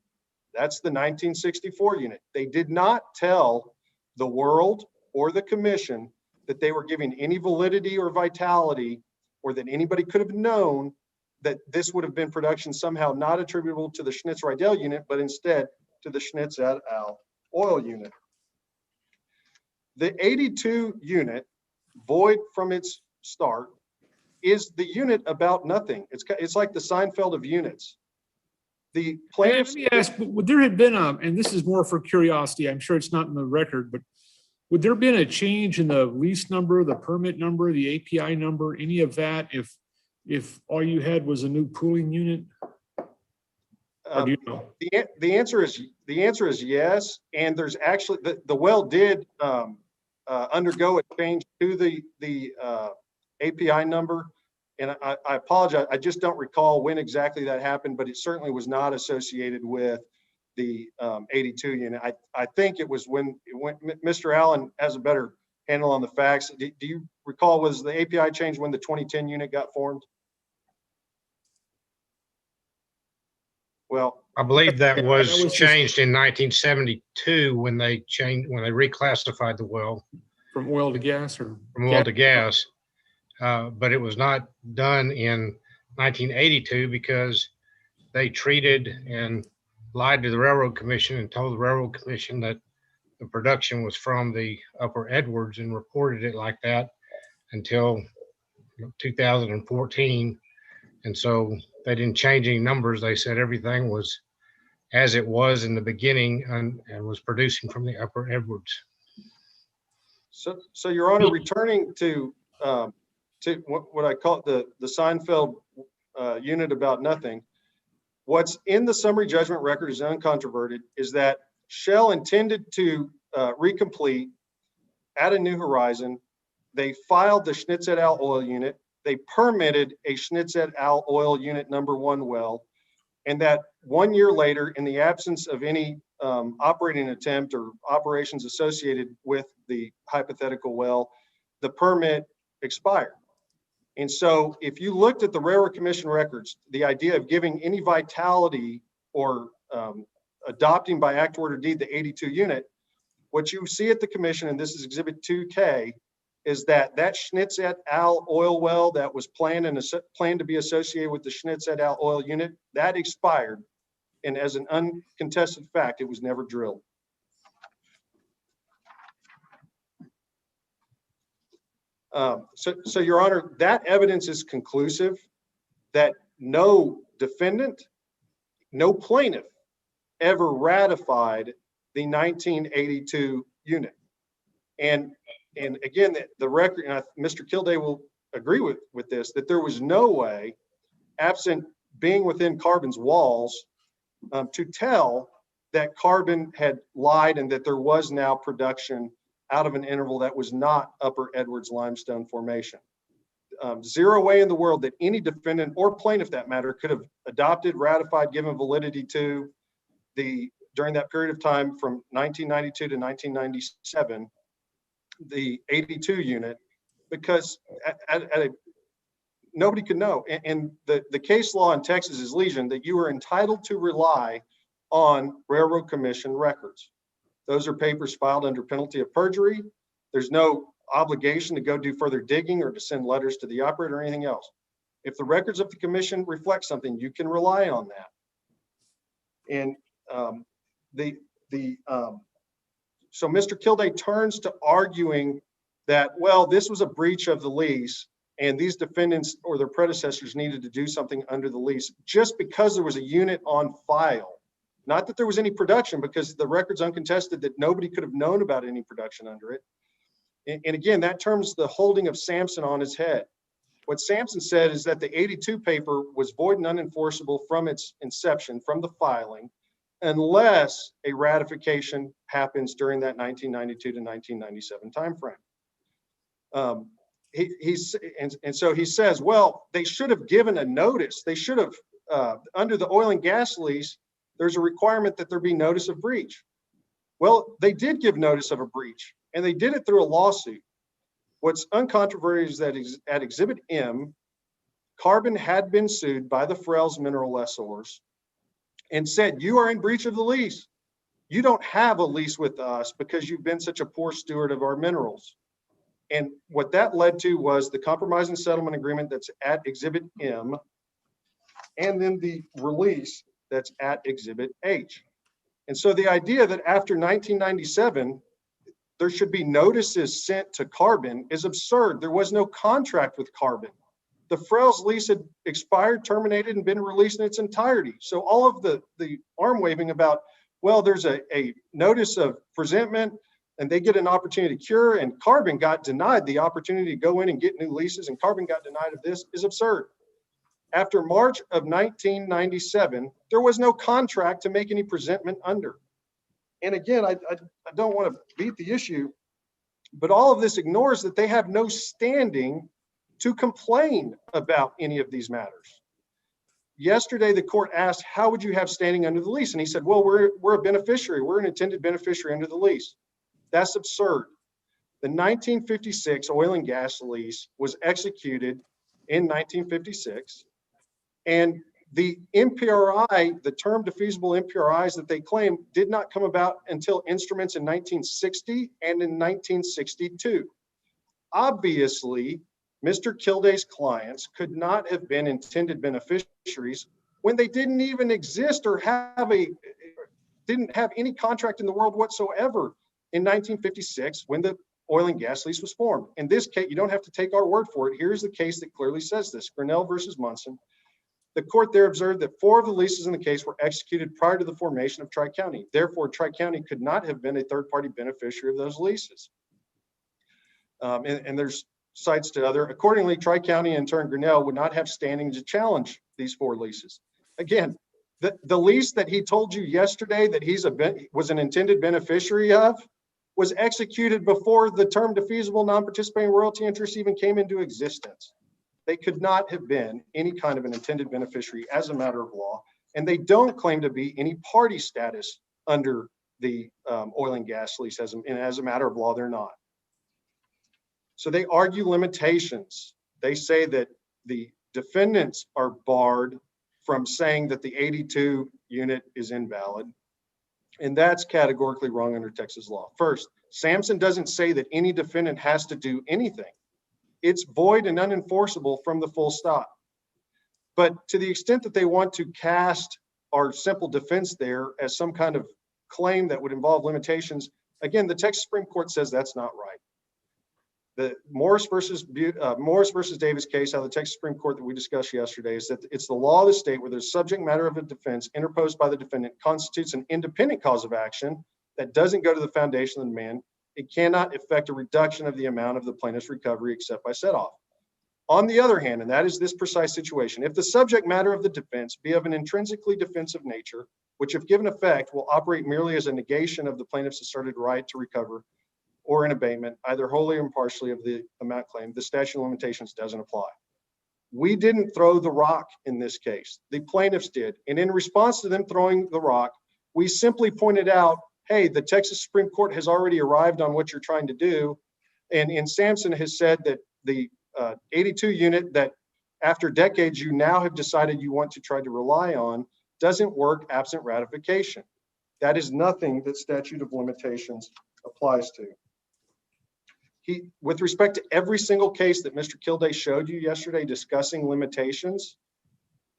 That's the 1964 unit. They did not tell the world or the commission that they were giving any validity or vitality, or that anybody could have known that this would have been production somehow not attributable to the Schnitz-Rydell unit, but instead to the Schnitz et al. Oil unit. The 82 unit, void from its start, is the unit about nothing. It's like the Seinfeld of units. The plaintiffs.
Let me ask, would there have been and this is more for curiosity, I'm sure it's not in the record, but would there have been a change in the lease number, the permit number, the API number, any of that if all you had was a new pooling unit? Or do you know?
The answer is yes, and there's actually the well did undergo a change to the API number, and I apologize, I just don't recall when exactly that happened, but it certainly was not associated with the 82 unit. I think it was when Mr. Allen has a better handle on the facts. Do you recall, was the API change when the 2010 unit got formed? Well,
I believe that was changed in 1972 when they reclassified the well
from oil to gas, or
from oil to gas. But it was not done in 1982 because they treated and lied to the Railroad Commission and told the Railroad Commission that the production was from the Upper Edwards and reported it like that until 2014. And so they didn't change any numbers. They said everything was as it was in the beginning and was producing from the Upper Edwards.
So Your Honor, returning to to what I call the Seinfeld unit about nothing. What's in the summary judgment record is uncontroverted, is that Shell intended to recomplete at a New Horizon. They filed the Schnitz et al. Oil unit. They permitted a Schnitz et al. Oil unit number 1 well. And that 1 year later, in the absence of any operating attempt or operations associated with the hypothetical well, the permit expired. And so if you looked at the Railroad Commission records, the idea of giving any vitality or adopting by act, word, or deed the 82 unit, what you see at the commission, and this is Exhibit 2K, is that Schnitz et al. Oil well that was planned to be associated with the Schnitz et al. Oil unit, that expired. And as an uncontested fact, it was never drilled. So Your Honor, that evidence is conclusive that no defendant, no plaintiff ever ratified the 1982 unit. And again, the record, and Mr. Kilday will agree with this, that there was no way, absent being within Carbon's walls, to tell that Carbon had lied and that there was now production out of an interval that was not Upper Edwards Limestone Formation. Zero way in the world that any defendant or plaintiff, that matter, could have adopted, ratified, given validity to during that period of time from 1992 to 1997, the 82 unit, because nobody could know. And the case law in Texas is legion that you are entitled to rely on Railroad Commission records. Those are papers filed under penalty of perjury. There's no obligation to go do further digging or to send letters to the operator or anything else. If the records of the commission reflect something, you can rely on that. And so Mr. Kilday turns to arguing that, well, this was a breach of the lease and these defendants or their predecessors needed to do something under the lease just because there was a unit on file. Not that there was any production, because the record's uncontested that nobody could have known about any production under it. And again, that turns the holding of Sampson on his head. What Sampson said is that the 82 paper was void and unenforceable from its inception, from the filing, unless a ratification happens during that 1992 to 1997 timeframe. So he says, well, they should have given a notice. They should have, under the oil and gas lease, there's a requirement that there be notice of breach. Well, they did give notice of a breach, and they did it through a lawsuit. What's uncontroverted is that at Exhibit M, Carbon had been sued by the Frells mineral lessors and said, you are in breach of the lease. You don't have a lease with us because you've been such a poor steward of our minerals. And what that led to was the compromise and settlement agreement that's at Exhibit M, and then the release that's at Exhibit H. And so the idea that after 1997, there should be notices sent to Carbon is absurd. There was no contract with Carbon. The Frells lease had expired, terminated, and been released in its entirety. So all of the arm waving about, well, there's a notice of presentment and they get an opportunity to cure, and Carbon got denied the opportunity to go in and get new leases, and Carbon got denied of this, is absurd. After March of 1997, there was no contract to make any presentment under. And again, I don't want to beat the issue, but all of this ignores that they have no standing to complain about any of these matters. Yesterday, the court asked, how would you have standing under the lease? And he said, well, we're a beneficiary. We're an intended beneficiary under the lease. That's absurd. The 1956 oil and gas lease was executed in 1956. And the MPRI, the term defeasible MPRIs that they claim, did not come about until instruments in 1960 and in 1962. Obviously, Mr. Kilday's clients could not have been intended beneficiaries when they didn't even exist or didn't have any contract in the world whatsoever in 1956 when the oil and gas lease was formed. In this case, you don't have to take our word for it. Here's the case that clearly says this, Grinnell versus Munson. The court there observed that 4 of the leases in the case were executed prior to the formation of Tri-County. Therefore, Tri-County could not have been a third-party beneficiary of those leases. And there's cites to other, accordingly, Tri-County and in turn Grinnell would not have standing to challenge these 4 leases. Again, the lease that he told you yesterday that was an intended beneficiary of was executed before the term defeasible non-participating royalty interest even came into existence. They could not have been any kind of an intended beneficiary as a matter of law, and they don't claim to be any party status under the oil and gas lease. And as a matter of law, they're not. So they argue limitations. They say that the defendants are barred from saying that the 82 unit is invalid. And that's categorically wrong under Texas law. First, Sampson doesn't say that any defendant has to do anything. It's void and unenforceable from the full stop. But to the extent that they want to cast our simple defense there as some kind of claim that would involve limitations, again, the Texas Supreme Court says that's not right. The Morris versus Davis case out of the Texas Supreme Court that we discussed yesterday is that it's the law of the state where the subject matter of a defense interposed by the defendant constitutes an independent cause of action that doesn't go to the foundation of the demand. It cannot effect a reduction of the amount of the plaintiff's recovery except by set off. On the other hand, and that is this precise situation, if the subject matter of the defense be of an intrinsically defensive nature, which if given effect will operate merely as a negation of the plaintiff's asserted right to recover or an abatement, either wholly or partially of the amount claimed, the statute of limitations doesn't apply. We didn't throw the rock in this case. The plaintiffs did. And in response to them throwing the rock, we simply pointed out, hey, the Texas Supreme Court has already arrived on what you're trying to do. And Sampson has said that the 82 unit that after decades you now have decided you want to try to rely on doesn't work absent ratification. That is nothing that statute of limitations applies to. With respect to every single case that Mr. Kilday showed you yesterday discussing limitations,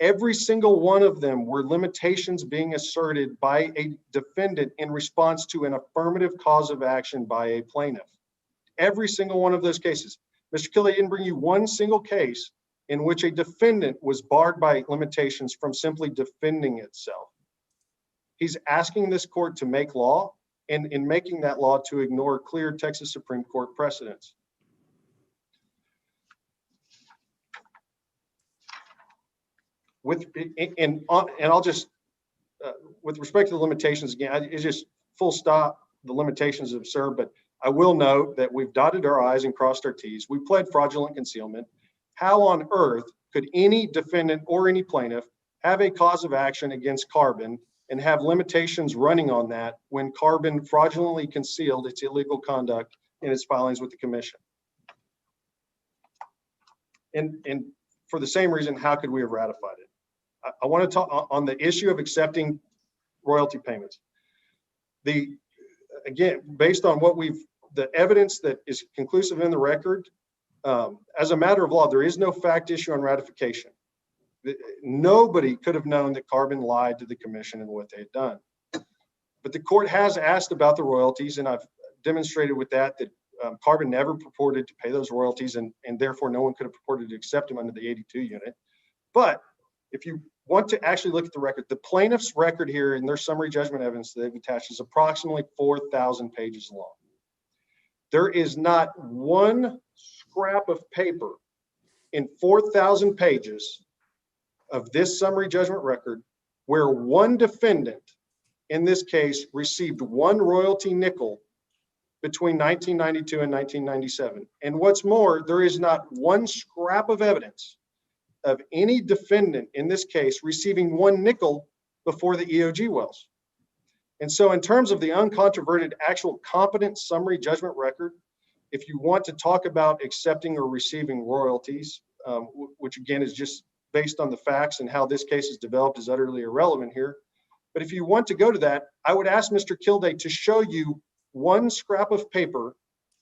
every single one of them were limitations being asserted by a defendant in response to an affirmative cause of action by a plaintiff. Every single one of those cases. Mr. Kilday didn't bring you one single case in which a defendant was barred by limitations from simply defending itself. He's asking this court to make law, and in making that law to ignore clear Texas Supreme Court precedents. With respect to the limitations, again, it's just full stop. The limitations is absurd, but I will note that we've dotted our I's and crossed our T's. We pled fraudulent concealment. How on earth could any defendant or any plaintiff have a cause of action against Carbon and have limitations running on that when Carbon fraudulently concealed its illegal conduct in its filings with the commission? And for the same reason, how could we have ratified it? I want to talk on the issue of accepting royalty payments. Again, based on the evidence that is conclusive in the record, as a matter of law, there is no fact issue on ratification. Nobody could have known that Carbon lied to the commission and what they had done. But the court has asked about the royalties, and I've demonstrated with that Carbon never purported to pay those royalties, and therefore no one could have purported to accept them under the 82 unit. But if you want to actually look at the record, the plaintiff's record here in their summary judgment evidence that they've attached is approximately 4,000 pages long. There is not one scrap of paper in 4,000 pages of this summary judgment record where one defendant in this case received one royalty nickel between 1992 and 1997. And what's more, there is not one scrap of evidence of any defendant in this case receiving one nickel before the EOG wells. And so in terms of the uncontroverted actual competent summary judgment record, if you want to talk about accepting or receiving royalties, which again is just based on the facts and how this case is developed is utterly irrelevant here. But if you want to go to that, I would ask Mr. Kilday to show you one scrap of paper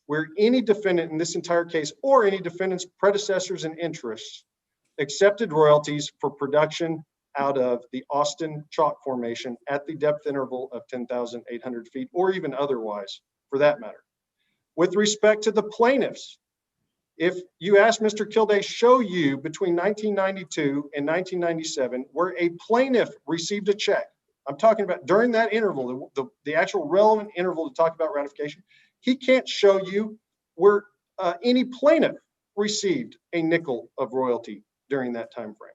where any defendant in this entire case or any defendant's predecessors and interests accepted royalties for production out of the Austin Chalk Formation at the depth interval of 10,800 feet or even otherwise for that matter. With respect to the plaintiffs, if you ask Mr. Kilday, show you between 1992 and 1997 where a plaintiff received a check. I'm talking about during that interval, the actual relevant interval to talk about ratification. He can't show you where any plaintiff received a nickel of royalty during that time frame.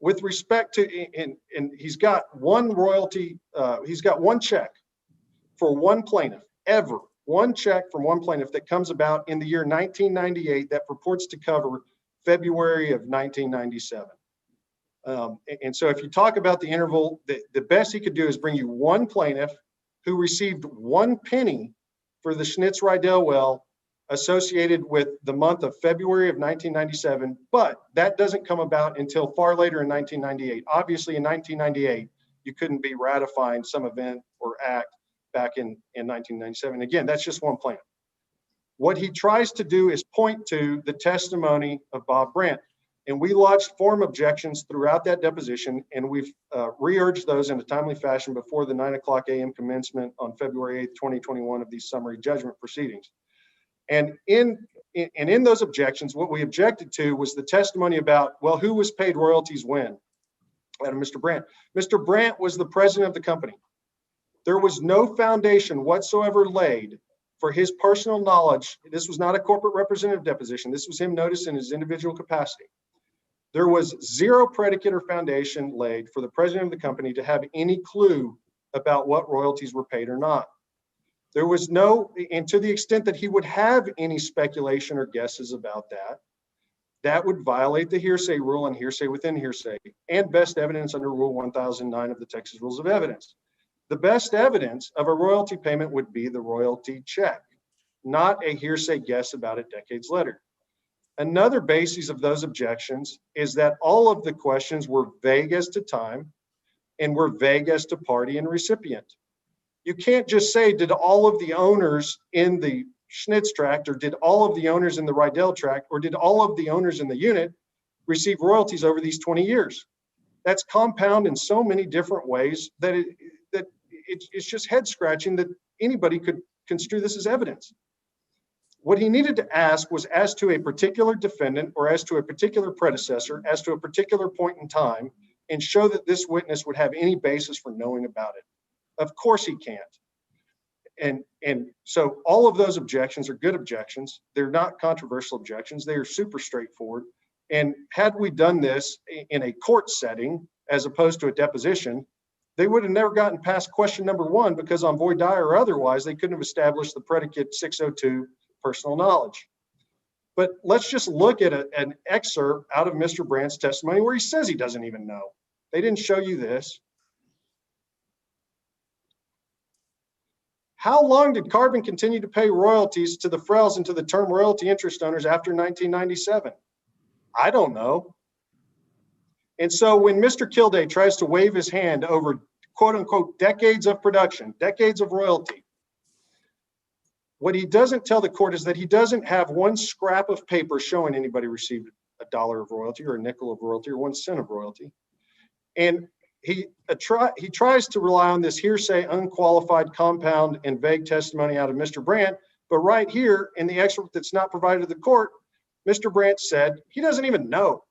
With respect to, and he's got one royalty, he's got one check for one plaintiff, ever, one check from one plaintiff that comes about in the year 1998 that purports to cover February of 1997. And so if you talk about the interval, the best he could do is bring you one plaintiff who received 1 penny for the Schnitz-Rydell well associated with the month of February of 1997, but that doesn't come about until far later in 1998. Obviously in 1998, you couldn't be ratifying some event or act back in 1997. Again, that's just one plaintiff. What he tries to do is point to the testimony of Bob Brandt. And we lodged form objections throughout that deposition, and we've re-urged those in a timely fashion before the 9:00 a.m. commencement on February 8th, 2021 of these summary judgment proceedings. And in those objections, what we objected to was the testimony about, well, who was paid royalties when? And Mr. Brandt. Mr. Brandt was the president of the company. There was no foundation whatsoever laid for his personal knowledge. This was not a corporate representative deposition. This was him noticed in his individual capacity. There was zero predicate or foundation laid for the president of the company to have any clue about what royalties were paid or not. There was no, and to the extent that he would have any speculation or guesses about that, that would violate the hearsay rule and hearsay within hearsay and best evidence under Rule 1009 of the Texas Rules of Evidence. The best evidence of a royalty payment would be the royalty check, not a hearsay guess about it decades later. Another basis of those objections is that all of the questions were vague as to time and were vague as to party and recipient. You can't just say, did all of the owners in the Schnitz tract, or did all of the owners in the Rydell tract, or did all of the owners in the unit receive royalties over these 20 years? That's compound in so many different ways that it's just head scratching that anybody could construe this as evidence. What he needed to ask was as to a particular defendant or as to a particular predecessor, as to a particular point in time, and show that this witness would have any basis for knowing about it. Of course he can't. And so all of those objections are good objections. They're not controversial objections. They are super straightforward. And had we done this in a court setting, as opposed to a deposition, they would have never gotten past question number 1 because on void die or otherwise, they couldn't have established the predicate 602 personal knowledge. But let's just look at an excerpt out of Mr. Brandt's testimony where he says he doesn't even know. They didn't show you this. How long did Carbon continue to pay royalties to the Frels and to the term royalty interest owners after 1997? I don't know. And so when Mr. Kilday tries to wave his hand over quote unquote decades of production, decades of royalty, what he doesn't tell the court is that he doesn't have one scrap of paper showing anybody received $1 of royalty or a nickel of royalty or 1 cent of royalty. And he tries to rely on this hearsay, unqualified, compound, and vague testimony out of Mr. Brandt. But right here in the excerpt that's not provided to the court, Mr. Brandt said he doesn't even know.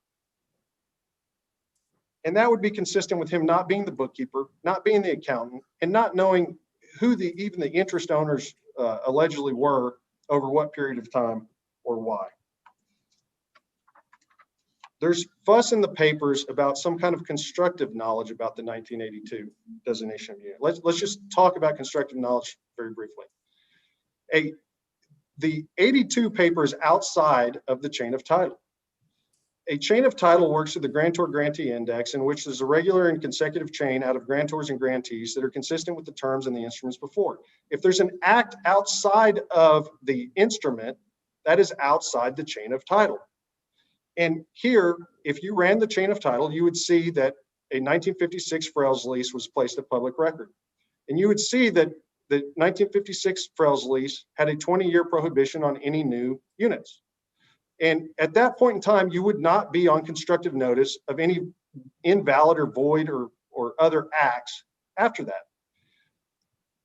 And that would be consistent with him not being the bookkeeper, not being the accountant, and not knowing who even the interest owners allegedly were over what period of time or why. There's fuss in the papers about some kind of constructive knowledge about the 1982 designation of unit. Let's just talk about constructive knowledge very briefly. The 82 paper is outside of the chain of title. A chain of title works through the grantor-grantee index, in which there's a regular and consecutive chain out of grantors and grantees that are consistent with the terms and the instruments before. If there's an act outside of the instrument, that is outside the chain of title. And here, if you ran the chain of title, you would see that a 1956 Frels lease was placed at public record. And you would see that the 1956 Frels lease had a 20-year prohibition on any new units. And at that point in time, you would not be on constructive notice of any invalid or void or other acts after that.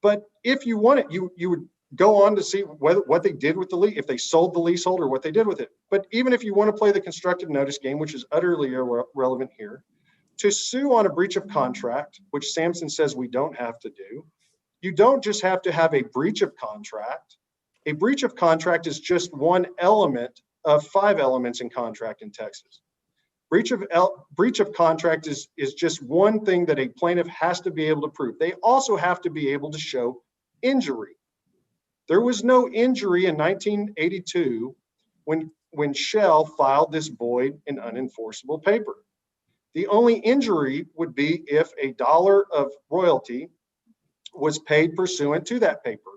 But if you want it, you would go on to see what they did with the lease, if they sold the leasehold or what they did with it. But even if you want to play the constructive notice game, which is utterly irrelevant here, to sue on a breach of contract, which Sampson says we don't have to do, you don't just have to have a breach of contract. A breach of contract is just one element of 5 elements in contract in Texas. Breach of contract is just one thing that a plaintiff has to be able to prove. They also have to be able to show injury. There was no injury in 1982 when Shell filed this void and unenforceable paper. The only injury would be if $1 of royalty was paid pursuant to that paper.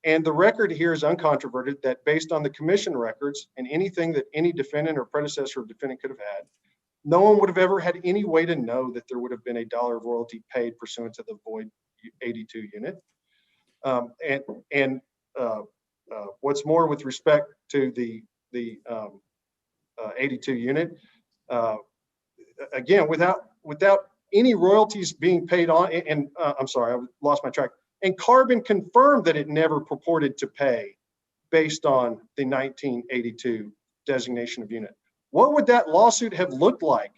And the record here is uncontroverted that based on the commission records and anything that any defendant or predecessor of defendant could have had, no one would have ever had any way to know that there would have been $1 of royalty paid pursuant to the void 82 unit. What's more, with respect to the 82 unit, again, without any royalties being paid on, and I'm sorry, I lost my track. And Carbon confirmed that it never purported to pay based on the 1982 designation of unit. What would that lawsuit have looked like?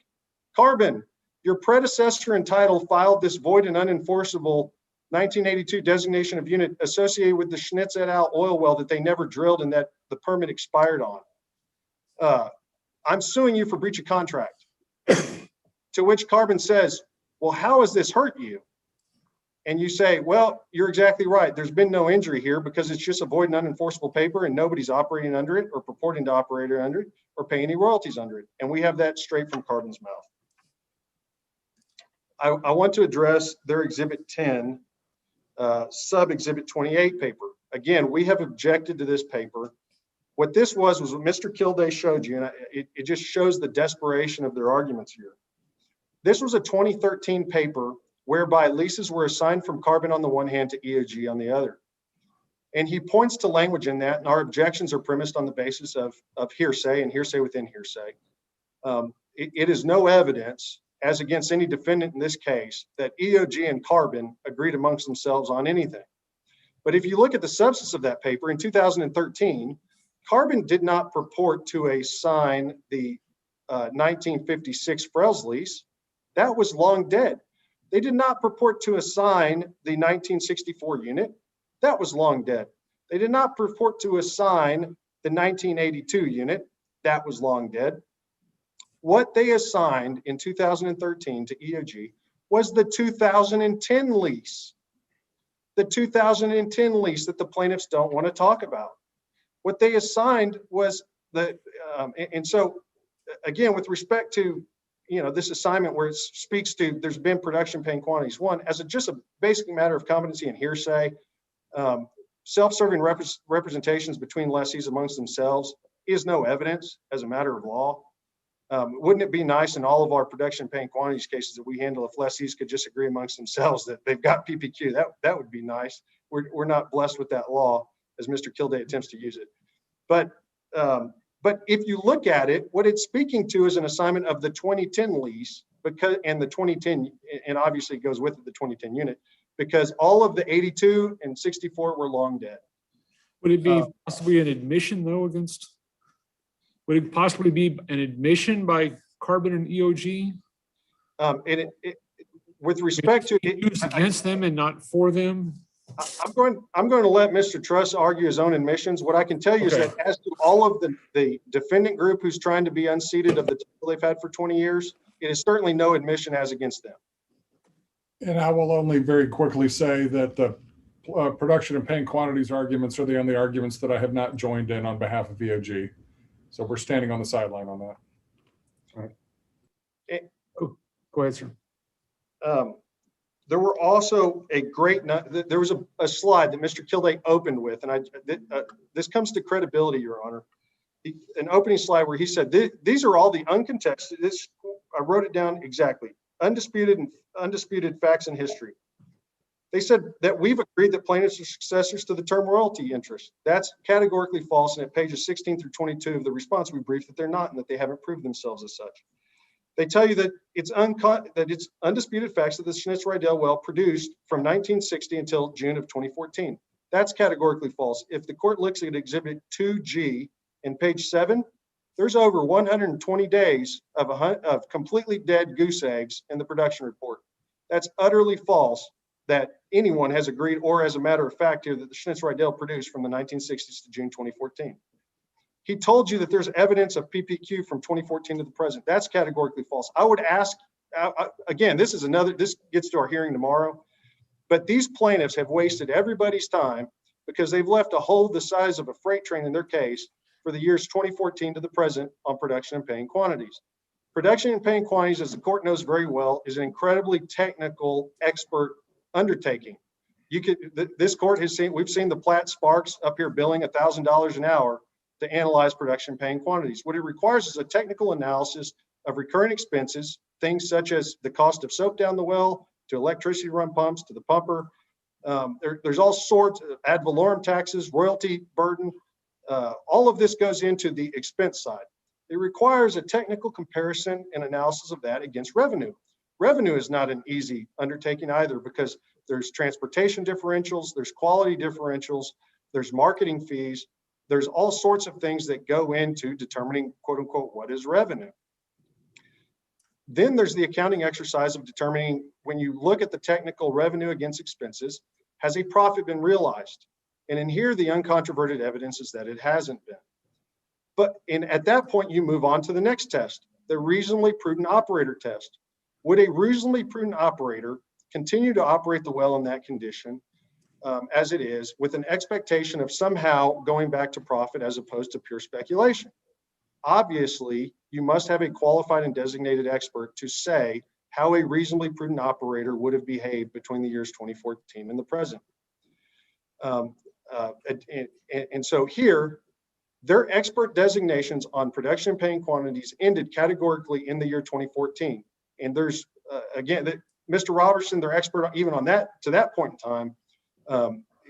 Carbon, your predecessor in title filed this void and unenforceable 1982 designation of unit associated with the Schnitz et al. Oil well that they never drilled and that the permit expired on. I'm suing you for breach of contract. To which Carbon says, well, how has this hurt you? And you say, well, you're exactly right. There's been no injury here because it's just a void and unenforceable paper and nobody's operating under it or purporting to operate under it or pay any royalties under it. And we have that straight from Carbon's mouth. I want to address their Exhibit 10, Sub-Exhibit 28 paper. Again, we have objected to this paper. What this was what Mr. Kilday showed you, and it just shows the desperation of their arguments here. This was a 2013 paper whereby leases were assigned from Carbon on the one hand to EOG on the other. And he points to language in that, and our objections are premised on the basis of hearsay and hearsay within hearsay. It is no evidence, as against any defendant in this case, that EOG and Carbon agreed amongst themselves on anything. But if you look at the substance of that paper, in 2013, Carbon did not purport to assign the 1956 Frels lease. That was long dead. They did not purport to assign the 1964 unit. That was long dead. They did not purport to assign the 1982 unit. That was long dead. What they assigned in 2013 to EOG was the 2010 lease. The 2010 lease that the plaintiffs don't want to talk about. What they assigned was the, and so again, with respect to this assignment where it speaks to there's been production paying quantities. One, as just a basic matter of competency and hearsay, self-serving representations between lessees amongst themselves is no evidence as a matter of law. Wouldn't it be nice in all of our production paying quantities cases that we handle if lessees could just agree amongst themselves that they've got PPQ? That would be nice. We're not blessed with that law as Mr. Kilday attempts to use it. But if you look at it, what it's speaking to is an assignment of the 2010 lease, and the 2010, and obviously goes with it, the 2010 unit, because all of the 82 and 64 were long dead.
Would it be possibly an admission though against? Would it possibly be an admission by Carbon and EOG?
With respect to it,
used against them and not for them.
I'm going to let Mr. Truss argue his own admissions. What I can tell you is that as to all of the defendant group who's trying to be unseated of the title they've had for 20 years, it is certainly no admission as against them.
And I will only very quickly say that the production and paying quantities arguments are the only arguments that I have not joined in on behalf of EOG. So we're standing on the sideline on that. All right.
Go ahead, sir.
There were also there was a slide that Mr. Kilday opened with, and this comes to credibility, Your Honor. An opening slide where he said, these are all the uncontested, I wrote it down exactly, undisputed facts in history. They said that we've agreed that plaintiffs are successors to the term royalty interest. That's categorically false, and at pages 16 through 22 of the response we briefed that they're not, and that they haven't proved themselves as such. They tell you that it's undisputed facts that the Schnitz-Rydell well produced from 1960 until June of 2014. That's categorically false. If the court looks at Exhibit 2G in page 7, there's over 120 days of completely dead goose eggs in the production report. That's utterly false that anyone has agreed, or as a matter of fact here, that the Schnitz-Rydell produced from the 1960s to June 2014. He told you that there's evidence of PPQ from 2014 to the present. That's categorically false. I would ask, again, this gets to our hearing tomorrow, but these plaintiffs have wasted everybody's time because they've left a hole the size of a freight train in their case for the years 2014 to the present on production and paying quantities. Production and paying quantities, as the court knows very well, is an incredibly technical, expert undertaking. This court has seen, we've seen the Platt Sparks up here billing $1,000 an hour to analyze production and paying quantities. What it requires is a technical analysis of recurring expenses, things such as the cost of soap down the well, to electricity run pumps, to the pumper. There's all sorts of ad valorem taxes, royalty burden. All of this goes into the expense side. It requires a technical comparison and analysis of that against revenue. Revenue is not an easy undertaking either, because there's transportation differentials, there's quality differentials, there's marketing fees, there's all sorts of things that go into determining, quote unquote, what is revenue. Then there's the accounting exercise of determining, when you look at the technical revenue against expenses, has a profit been realized? And in here, the uncontroverted evidence is that it hasn't been. But at that point, you move on to the next test, the reasonably prudent operator test. Would a reasonably prudent operator continue to operate the well in that condition as it is, with an expectation of somehow going back to profit as opposed to pure speculation? Obviously, you must have a qualified and designated expert to say how a reasonably prudent operator would have behaved between the years 2014 and the present. And so here, their expert designations on production and paying quantities ended categorically in the year 2014. And there's, again, Mr. Robertson, their expert even on that, to that point in time,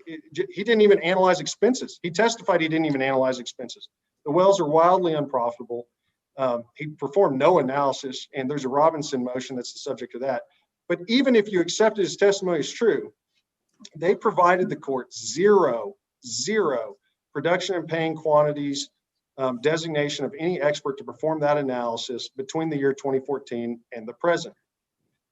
he didn't even analyze expenses. He testified he didn't even analyze expenses. The wells are wildly unprofitable. He performed no analysis, and there's a Robinson motion that's the subject of that. But even if you accepted his testimony as true, they provided the court zero production and paying quantities designation of any expert to perform that analysis between the year 2014 and the present.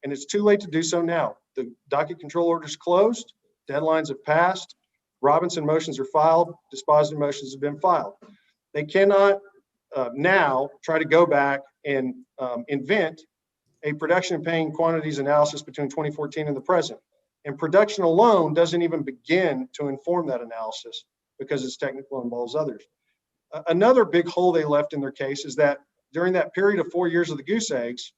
And it's too late to do so now. The docket control order is closed. Deadlines have passed. Robinson motions are filed. Dispositive motions have been filed. They cannot now try to go back and invent a production and paying quantities analysis between 2014 and the present. And production alone doesn't even begin to inform that analysis because it's technical and involves others. Another big hole they left in their case is that during that period of 4 years of the goose eggs,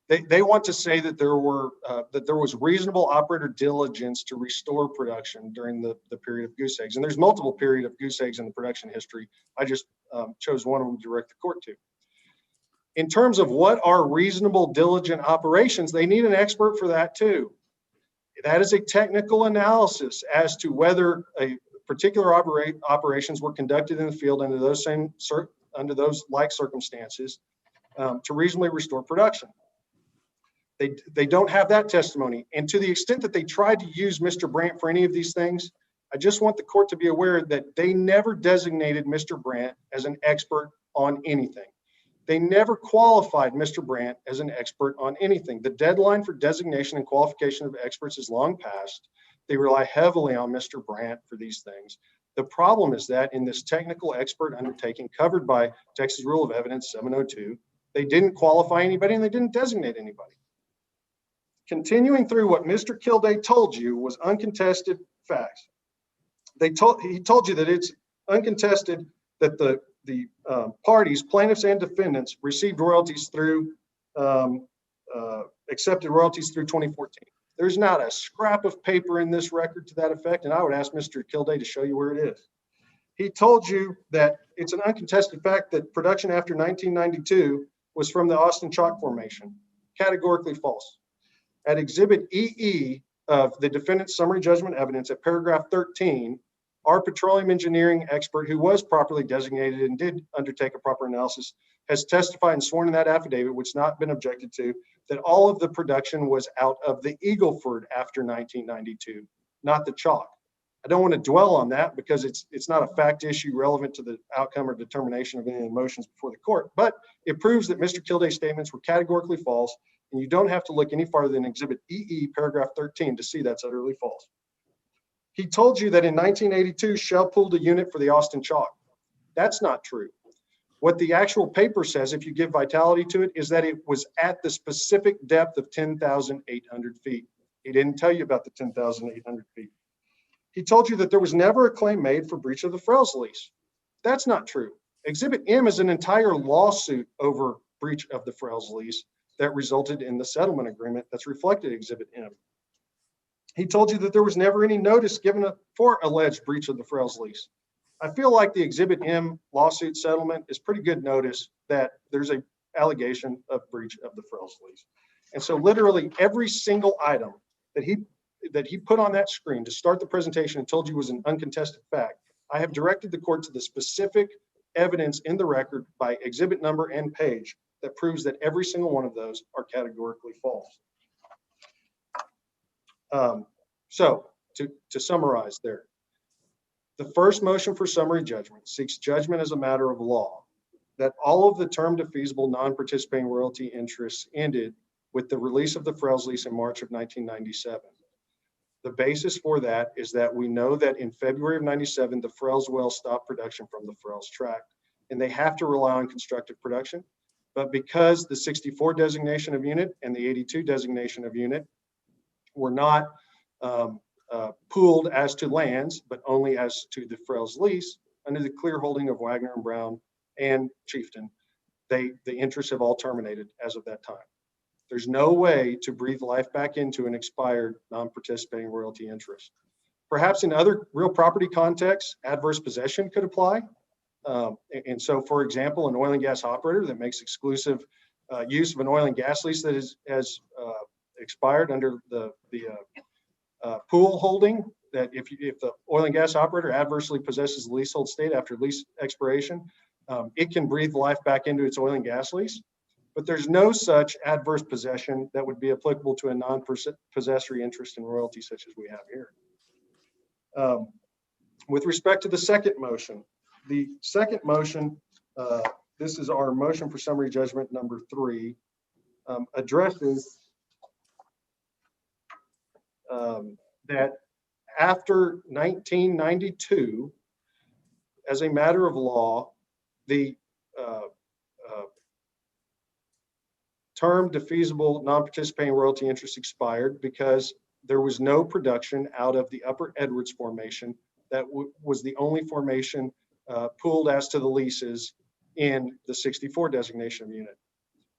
they want to say that there was reasonable operator diligence to restore production during the period of goose eggs. And there's multiple periods of goose eggs in the production history. I just chose one of them to direct the court to. In terms of what are reasonable diligent operations, they need an expert for that too. That is a technical analysis as to whether a particular operations were conducted in the field under those like circumstances to reasonably restore production. They don't have that testimony. And to the extent that they tried to use Mr. Brandt for any of these things, I just want the court to be aware that they never designated Mr. Brandt as an expert on anything. They never qualified Mr. Brandt as an expert on anything. The deadline for designation and qualification of experts is long past. They rely heavily on Mr. Brandt for these things. The problem is that in this technical expert undertaking covered by Texas Rule of Evidence 702, they didn't qualify anybody and they didn't designate anybody. Continuing through what Mr. Kilday told you was uncontested facts. He told you that it's uncontested that the parties, plaintiffs and defendants, received royalties through, accepted royalties through 2014. There's not a scrap of paper in this record to that effect, and I would ask Mr. Kilday to show you where it is. He told you that it's an uncontested fact that production after 1992 was from the Austin Chalk Formation. Categorically false. At Exhibit EE of the defendant's summary judgment evidence at paragraph 13, our petroleum engineering expert, who was properly designated and did undertake a proper analysis, has testified and sworn in that affidavit, which has not been objected to, that all of the production was out of the Eagle Ford after 1992, not the Chalk. I don't want to dwell on that because it's not a fact issue relevant to the outcome or determination of any of the motions before the court, but it proves that Mr. Kilday's statements were categorically false And you don't have to look any farther than Exhibit EE, paragraph 13, to see that's utterly false. He told you that in 1982, Shell pulled a unit for the Austin Chalk. That's not true. What the actual paper says, if you give vitality to it, is that it was at the specific depth of 10,800 feet. He didn't tell you about the 10,800 feet. He told you that there was never a claim made for breach of the Frels lease. That's not true. Exhibit M is an entire lawsuit over breach of the Frels lease that resulted in the settlement agreement that's reflected in Exhibit M. He told you that there was never any notice given for alleged breach of the Frels lease. I feel like the Exhibit M lawsuit settlement is pretty good notice that there's an allegation of breach of the Frels lease. And so literally every single item that he put on that screen to start the presentation and told you was an uncontested fact, I have directed the court to the specific evidence in the record by exhibit number and page that proves that every single one of those are categorically false. So to summarize there, the first motion for summary judgment seeks judgment as a matter of law that all of the term defeasible non-participating royalty interests ended with the release of the Frels lease in March of 1997. The basis for that is that we know that in February of 97, the Frels well stopped production from the Frels tract, and they have to rely on constructive production. But because the 64 designation of unit and the 82 designation of unit were not pooled as to lands, but only as to the Frels lease, under the clear holding of Wagner and Brown and Chieftain, the interests have all terminated as of that time. There's no way to breathe life back into an expired non-participating royalty interest. Perhaps in other real property contexts, adverse possession could apply. And so, for example, an oil and gas operator that makes exclusive use of an oil and gas lease that has expired under the pool holding, that if the oil and gas operator adversely possesses the leasehold state after lease expiration, it can breathe life back into its oil and gas lease. But there's no such adverse possession that would be applicable to a non-possessory interest in royalty such as we have here. With respect to the second motion, this is our motion for summary judgment number 3, addresses that after 1992, as a matter of law, the term defeasible non-participating royalty interest expired because there was no production out of the Upper Edwards formation that was the only formation pooled as to the leases in the 64 designation of unit.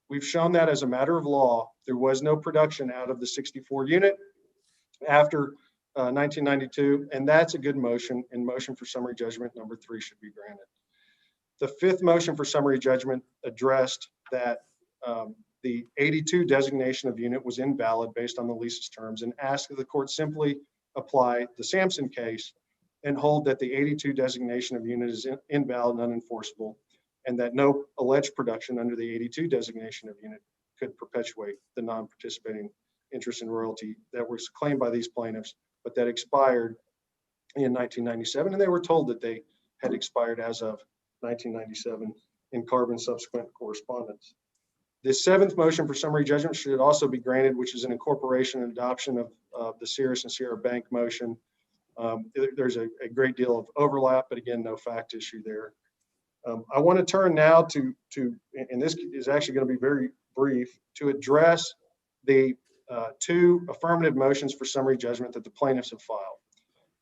We've shown that as a matter of law, there was no production out of the 64 unit after 1992, and that's a good motion, and motion for summary judgment number 3 should be granted. The fifth motion for summary judgment addressed that the 82 designation of unit was invalid based on the lease's terms and asked that the court simply apply the Sampson case and hold that the 82 designation of unit is invalid and unenforceable, and that no alleged production under the 82 designation of unit could perpetuate the non-participating interest in royalty that was claimed by these plaintiffs, but that expired in 1997, and they were told that they had expired as of 1997 in Carbon's subsequent correspondence. The seventh motion for summary judgment should also be granted, which is an incorporation and adoption of the Cirrus and Sierra Bank motion. There's a great deal of overlap, but again, no fact issue there. I want to turn now to, and this is actually going to be very brief, to address the 2 affirmative motions for summary judgment that the plaintiffs have filed.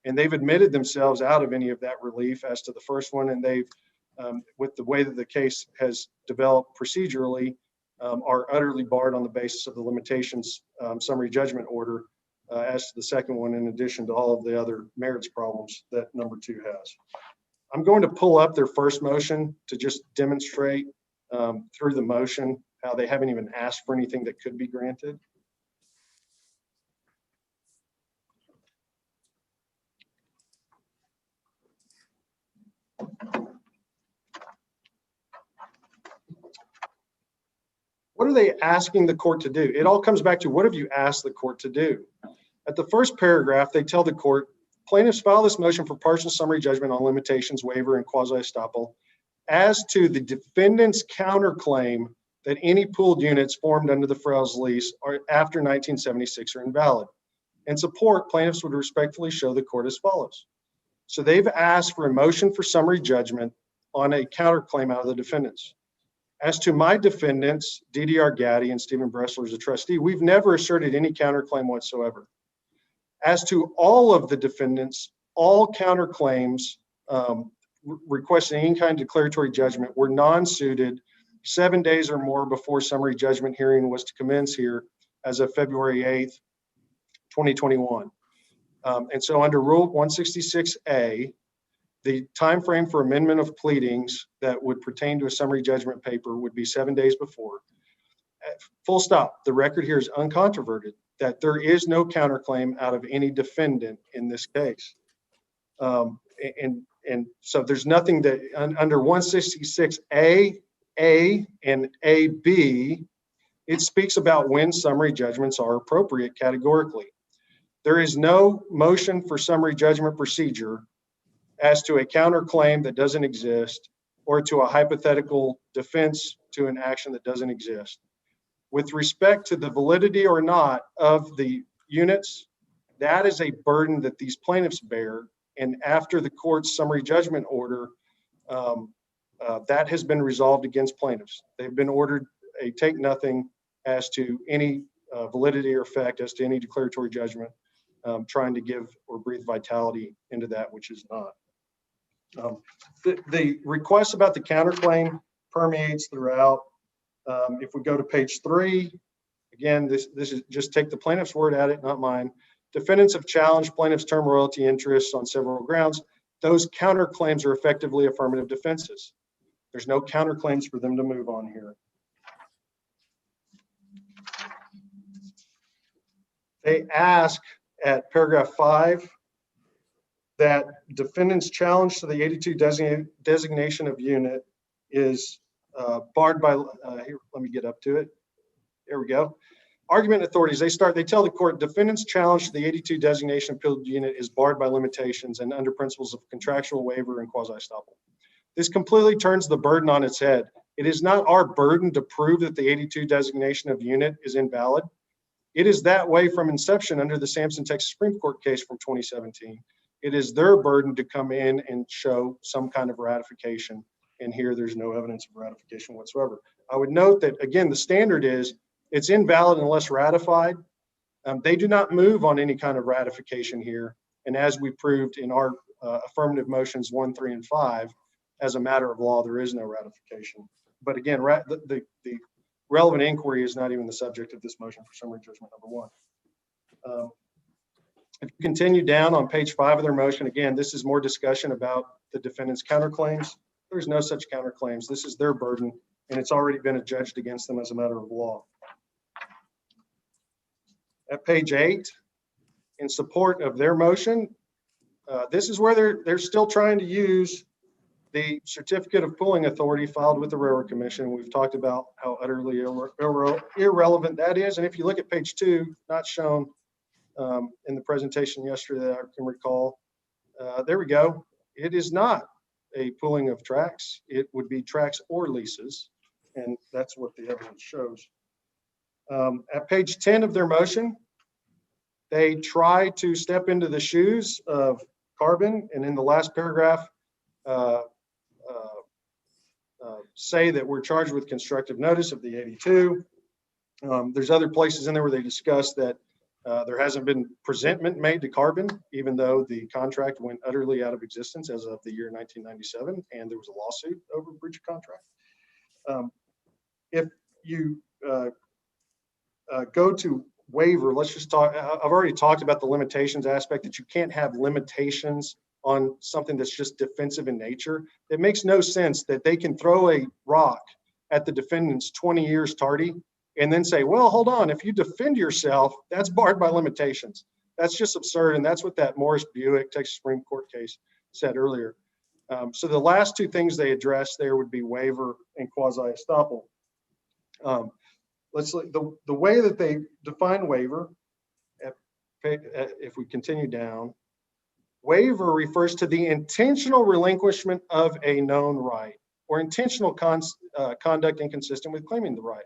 And they've admitted themselves out of any of that relief as to the first one, and they've, with the way that the case has developed procedurally, are utterly barred on the basis of the limitations summary judgment order as to the second one, in addition to all of the other merits problems that number 2 has. I'm going to pull up their first motion to just demonstrate through the motion how they haven't even asked for anything that could be granted. What are they asking the court to do? It all comes back to, what have you asked the court to do? At the first paragraph, they tell the court, plaintiffs file this motion for partial summary judgment on limitations, waiver, and quasi-estoppel as to the defendant's counterclaim that any pooled units formed under the Frio's lease or after 1976 are invalid. In support, plaintiffs would respectfully show the court as follows. So they've asked for a motion for summary judgment on a counterclaim out of the defendants. As to my defendants, DDR Gaddy and Stephen Bressler as a trustee, we've never asserted any counterclaim whatsoever. As to all of the defendants, all counterclaims requesting any kind of declaratory judgment were non-suited 7 days or more before summary judgment hearing was to commence here as of February 8th, 2021. And so under Rule 166A, the time frame for amendment of pleadings that would pertain to a summary judgment paper would be 7 days before. Full stop. The record here is uncontroverted that there is no counterclaim out of any defendant in this case. And so there's nothing that under 166A, A, and AB, it speaks about when summary judgments are appropriate categorically. There is no motion for summary judgment procedure as to a counterclaim that doesn't exist or to a hypothetical defense to an action that doesn't exist. With respect to the validity or not of the units, that is a burden that these plaintiffs bear. And after the court's summary judgment order, that has been resolved against plaintiffs. They've been ordered a take nothing as to any validity or effect as to any declaratory judgment, trying to give or breathe vitality into that which is not. The request about the counterclaim permeates throughout. If we go to page 3, again, this is just take the plaintiff's word at it, not mine. Defendants have challenged plaintiff's term royalty interests on several grounds. Those counterclaims are effectively affirmative defenses. There's no counterclaims for them to move on here. They ask at paragraph 5 that defendant's challenge to the 82 designation of unit is barred by, here, let me get up to it. There we go. Argument authorities, they tell the court defendant's challenge to the 82 designation of pooled unit is barred by limitations and under principles of contractual waiver and quasi-estoppel. This completely turns the burden on its head. It is not our burden to prove that the 82 designation of unit is invalid. It is that way from inception under the Sampson, Texas Supreme Court case from 2017. It is their burden to come in and show some kind of ratification. And here there's no evidence of ratification whatsoever. I would note that, again, the standard is it's invalid unless ratified. They do not move on any kind of ratification here. And as we proved in our affirmative motions 1, 3, and 5, as a matter of law, there is no ratification. But again, the relevant inquiry is not even the subject of this motion for summary judgment number 1. If you continue down on page 5 of their motion, again, this is more discussion about the defendant's counterclaims. There's no such counterclaims. This is their burden, and it's already been adjudged against them as a matter of law. At page 8, in support of their motion, this is where they're still trying to use the certificate of pooling authority filed with the Railroad Commission. We've talked about how utterly irrelevant that is. And if you look at page 2, not shown in the presentation yesterday that I can recall, there we go. It is not a pooling of tracks. It would be tracks or leases. And that's what the evidence shows. At page 10 of their motion, they try to step into the shoes of Karn, and in the last paragraph, say that we're charged with constructive notice of the 82. There's other places in there where they discuss that there hasn't been presentment made to Karn, even though the contract went utterly out of existence as of the year 1997, and there was a lawsuit over breach of contract. If you go to waiver, let's just talk, I've already talked about the limitations aspect, that you can't have limitations on something that's just defensive in nature. It makes no sense that they can throw a rock at the defendant's 20 years tardy and then say, well, hold on, if you defend yourself, that's barred by limitations. That's just absurd, and that's what that Morris Buick Texas Supreme Court case said earlier. So the last two things they addressed there would be waiver and quasi-estoppel. Let's look, the way that they define waiver, if we continue down, waiver refers to the intentional relinquishment of a known right or intentional conduct inconsistent with claiming the right.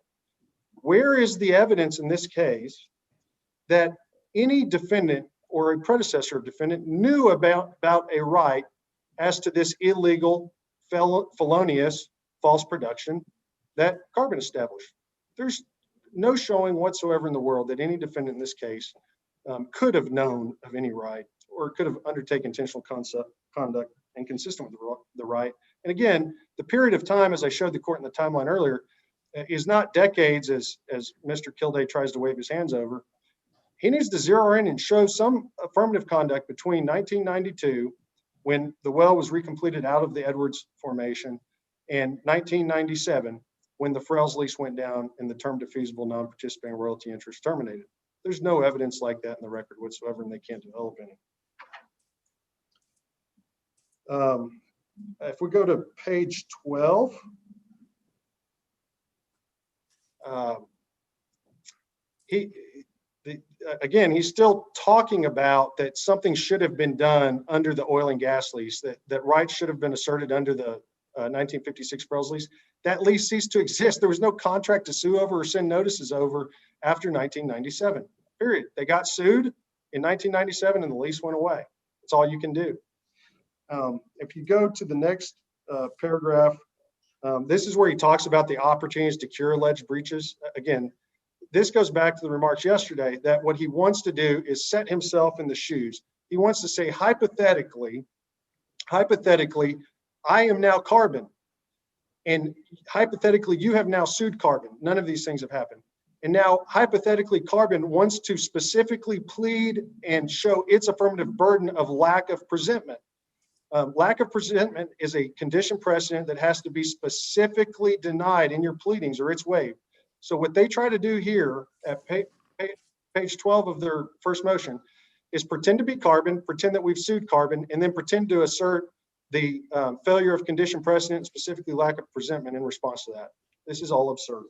Where is the evidence in this case that any defendant or a predecessor of defendant knew about a right as to this illegal, felonious, false production that Karn established? There's no showing whatsoever in the world that any defendant in this case could have known of any right or could have undertaken intentional conduct inconsistent with the right. And again, the period of time, as I showed the court in the timeline earlier, is not decades as Mr. Kilday tries to wave his hands over. He needs to zero in and show some affirmative conduct between 1992, when the well was recompleted out of the Edwards formation, and 1997, when the Frales lease went down and the term defeasible non-participating royalty interest terminated. There's no evidence like that in the record whatsoever, and they can't develop any. If we go to page 12, again, he's still talking about that something should have been done under the oil and gas lease, that rights should have been asserted under the 1956 Frales lease. That lease ceased to exist. There was no contract to sue over or send notices over after 1997, period. They got sued in 1997 and the lease went away. That's all you can do. If you go to the next paragraph, this is where he talks about the opportunities to cure alleged breaches. Again, this goes back to the remarks yesterday that what he wants to do is set himself in the shoes. He wants to say, hypothetically, I am now Karn, and hypothetically, you have now sued Karn. None of these things have happened. And now, hypothetically, Karn wants to specifically plead and show its affirmative burden of lack of presentment. Lack of presentment is a condition precedent that has to be specifically denied in your pleadings or it's waived. So what they try to do here at page 12 of their first motion is pretend to be Karn, pretend that we've sued Karn, and then pretend to assert the failure of condition precedent, specifically lack of presentment in response to that. This is all absurd.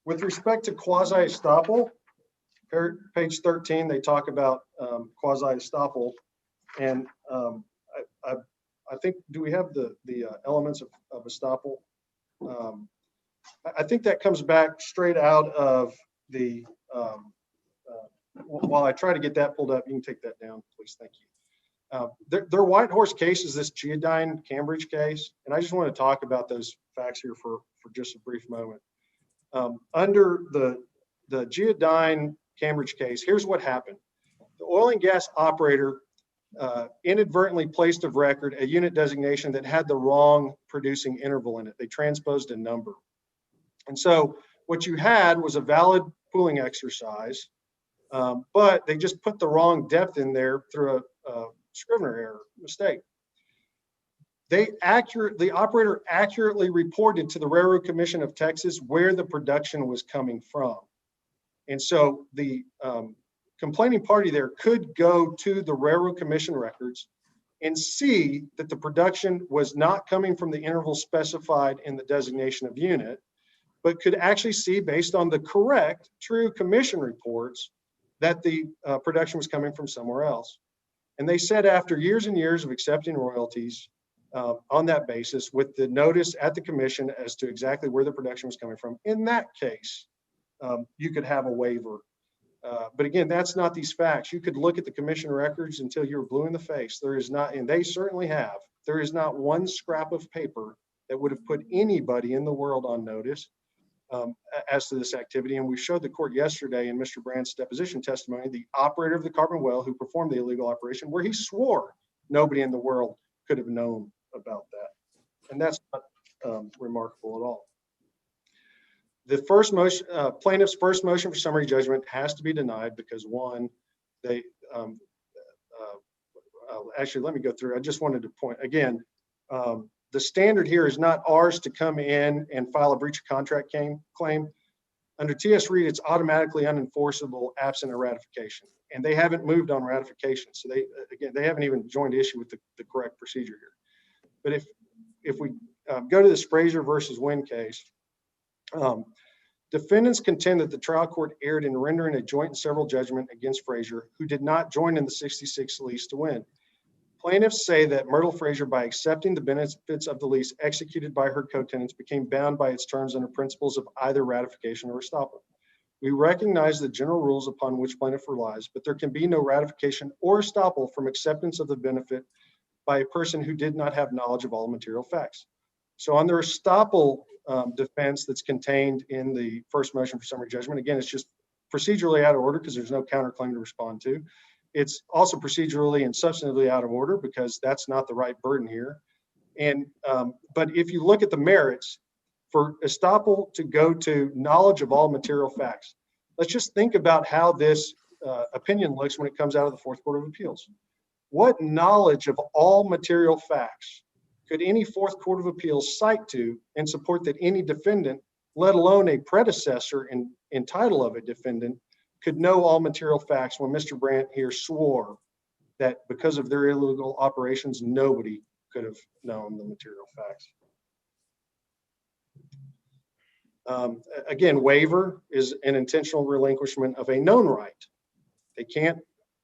With respect to quasi-estoppel, page 13, they talk about quasi-estoppel, and I think, do we have the elements of estoppel? I think that comes back straight out of the, while I try to get that pulled up, you can take that down, please, thank you. Their white horse case is this Geodyne Cambridge case, and I just want to talk about those facts here for just a brief moment. Under the Geodyne Cambridge case, here's what happened. The oil and gas operator inadvertently placed of record a unit designation that had the wrong producing interval in it. They transposed a number. And so what you had was a valid pooling exercise, but they just put the wrong depth in there through a Scrivener error mistake. The operator accurately reported to the Railroad Commission of Texas where the production was coming from. And so the complaining party there could go to the Railroad Commission records and see that the production was not coming from the interval specified in the designation of unit, but could actually see, based on the correct, true commission reports, that the production was coming from somewhere else. And they said, after years and years of accepting royalties on that basis, with the notice at the commission as to exactly where the production was coming from, in that case, you could have a waiver. But again, that's not these facts. You could look at the commission records until you're blue in the face. There is not, and they certainly have, there is not one scrap of paper that would have put anybody in the world on notice as to this activity. And we showed the court yesterday in Mr. Brandt's deposition testimony, the operator of the Karn well who performed the illegal operation, where he swore nobody in the world could have known about that. And that's not remarkable at all. The first motion, plaintiff's first motion for summary judgment has to be denied because, one, they actually, let me go through. I just wanted to point again, the standard here is not ours to come in and file a breach of contract claim. Under TS Reed, it's automatically unenforceable absent a ratification, and they haven't moved on ratification. So they haven't even joined issue with the correct procedure here. But if we go to this Frazier versus Wynn case, defendants contend that the trial court erred in rendering a joint and several judgment against Frazier, who did not join in the 66 lease to win. Plaintiffs say that Myrtle Frazier, by accepting the benefits of the lease executed by her co-tenants, became bound by its terms under principles of either ratification or estoppel. We recognize the general rules upon which plaintiff relies, but there can be no ratification or estoppel from acceptance of the benefit by a person who did not have knowledge of all material facts. So on the estoppel defense that's contained in the first motion for summary judgment, again, it's just procedurally out of order because there's no counterclaim to respond to. It's also procedurally and substantively out of order because that's not the right burden here. And but if you look at the merits, for estoppel to go to knowledge of all material facts, let's just think about how this opinion looks when it comes out of the Fourth Court of Appeals. What knowledge of all material facts could any Fourth Court of Appeals cite to and support that any defendant, let alone a predecessor in title of a defendant, could know all material facts when Mr. Brandt here swore that because of their illegal operations, nobody could have known the material facts. Again, waiver is an intentional relinquishment of a known right. They can't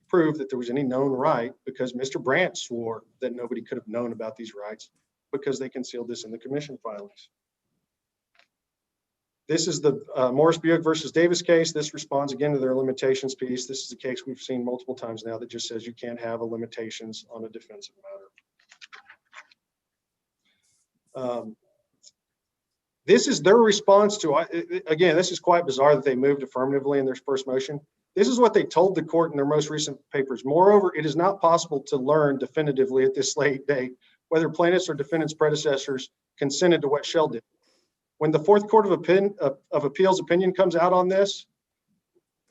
prove that there was any known right because Mr. Brandt swore that nobody could have known about these rights because they concealed this in the commission filings. This is the Morris Buick versus Davis case. This responds again to their limitations piece. This is a case we've seen multiple times now that just says you can't have a limitations on a defensive matter. This is their response to, again, this is quite bizarre that they moved affirmatively in their first motion. This is what they told the court in their most recent papers. Moreover, it is not possible to learn definitively at this late date whether plaintiffs or defendants' predecessors consented to what Shell did. When the Fourth Court of Appeals opinion comes out on this,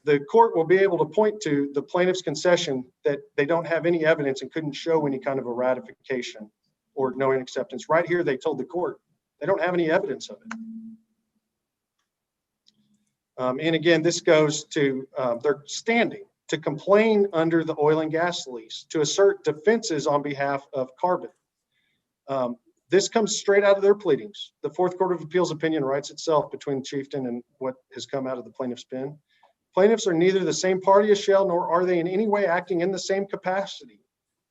the court will be able to point to the plaintiff's concession that they don't have any evidence and couldn't show any kind of a ratification or knowing acceptance. Right here, they told the court they don't have any evidence of it. And again, this goes to their standing to complain under the oil and gas lease, to assert defenses on behalf of Carbon. This comes straight out of their pleadings. The Fourth Court of Appeals opinion writes itself between Chieftain and what has come out of the plaintiff's pen. Plaintiffs are neither the same party as Shell, nor are they in any way acting in the same capacity.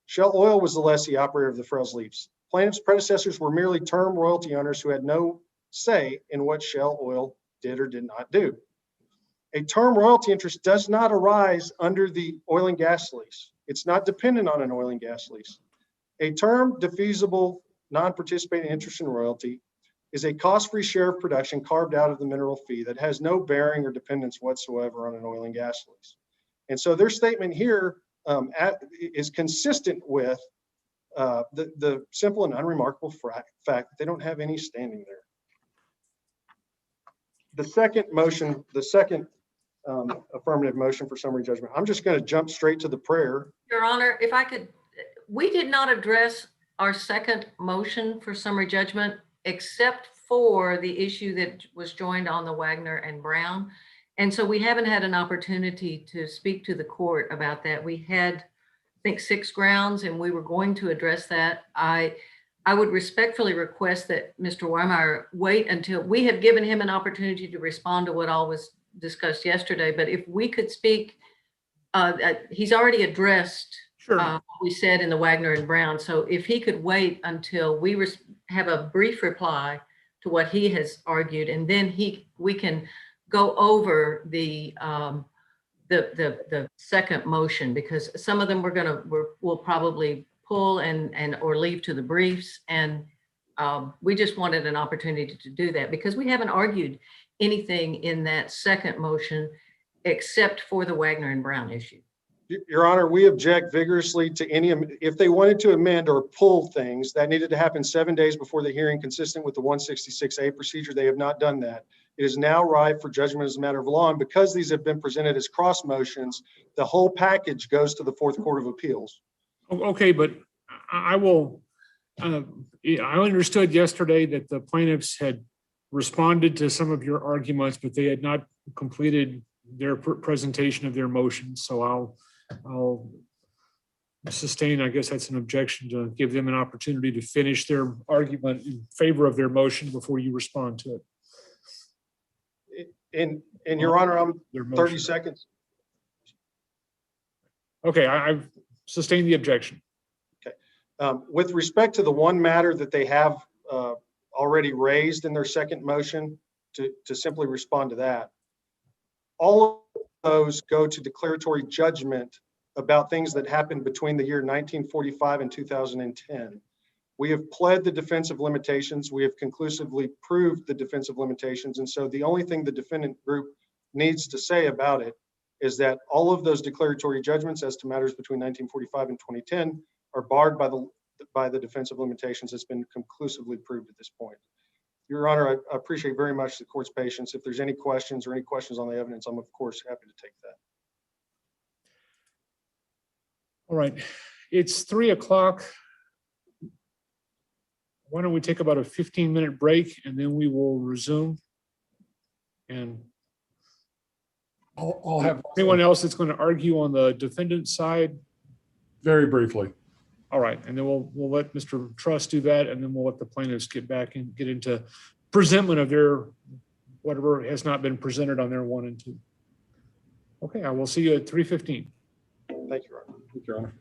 Shell Oil was the lessee operator of the Frels lease. Plaintiffs' predecessors were merely term royalty owners who had no say in what Shell Oil did or did not do. A term royalty interest does not arise under the oil and gas lease. It's not dependent on an oil and gas lease. A term defeasible non-participating interest in royalty is a cost-free share of production carved out of the mineral fee that has no bearing or dependence whatsoever on an oil and gas lease. And so their statement here is consistent with the simple and unremarkable fact that they don't have any standing there. The second motion, the second affirmative motion for summary judgment, I'm just going to jump straight to the prayer.
Your Honor, if I could, we did not address our second motion for summary judgment except for the issue that was joined on the Wagner and Brown. And so we haven't had an opportunity to speak to the court about that. We had, I think, 6 grounds and we were going to address that. I would respectfully request that Mr. Weimeyer wait until we have given him an opportunity to respond to what all was discussed yesterday. But if we could speak, he's already addressed what we said in the Wagner and Brown. So if he could wait until we have a brief reply to what he has argued, and then we can go over the second motion, because some of them we'll probably pull and or leave to the briefs, and we just wanted an opportunity to do that because we haven't argued anything in that second motion except for the Wagner and Brown issue.
Your Honor, we object vigorously to any, if they wanted to amend or pull things, that needed to happen 7 days before the hearing, consistent with the 166A procedure. They have not done that. It is now ripe for judgment as a matter of law. And because these have been presented as cross motions, the whole package goes to the Fourth Court of Appeals.
Okay, but I will, I understood yesterday that the plaintiffs had responded to some of your arguments, but they had not completed their presentation of their motions. So I'll sustain, I guess that's an objection, to give them an opportunity to finish their argument in favor of their motion before you respond to it.
And Your Honor, I'm 30 seconds.
Okay, I've sustained the objection.
Okay. With respect to the one matter that they have already raised in their second motion, to simply respond to that, all of those go to declaratory judgment about things that happened between the year 1945 and 2010. We have pled the defensive limitations. We have conclusively proved the defensive limitations. And so the only thing the defendant group needs to say about it is that all of those declaratory judgments as to matters between 1945 and 2010 are barred by the defensive limitations. It's been conclusively proved at this point. Your Honor, I appreciate very much the court's patience. If there's any questions or any questions on the evidence, I'm of course happy to take that.
All right, it's 3 o'clock. Why don't we take about a 15-minute break and then we will resume? And
I'll have
anyone else that's going to argue on the defendant's side?
very briefly.
All right, and then we'll let Mr. Truss do that, and then we'll let the plaintiffs get back and get into presentment of their, whatever has not been presented on their 1 and 2. Okay, I will see you at 3:15.
Thank you, Your Honor.
Thank you, Your Honor.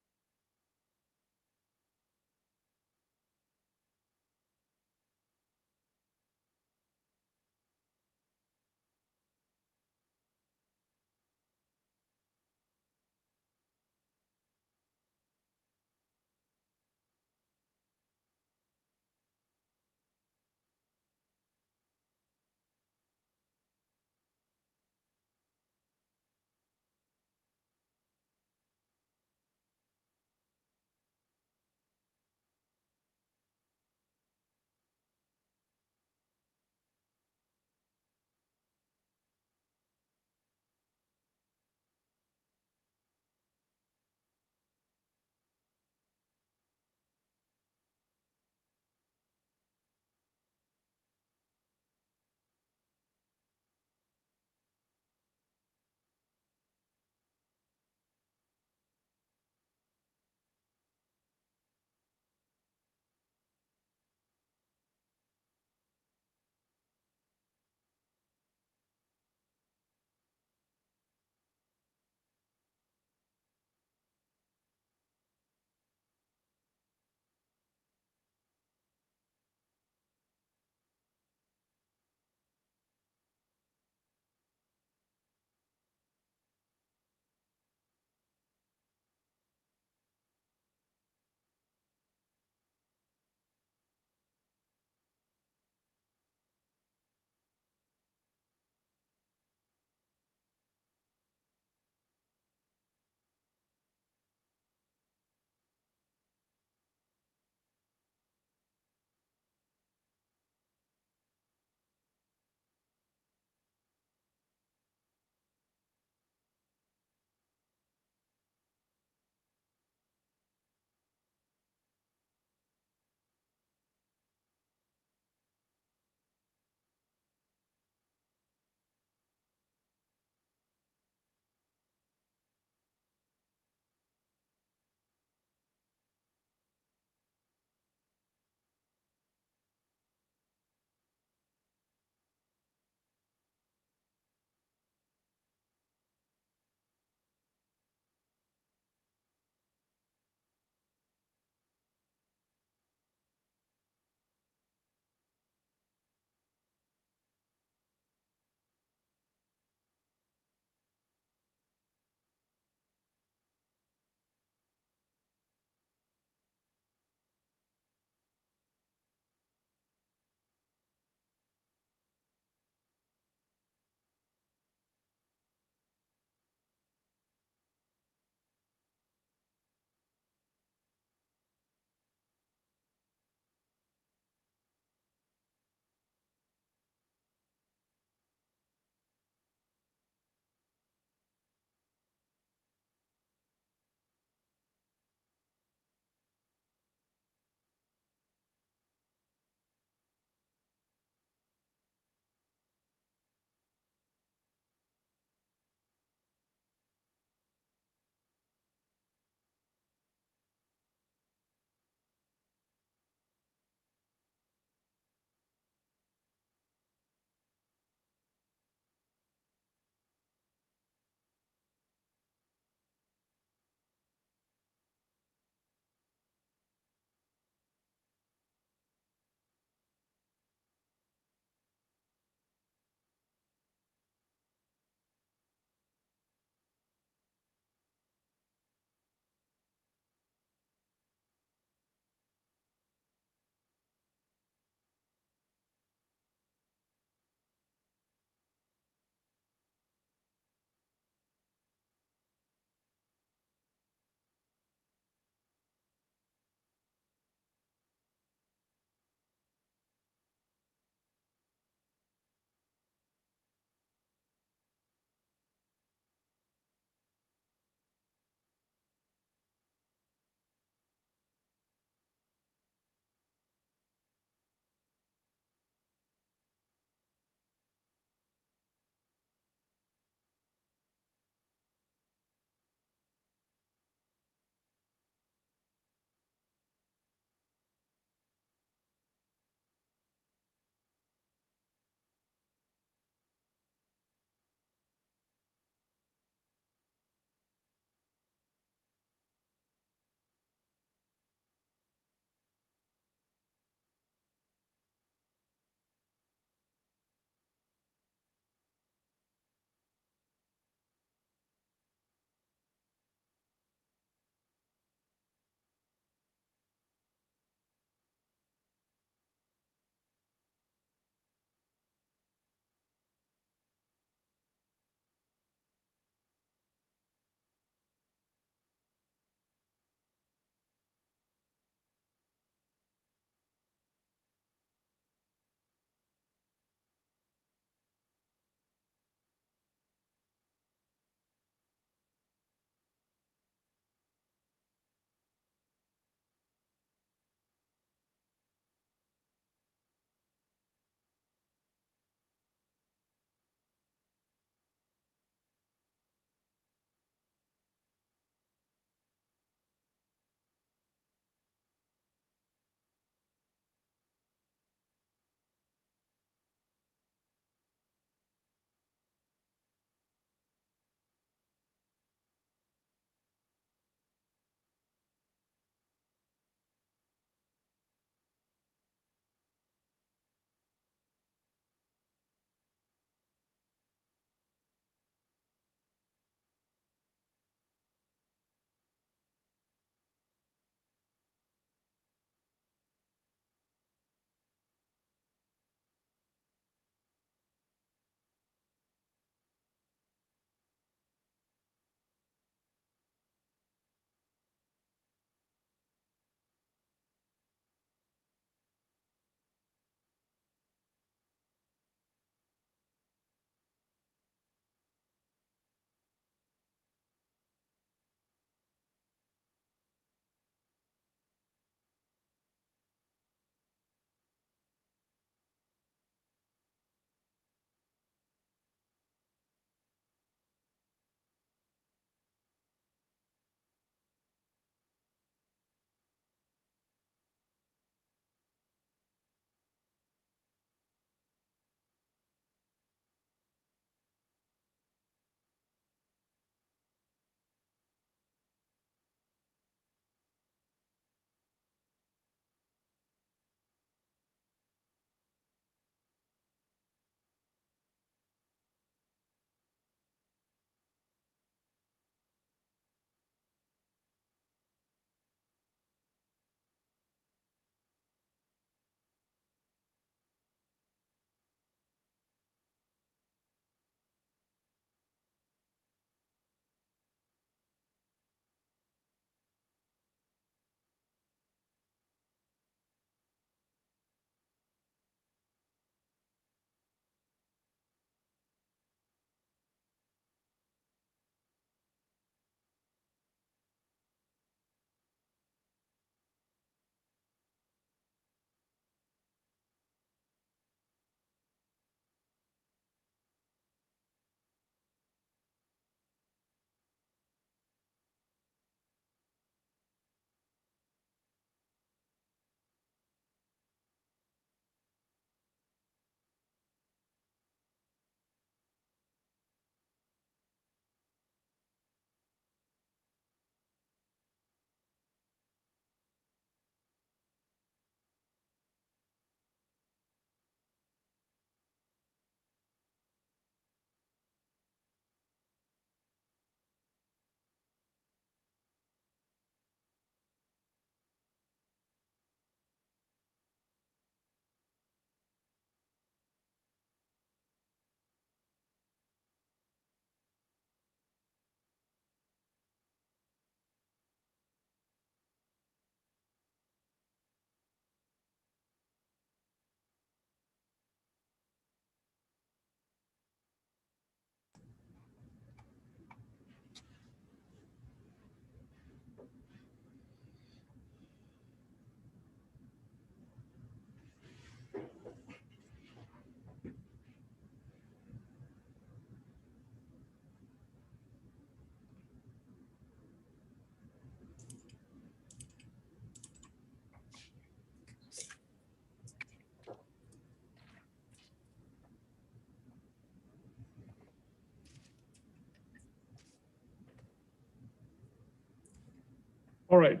All right.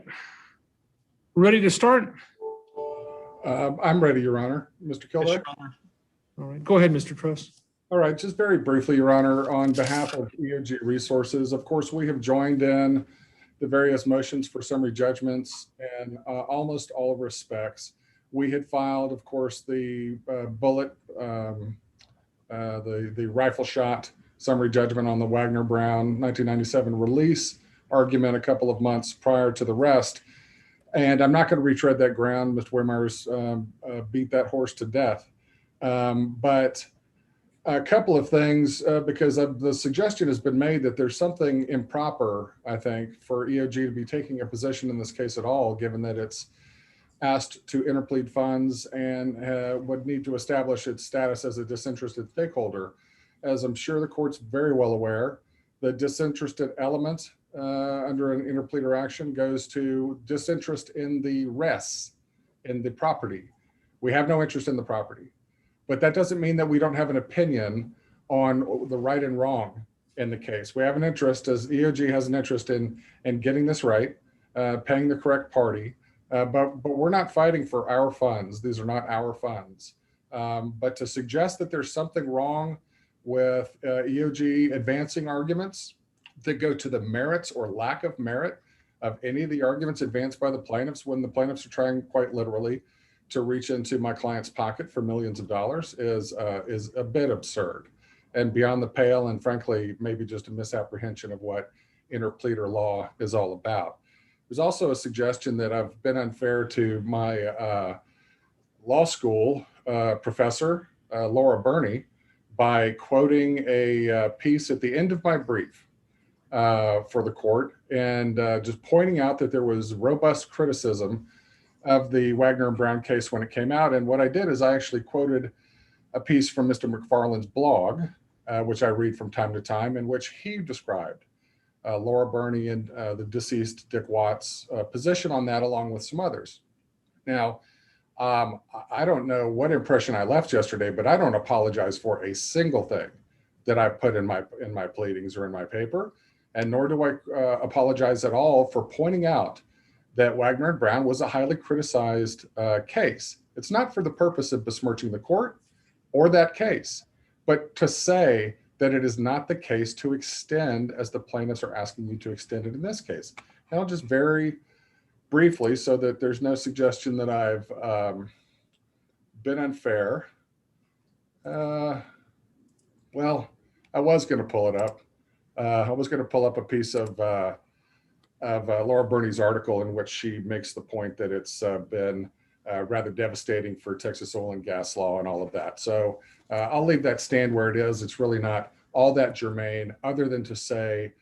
Ready to start?
I'm ready, Your Honor. Mr. Kildare?
All right, go ahead, Mr. Truss.
All right, just very briefly, Your Honor, on behalf of EOG Resources, of course, we have joined in the various motions for summary judgments in almost all respects. We had filed, of course, the the rifle shot summary judgment on the Wagner Brown 1997 release argument a couple of months prior to the rest. And I'm not going to retread that ground. Mr. Waymeyer's beat that horse to death. But a couple of things, because the suggestion has been made that there's something improper, I think, for EOG to be taking a position in this case at all, given that it's asked to interplead funds and would need to establish its status as a disinterested stakeholder. As I'm sure the court's very well aware, the disinterested element under an interpleader action goes to disinterest in the res, in the property. We have no interest in the property. But that doesn't mean that we don't have an opinion on the right and wrong in the case. We have an interest, as EOG has an interest in getting this right, paying the correct party, but we're not fighting for our funds. These are not our funds. But to suggest that there's something wrong with EOG advancing arguments that go to the merits or lack of merit of any of the arguments advanced by the plaintiffs, when the plaintiffs are trying quite literally to reach into my client's pocket for millions of dollars, is a bit absurd and beyond the pale, and frankly, maybe just a misapprehension of what interpleader law is all about. There's also a suggestion that I've been unfair to my law school professor, Laura Burney, by quoting a piece at the end of my brief for the court and just pointing out that there was robust criticism of the Wagner and Brown case when it came out. And what I did is I actually quoted a piece from Mr. McFarland's blog, which I read from time to time, in which he described Laura Burney and the deceased Dick Watts' position on that, along with some others. Now, I don't know what impression I left yesterday, but I don't apologize for a single thing that I put in my pleadings or in my paper, and nor do I apologize at all for pointing out that Wagner and Brown was a highly criticized case. It's not for the purpose of besmirching the court or that case, but to say that it is not the case to extend as the plaintiffs are asking you to extend it in this case. And I'll just very briefly, so that there's no suggestion that I've been unfair. Well, I was going to pull it up. I was going to pull up a piece of Laura Burney's article in which she makes the point that it's been rather devastating for Texas oil and gas law and all of that. So I'll leave that stand where it is. It's really not all that germane, other than to say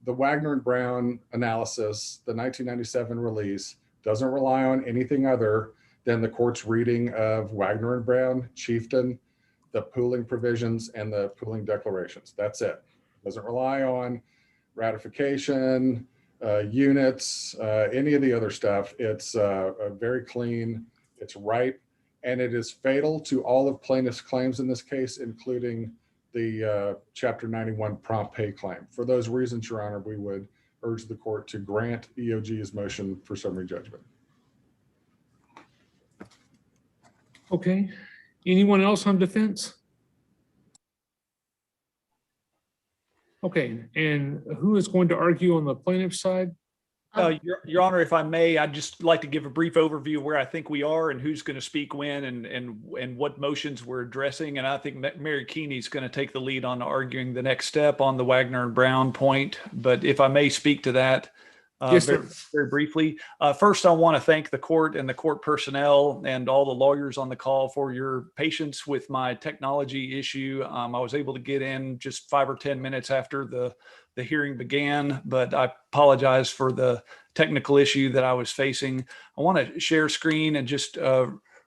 the Wagner and Brown analysis, the 1997 release, doesn't rely on anything other than the court's reading of Wagner and Brown, Chieftain, the pooling provisions, and the pooling declarations. That's it. Doesn't rely on ratification, units, any of the other stuff. It's very clean, it's right, and it is fatal to all of plaintiff's claims in this case, including the Chapter 91 prompt pay claim. For those reasons, Your Honor, we would urge the court to grant EOG's motion for summary judgment.
Okay. Anyone else on defense? Okay, and who is going to argue on the plaintiff's side?
Your Honor, if I may, I'd just like to give a brief overview of where I think we are and who's going to speak when and what motions we're addressing. And I think Mary Keeney is going to take the lead on arguing the next step on the Wagner and Brown point. But if I may speak to that
Yes,
very briefly. First, I want to thank the court and the court personnel and all the lawyers on the call for your patience with my technology issue. I was able to get in just 5 or 10 minutes after the hearing began, but I apologize for the technical issue that I was facing. I want to share screen and just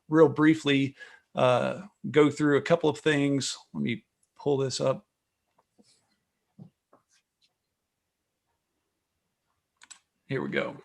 real briefly go through a couple of things. Let me pull this up. Here we go.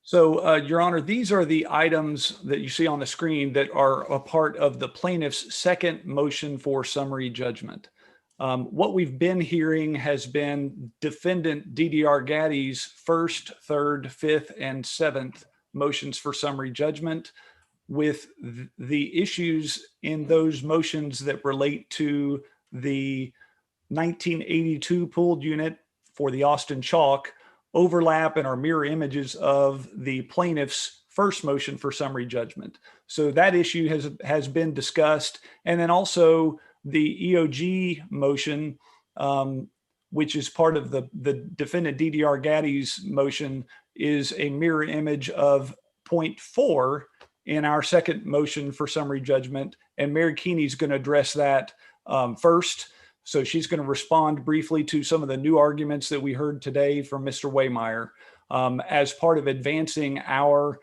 So, Your Honor, these are the items that you see on the screen that are a part of the plaintiff's second motion for summary judgment. What we've been hearing has been defendant DDR Gaddy's first, third, fifth, and seventh motions for summary judgment, with the issues in those motions that relate to the 1982 pooled unit for the Austin Chalk overlap and are mirror images of the plaintiff's first motion for summary judgment. So that issue has been discussed. And then also the EOG motion, which is part of the defendant DDR Gaddy's motion, is a mirror image of point 4 in our second motion for summary judgment. And Mary Keeney's going to address that first. So she's going to respond briefly to some of the new arguments that we heard today from Mr. Waymeyer as part of advancing our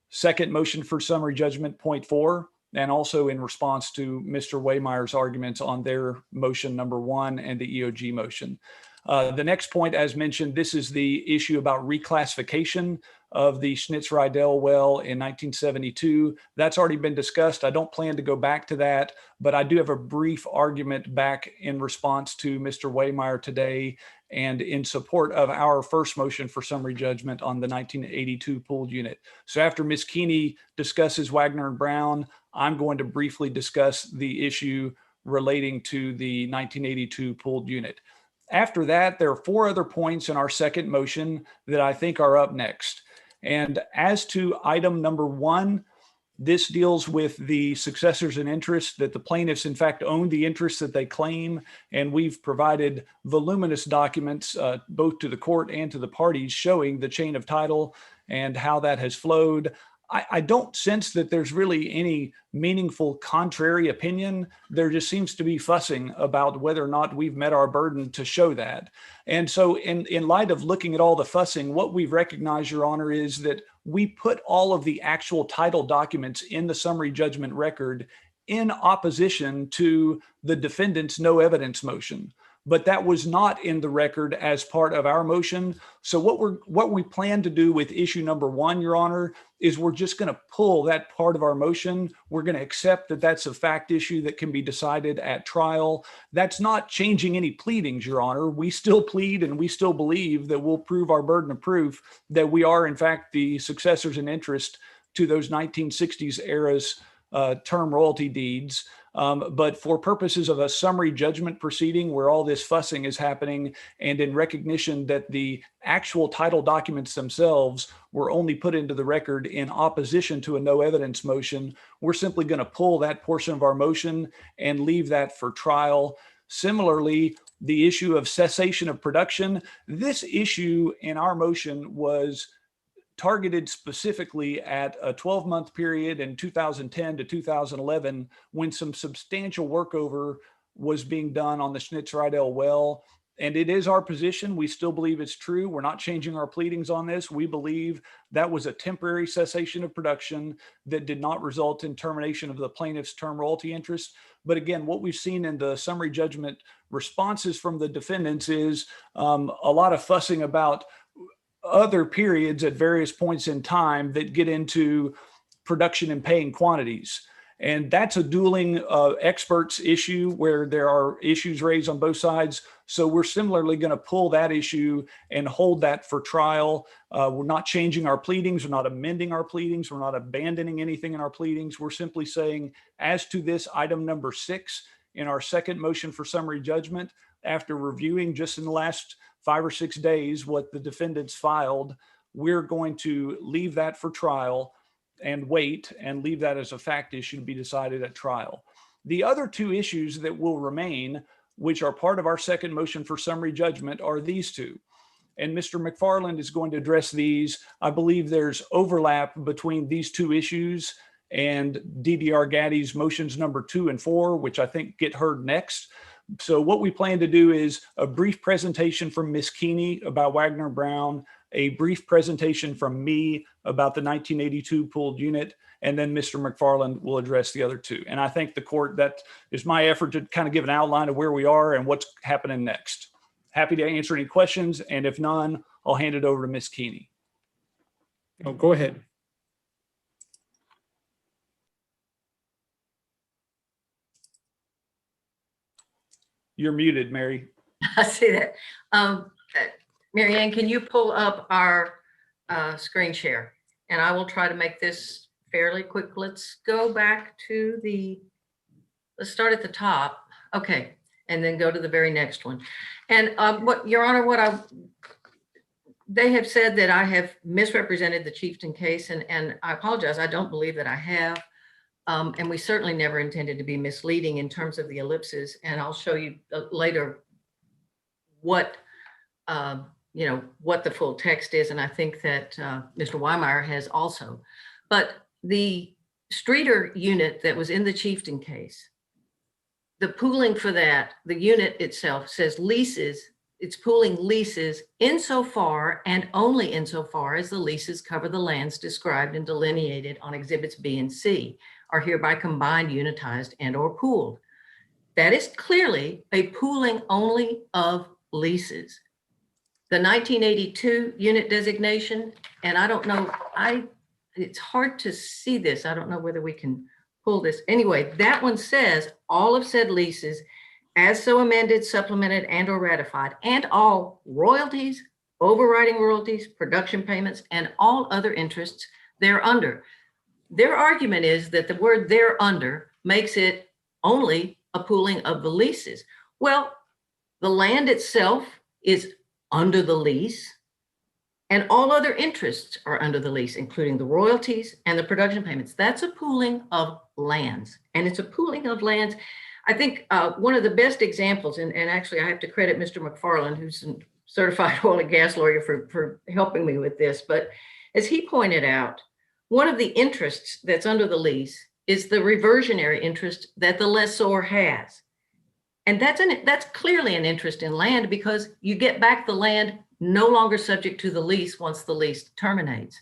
second motion for summary judgment, point 4, and also in response to Mr. Waymeyer's arguments on their motion number 1 and the EOG motion. The next point, as mentioned, this is the issue about reclassification of the Schnitz-Rydell well in 1972. That's already been discussed. I don't plan to go back to that, but I do have a brief argument back in response to Mr. Waymeyer today and in support of our first motion for summary judgment on the 1982 pooled unit. So after Ms. Keeney discusses Wagner and Brown, I'm going to briefly discuss the issue relating to the 1982 pooled unit. After that, there are 4 other points in our second motion that I think are up next. And as to item number 1, this deals with the successors in interest, that the plaintiffs in fact own the interests that they claim. And we've provided voluminous documents both to the court and to the parties showing the chain of title and how that has flowed. I don't sense that there's really any meaningful contrary opinion. There just seems to be fussing about whether or not we've met our burden to show that. And so in light of looking at all the fussing, what we've recognized, Your Honor, is that we put all of the actual title documents in the summary judgment record in opposition to the defendant's no evidence motion. But that was not in the record as part of our motion. So what we plan to do with issue number 1, Your Honor, is we're just going to pull that part of our motion. We're going to accept that that's a fact issue that can be decided at trial. That's not changing any pleadings, Your Honor. We still plead and we still believe that we'll prove our burden of proof that we are in fact the successors in interest to those 1960s era's term royalty deeds. But for purposes of a summary judgment proceeding where all this fussing is happening and in recognition that the actual title documents themselves were only put into the record in opposition to a no evidence motion, we're simply going to pull that portion of our motion and leave that for trial. Similarly, the issue of cessation of production, this issue in our motion was targeted specifically at a 12-month period in 2010 to 2011 when some substantial workover was being done on the Schnitz-Rydell well. And it is our position. We still believe it's true. We're not changing our pleadings on this. We believe that was a temporary cessation of production that did not result in termination of the plaintiff's term royalty interest. But again, what we've seen in the summary judgment responses from the defendants is a lot of fussing about other periods at various points in time that get into production and paying quantities. And that's a dueling experts issue where there are issues raised on both sides. So we're similarly going to pull that issue and hold that for trial. We're not changing our pleadings. We're not amending our pleadings. We're not abandoning anything in our pleadings. We're simply saying, as to this item number 6 in our second motion for summary judgment, after reviewing just in the last 5 or 6 days what the defendants filed, we're going to leave that for trial and wait and leave that as a fact issue to be decided at trial. The other 2 issues that will remain, which are part of our second motion for summary judgment, are these 2. And Mr. McFarland is going to address these. I believe there's overlap between these 2 issues and DDR Gaddy's motions number 2 and 4, which I think get heard next. So what we plan to do is a brief presentation from Ms. Keeney about Wagner Brown, a brief presentation from me about the 1982 pooled unit, and then Mr. McFarland will address the other 2. And I thank the court. That is my effort to kind of give an outline of where we are and what's happening next. Happy to answer any questions, and if none, I'll hand it over to Ms. Keeney.
Oh, go ahead.
You're muted, Mary.
I see that. Mary Ann, can you pull up our screen share? And I will try to make this fairly quick. Let's go back to let's start at the top. Okay, and then go to the very next one. And Your Honor, they have said that I have misrepresented the Chieftain case, and I apologize. I don't believe that I have. And we certainly never intended to be misleading in terms of the ellipses. And I'll show you later what what the full text is. And I think that Mr. Weimeyer has also. But the Streeter unit that was in the Chieftain case, the pooling for that, the unit itself says leases. It's pooling leases insofar and only insofar as the leases cover the lands described and delineated on exhibits B and C are hereby combined, unitized, and or pooled. That is clearly a pooling only of leases. The 1982 unit designation, and I don't know, it's hard to see this. I don't know whether we can pull this. Anyway, that one says all of said leases as so amended, supplemented, and or ratified, and all royalties, overriding royalties, production payments, and all other interests thereunder. Their argument is that the word thereunder makes it only a pooling of the leases. Well, the land itself is under the lease, and all other interests are under the lease, including the royalties and the production payments. That's a pooling of lands, and it's a pooling of lands. I think one of the best examples, and actually I have to credit Mr. McFarland, who's a certified oil and gas lawyer, for helping me with this, but as he pointed out, one of the interests that's under the lease is the reversionary interest that the lessor has. And that's clearly an interest in land, because you get back the land no longer subject to the lease once the lease terminates.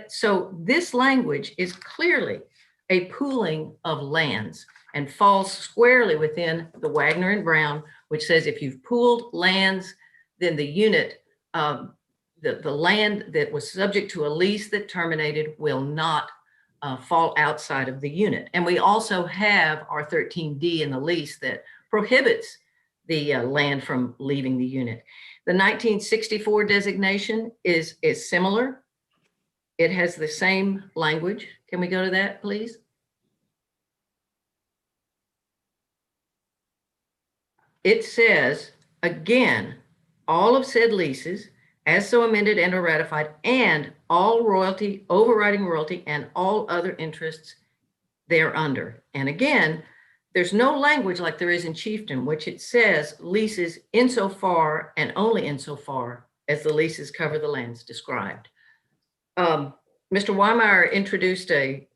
So this language is clearly a pooling of lands and falls squarely within the Wagner and Brown, which says if you've pooled lands, then the unit, the land that was subject to a lease that terminated will not fall outside of the unit. And we also have our 13D in the lease that prohibits the land from leaving the unit. The 1964 designation is similar. It has the same language. Can we go to that, please? It says, again, all of said leases as so amended and or ratified, and all royalty, overriding royalty, and all other interests thereunder. And again, there's no language like there is in Chieftain, which it says leases insofar and only insofar as the leases cover the lands described. Mr. Weimeyer introduced the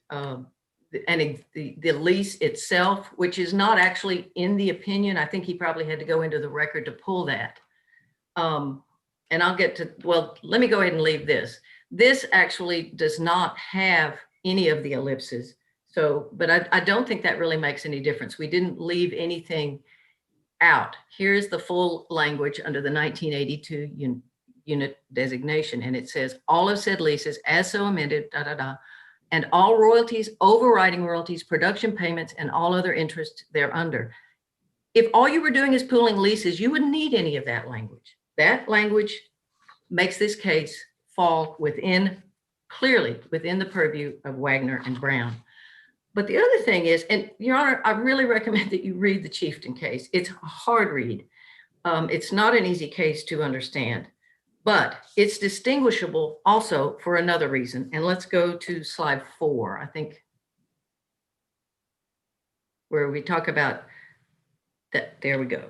lease itself, which is not actually in the opinion. I think he probably had to go into the record to pull that. And I'll get to, well, let me go ahead and leave this. This actually does not have any of the ellipses. So, but I don't think that really makes any difference. We didn't leave anything out. Here's the full language under the 1982 unit designation. And it says all of said leases as so amended, and all royalties, overriding royalties, production payments, and all other interests thereunder. If all you were doing is pooling leases, you wouldn't need any of that language. That language makes this case fall clearly within the purview of Wagner and Brown. But the other thing is, and Your Honor, I really recommend that you read the Chieftain case. It's a hard read. It's not an easy case to understand, but it's distinguishable also for another reason. And let's go to slide 4, I think, where we talk about that. There we go.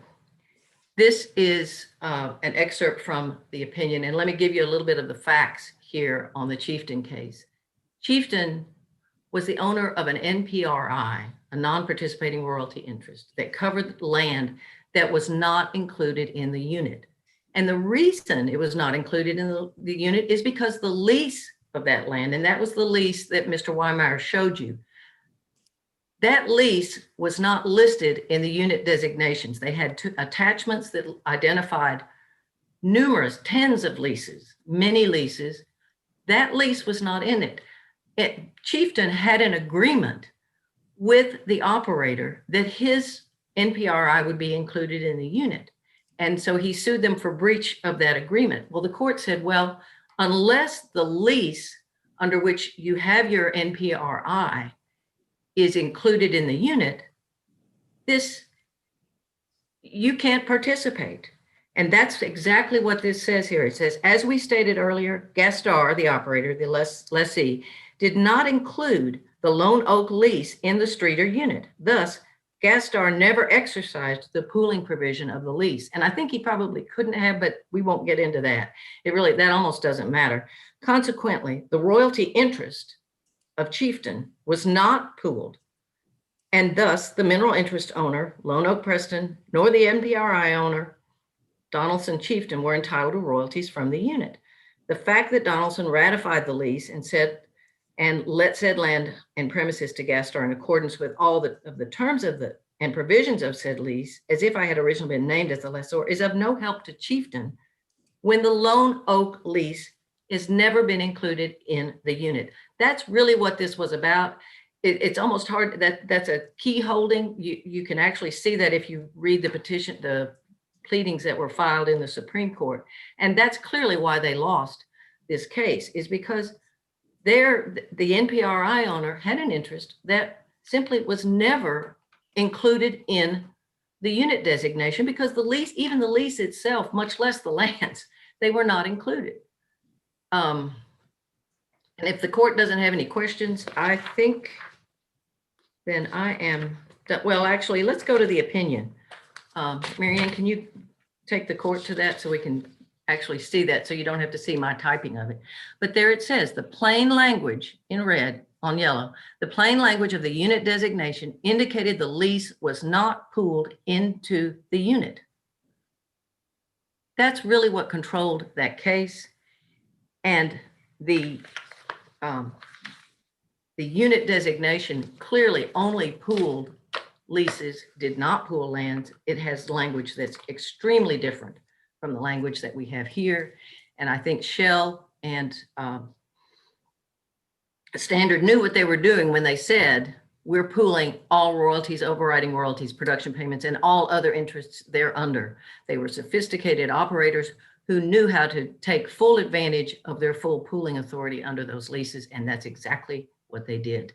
This is an excerpt from the opinion, and let me give you a little bit of the facts here on the Chieftain case. Chieftain was the owner of an NPRI, a non-participating royalty interest, that covered land that was not included in the unit. And the reason it was not included in the unit is because the lease of that land, and that was the lease that Mr. Weimeyer showed you, that lease was not listed in the unit designations. They had two attachments that identified tens of leases, many leases, That lease was not in it. Chieftain had an agreement with the operator that his NPRI would be included in the unit. And so he sued them for breach of that agreement. Well, the court said, well, unless the lease under which you have your NPRI is included in the unit, you can't participate. And that's exactly what this says here. It says, as we stated earlier, Gastar, the operator, the lessee, did not include the Lone Oak lease in the Streeter unit. Thus, Gastar never exercised the pooling provision of the lease. And I think he probably couldn't have, but we won't get into that. That almost doesn't matter. Consequently, the royalty interest of Chieftain was not pooled. And thus, the mineral interest owner, Lone Oak Preston, nor the NPRI owner, Donaldson Chieftain, were entitled to royalties from the unit. The fact that Donaldson ratified the lease and let said land and premises to Gastar in accordance with all of the terms of and provisions of said lease, as if I had originally been named as the lessor, is of no help to Chieftain when the Lone Oak lease has never been included in the unit. That's really what this was about. It's almost hard, that's a key holding. You can actually see that if you read the petition, the pleadings that were filed in the Supreme Court. And that's clearly why they lost this case, is because the NPRI owner had an interest that simply was never included in the unit designation, because the lease, even the lease itself, much less the lands, they were not included. And if the court doesn't have any questions, I think then I am, well, actually, let's go to the opinion. Marianne, can you take the court to that so we can actually see that, so you don't have to see my typing of it? But there it says, the plain language in red on yellow, the plain language of the unit designation indicated the lease was not pooled into the unit. That's really what controlled that case. And the unit designation clearly only pooled leases, did not pool lands. It has language that's extremely different from the language that we have here. And I think Shell and Standard knew what they were doing when they said, we're pooling all royalties, overriding royalties, production payments, and all other interests thereunder. They were sophisticated operators who knew how to take full advantage of their full pooling authority under those leases, and that's exactly what they did.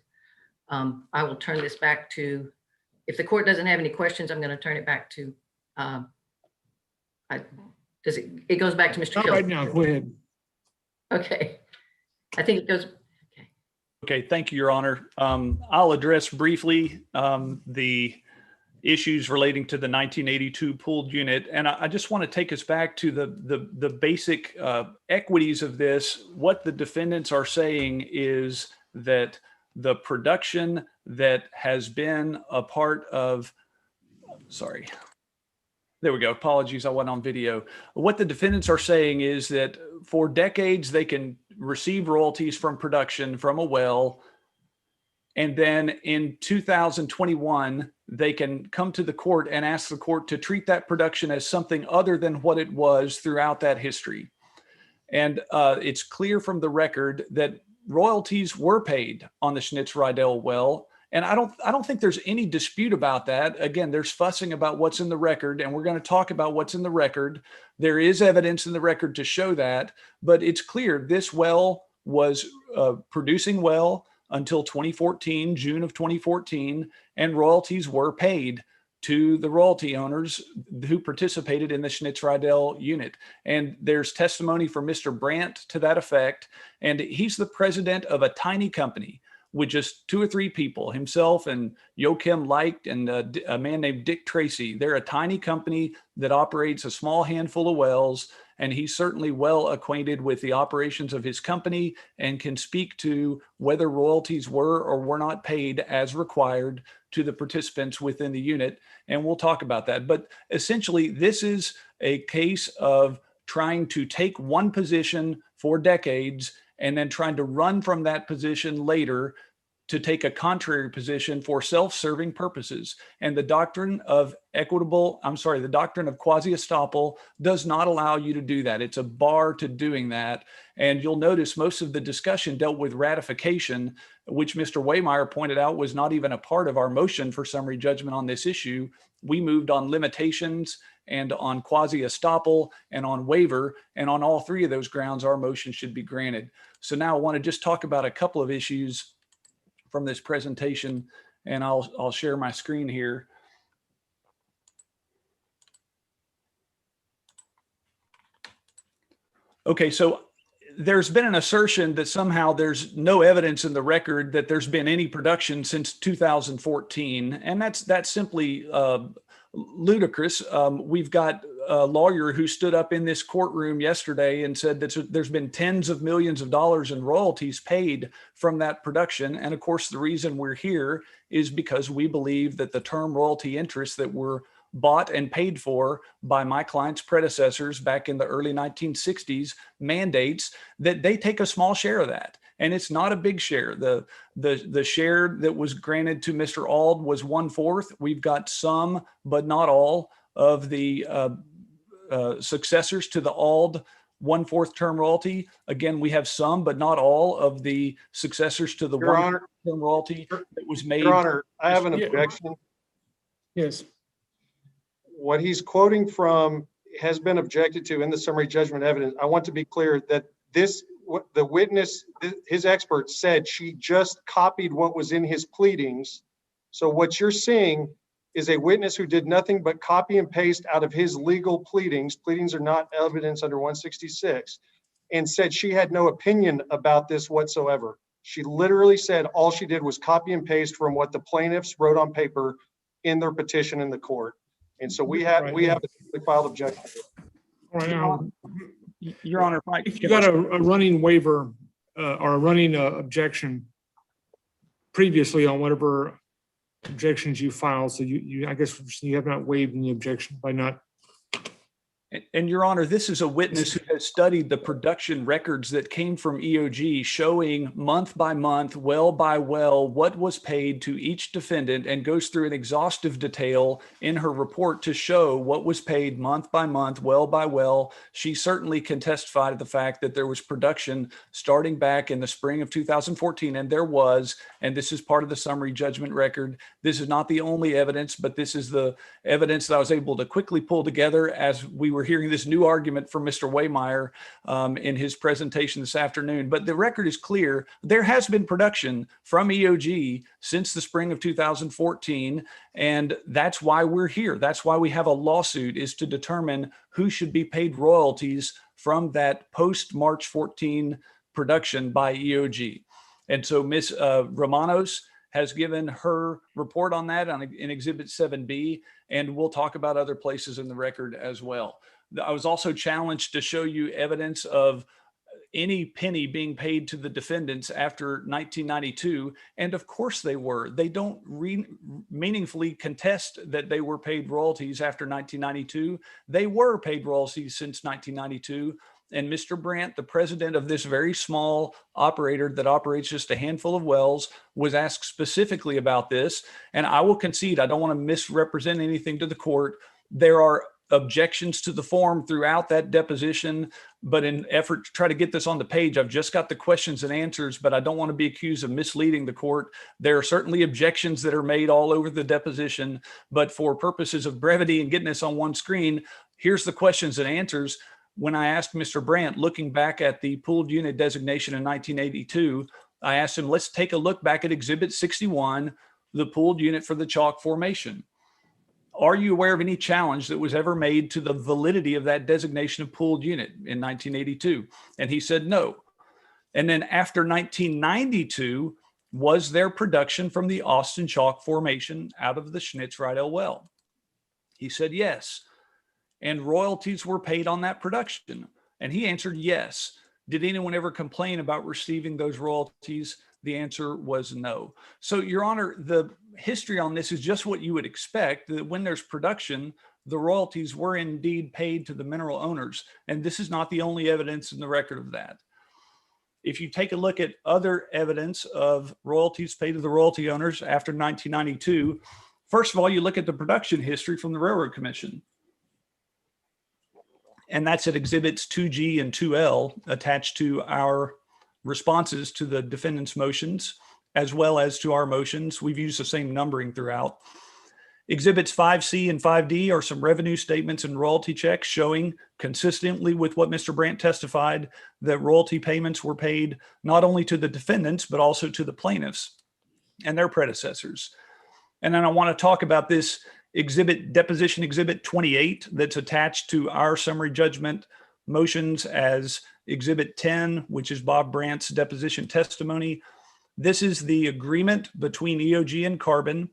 I will turn this back to, if the court doesn't have any questions, I'm going to turn it back to, it goes back to Mr. Hill.
Right now, go ahead.
Okay. I think it goes.
Okay, thank you, Your Honor. I'll address briefly the issues relating to the 1982 pooled unit. And I just want to take us back to the basic equities of this. What the defendants are saying is that the production that has been a part of, sorry, there we go. Apologies, I wasn't on video. What the defendants are saying is that for decades, they can receive royalties from production from a well. And then in 2021, they can come to the court and ask the court to treat that production as something other than what it was throughout that history. And it's clear from the record that royalties were paid on the Schnitz-Rydell well. And I don't think there's any dispute about that. Again, there's fussing about what's in the record, and we're going to talk about what's in the record. There is evidence in the record to show that, but it's clear this well was producing well until 2014, June of 2014, and royalties were paid to the royalty owners who participated in the Schnitz-Rydell unit. And there's testimony from Mr. Brandt to that effect. And he's the president of a tiny company with just 2 or 3 people, himself and Joachim Leicht and a man named Dick Tracy. They're a tiny company that operates a small handful of wells, and he's certainly well acquainted with the operations of his company and can speak to whether royalties were or were not paid as required to the participants within the unit. And we'll talk about that. But essentially, this is a case of trying to take one position for decades and then trying to run from that position later to take a contrary position for self-serving purposes. And the doctrine of the doctrine of quasi-estoppel does not allow you to do that. It's a bar to doing that. And you'll notice most of the discussion dealt with ratification, which Mr. Waymeyer pointed out was not even a part of our motion for summary judgment on this issue. We moved on limitations and on quasi-estoppel and on waiver. And on all three of those grounds, our motion should be granted. So now I want to just talk about a couple of issues from this presentation, and I'll share my screen here. Okay, so there's been an assertion that somehow there's no evidence in the record that there's been any production since 2014, and that's simply ludicrous. We've got a lawyer who stood up in this courtroom yesterday and said that there's been tens of millions of dollars in royalties paid from that production. And of course, the reason we're here is because we believe that the term royalty interests that were bought and paid for by my client's predecessors back in the early 1960s mandates that they take a small share of that. And it's not a big share. The share that was granted to Mr. Auld was 1/4. We've got some, but not all, of the successors to the Auld 1/4 term royalty. Again, we have some, but not all of the successors to the 1/4 term royalty that was made.
Your Honor, I have an objection.
Yes.
What he's quoting from has been objected to in the summary judgment evidence. I want to be clear that the witness, his expert said she just copied what was in his pleadings. So what you're seeing is a witness who did nothing but copy and paste out of his legal pleadings. Pleadings are not evidence under 166, and said she had no opinion about this whatsoever. She literally said all she did was copy and paste from what the plaintiffs wrote on paper in their petition in the court. And so we have a filed objection.
All right, now,
Your Honor,
if you got a running waiver or a running objection previously on whatever objections you filed, so I guess you have not waived any objection by not.
And Your Honor, this is a witness who has studied the production records that came from EOG showing month by month, well by well, what was paid to each defendant, and goes through an exhaustive detail in her report to show what was paid month by month, well by well. She certainly can testify to the fact that there was production starting back in the spring of 2014, and there was, and this is part of the summary judgment record. This is not the only evidence, but this is the evidence that I was able to quickly pull together as we were hearing this new argument from Mr. Waymeyer in his presentation this afternoon. But the record is clear. There has been production from EOG since the spring of 2014, and that's why we're here. That's why we have a lawsuit, is to determine who should be paid royalties from that post-March 14 production by EOG. And so Ms. Romanos has given her report on that in Exhibit 7B, and we'll talk about other places in the record as well. I was also challenged to show you evidence of any penny being paid to the defendants after 1992, and of course they were. They don't meaningfully contest that they were paid royalties after 1992. They were paid royalties since 1992. And Mr. Brandt, the president of this very small operator that operates just a handful of wells, was asked specifically about this. And I will concede, I don't want to misrepresent anything to the court. There are objections to the form throughout that deposition, but in effort to try to get this on the page, I've just got the questions and answers, but I don't want to be accused of misleading the court. There are certainly objections that are made all over the deposition, but for purposes of brevity and getting this on one screen, here's the questions and answers. When I asked Mr. Brandt, looking back at the pooled unit designation in 1982, I asked him, let's take a look back at Exhibit 61, the pooled unit for the chalk formation. Are you aware of any challenge that was ever made to the validity of that designation of pooled unit in 1982? And he said no. And then after 1992, was there production from the Austin chalk formation out of the Schnitz-Rydell well? He said yes. And royalties were paid on that production. And he answered yes. Did anyone ever complain about receiving those royalties? The answer was no. So, Your Honor, the history on this is just what you would expect, that when there's production, the royalties were indeed paid to the mineral owners. And this is not the only evidence in the record of that. if you take a look at other evidence of royalties paid to the royalty owners after 1992, first of all, you look at the production history from the Railroad Commission. And that's at exhibits 2G and 2L attached to our responses to the defendant's motions, as well as to our motions. We've used the same numbering throughout. Exhibits 5C and 5D are some revenue statements and royalty checks showing, consistently with what Mr. Brandt testified, that royalty payments were paid not only to the defendants, but also to the plaintiffs and their predecessors. And then I want to talk about this deposition exhibit 28 that's attached to our summary judgment motions as exhibit 10, which is Bob Brandt's deposition testimony. This is the agreement between EOG and Karn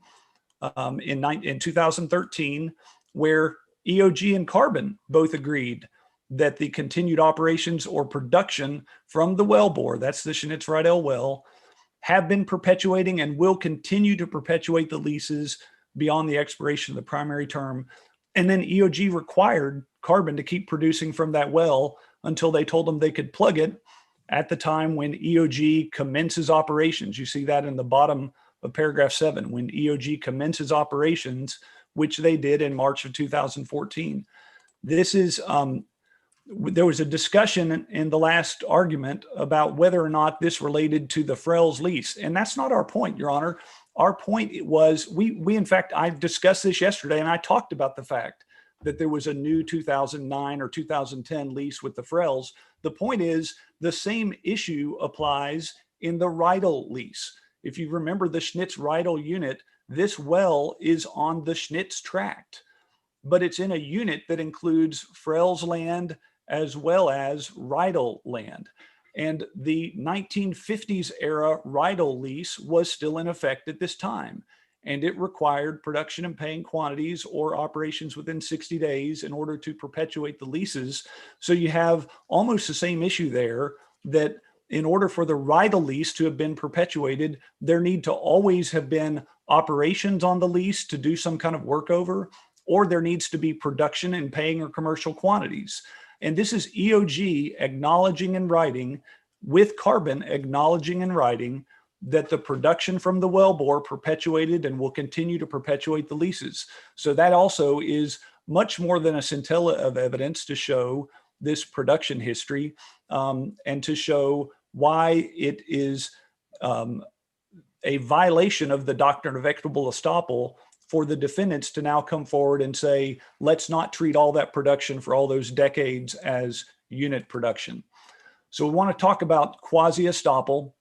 in 2013, where EOG and Karn both agreed that the continued operations or production from the wellbore, that's the Schnitz-Rydell well, have been perpetuating and will continue to perpetuate the leases beyond the expiration of the primary term. And then EOG required Karn to keep producing from that well until they told them they could plug it at the time when EOG commences operations. You see that in the bottom of paragraph 7, when EOG commences operations, which they did in March of 2014. This is, there was a discussion in the last argument about whether or not this related to the Frells lease. And that's not our point, Your Honor. Our point was, we in fact, I discussed this yesterday and I talked about the fact that there was a new 2009 or 2010 lease with the Frells. The point is the same issue applies in the Rydell lease. If you remember the Schnitz-Rydell unit, this well is on the Schnitz tract, but it's in a unit that includes Frells land as well as Rydell land. And the 1950s era Rydell lease was still in effect at this time. And it required production and paying quantities or operations within 60 days in order to perpetuate the leases. So you have almost the same issue there, that in order for the Rydell lease to have been perpetuated, there need to always have been operations on the lease to do some kind of workover, or there needs to be production and paying or commercial quantities. And this is EOG acknowledging in writing, with Karn acknowledging in writing, that the production from the wellbore perpetuated and will continue to perpetuate the leases. So that also is much more than a scintilla of evidence to show this production history and to show why it is a violation of the doctrine of equitable estoppel for the defendants to now come forward and say, let's not treat all that production for all those decades as unit production. So we want to talk about quasi-estoppel.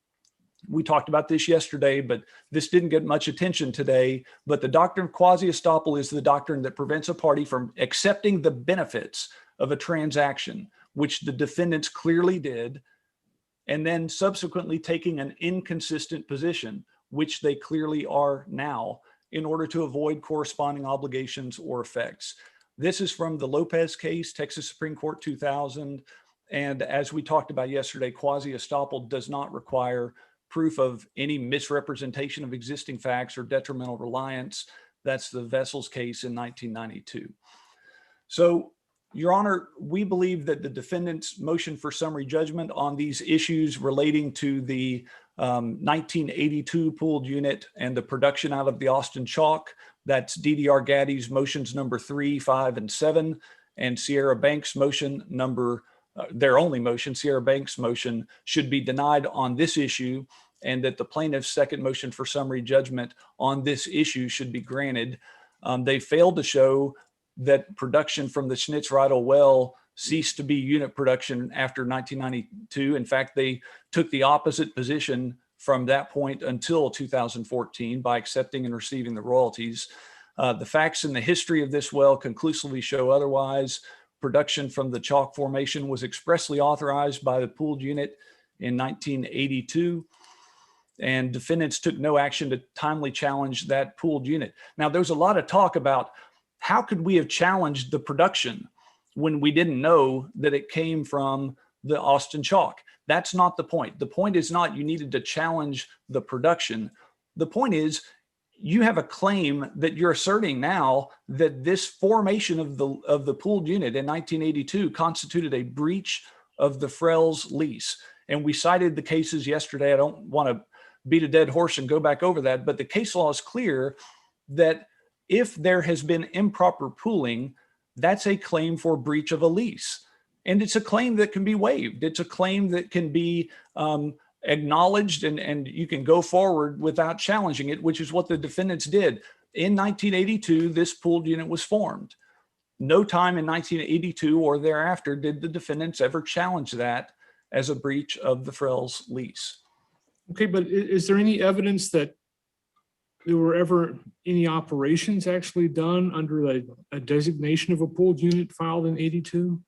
We talked about this yesterday, but this didn't get much attention today. But the doctrine of quasi-estoppel is the doctrine that prevents a party from accepting the benefits of a transaction, which the defendants clearly did, and then subsequently taking an inconsistent position, which they clearly are now, in order to avoid corresponding obligations or effects. This is from the Lopez case, Texas Supreme Court 2000. And as we talked about yesterday, quasi-estoppel does not require proof of any misrepresentation of existing facts or detrimental reliance. That's the Vessels case in 1992. So, Your Honor, we believe that the defendant's motion for summary judgment on these issues relating to the 1982 pooled unit and the production out of the Austin Chalk, that's DDR Gaddy's motions number 3, 5, and 7, and Sierra Banks' motion number, their only motion, Sierra Banks' motion, should be denied on this issue, and that the plaintiff's second motion for summary judgment on this issue should be granted. They failed to show that production from the Schnitz-Rydell well ceased to be unit production after 1992. In fact, they took the opposite position from that point until 2014 by accepting and receiving the royalties. The facts and the history of this well conclusively show otherwise. Production from the Chalk Formation was expressly authorized by the pooled unit in 1982, and defendants took no action to timely challenge that pooled unit. Now, there's a lot of talk about how could we have challenged the production when we didn't know that it came from the Austin Chalk. That's not the point. The point is not you needed to challenge the production. The point is you have a claim that you're asserting now that this formation of the pooled unit in 1982 constituted a breach of the Frells lease. And we cited the cases yesterday. I don't want to beat a dead horse and go back over that, but the case law is clear that if there has been improper pooling, that's a claim for breach of a lease. And it's a claim that can be waived. It's a claim that can be acknowledged and you can go forward without challenging it, which is what the defendants did. In 1982, this pooled unit was formed. No time in 1982 or thereafter did the defendants ever challenge that as a breach of the Frells lease.
Okay, but is there any evidence that there were ever any operations actually done under a designation of a pooled unit filed in 82?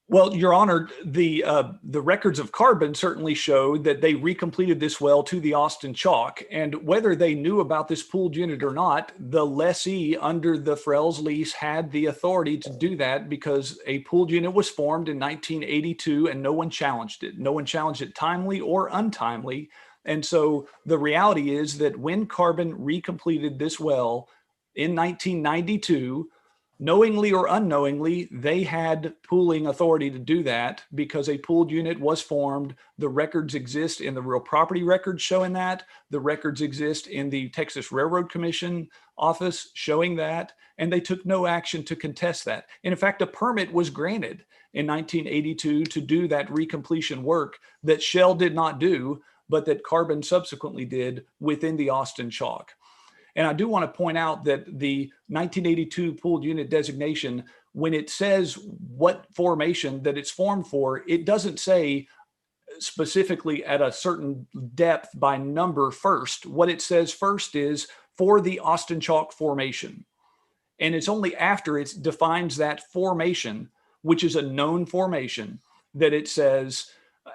Well, Your Honor, the records of Karn certainly showed that they recompleted this well to the Austin Chalk. And whether they knew about this pooled unit or not, the lessee under the Frells lease had the authority to do that because a pooled unit was formed in 1982 and no one challenged it. No one challenged it timely or untimely. And so the reality is that when Karn recompleted this well in 1992, knowingly or unknowingly, they had pooling authority to do that because a pooled unit was formed. The records exist in the real property records showing that. The records exist in the Texas Railroad Commission office showing that, and they took no action to contest that. And in fact, a permit was granted in 1982 to do that recompletion work that Shell did not do, but that Karn subsequently did within the Austin Chalk. And I do want to point out that the 1982 pooled unit designation, when it says what formation that it's formed for, it doesn't say specifically at a certain depth by number first. What it says first is for the Austin Chalk formation. And it's only after it defines that formation, which is a known formation, that it says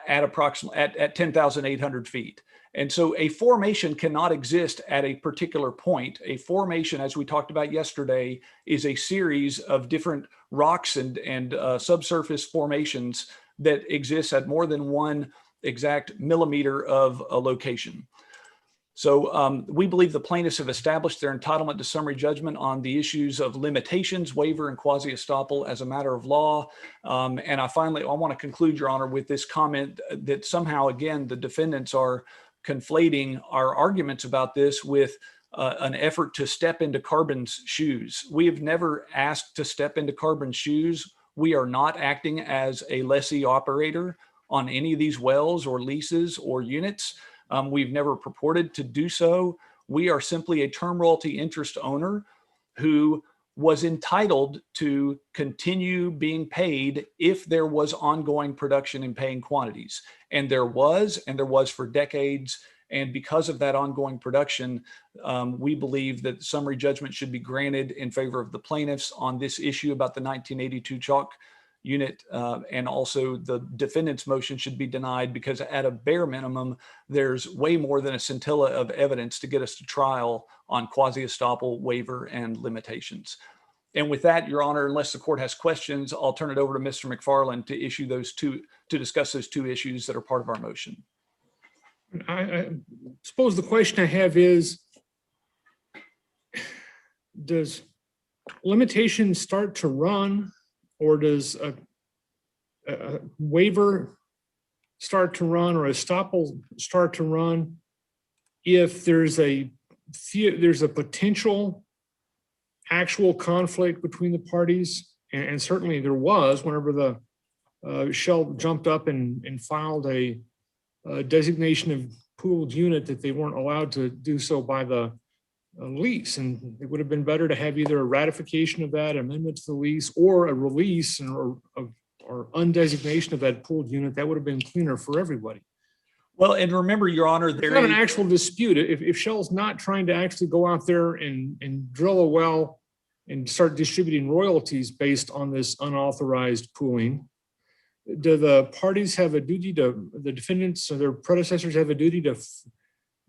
at approximately at 10,800 feet. And so a formation cannot exist at a particular point. A formation, as we talked about yesterday, is a series of different rocks and subsurface formations that exist at more than one exact millimeter of a location. So we believe the plaintiffs have established their entitlement to summary judgment on the issues of limitations, waiver, and quasi-estoppel as a matter of law. And I want to conclude, Your Honor, with this comment that somehow, again, the defendants are conflating our arguments about this with an effort to step into Karn's shoes. We have never asked to step into Karn's shoes. We are not acting as a lessee operator on any of these wells or leases or units. We've never purported to do so. We are simply a term royalty interest owner who was entitled to continue being paid if there was ongoing production in paying quantities. And there was for decades. And because of that ongoing production, we believe that summary judgment should be granted in favor of the plaintiffs on this issue about the 1982 chalk unit. And also the defendant's motion should be denied because at a bare minimum, there's way more than a scintilla of evidence to get us to trial on quasi-estoppel, waiver, and limitations. And with that, Your Honor, unless the court has questions, I'll turn it over to Mr. McFarland to discuss those two issues that are part of our motion.
I suppose the question I have is, does limitation start to run, or does a waiver start to run, or a estoppel start to run if there's a potential actual conflict between the parties? And certainly there was whenever the Shell jumped up and filed a designation of pooled unit that they weren't allowed to do so by the lease. And it would have been better to have either a ratification of that, amendment to the lease, or a release or undesignation of that pooled unit. That would have been cleaner for everybody.
Well, and remember, Your Honor,
there's not an actual dispute. If Shell's not trying to actually go out there and drill a well and start distributing royalties based on this unauthorized pooling, do the parties have a duty to, the defendants or their predecessors have a duty to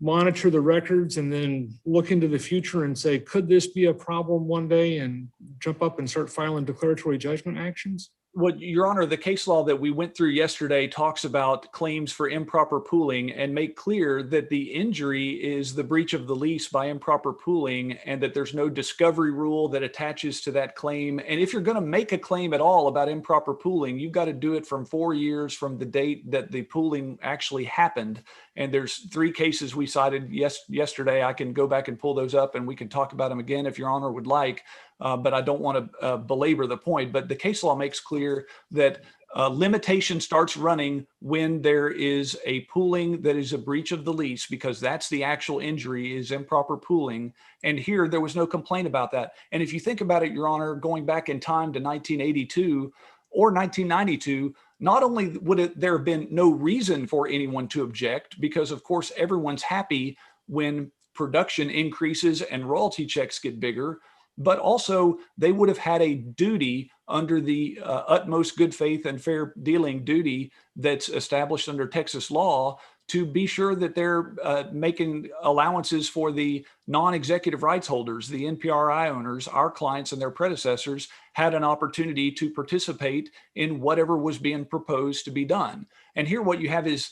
monitor the records and then look into the future and say, could this be a problem one day, and jump up and start filing declaratory judgment actions?
Well, Your Honor, the case law that we went through yesterday talks about claims for improper pooling and make clear that the injury is the breach of the lease by improper pooling and that there's no discovery rule that attaches to that claim. And if you're going to make a claim at all about improper pooling, you've got to do it from 4 years from the date that the pooling actually happened. And there's 3 cases we cited yesterday. I can go back and pull those up and we can talk about them again if Your Honor would like. But I don't want to belabor the point. But the case law makes clear that limitation starts running when there is a pooling that is a breach of the lease, because that's the actual injury, is improper pooling. And here there was no complaint about that. And if you think about it, Your Honor, going back in time to 1982 or 1992, not only would there have been no reason for anyone to object, because of course everyone's happy when production increases and royalty checks get bigger, but also they would have had a duty under the utmost good faith and fair dealing duty that's established under Texas law to be sure that they're making allowances for the non-executive rights holders, the NPRI owners, our clients and their predecessors had an opportunity to participate in whatever was being proposed to be done. And here what you have is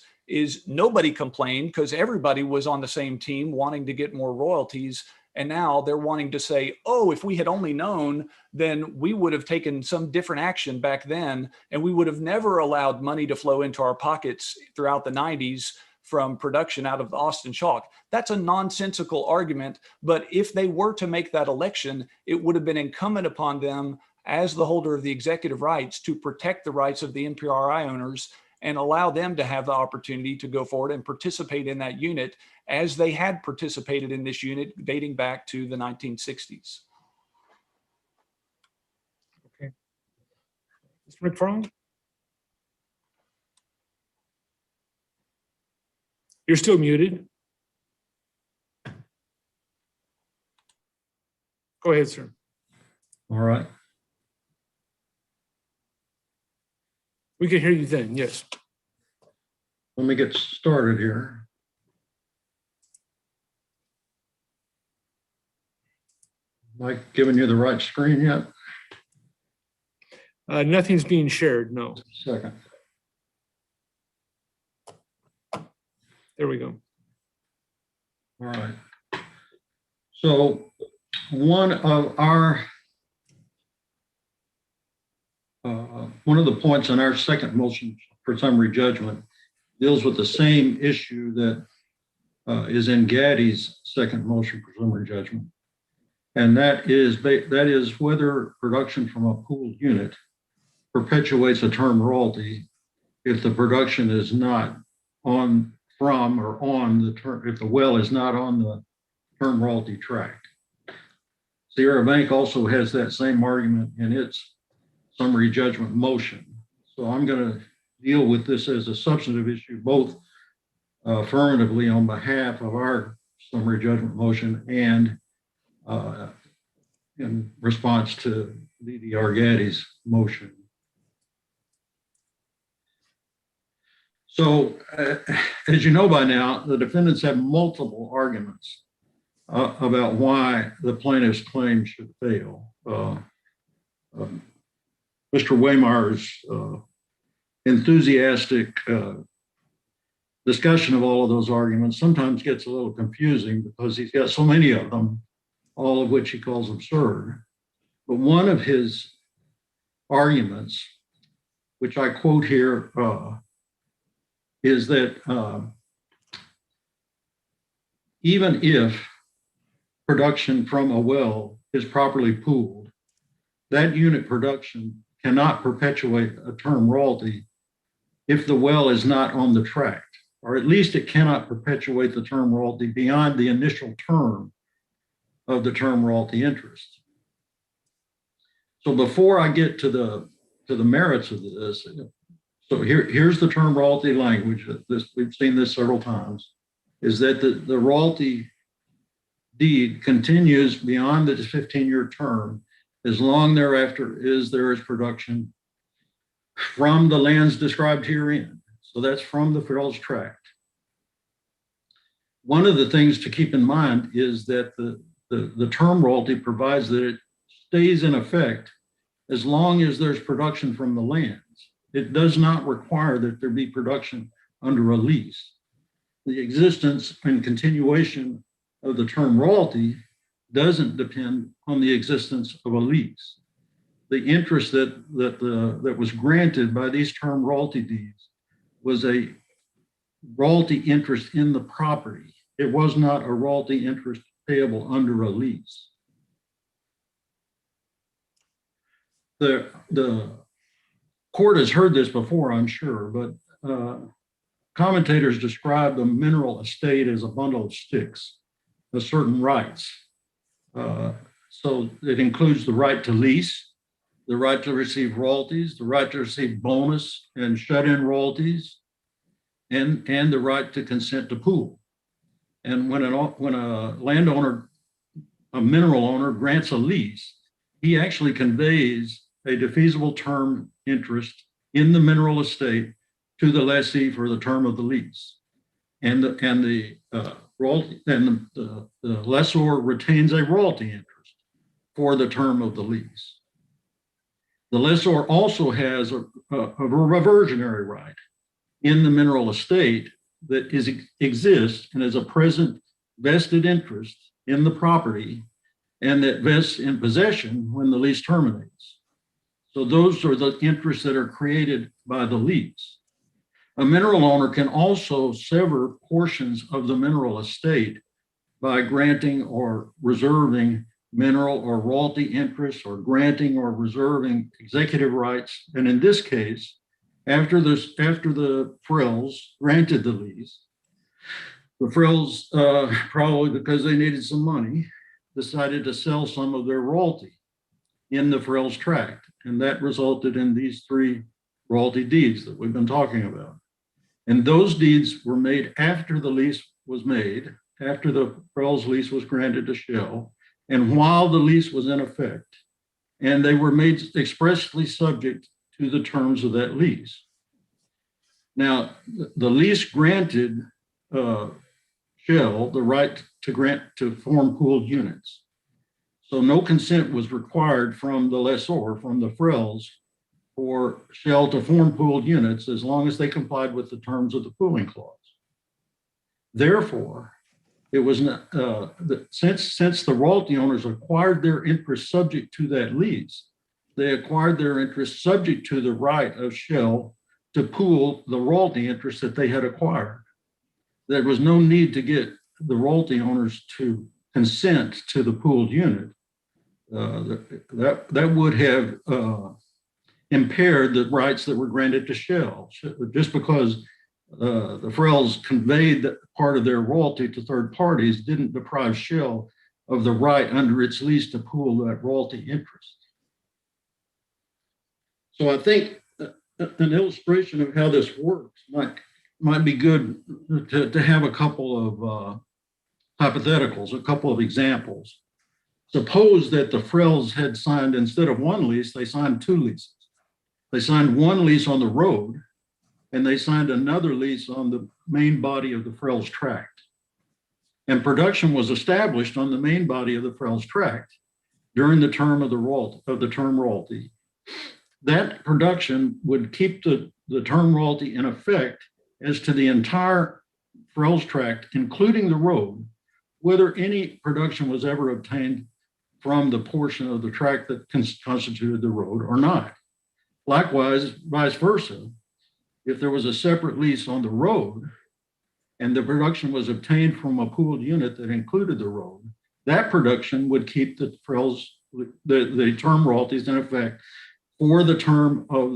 nobody complained because everybody was on the same team wanting to get more royalties. And now they're wanting to say, oh, if we had only known, then we would have taken some different action back then, and we would have never allowed money to flow into our pockets throughout the 90s from production out of the Austin Chalk. That's a nonsensical argument, but if they were to make that election, it would have been incumbent upon them as the holder of the executive rights to protect the rights of the NPRI owners and allow them to have the opportunity to go forward and participate in that unit as they had participated in this unit dating back to the 1960s.
Okay. Mr. McFarland? You're still muted. Go ahead, sir.
All right.
We can hear you then, yes.
Let me get started here. Am I giving you the right screen yet?
Nothing's being shared, no.
Second.
There we go.
All right. So one of the points in our second motion for summary judgment deals with the same issue that is in Gaddy's second motion for summary judgment. And that is whether production from a pooled unit perpetuates a term royalty if the production is not on the term, if the well is not on the term royalty tract. Sierra Bank also has that same argument in its summary judgment motion. So I'm going to deal with this as a substantive issue, both affirmatively on behalf of our summary judgment motion and in response to DDR Gaddy's motion. So as you know by now, the defendants have multiple arguments about why the plaintiff's claim should fail. Mr. Waymar's enthusiastic discussion of all of those arguments sometimes gets a little confusing because he's got so many of them, all of which he calls absurd. But one of his arguments, which I quote here, is that even if production from a well is properly pooled, that unit production cannot perpetuate a term royalty if the well is not on the tract, or at least it cannot perpetuate the term royalty beyond the initial term of the term royalty interest. So before I get to the merits of this, so here's the term royalty language. We've seen this several times, is that the royalty deed continues beyond the 15-year term as long thereafter as there is production from the lands described herein. So that's from the Wils tract. One of the things to keep in mind is that the term royalty provides that it stays in effect as long as there's production from the lands. It does not require that there be production under a lease. The existence and continuation of the term royalty doesn't depend on the existence of a lease. The interest that was granted by these term royalty deeds was a royalty interest in the property. It was not a royalty interest payable under a lease. The court has heard this before, I'm sure, but commentators describe the mineral estate as a bundle of sticks with certain rights. So it includes the right to lease, the right to receive royalties, the right to receive bonus and shut-in royalties, and the right to consent to pool. And when a landowner, a mineral owner, grants a lease, he actually conveys a defeasible term interest in the mineral estate to the lessee for the term of the lease. And the lessor retains a royalty interest for the term of the lease. The lessor also has a reversionary right in the mineral estate that exists and is a present vested interest in the property and that vests in possession when the lease terminates. So those are the interests that are created by the lease. A mineral owner can also sever portions of the mineral estate by granting or reserving mineral or royalty interests, or granting or reserving executive rights. And in this case, after the Frills granted the lease, the Frills, probably because they needed some money, decided to sell some of their royalty in the Frills tract. And that resulted in these 3 royalty deeds that we've been talking about. And those deeds were made after the lease was made, after the Frills lease was granted to Shell, and while the lease was in effect. And they were made expressly subject to the terms of that lease. Now, the lease granted Shell the right to form pooled units. So no consent was required from the lessor, from the Frills, for Shell to form pooled units as long as they complied with the terms of the pooling clause. Therefore, it was not, since the royalty owners acquired their interest subject to that lease, they acquired their interest subject to the right of Shell to pool the royalty interest that they had acquired. There was no need to get the royalty owners to consent to the pooled unit. That would have impaired the rights that were granted to Shell. Just because the Frills conveyed that part of their royalty to third parties didn't deprive Shell of the right under its lease to pool that royalty interest. So I think an illustration of how this works might be good to have a couple of hypotheticals, a couple of examples. Suppose that the Frills had signed, instead of 1 lease, they signed 2 leases. They signed 1 lease on the road, and they signed another lease on the main body of the Frills tract. And production was established on the main body of the Frills tract during the term of the term royalty. That production would keep the term royalty in effect as to the entire Frills tract, including the road, whether any production was ever obtained from the portion of the tract that constituted the road or not. Likewise, vice versa, if there was a separate lease on the road and the production was obtained from a pooled unit that included the road, that production would keep the Frills, the term royalties in effect for the term of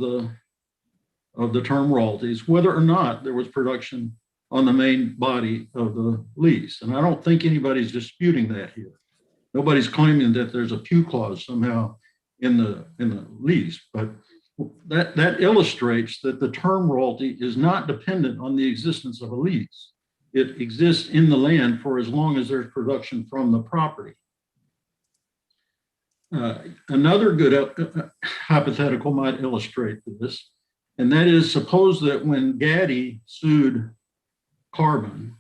the term royalties, whether or not there was production on the main body of the lease. And I don't think anybody's disputing that here. Nobody's claiming that there's a pew clause somehow in the lease, but that illustrates that the term royalty is not dependent on the existence of a lease. It exists in the land for as long as there's production from the property. Another good hypothetical might illustrate this, and that is, suppose that when Gaddy sued Karn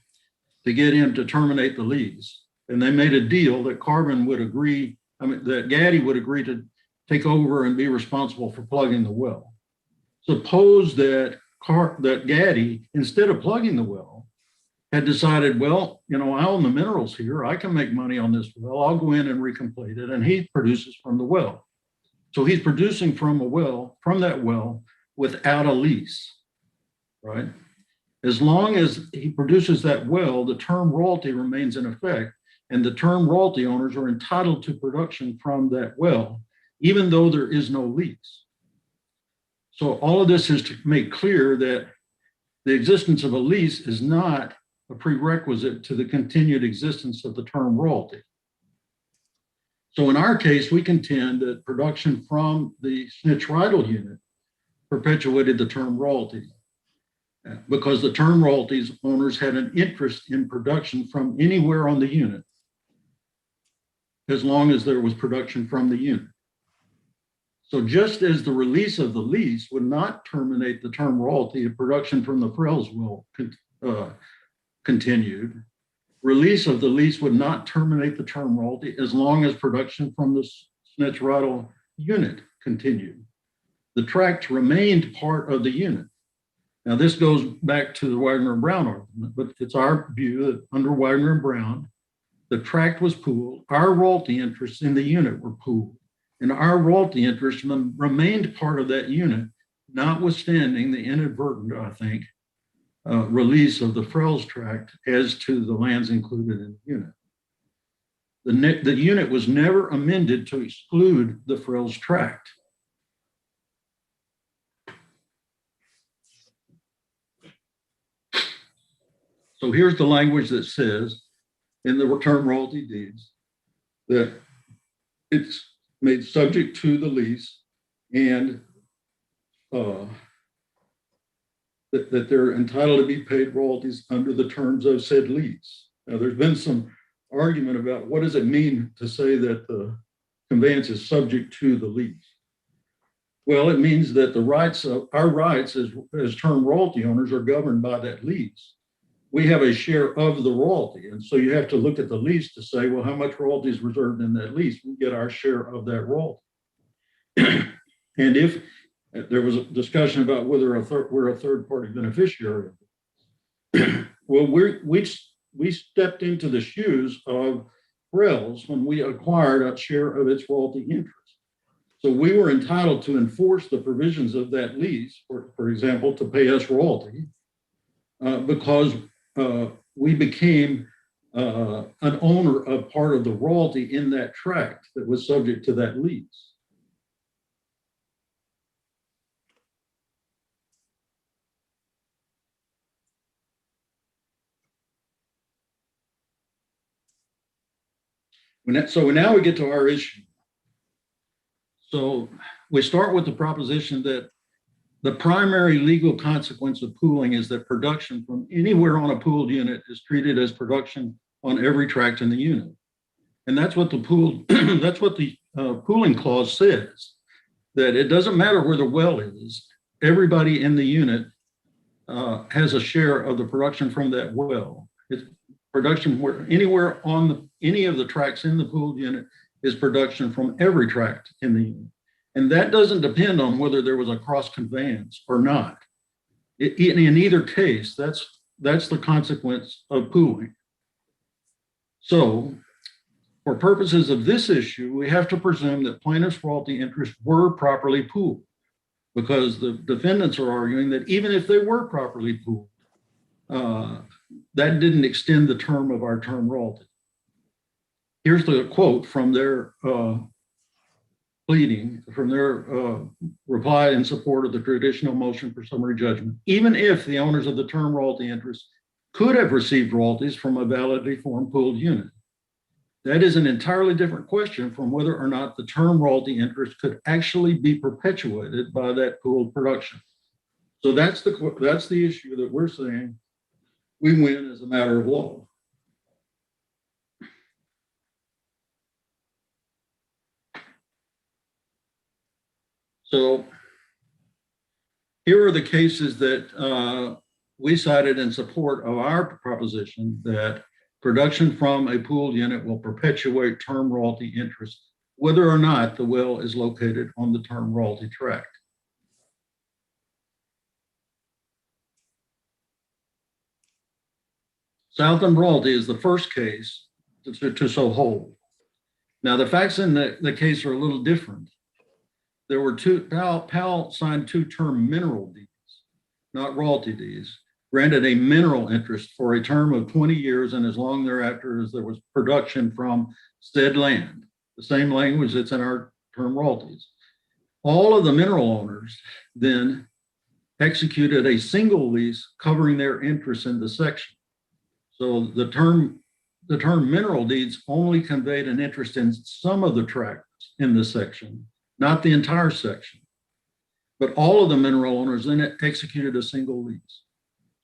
to get him to terminate the lease, and they made a deal that Karn would agree, that Gaddy would agree to take over and be responsible for plugging the well. Suppose that Gaddy, instead of plugging the well, had decided, well, you know, I own the minerals here. I can make money on this well. I'll go in and recomplete it. And he produces from the well. So he's producing from that well without a lease, right? As long as he produces that well, the term royalty remains in effect, and the term royalty owners are entitled to production from that well, even though there is no lease. So all of this is to make clear that the existence of a lease is not a prerequisite to the continued existence of the term royalty. So in our case, we contend that production from the Snitch-Rydell unit perpetuated the term royalty because the term royalties owners had an interest in production from anywhere on the unit as long as there was production from the unit. So just as the release of the lease would not terminate the term royalty if production from the Frills will continued, release of the lease would not terminate the term royalty as long as production from the Snitch-Rydell unit continued. The tract remained part of the unit. Now this goes back to the Wagner and Brown argument, but it's our view that under Wagner and Brown, the tract was pooled, our royalty interests in the unit were pooled, and our royalty interest remained part of that unit, notwithstanding the inadvertent, I think, release of the Frills tract as to the lands included in the unit. The unit was never amended to exclude the Frills tract. So here's the language that says in the term royalty deeds that it's made subject to the lease and that they're entitled to be paid royalties under the terms of said lease. Now, there's been some argument about what does it mean to say that the conveyance is subject to the lease? Well, it means that the rights of our rights as term royalty owners are governed by that lease. We have a share of the royalty. And so you have to look at the lease to say, well, how much royalty is reserved in that lease? We get our share of that royalty. And if there was a discussion about whether we're a third party beneficiary, well, we stepped into the shoes of Frills when we acquired a share of its royalty interest. So we were entitled to enforce the provisions of that lease, for example, to pay us royalty, because we became an owner of part of the royalty in that tract that was subject to that lease. So now we get to our issue. So we start with the proposition that the primary legal consequence of pooling is that production from anywhere on a pooled unit is treated as production on every tract in the unit. And that's what the pooling clause says, that it doesn't matter where the well is, everybody in the unit has a share of the production from that well. It's production where anywhere on any of the tracts in the pooled unit is production from every tract in the unit. And that doesn't depend on whether there was a cross conveyance or not. In either case, that's the consequence of pooling. So for purposes of this issue, we have to presume that plaintiff's royalty interests were properly pooled, because the defendants are arguing that even if they were properly pooled, that didn't extend the term of our term royalty. Here's the quote from their pleading, from their reply in support of the traditional motion for summary judgment. Even if the owners of the term royalty interest could have received royalties from a validly formed pooled unit, that is an entirely different question from whether or not the term royalty interest could actually be perpetuated by that pooled production. So that's the issue that we're saying we win as a matter of law. So here are the cases that we cited in support of our proposition that production from a pooled unit will perpetuate term royalty interest whether or not the well is located on the term royalty tract. Southland Royalty is the first case to so hold. Now, the facts in the case are a little different. There were Powell signed 2 term mineral deeds, not royalty deeds, granted a mineral interest for a term of 20 years and as long thereafter as there was production from said land, the same language that's in our term royalties. All of the mineral owners then executed a single lease covering their interest in the section. So the term mineral deeds only conveyed an interest in some of the tracts in the section, not the entire section. But all of the mineral owners then executed a single lease.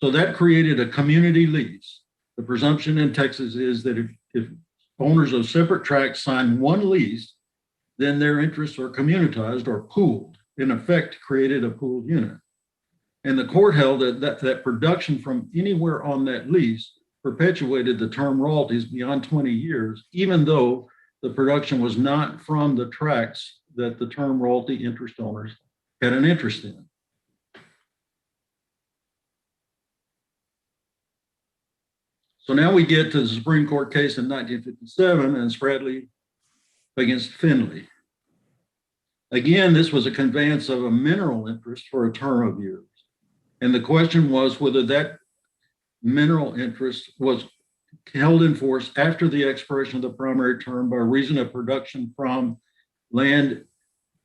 So that created a community lease. The presumption in Texas is that if owners of separate tracts sign one lease, then their interests are communitized or pooled, in effect created a pooled unit. And the court held that production from anywhere on that lease perpetuated the term royalties beyond 20 years, even though the production was not from the tracts that the term royalty interest owners had an interest in. So now we get to the Supreme Court case in 1957 and Spradley against Finley. Again, this was a conveyance of a mineral interest for a term of years. And the question was whether that mineral interest was held in force after the expiration of the primary term by reason of production from land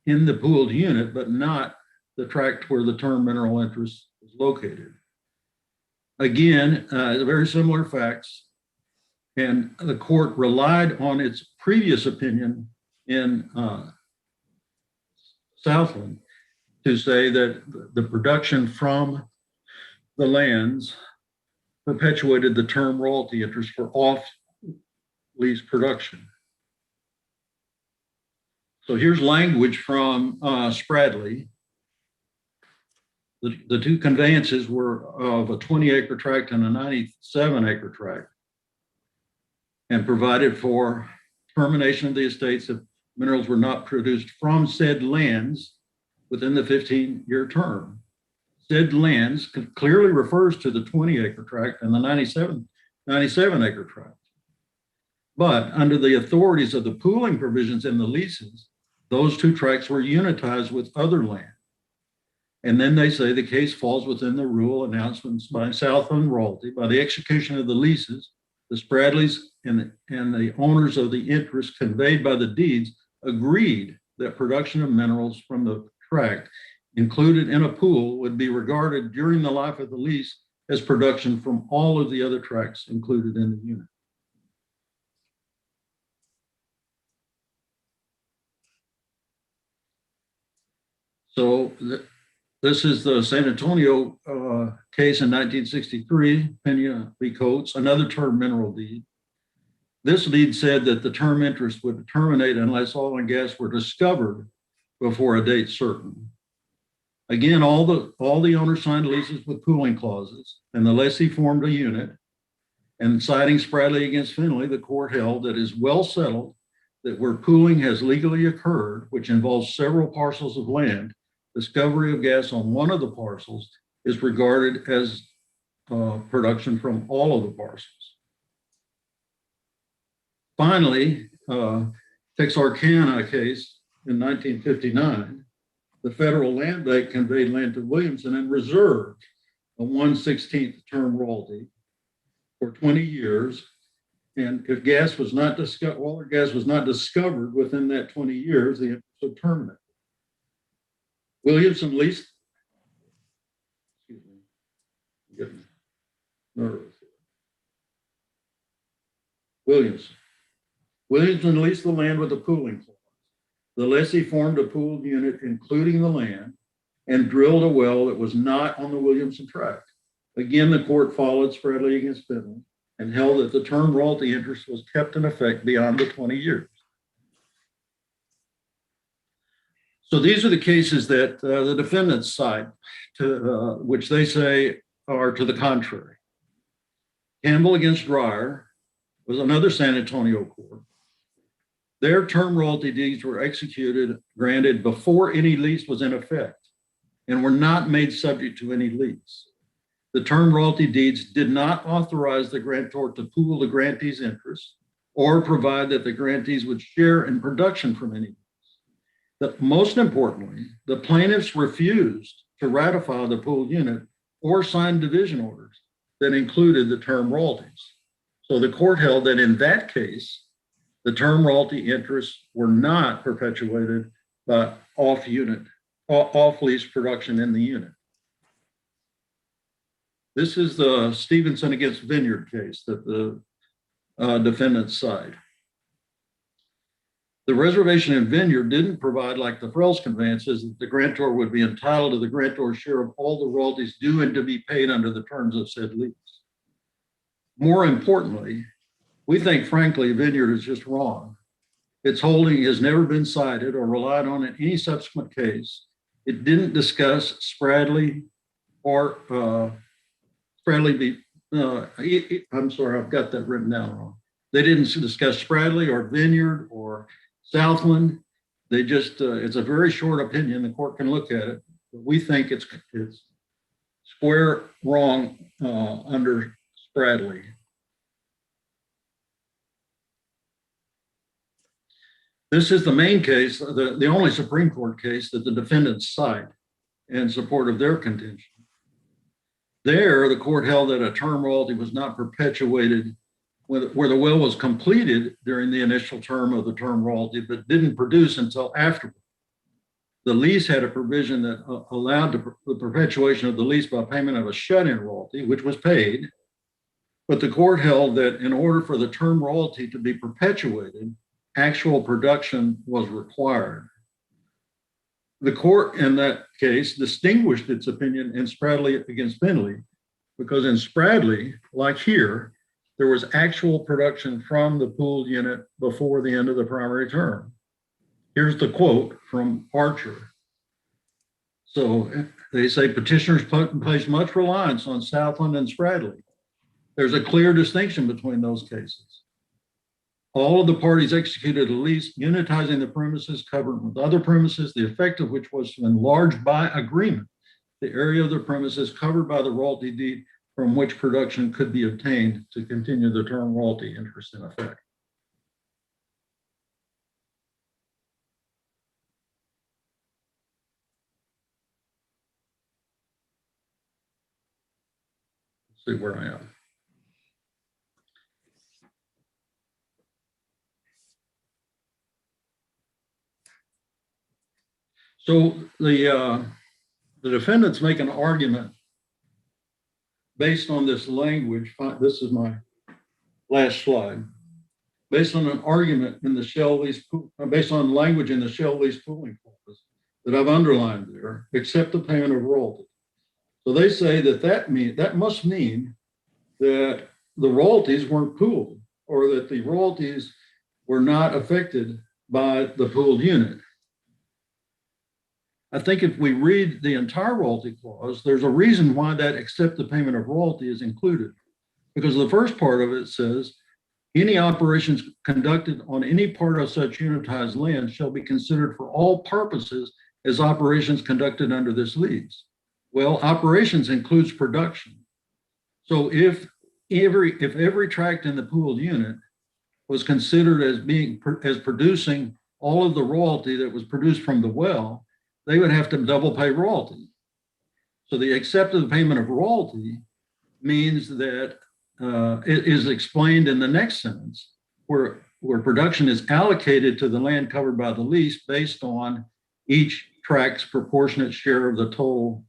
in the pooled unit, but not the tract where the term mineral interest is located. Again, very similar facts, and the court relied on its previous opinion in Southland to say that the production from the lands perpetuated the term royalty interest for off-lease production. So here's language from Spradley. The 2 conveyances were of a 20-acre tract and a 97-acre tract, and provided for termination of the estates if minerals were not produced from said lands within the 15-year term. Said lands clearly refers to the 20-acre tract and the 97-acre tract. But under the authorities of the pooling provisions in the leases, those 2 tracts were unitized with other land. And then they say the case falls within the rule announcements by Southland Royalty. By the execution of the leases, the Spradleys and the owners of the interest conveyed by the deeds agreed that production of minerals from the tract included in a pool would be regarded during the life of the lease as production from all of the other tracts included in the unit. So this is the San Antonio case in 1963, Pena v. Coates, another term mineral deed. This deed said that the term interest would terminate unless oil and gas were discovered before a date certain. Again, all the owners signed leases with pooling clauses, and the lessee formed a unit. And citing Spradley against Finley, the court held that it is well settled that where pooling has legally occurred, which involves several parcels of land, discovery of gas on one of the parcels is regarded as production from all of the parcels. Finally, Texarkana case in 1959, the federal land bank conveyed land to Williamson and reserved a 1/16 term royalty for 20 years. And if gas was not discovered, oil or gas was not discovered within that 20 years, the interest would terminate. Williamson leased, excuse me, I'm getting nervous. Williamson leased the land with a pooling clause. The lessee formed a pooled unit, including the land, and drilled a well that was not on the Williamson tract. Again, the court followed Spradley against Finley and held that the term royalty interest was kept in effect beyond the 20 years. So these are the cases that the defendants cite, which they say are to the contrary. Campbell against Dreyer was another San Antonio court. Their term royalty deeds were granted before any lease was in effect and were not made subject to any lease. The term royalty deeds did not authorize the grantor to pool the grantee's interest or provide that the grantees would share in production from any lease. Most importantly, the plaintiffs refused to ratify the pooled unit or sign division orders that included the term royalties. So the court held that in that case, the term royalty interests were not perpetuated by off-lease production in the unit. This is the Stevenson against Vineyard case that the defendants cite. The reservation in Vineyard didn't provide, like the Frells conveyances, that the grantor would be entitled to the grantor's share of all the royalties due and to be paid under the terms of said lease. More importantly, we think, frankly, Vineyard is just wrong. Its holding has never been cited or relied on in any subsequent case. It didn't discuss Spradley or I'm sorry, I've got that written down wrong. They didn't discuss Spradley or Vineyard or Southland. They just, it's a very short opinion. The court can look at it. But we think it's square wrong under Spradley. This is the main case, the only Supreme Court case that the defendants cite in support of their contention. There, the court held that a term royalty was not perpetuated where the will was completed during the initial term of the term royalty, but didn't produce until afterward. The lease had a provision that allowed the perpetuation of the lease by payment of a shut-in royalty, which was paid. But the court held that in order for the term royalty to be perpetuated, actual production was required. The court in that case distinguished its opinion in Spradley against Finley, because in Spradley, like here, there was actual production from the pooled unit before the end of the primary term. Here's the quote from Archer. So they say petitioners place much reliance on Southland and Spradley. There's a clear distinction between those cases. All of the parties executed a lease unitizing the premises covered with other premises, the effect of which was to enlarge by agreement the area of the premises covered by the royalty deed from which production could be obtained to continue the term royalty interest in effect. Let's see where I am. So the defendants make an argument based on this language. This is my last slide. Based on an argument in the shell lease, based on language in the shell lease pooling clause that I've underlined there, except the payment of royalty. So they say that must mean that the royalties weren't pooled, or that the royalties were not affected by the pooled unit. I think if we read the entire royalty clause, there's a reason why that except the payment of royalty is included. Because the first part of it says, any operations conducted on any part of such unitized land shall be considered for all purposes as operations conducted under this lease. Well, operations includes production. So if every tract in the pooled unit was considered as producing all of the royalty that was produced from the well, they would have to double pay royalty. So the accept of the payment of royalty means that it is explained in the next sentence, where production is allocated to the land covered by the lease based on each tract's proportionate share of the total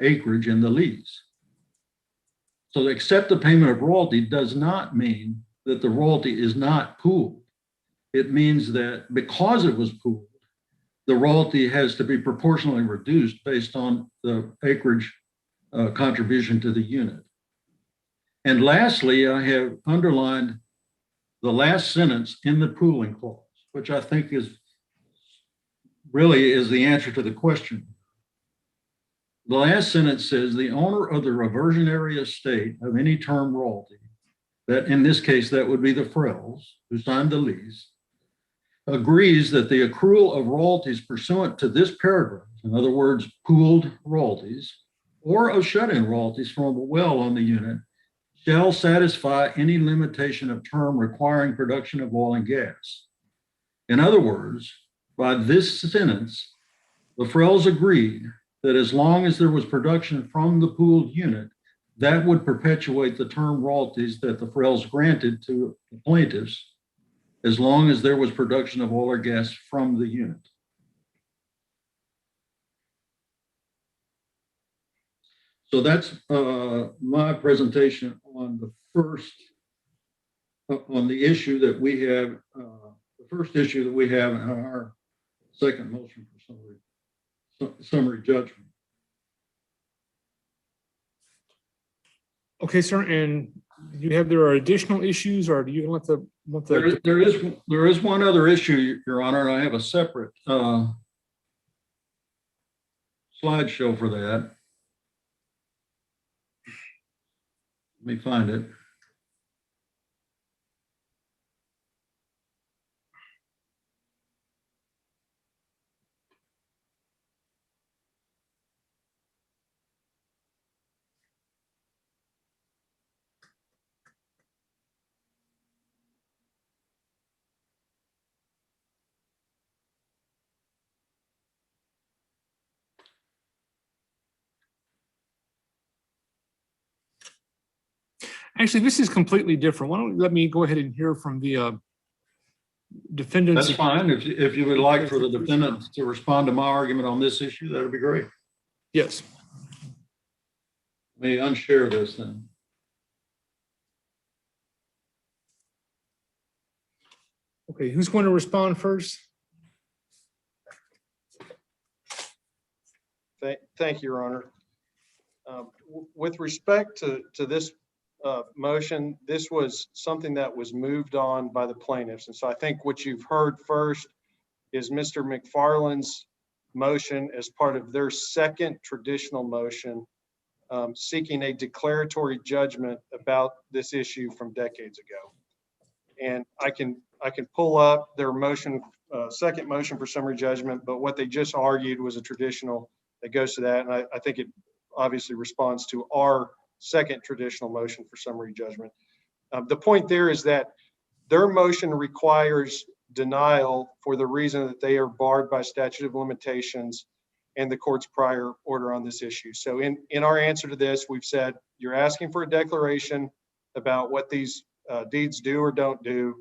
acreage in the lease. So the accept the payment of royalty does not mean that the royalty is not pooled. It means that because it was pooled, the royalty has to be proportionally reduced based on the acreage contribution to the unit. And lastly, I have underlined the last sentence in the pooling clause, which I think is the answer to the question. The last sentence says the owner of the reversionary estate of any term royalty, that in this case, that would be the Frells who signed the lease, agrees that the accrual of royalties pursuant to this paragraph, in other words, pooled royalties, or of shut-in royalties from a well on the unit, shall satisfy any limitation of term requiring production of oil and gas. In other words, by this sentence, the Frells agreed that as long as there was production from the pooled unit, that would perpetuate the term royalties that the Frells granted to the plaintiffs, as long as there was production of oil or gas from the unit. So that's my presentation on the first, on the issue that we have, the first issue that we have in our second motion for summary judgment.
Okay, sir, and there are additional issues, or do you want the?
There is one other issue, Your Honor, and I have a separate slideshow for that. Let me find it.
Actually, this is completely different. Why don't you let me go ahead and hear from the defendants?
That's fine. If you would like for the defendants to respond to my argument on this issue, that would be great.
Yes.
Let me unshare this then.
Okay, who's going to respond first?
Thank you, Your Honor. With respect to this motion, this was something that was moved on by the plaintiffs. And so I think what you've heard first is Mr. McFarland's motion as part of their second traditional motion, seeking a declaratory judgment about this issue from decades ago. And I can pull up their motion, second motion for summary judgment, but what they just argued was a traditional that goes to that. And I think it obviously responds to our second traditional motion for summary judgment. The point there is that their motion requires denial for the reason that they are barred by statute of limitations and the court's prior order on this issue. So in our answer to this, we've said, you're asking for a declaration about what these deeds do or don't do.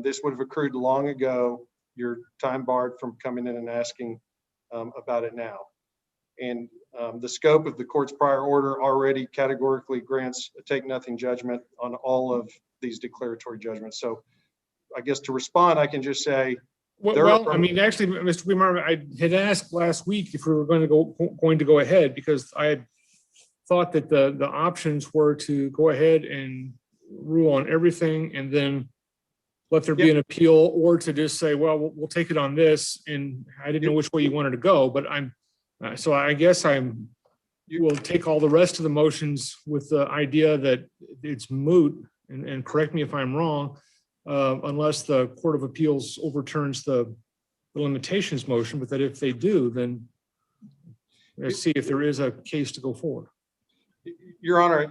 This would have accrued long ago. You're time barred from coming in and asking about it now. And the scope of the court's prior order already categorically grants a take nothing judgment on all of these declaratory judgments. So I guess to respond, I can just say,
well, I mean, actually, Mr. Weimar, I had asked last week if we were going to go ahead, because I had thought that the options were to go ahead and rule on everything and then let there be an appeal, or to just say, well, we'll take it on this. And I didn't know which way you wanted to go, but so I guess we'll take all the rest of the motions with the idea that it's moot, and correct me if I'm wrong, unless the Court of Appeals overturns the limitations motion, but that if they do, then let's see if there is a case to go forward.
Your Honor,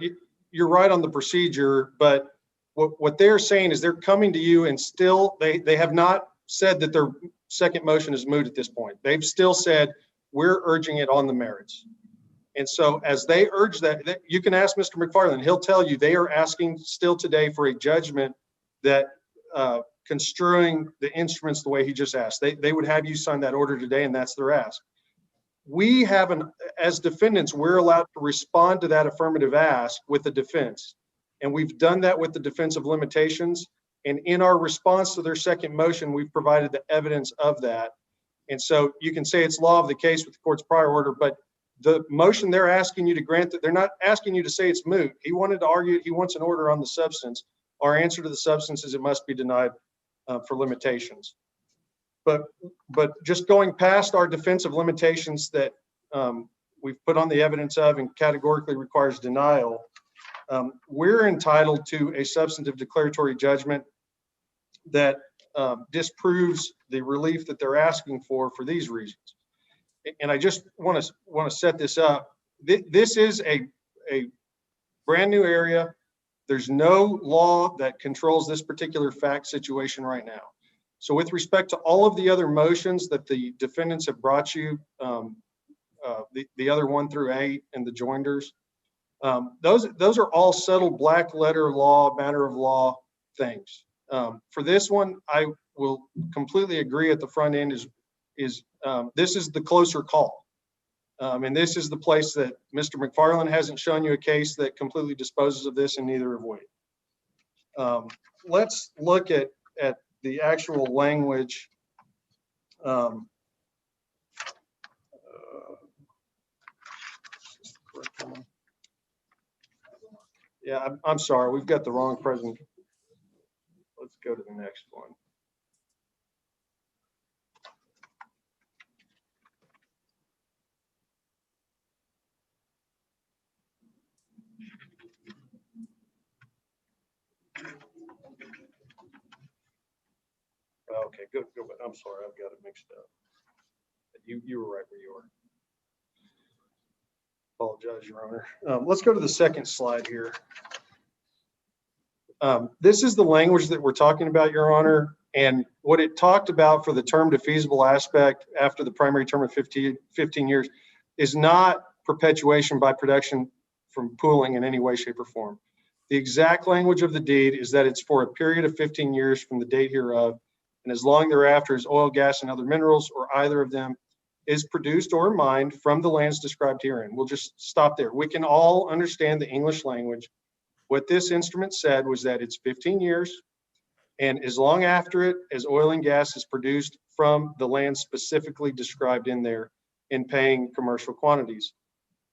you're right on the procedure, but what they're saying is they're coming to you and still, they have not said that their second motion is moot at this point. They've still said, we're urging it on the merits. And so as they urge that, you can ask Mr. McFarland, he'll tell you they are asking still today for a judgment that construing the instruments the way he just asked. They would have you sign that order today, and that's their ask. We have as defendants, we're allowed to respond to that affirmative ask with a defense. And we've done that with the defense of limitations. And in our response to their second motion, we've provided the evidence of that. And so you can say it's law of the case with the court's prior order, but the motion they're asking you to grant, that they're not asking you to say it's moot. He wanted to argue, he wants an order on the substance. Our answer to the substance is it must be denied for limitations. But just going past our defense of limitations that we've put on the evidence of and categorically requires denial, we're entitled to a substantive declaratory judgment that disproves the relief that they're asking for these reasons. And I just want to set this up. This is a brand new area. There's no law that controls this particular fact situation right now. So with respect to all of the other motions that the defendants have brought you, the other 1 through 8 and the joinders, those are all settled black letter law, matter of law things. For this one, I will completely agree at the front end is this is the closer call. And this is the place that Mr. McFarland hasn't shown you a case that completely disposes of this, and neither have we. Let's look at the actual language. Yeah, I'm sorry, we've got the wrong present. Let's go to the next one. Okay, good. I'm sorry, I've got it mixed up. You were right where you were. Apologize, Your Honor. Let's go to the second slide here. This is the language that we're talking about, Your Honor, and what it talked about for the term to feasible aspect after the primary term of 15 years is not perpetuation by production from pooling in any way, shape, or form. The exact language of the deed is that it's for a period of 15 years from the date hereof, and as long thereafter as oil, gas, and other minerals, or either of them, is produced or mined from the lands described herein. We'll just stop there. We can all understand the English language. What this instrument said was that it's 15 years, and as long after it as oil and gas is produced from the land specifically described in there in paying commercial quantities.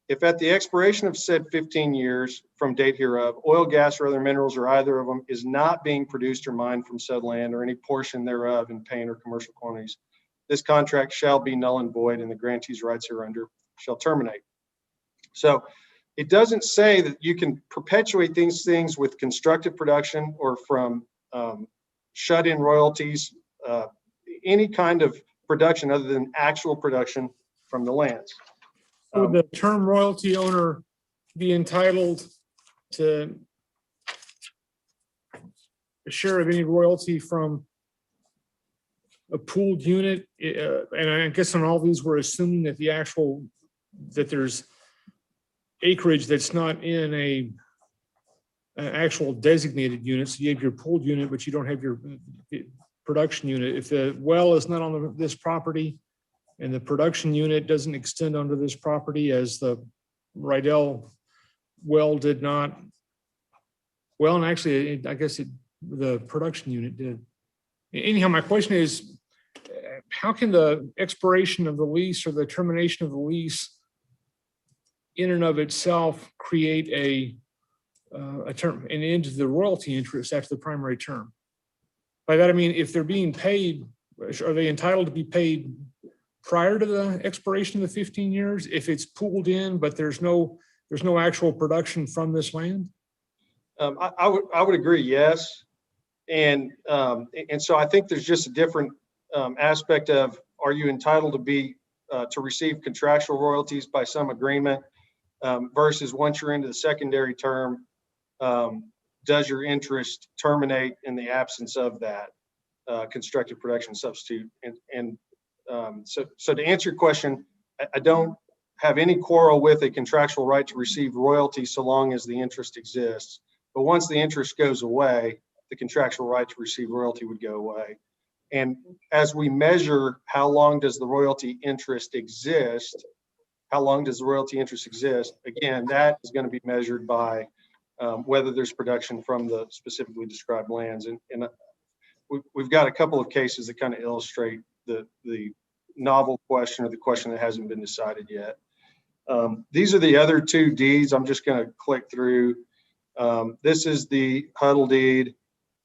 If at the expiration of said 15 years from date hereof, oil, gas, or other minerals, or either of them, is not being produced or mined from said land or any portion thereof in paying or commercial quantities, this contract shall be null and void, and the grantee's rights hereunder shall terminate. So it doesn't say that you can perpetuate these things with constructive production or from shut-in royalties, any kind of production other than actual production from the lands.
Would the term royalty owner be entitled to a share of any royalty from a pooled unit? And I guess on all these, we're assuming that that there's acreage that's not in an actual designated unit. So you have your pooled unit, but you don't have your production unit. If the well is not on this property and the production unit doesn't extend onto this property, as the Rydell well did not, well, and actually, I guess the production unit did. Anyhow, my question is, how can the expiration of the lease or the termination of the lease in and of itself create a term, an end to the royalty interest after the primary term? By that, I mean, if they're being paid, are they entitled to be paid prior to the expiration of the 15 years? If it's pooled in, but there's no actual production from this land?
I would agree, yes. And so I think there's just a different aspect of, are you entitled to be to receive contractual royalties by some agreement versus once you're into the secondary term, does your interest terminate in the absence of that constructive production substitute? So to answer your question, I don't have any quarrel with a contractual right to receive royalty so long as the interest exists. But once the interest goes away, the contractual right to receive royalty would go away. And as we measure how long does the royalty interest exist, again, that is going to be measured by whether there's production from the specifically described lands. And we've got a couple of cases that kind of illustrate the novel question, or the question that hasn't been decided yet. These are the other two deeds. I'm just going to click through. This is the Huddle deed.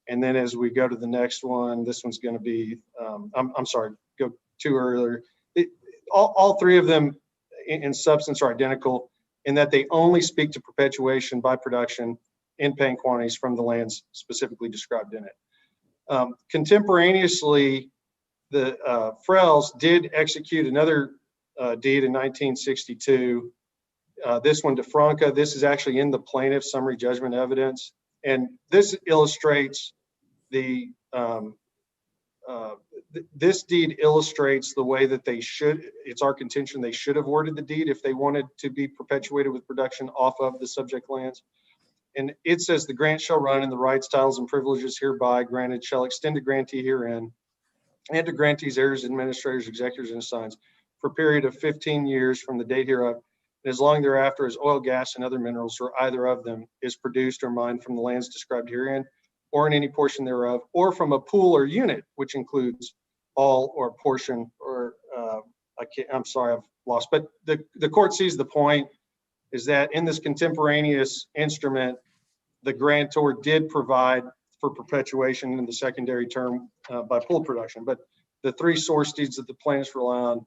And then as we go to the next one, this one's going to be, I'm sorry, go too earlier. All three of them in substance are identical in that they only speak to perpetuation by production in paying quantities from the lands specifically described in it. Contemporaneously, the Frels did execute another deed in 1962. This one to Franca. This is actually in the plaintiff's summary judgment evidence. And this illustrates the, this deed illustrates the way that they should, it's our contention, they should have worded the deed if they wanted to be perpetuated with production off of the subject lands. And it says the grant shall run and the rights, titles, and privileges hereby granted shall extend to grantee herein and to grantees, heirs, administrators, executors, and assigns for a period of 15 years from the date hereof, and as long thereafter as oil, gas, and other minerals, or either of them, is produced or mined from the lands described herein, or in any portion thereof, or from a pool or unit, which includes all or portion, or I'm sorry, I've lost. But the court sees the point is that in this contemporaneous instrument, the grantor did provide for perpetuation in the secondary term by pool production, but the three source deeds that the plaintiffs rely on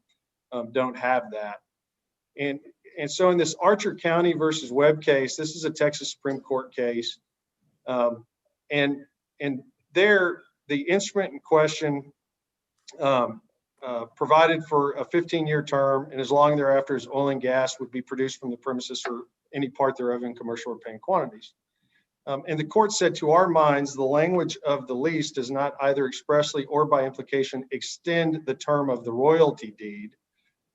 don't have that. And so in this Archer County versus Webb case, this is a Texas Supreme Court case. And there, the instrument in question provided for a 15-year term, and as long thereafter as oil and gas would be produced from the premises or any part thereof in commercial or paying quantities. And the court said, to our minds, the language of the lease does not either expressly or by implication extend the term of the royalty deed.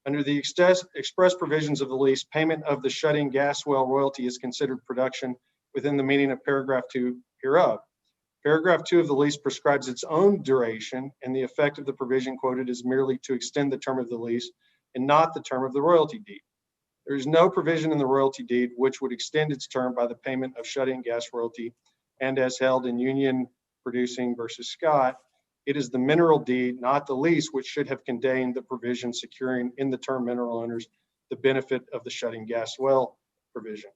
Under the express provisions of the lease, payment of the shut-in gas well royalty is considered production within the meaning of paragraph 2 hereof. Paragraph 2 of the lease prescribes its own duration, and the effect of the provision quoted is merely to extend the term of the lease and not the term of the royalty deed. There is no provision in the royalty deed which would extend its term by the payment of shut-in gas royalty, and as held in Union Producing versus Scott, it is the mineral deed, not the lease, which should have contained the provision securing in the term mineral owners the benefit of the shut-in gas well provision.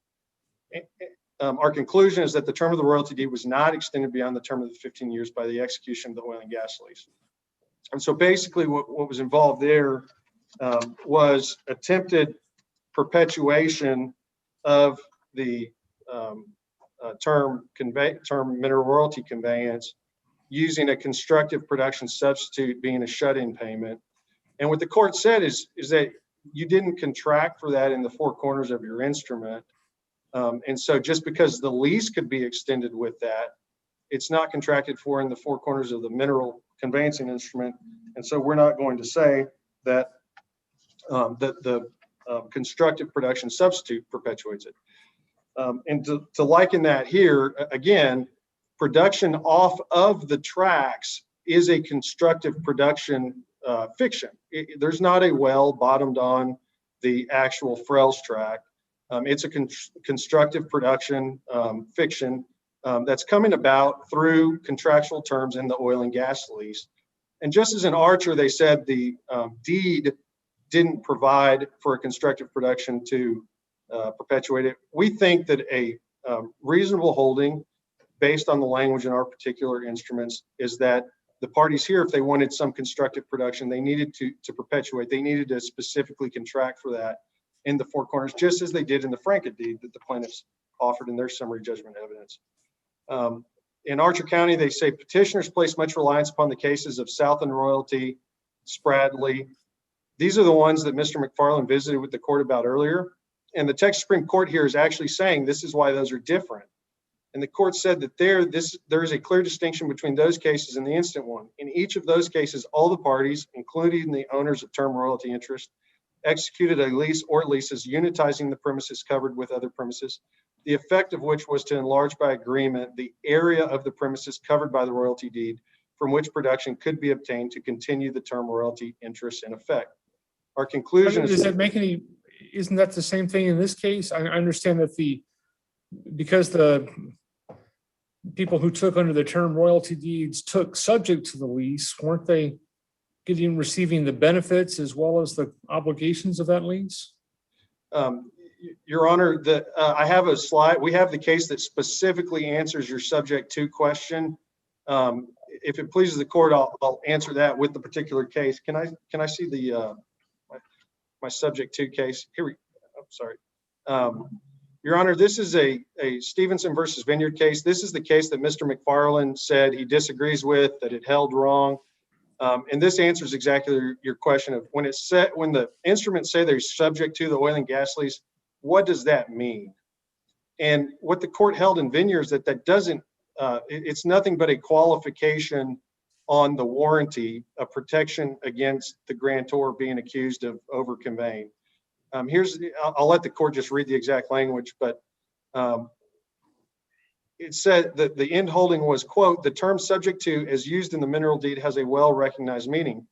Our conclusion is that the term of the royalty deed was not extended beyond the term of the 15 years by the execution of the oil and gas lease. And so basically what was involved there was attempted perpetuation of the term mineral royalty conveyance using a constructive production substitute being a shut-in payment. And what the court said is that you didn't contract for that in the four corners of your instrument. And so just because the lease could be extended with that, it's not contracted for in the four corners of the mineral conveyancing instrument. And so we're not going to say that the constructive production substitute perpetuates it. And to liken that here, again, production off of the tracks is a constructive production fiction. There's not a well bottomed on the actual Frels track. It's a constructive production fiction that's coming about through contractual terms in the oil and gas lease. And just as in Archer, they said the deed didn't provide for a constructive production to perpetuate it. We think that a reasonable holding based on the language in our particular instruments is that the parties here, if they wanted some constructive production, they needed to perpetuate, they needed to specifically contract for that in the four corners, just as they did in the Franca deed that the plaintiffs offered in their summary judgment evidence. In Archer County, they say petitioners place much reliance upon the cases of Southern Royalty, Spradley. These are the ones that Mr. McFarland visited with the court about earlier. And the Texas Supreme Court here is actually saying this is why those are different. And the court said that there is a clear distinction between those cases and the instant one. In each of those cases, all the parties, including the owners of term royalty interest, executed a lease or leases unitizing the premises covered with other premises, the effect of which was to enlarge by agreement the area of the premises covered by the royalty deed from which production could be obtained to continue the term royalty interest in effect. Our conclusion is—
Does that make any, isn't that the same thing in this case? I understand that because the people who took under the term royalty deeds took subject to the lease, weren't they receiving the benefits as well as the obligations of that lease?
Your Honor, I have a slide. We have the case that specifically answers your subject to question. If it pleases the court, I'll answer that with the particular case. Can I see the my subject to case? Here we go. I'm sorry. Your Honor, this is a Stevenson versus Vineyard case. This is the case that Mr. McFarland said he disagrees with, that it held wrong. And this answers exactly your question of when the instruments say they're subject to the oil and gas lease, what does that mean? And what the court held in Vineyard is that doesn't, it's nothing but a qualification on the warranty, a protection against the grantor being accused of over conveying. I'll let the court just read the exact language, but it said that the end holding was, quote, the term subject to as used in the mineral deed has a well-recognized meaning.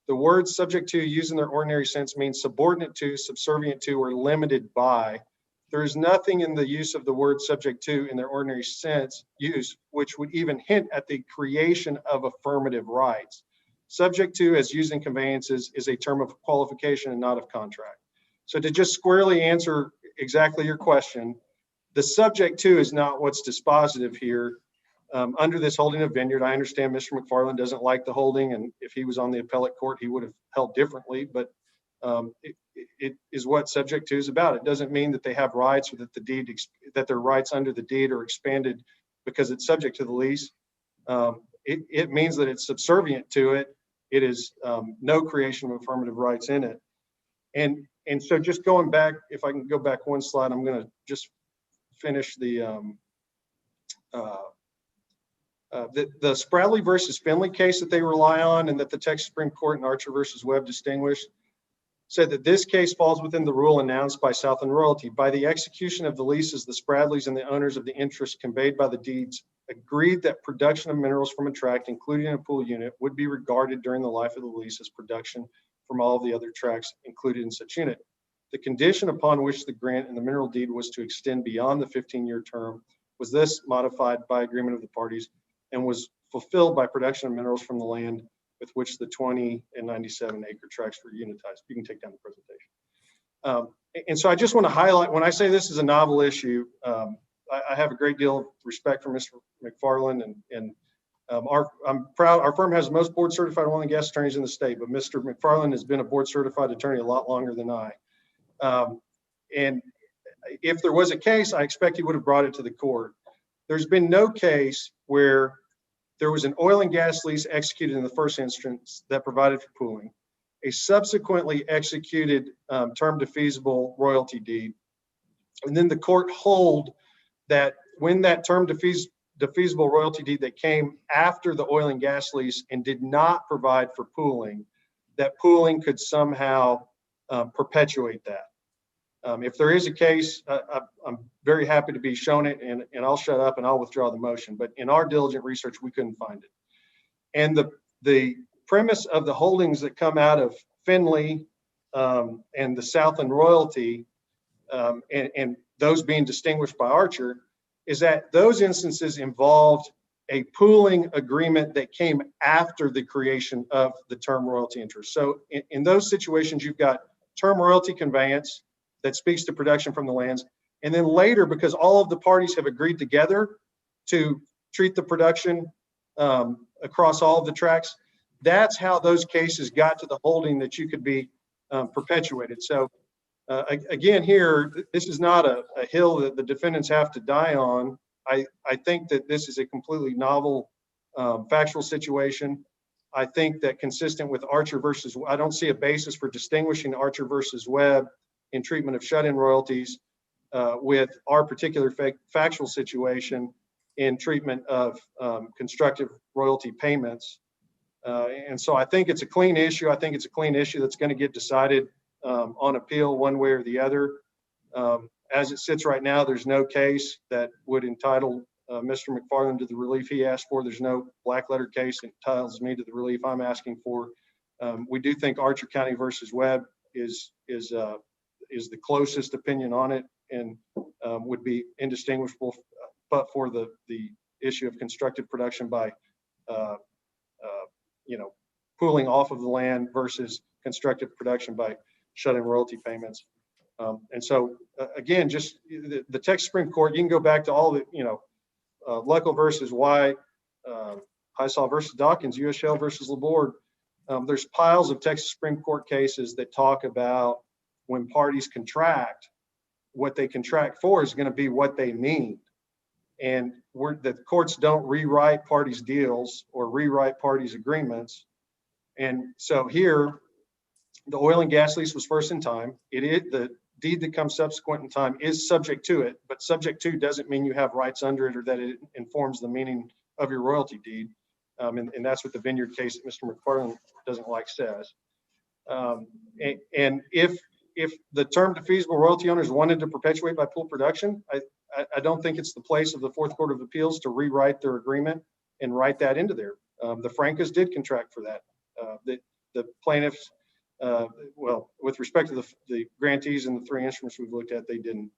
The words subject to used in their ordinary sense means subordinate to, subservient to, or limited by. There is nothing in the use of the word subject to in their ordinary sense use, which would even hint at the creation of affirmative rights. Subject to as used in conveyances is a term of qualification and not of contract. So to just squarely answer exactly your question, the subject to is not what's dispositive here. Under this holding of Vineyard, I understand Mr. McFarland doesn't like the holding, and if he was on the appellate court, he would have held differently, but it is what subject to is about. It doesn't mean that they have rights or that their rights under the deed are expanded because it's subject to the lease. It means that it's subservient to it. It is no creation of affirmative rights in it. And so just going back, if I can go back one slide, I'm going to just finish the Spradley versus Finley case that they rely on and that the Texas Supreme Court in Archer versus Webb distinguished, said that this case falls within the rule announced by Southland Royalty. By the execution of the leases, the Spradleys and the owners of the interest conveyed by the deeds agreed that production of minerals from a tract, including a pool unit, would be regarded during the life of the lease as production from all of the other tracts included in such unit. The condition upon which the grant in the mineral deed was to extend beyond the 15-year term was this modified by agreement of the parties and was fulfilled by production of minerals from the land with which the 20 and 97 acre tracts were unitized. You can take down the presentation. And so I just want to highlight, when I say this is a novel issue, I have a great deal of respect for Mr. McFarland, and I'm proud, our firm has the most board certified oil and gas attorneys in the state, but Mr. McFarland has been a board certified attorney a lot longer than I. And if there was a case, I expect he would have brought it to the court. There's been no case where there was an oil and gas lease executed in the first instance that provided for pooling, a subsequently executed term to feasible royalty deed, and then the court hold that when that term to feasible royalty deed that came after the oil and gas lease and did not provide for pooling, that pooling could somehow perpetuate that. If there is a case, I'm very happy to be shown it, and I'll shut up and I'll withdraw the motion. But in our diligent research, we couldn't find it. And the premise of the holdings that come out of Finley and the Southland Royalty, and those being distinguished by Archer, is that those instances involved a pooling agreement that came after the creation of the term royalty interest. So in those situations, you've got term royalty conveyance that speaks to production from the lands. And then later, because all of the parties have agreed together to treat the production across all of the tracts, that's how those cases got to the holding that you could be perpetuated. So again, here, this is not a hill that the defendants have to die on. I think that this is a completely novel factual situation. I think that consistent with Archer versus, I don't see a basis for distinguishing Archer versus Webb in treatment of shut-in royalties with our particular factual situation in treatment of constructive royalty payments. And so I think it's a clean issue. I think it's a clean issue that's going to get decided on appeal one way or the other. As it sits right now, there's no case that would entitle Mr. McFarland to the relief he asked for. There's no black letter case that entitles me to the relief I'm asking for. We do think Archer County versus Webb is the closest opinion on it and would be indistinguishable, but for the issue of constructive production by pooling off of the land versus constructive production by shut-in royalty payments. And so again, just the Texas Supreme Court, you can go back to all the, Luckel versus White, Highsall versus Dawkins, U.S. Shell versus Laborde. There's piles of Texas Supreme Court cases that talk about when parties contract, what they contract for is going to be what they need. And the courts don't rewrite parties' deals or rewrite parties' agreements. And so here, the oil and gas lease was first in time. The deed that comes subsequent in time is subject to it, but subject to doesn't mean you have rights under it or that it informs the meaning of your royalty deed. And that's what the Vineyard case that Mr. McFarland doesn't like says. And if the term defeasible royalty owners wanted to perpetuate by pool production, I don't think it's the place of the Fourth Court of Appeals to rewrite their agreement and write that into there. The Francas did contract for that. The plaintiffs, well, with respect to the grantees and the three instruments we've looked at, they didn't.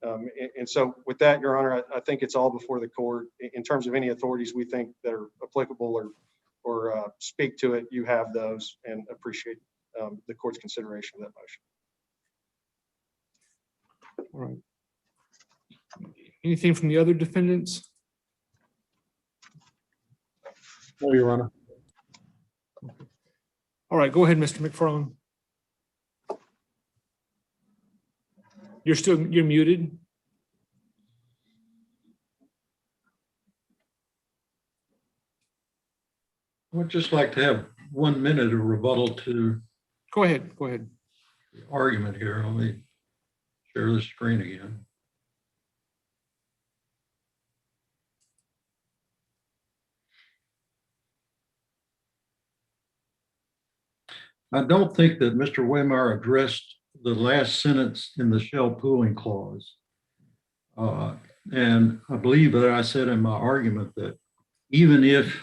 And so with that, Your Honor, I think it's all before the court. In terms of any authorities we think that are applicable or speak to it, you have those, and appreciate the court's consideration of that motion.
All right. Anything from the other defendants?
No, Your Honor.
All right, go ahead, Mr. McFarland. You're muted.
I would just like to have 1 minute of rebuttal to
Go ahead.
the argument here. Let me share the screen again. I don't think that Mr. Waymire addressed the last sentence in the shell pooling clause. And I believe that I said in my argument that even if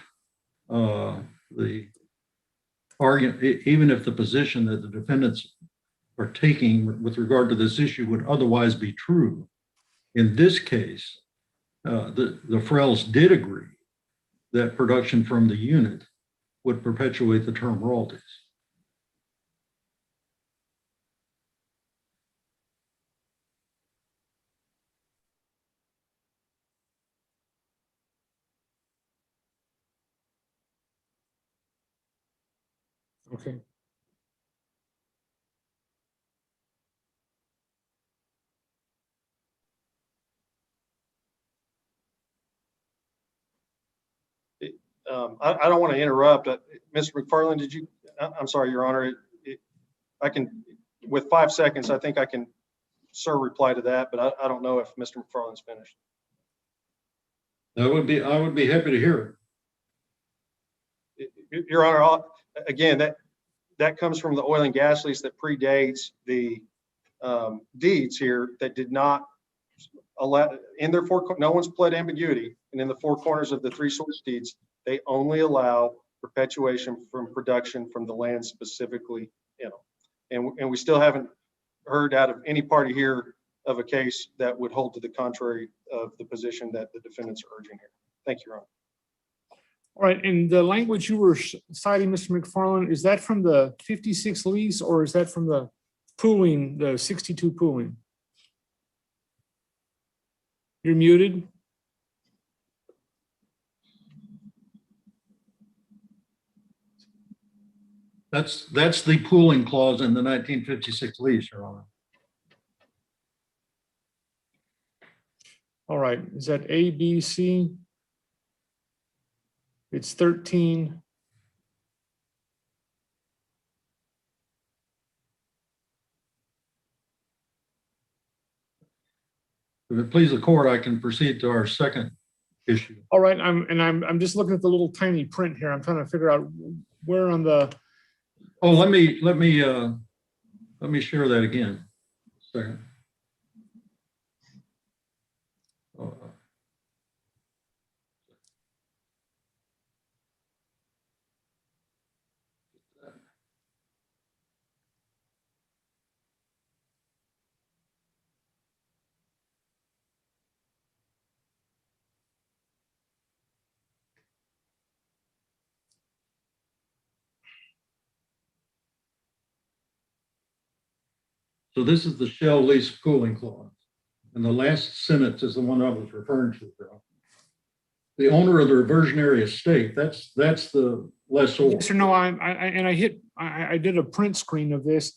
even if the position that the defendants are taking with regard to this issue would otherwise be true, in this case, the Frells did agree that production from the unit would perpetuate the term royalties.
Okay.
I don't want to interrupt. Mr. McFarland, I'm sorry, Your Honor. I can, with 5 seconds, I think I can, sir, reply to that, but I don't know if Mr. McFarland's finished.
I would be happy to hear
it. Your Honor, again, that comes from the oil and gas lease that predates the deeds here that did not allow, in their no one's pled ambiguity, and in the four corners of the three source deeds, they only allow perpetuation from production from the land specifically in them. And we still haven't heard out of any party here of a case that would hold to the contrary of the position that the defendants are urging here. Thank you, Your Honor.
All right, and the language you were citing, Mr. McFarland, is that from the 56 lease or is that from the pooling, the 62 pooling? You're muted.
That's the pooling clause in the 1956 lease, Your Honor.
All right, is that A, B, C? It's 13.
If it pleases the court, I can proceed to our second issue.
All right, I'm just looking at the little tiny print here. I'm trying to figure out where on the.
Oh, let me share that again. Second. So this is the shell lease pooling clause. And the last sentence is the one I was referring to. The owner of the reversionary estate, that's the lessor.
Yes or no, I did a print screen of this.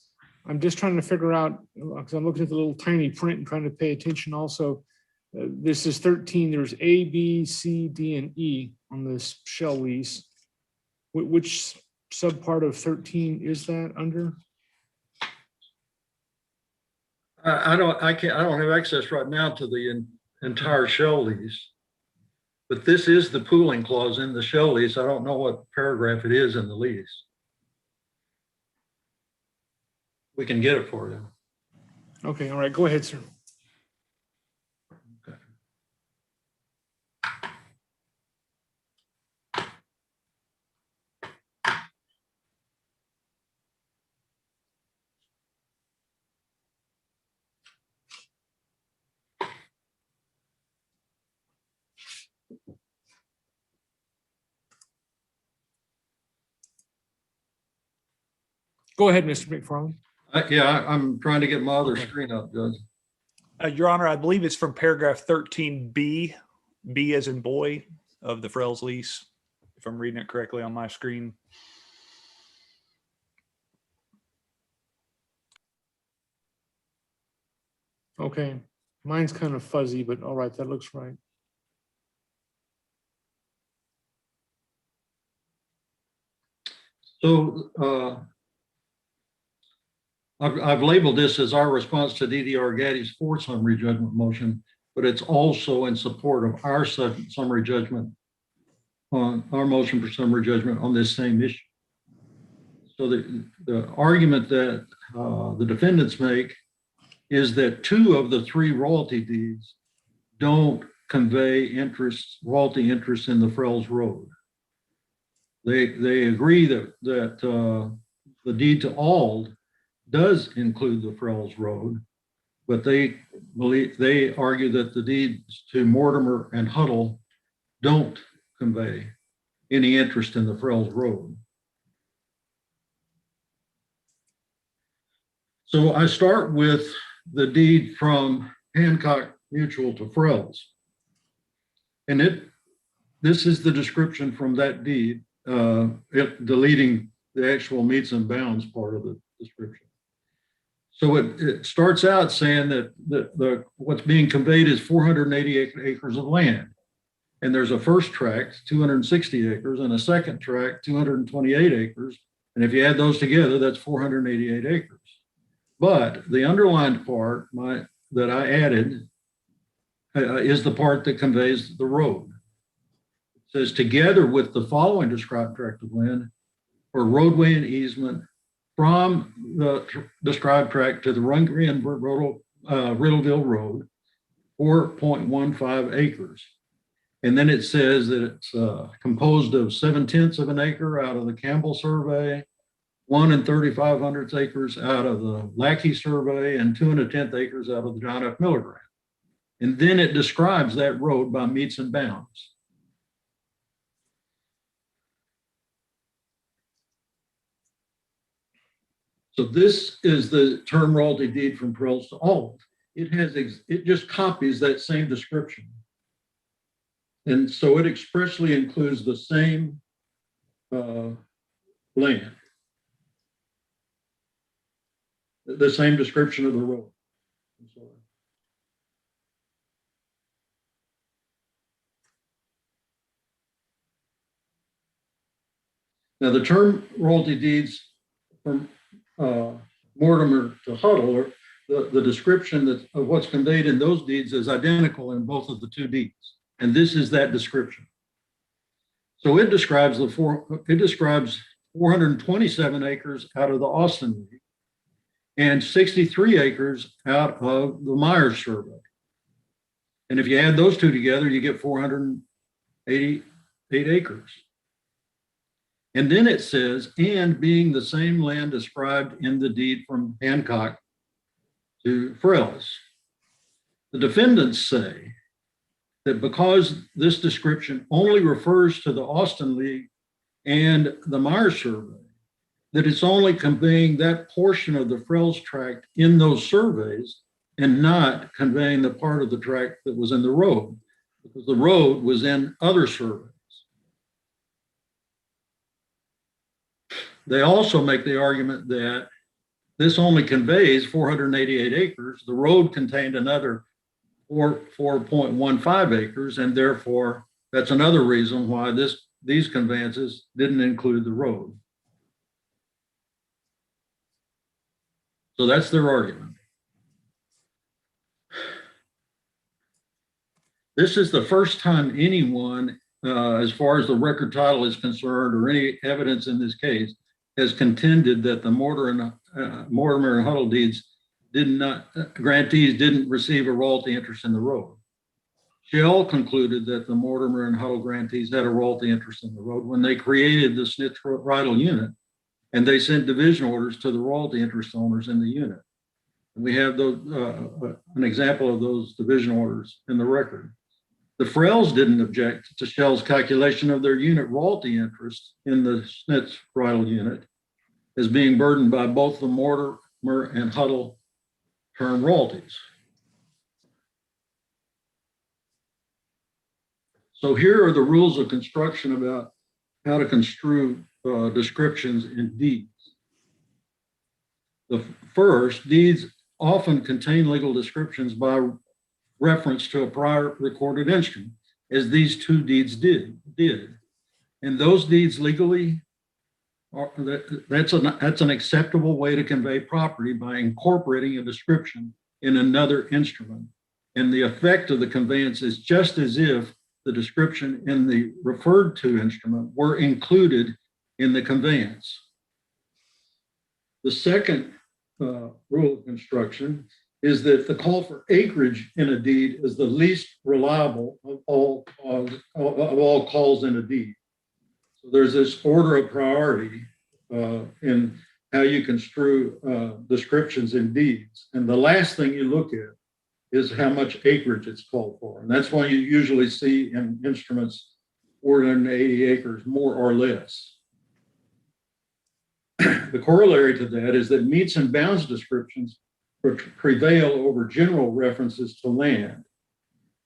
I'm just trying to figure out, because I'm looking at the little tiny print and trying to pay attention also. This is 13, there's A, B, C, D, and E on this shell lease. Which subpart of 13 is that under?
I don't have access right now to the entire shell lease. But this is the pooling clause in the shell lease. I don't know what paragraph it is in the lease. We can get it for you.
Okay, all right, go ahead, sir. Go ahead, Mr. McFarland.
I'm trying to get my other screen up, Judge.
Your Honor, I believe it's from paragraph 13B, B as in boy, of the Frells lease, if I'm reading it correctly on my screen.
Okay, mine's kind of fuzzy, but all right, that looks right.
So I've labeled this as our response to DDR Gaddy's fourth summary judgment motion, but it's also in support of our summary judgment on our motion for summary judgment on this same issue. So the argument that the defendants make is that 2 of the 3 royalty deeds don't convey royalty interest in the Frells Road. They agree that the deed to Ald does include the Frells Road, but they argue that the deeds to Mortimer and Huddle don't convey any interest in the Frells Road. So I start with the deed from Hancock Mutual to Frells. And this is the description from that deed, deleting the actual meets and bounds part of the description. So it starts out saying that what's being conveyed is 480 acres of land. And there's a first tract, 260 acres, and a second tract, 228 acres. And if you add those together, that's 488 acres. But the underlined part that I added is the part that conveys the road. It says, together with the following described tract of land for roadway and easement from the described tract to the Rungry and Riddleville Road, 4.15 acres. And then it says that it's composed of 7/10 of an acre out of the Campbell survey, 1 3/500 acres out of the Lackey survey, and 2 1/10 acres out of the John F. Miller grant. And then it describes that road by meets and bounds. So this is the term royalty deed from Frells to Ald. It just copies that same description. And so it expressly includes the same land, the same description of the road. I'm sorry. Now the term royalty deeds from Mortimer to Huddle, the description of what's conveyed in those deeds is identical in both of the 2 deeds. And this is that description. So it describes 427 acres out of the Austin League and 63 acres out of the Myers survey. And if you add those 2 together, you get 488 acres. And then it says, and being the same land described in the deed from Hancock to Frells. The defendants say that because this description only refers to the Austin League and the Myers survey, that it's only conveying that portion of the Frells tract in those surveys and not conveying the part of the tract that was in the road, because the road was in other surveys. They also make the argument that this only conveys 488 acres. The road contained another 4.15 acres, and therefore that's another reason why these conveyances didn't include the road. So that's their argument. This is the first time anyone, as far as the record title is concerned, or any evidence in this case, has contended that the Mortimer and Huddle deeds grantees didn't receive a royalty interest in the road. Shell concluded that the Mortimer and Huddle grantees had a royalty interest in the road when they created the Snitz-Riedel unit, and they sent division orders to the royalty interest owners in the unit. We have an example of those division orders in the record. The Frells didn't object to Shell's calculation of their unit royalty interest in the Snitz-Riedel unit as being burdened by both the Mortimer and Huddle term royalties. So here are the rules of construction about how to construe descriptions in deeds. The first, deeds often contain legal descriptions by reference to a prior recorded instrument, as these two deeds did. And those deeds legally, that's an acceptable way to convey property by incorporating a description in another instrument. And the effect of the conveyance is just as if the description in the referred to instrument were included in the conveyance. The second rule of construction is that the call for acreage in a deed is the least reliable of all calls in a deed. So there's this order of priority in how you construe descriptions in deeds. And the last thing you look at is how much acreage it's called for. And that's why you usually see in instruments 480 acres, more or less. The corollary to that is that meets and bounds descriptions prevail over general references to land,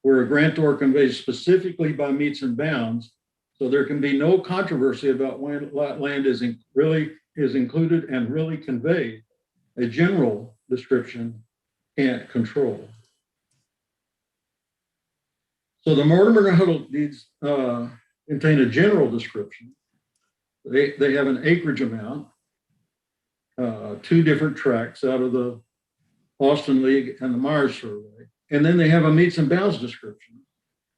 where a grantor conveys specifically by meets and bounds, so there can be no controversy about when land is included and really conveyed. A general description can't control. So the Mortimer and Huddle deeds contain a general description. They have an acreage amount, two different tracts out of the Austin League and the Myers Survey. And then they have a meets and bounds description,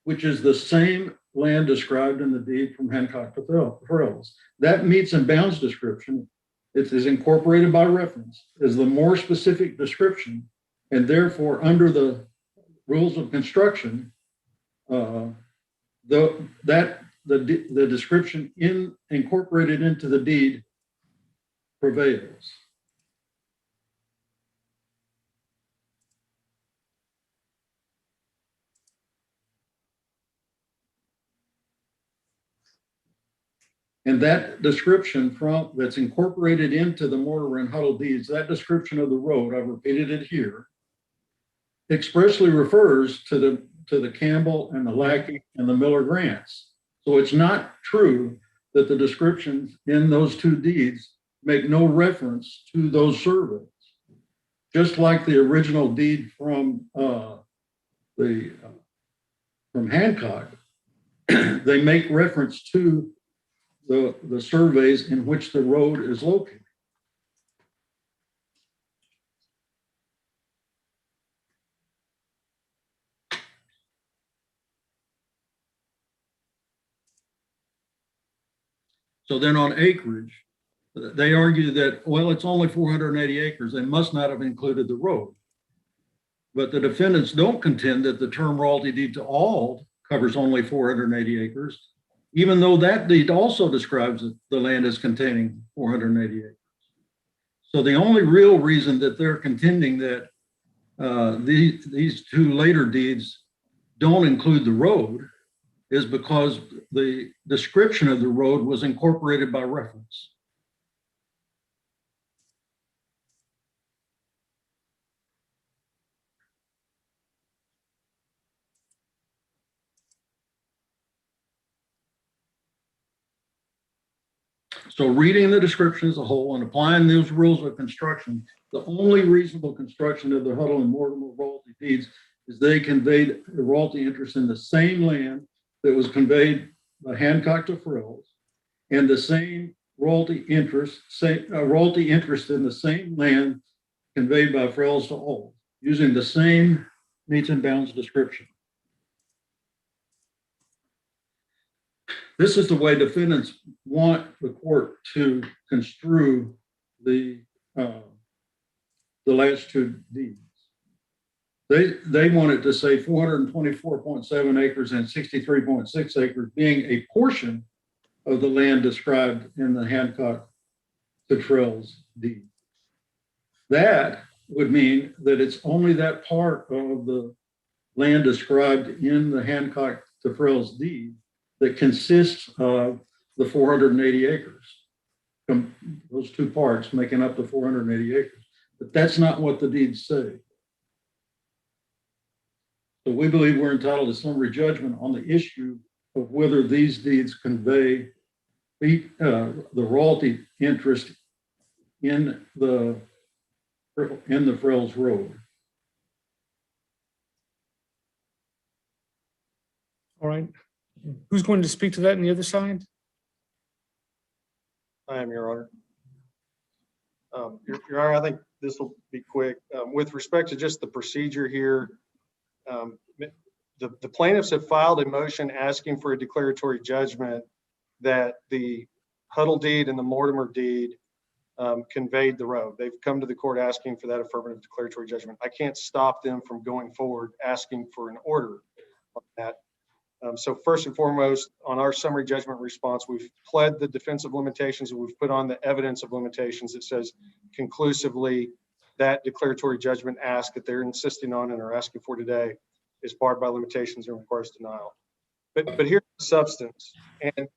which is the same land described in the deed from Hancock to Frells. That meets and bounds description, it is incorporated by reference, is the more specific description, and therefore under the rules of construction, the description incorporated into the deed prevails. And that description that's incorporated into the Mortimer and Huddle deeds, that description of the road, I've repeated it here, expressly refers to the Campbell and the Lackey and the Miller grants. So it's not true that the descriptions in those two deeds make no reference to those surveys. Just like the original deed from Hancock, they make reference to the surveys in which the road is located. So then on acreage, they argue that, well, it's only 480 acres. They must not have included the road. But the defendants don't contend that the term royalty deed to all covers only 480 acres, even though that deed also describes the land as containing 480 acres. So the only real reason that they're contending that these two later deeds don't include the road is because the description of the road was incorporated by reference. So reading the description as a whole and applying those rules of construction The only reasonable construction of the Huddle and Mortimer royalty deeds is they conveyed a royalty interest in the same land that was conveyed by Hancock to Frills, and the same royalty interest in the same land conveyed by Frills to Old, using the same meets and bounds description. This is the way defendants want the court to construe the last two deeds. They want it to say 424.7 acres and 63.6 acres being a portion of the land described in the Hancock to Frills deed. That would mean that it's only that part of the land described in the Hancock to Frills deed that consists of the 480 acres. Those two parts making up the 480 acres. But that's not what the deeds say. So we believe we're entitled to summary judgment on the issue of whether these deeds convey the royalty interest in the Frills Road.
All right. Who's going to speak to that on the other side?
I am, Your Honor. Your Honor, I think this will be quick. With respect to just the procedure here, the plaintiffs have filed a motion asking for a declaratory judgment that the Huddle deed and the Mortimer deed conveyed the road. They've come to the court asking for that affirmative declaratory judgment. I can't stop them from going forward asking for an order on that. So first and foremost, on our summary judgment response, we've pled the defensive limitations and we've put on the evidence of limitations that says conclusively that declaratory judgment ask that they're insisting on and are asking for today is barred by limitations and requires denial. But here's the substance. And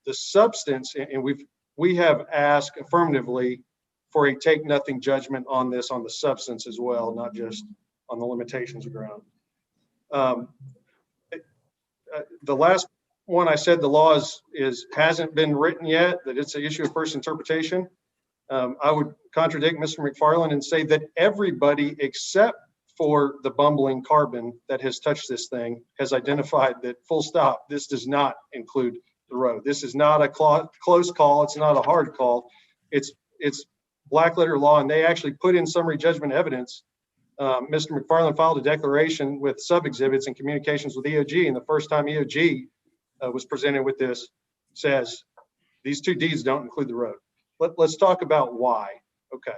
the substance, and we have asked affirmatively for a take nothing judgment on this, on the substance as well, not just on the limitations ground. The last one I said the law hasn't been written yet, that it's an issue of first interpretation. I would contradict Mr. McFarland and say that everybody except for the bumbling Carbon that has touched this thing has identified that full stop, this does not include the road. This is not a close call. It's not a hard call. It's black letter law, and they actually put in summary judgment evidence. Mr. McFarland filed a declaration with sub-exhibits and communications with EOG, and the first time EOG was presented with this says, these two deeds don't include the road. Let's talk about why. Okay,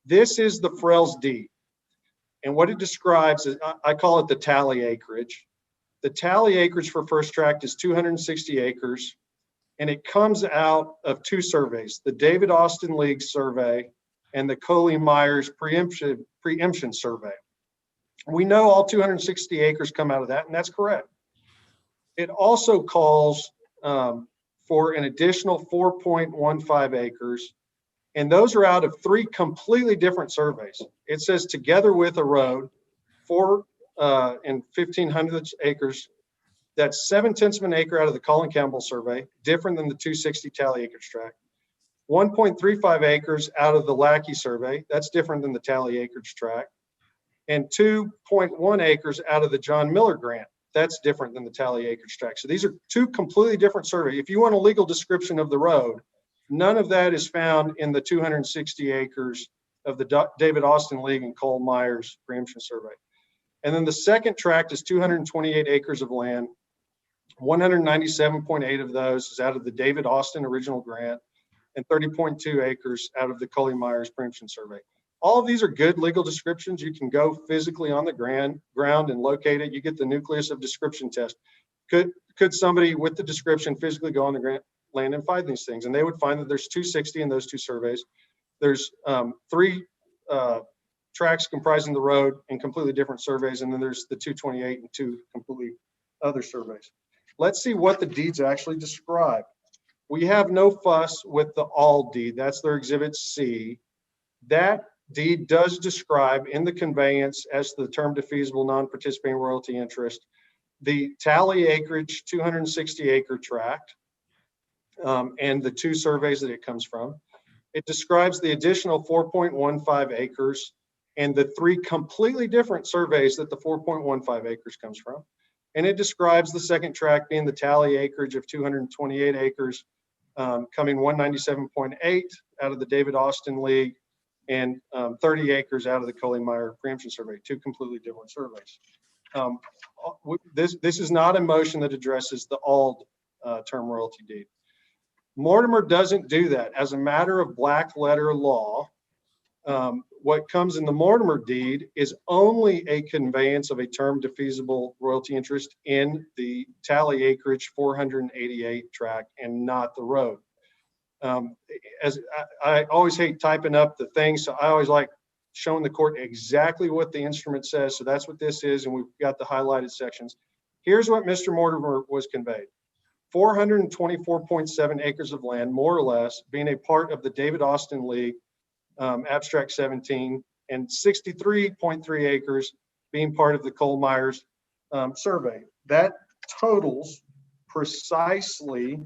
this is the Frills deed, and what it describes is, I call it the tally acreage. The tally acreage for First Tract is 260 acres, and it comes out of two surveys, the David Austin League survey and the Coley-Myers preemption survey. We know all 260 acres come out of that, and that's correct. It also calls for an additional 4.15 acres, and those are out of three completely different surveys. It says together with a road, 4 and 1,500 acres. That's 7/10 of an acre out of the Colin Campbell survey, different than the 260 tally acreage tract. 1.35 acres out of the Lackey survey, that's different than the tally acreage tract. And 2.1 acres out of the John Miller grant, that's different than the tally acreage tract. So these are two completely different surveys. If you want a legal description of the road, none of that is found in the 260 acres of the David Austin League and Cole Myers preemption survey. And then the second tract is 228 acres of land. 197.8 of those is out of the David Austin original grant, and 30.2 acres out of the Coley-Myers preemption survey. All of these are good legal descriptions. You can go physically on the ground and locate it. You get the nucleus of description test. Could somebody with the description physically go on the land and find these things? And they would find that there's 260 in those two surveys. There's 3 tracks comprising the road in completely different surveys, and then there's the 228 and 2 completely other surveys. Let's see what the deeds actually describe. We have no fuss with the all deed. That's their exhibit C. That deed does describe in the conveyance as the term defeasible non-participating royalty interest, the tally acreage 260 acre tract and the 2 surveys that it comes from. It describes the additional 4.15 acres and the 3 completely different surveys that the 4.15 acres comes from. And it describes the second tract being the tally acreage of 228 acres, coming 197.8 out of the David Austin League and 30 acres out of the Coley-Meyer preemption survey, 2 completely different surveys. This is not a motion that addresses the ALD term royalty deed. Mortimer doesn't do that. As a matter of black letter law, what comes in the Mortimer deed is only a conveyance of a term defeasible royalty interest in the tally acreage 488 tract and not the road. As I always hate typing up the things, so I always like showing the court exactly what the instrument says. So that's what this is, and we've got the highlighted sections. Here's what Mr. Mortimer was conveyed. 424.7 acres of land, more or less, being a part of the David Austin League, Abstract 17, and 63.3 acres being part of the Cole-Myers survey. That totals precisely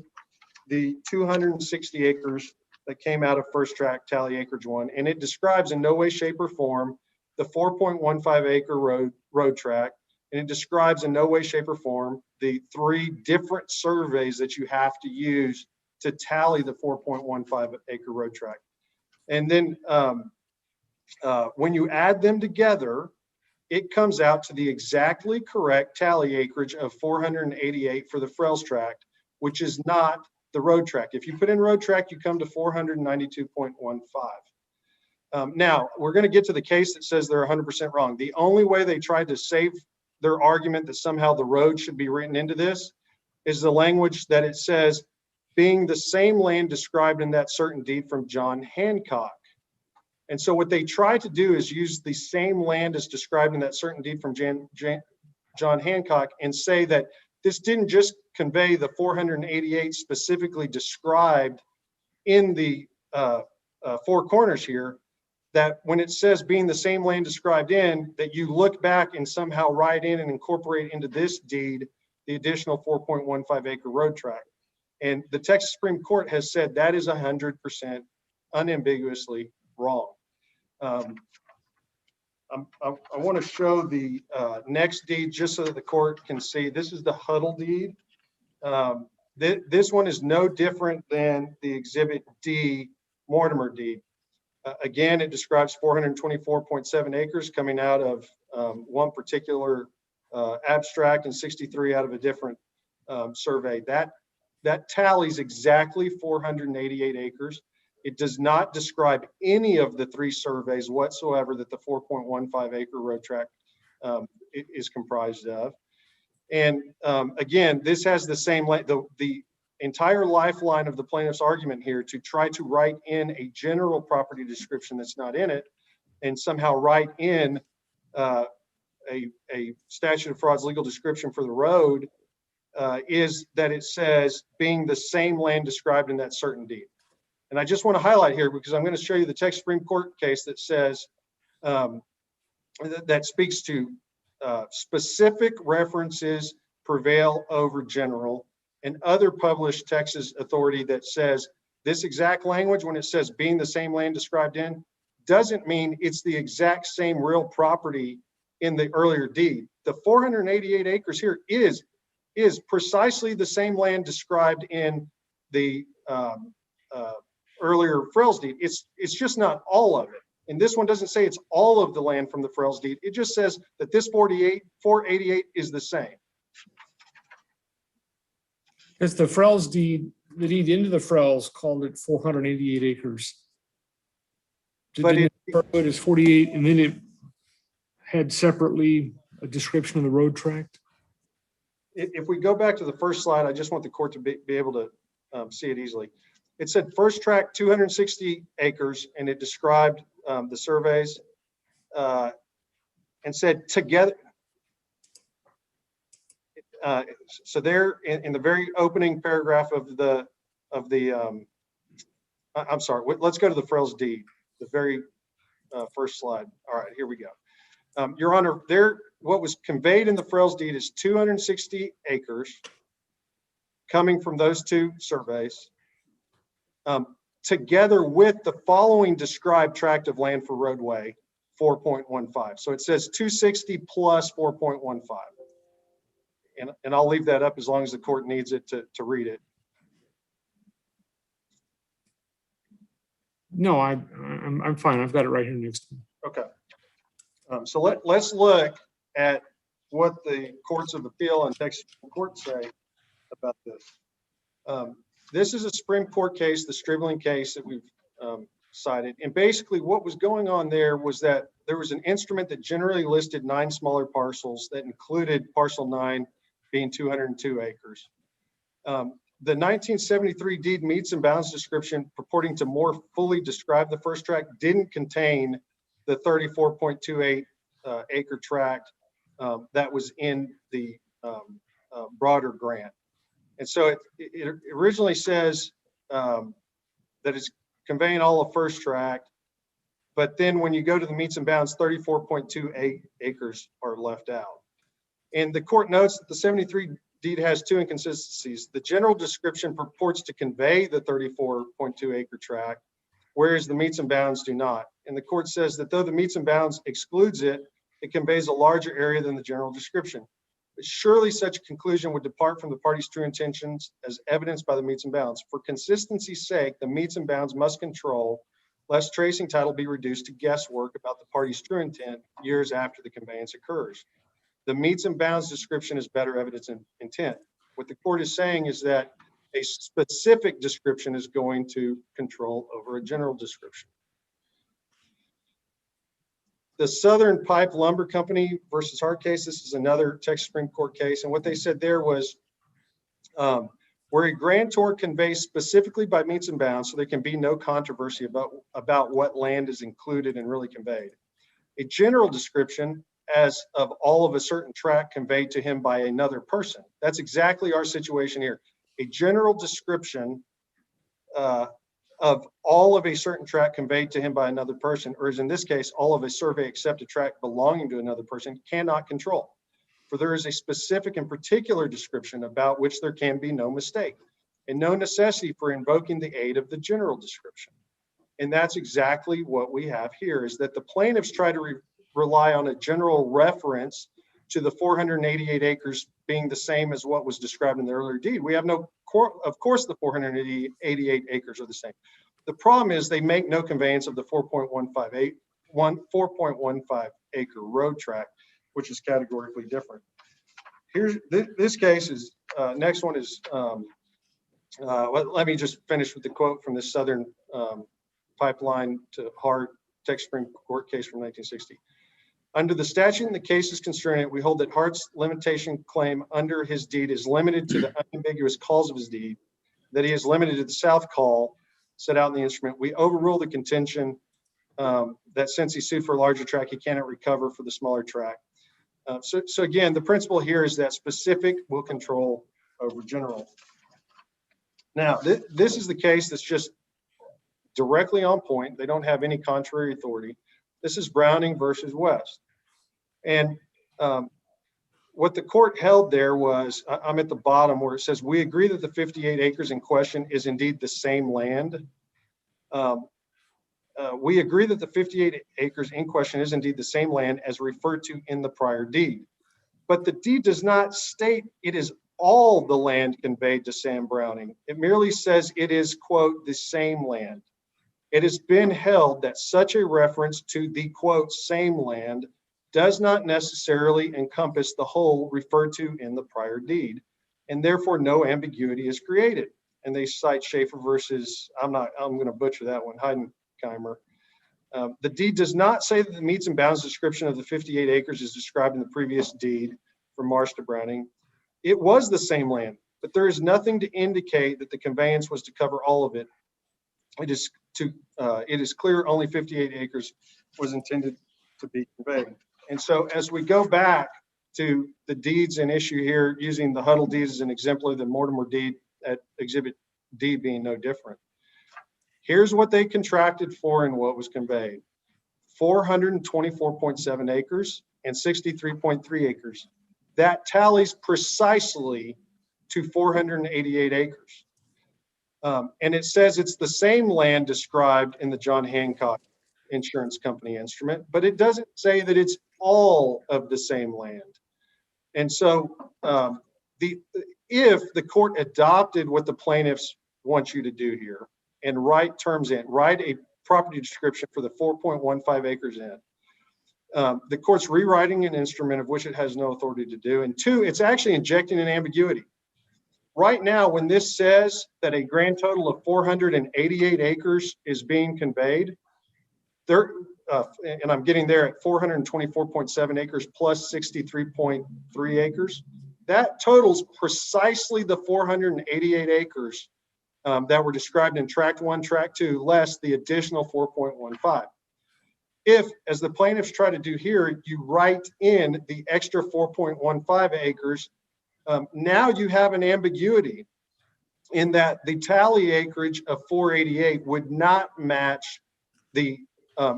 the 260 acres that came out of first tract tally acreage 1, and it describes in no way, shape, or form the 4.15 acre road tract, and it describes in no way, shape, or form the 3 different surveys that you have to use to tally the 4.15 acre road tract. And then when you add them together, it comes out to the exactly correct tally acreage of 488 for the Frells tract, which is not the road tract. If you put in road tract, you come to 492.15. Now, we're going to get to the case that says they're 100% wrong. The only way they tried to save their argument that somehow the road should be written into this is the language that it says, being the same land described in that certain deed from John Hancock. And so what they try to do is use the same land as described in that certain deed from John Hancock and say that this didn't just convey the 488 specifically described in the 4 corners here, that when it says being the same land described in, that you look back and somehow write in and incorporate into this deed the additional 4.15 acre road tract. And the Texas Supreme Court has said that is 100% unambiguously wrong. I want to show the next deed just so that the court can see. This is the Huddle deed. This one is no different than the Exhibit D Mortimer deed. Again, it describes 424.7 acres coming out of one particular abstract and 63 out of a different survey. That tallies exactly 488 acres. It does not describe any of the 3 surveys whatsoever that the 4.15 acre road tract is comprised of. And again, this has the same, the entire lifeline of the plaintiff's argument here to try to write in a general property description that's not in it and somehow write in a statute of frauds legal description for the road is that it says being the same land described in that certain deed. And I just want to highlight here because I'm going to show you the Texas Supreme Court case that says that speaks to specific references prevail over general, and other published Texas authority that says this exact language, when it says being the same land described in, doesn't mean it's the exact same real property in the earlier deed. The 488 acres here is precisely the same land described in the earlier Frells deed. It's just not all of it. And this one doesn't say it's all of the land from the Frells deed. It just says that this 488 is the same.
Because the Frells deed, the deed into the Frells called it 488 acres.
But
it is 48, and then it had separately a description of the road tract.
If we go back to the first slide, I just want the court to be able to see it easily. It said first tract 260 acres, and it described the surveys and said together. So there in the very opening paragraph of the I'm sorry, let's go to the Frells deed, the very first slide. All right, here we go. Your Honor, what was conveyed in the Frells deed is 260 acres coming from those 2 surveys. together with the following described tract of land for roadway, 4.15. So it says 260 plus 4.15. And I'll leave that up as long as the court needs it to read it.
No, I'm fine. I've got it right here next to me.
Okay. So let's look at what the courts of appeal and Texas court say about this. This is a Supreme Court case, the Stribling case that we've cited. And basically what was going on there was that there was an instrument that generally listed 9 smaller parcels that included parcel 9 being 202 acres. The 1973 deed meets and bounds description purporting to more fully describe the first tract didn't contain the 34.28 acre tract that was in the broader grant. And so it originally says that it's conveying all of first tract, but then when you go to the meets and bounds, 34.28 acres are left out. And the court notes that the 73 deed has 2 inconsistencies. The general description purports to convey the 34.2 acre tract, whereas the meets and bounds do not. And the court says that though the meets and bounds excludes it, it conveys a larger area than the general description. But surely such a conclusion would depart from the party's true intentions as evidenced by the meets and bounds. For consistency's sake, the meets and bounds must control, lest tracing title be reduced to guesswork about the party's true intent years after the conveyance occurs. The meets and bounds description is better evidence of intent. What the court is saying is that a specific description is going to control over a general description. The Southern Pipe Lumber Company versus Hart case, this is another Texas Supreme Court case. And what they said there was where a grantor conveys specifically by meets and bounds, so there can be no controversy about what land is included and really conveyed. A general description as of all of a certain tract conveyed to him by another person. That's exactly our situation here. A general description of all of a certain tract conveyed to him by another person, or as in this case, all of a survey accepted tract belonging to another person, cannot control. For there is a specific and particular description about which there can be no mistake and no necessity for invoking the aid of the general description. And that's exactly what we have here, is that the plaintiffs try to rely on a general reference to the 488 acres being the same as what was described in the earlier deed. We have no, of course, the 488 acres are the same. The problem is they make no conveyance of the 4.15 acre road tract, which is categorically different. Here's this case is, next one is, let me just finish with the quote from the Southern Pipeline to Hart Texas Supreme Court case from 1960. Under the statute and the case is constrained, we hold that Hart's limitation claim under his deed is limited to the unambiguous calls of his deed, that he is limited to the south call set out in the instrument. We overrule the contention that since he sued for a larger tract, he cannot recover for the smaller tract. So again, the principle here is that specific will control over general. Now, this is the case that's just directly on point. They don't have any contrary authority. This is Browning versus West. And what the court held there was, I'm at the bottom where it says, we agree that the 58 acres in question is indeed the same land. We agree that the 58 acres in question is indeed the same land as referred to in the prior deed. But the deed does not state it is all the land conveyed to Sam Browning. It merely says it is, quote, the same land. It has been held that such a reference to the, quote, same land does not necessarily encompass the whole referred to in the prior deed, and therefore no ambiguity is created. And they cite Schaefer versus, I'm going to butcher that one, Heidenheimer. The deed does not say that the meets and bounds description of the 58 acres is described in the previous deed from Marsh to Browning. It was the same land, but there is nothing to indicate that the conveyance was to cover all of it. It is clear only 58 acres was intended to be conveyed. And so as we go back to the deeds in issue here, using the Huddle deed as an exemplar, the Mortimer deed at Exhibit D being no different. Here's what they contracted for and what was conveyed. 424.7 acres and 63.3 acres. That tallies precisely to 488 acres. And it says it's the same land described in the John Hancock Insurance Company instrument, but it doesn't say that it's all of the same land. And so if the court adopted what the plaintiffs want you to do here and write terms in, write a property description for the 4.15 acres in, the court's rewriting an instrument of which it has no authority to do. And two, it's actually injecting an ambiguity. Right now, when this says that a grand total of 488 acres is being conveyed, there, and I'm getting there at 424.7 acres plus 63.3 acres, that totals precisely the 488 acres that were described in Tract 1, Tract 2, less the additional 4.15. If, as the plaintiffs try to do here, you write in the extra 4.15 acres, now you have an ambiguity in that the tally acreage of 488 would not match the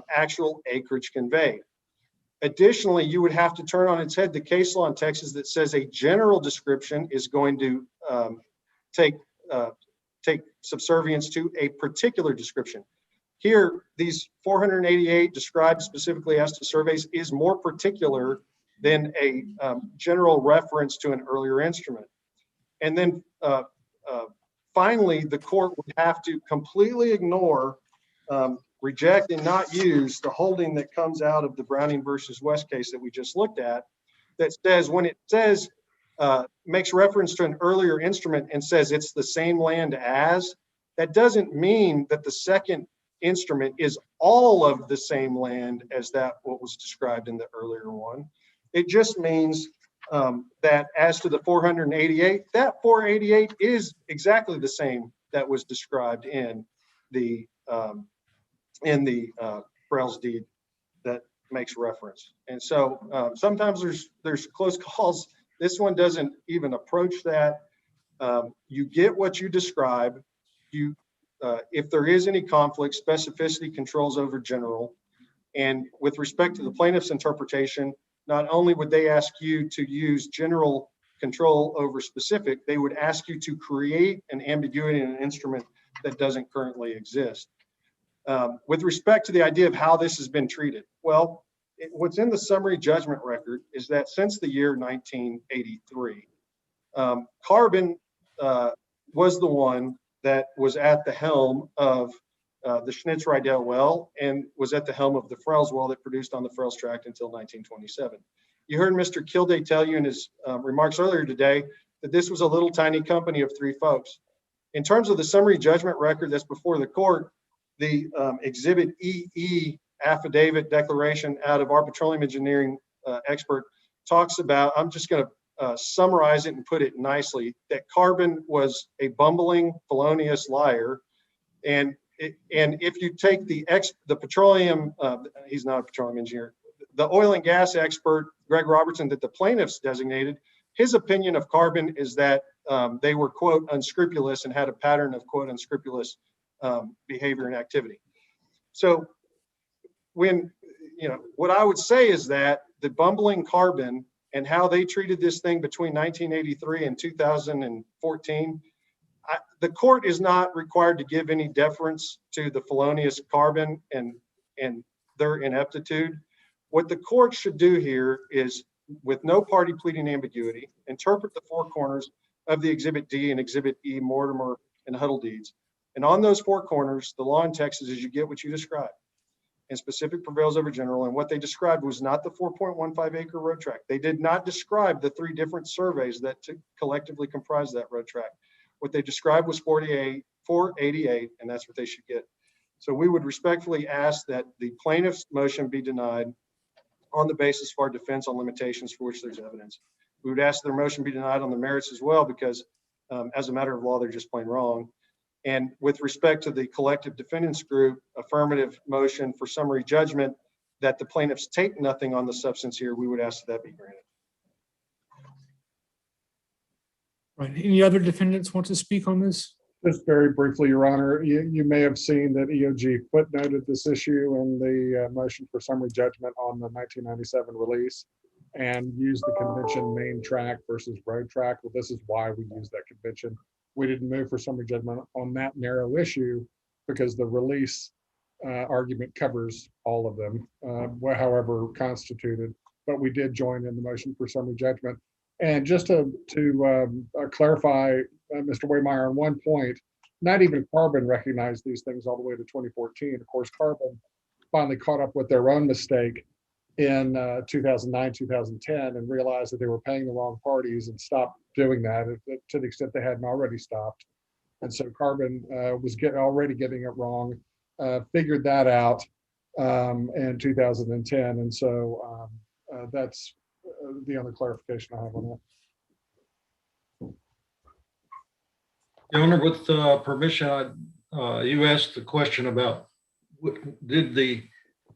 actual acreage conveyed. Additionally, you would have to turn on its head the case law in Texas that says a general description is going to take subservience to a particular description. Here, these 488 described specifically as to surveys is more particular than a general reference to an earlier instrument. And then finally, the court would have to completely ignore, reject, and not use the holding that comes out of the Browning versus West case that we just looked at, that says when it says, makes reference to an earlier instrument and says it's the same land as, that doesn't mean that the second instrument is all of the same land as that what was described in the earlier one. It just means that as to the 488, that 488 is exactly the same that was described in the Brell's deed that makes reference. And so sometimes there's close calls. This one doesn't even approach that. You get what you describe. You, if there is any conflict, specificity controls over general. And with respect to the plaintiff's interpretation, not only would they ask you to use general control over specific, they would ask you to create an ambiguity in an instrument that doesn't currently exist. With respect to the idea of how this has been treated, well, what's in the summary judgment record is that since the year 1983, Carbon was the one that was at the helm of the Schnitz-Rydell well and was at the helm of the Frells well that produced on the Frells tract until 1927. You heard Mr. Kilday tell you in his remarks earlier today that this was a little tiny company of 3 folks. In terms of the summary judgment record that's before the court, the Exhibit EE affidavit declaration out of our petroleum engineering expert talks about, I'm just going to summarize it and put it nicely, that Carbon was a bumbling, felonious liar. And if you take the petroleum, he's not a petroleum engineer, the oil and gas expert, Greg Robertson, that the plaintiffs designated, his opinion of Carbon is that they were, quote, unscrupulous and had a pattern of, quote, unscrupulous behavior and activity. So when, what I would say is that the bumbling Carbon and how they treated this thing between 1983 and 2014, the court is not required to give any deference to the felonious Carbon and their ineptitude. What the court should do here is, with no party pleading ambiguity, interpret the 4 corners of the Exhibit D and Exhibit E Mortimer and Huddle deeds. And on those 4 corners, the law in Texas is you get what you described. And specific prevails over general. And what they described was not the 4.15 acre road tract. They did not describe the 3 different surveys that collectively comprise that road tract. What they described was 488, and that's what they should get. So we would respectfully ask that the plaintiff's motion be denied on the basis of our defense on limitations for which there's evidence. We would ask their motion be denied on the merits as well, because as a matter of law, they're just plain wrong. And with respect to the collective defendants group affirmative motion for summary judgment that the plaintiffs take nothing on the substance here, we would ask that be granted.
Right. Any other defendants want to speak on this?
Just very briefly, Your Honor, you may have seen that EOG footnoted this issue in the motion for summary judgment on the 1997 release and used the convention main track versus road track. Well, this is why we use that convention. we didn't move for summary judgment on that narrow issue because the release argument covers all of them, however constituted. But we did join in the motion for summary judgment. And just to clarify, Mr. Waymire, on one point, not even Carbon recognized these things all the way to 2014. Of course, Carbon finally caught up with their own mistake in 2009, 2010, and realized that they were paying the wrong parties and stopped doing that to the extent they hadn't already stopped. And so Carbon was already getting it wrong, figured that out in 2010. And so that's the only clarification I have on that.
Your Honor, with permission, you asked the question about did the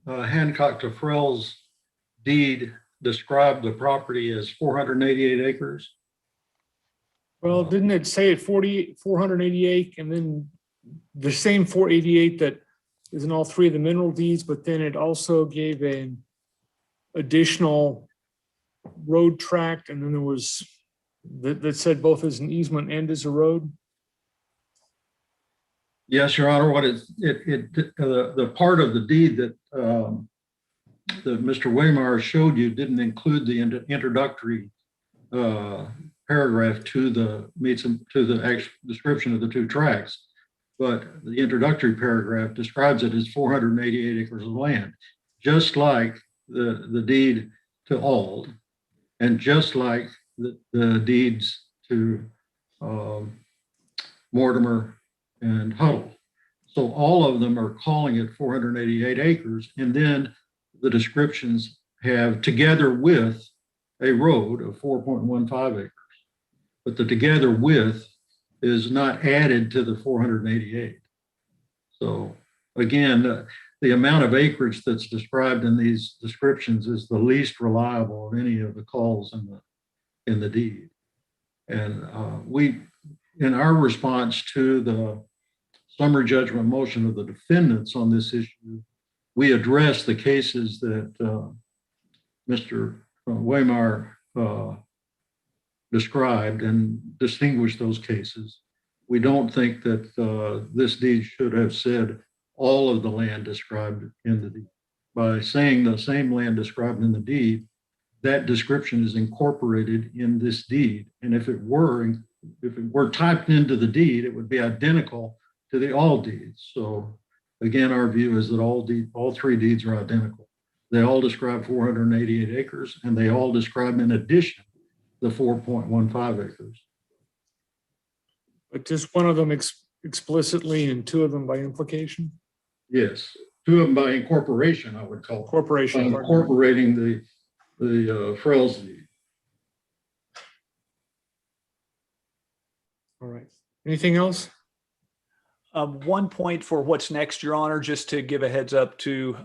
Hancock to Frells deed describe the property as 488 acres?
Well, didn't it say at 488 and then the same 488 that is in all three of the mineral deeds, but then it also gave an additional road tract, and then there was that said both as an easement and as a road?
Yes, Your Honor. What the part of the deed that that Mr. Waymire showed you didn't include the introductory paragraph to the actual description of the two tracts, but the introductory paragraph describes it as 488 acres of land, just like the deed to Ald, and just like the deeds to Mortimer and Huddle. So all of them are calling it 488 acres, and then the descriptions have together with a road of 4.15 acres. But the together with is not added to the 488. So again, the amount of acreage that's described in these descriptions is the least reliable of any of the calls in the deed. And we, in our response to the summary judgment motion of the defendants on this issue, we addressed the cases that Mr. Waymire described and distinguished those cases. We don't think that this deed should have said all of the land described in the deed. By saying the same land described in the deed, that description is incorporated in this deed. And if it were typed into the deed, it would be identical to the all deeds. So again, our view is that all three deeds are identical. They all describe 488 acres, and they all describe in addition the 4.15 acres.
But just one of them explicitly and two of them by implication?
Yes, two of them by incorporation, I would call it.
Corporation.
Incorporating the Frells deed.
All right. Anything else?
One point for what's next, Your Honor, just to give a heads up to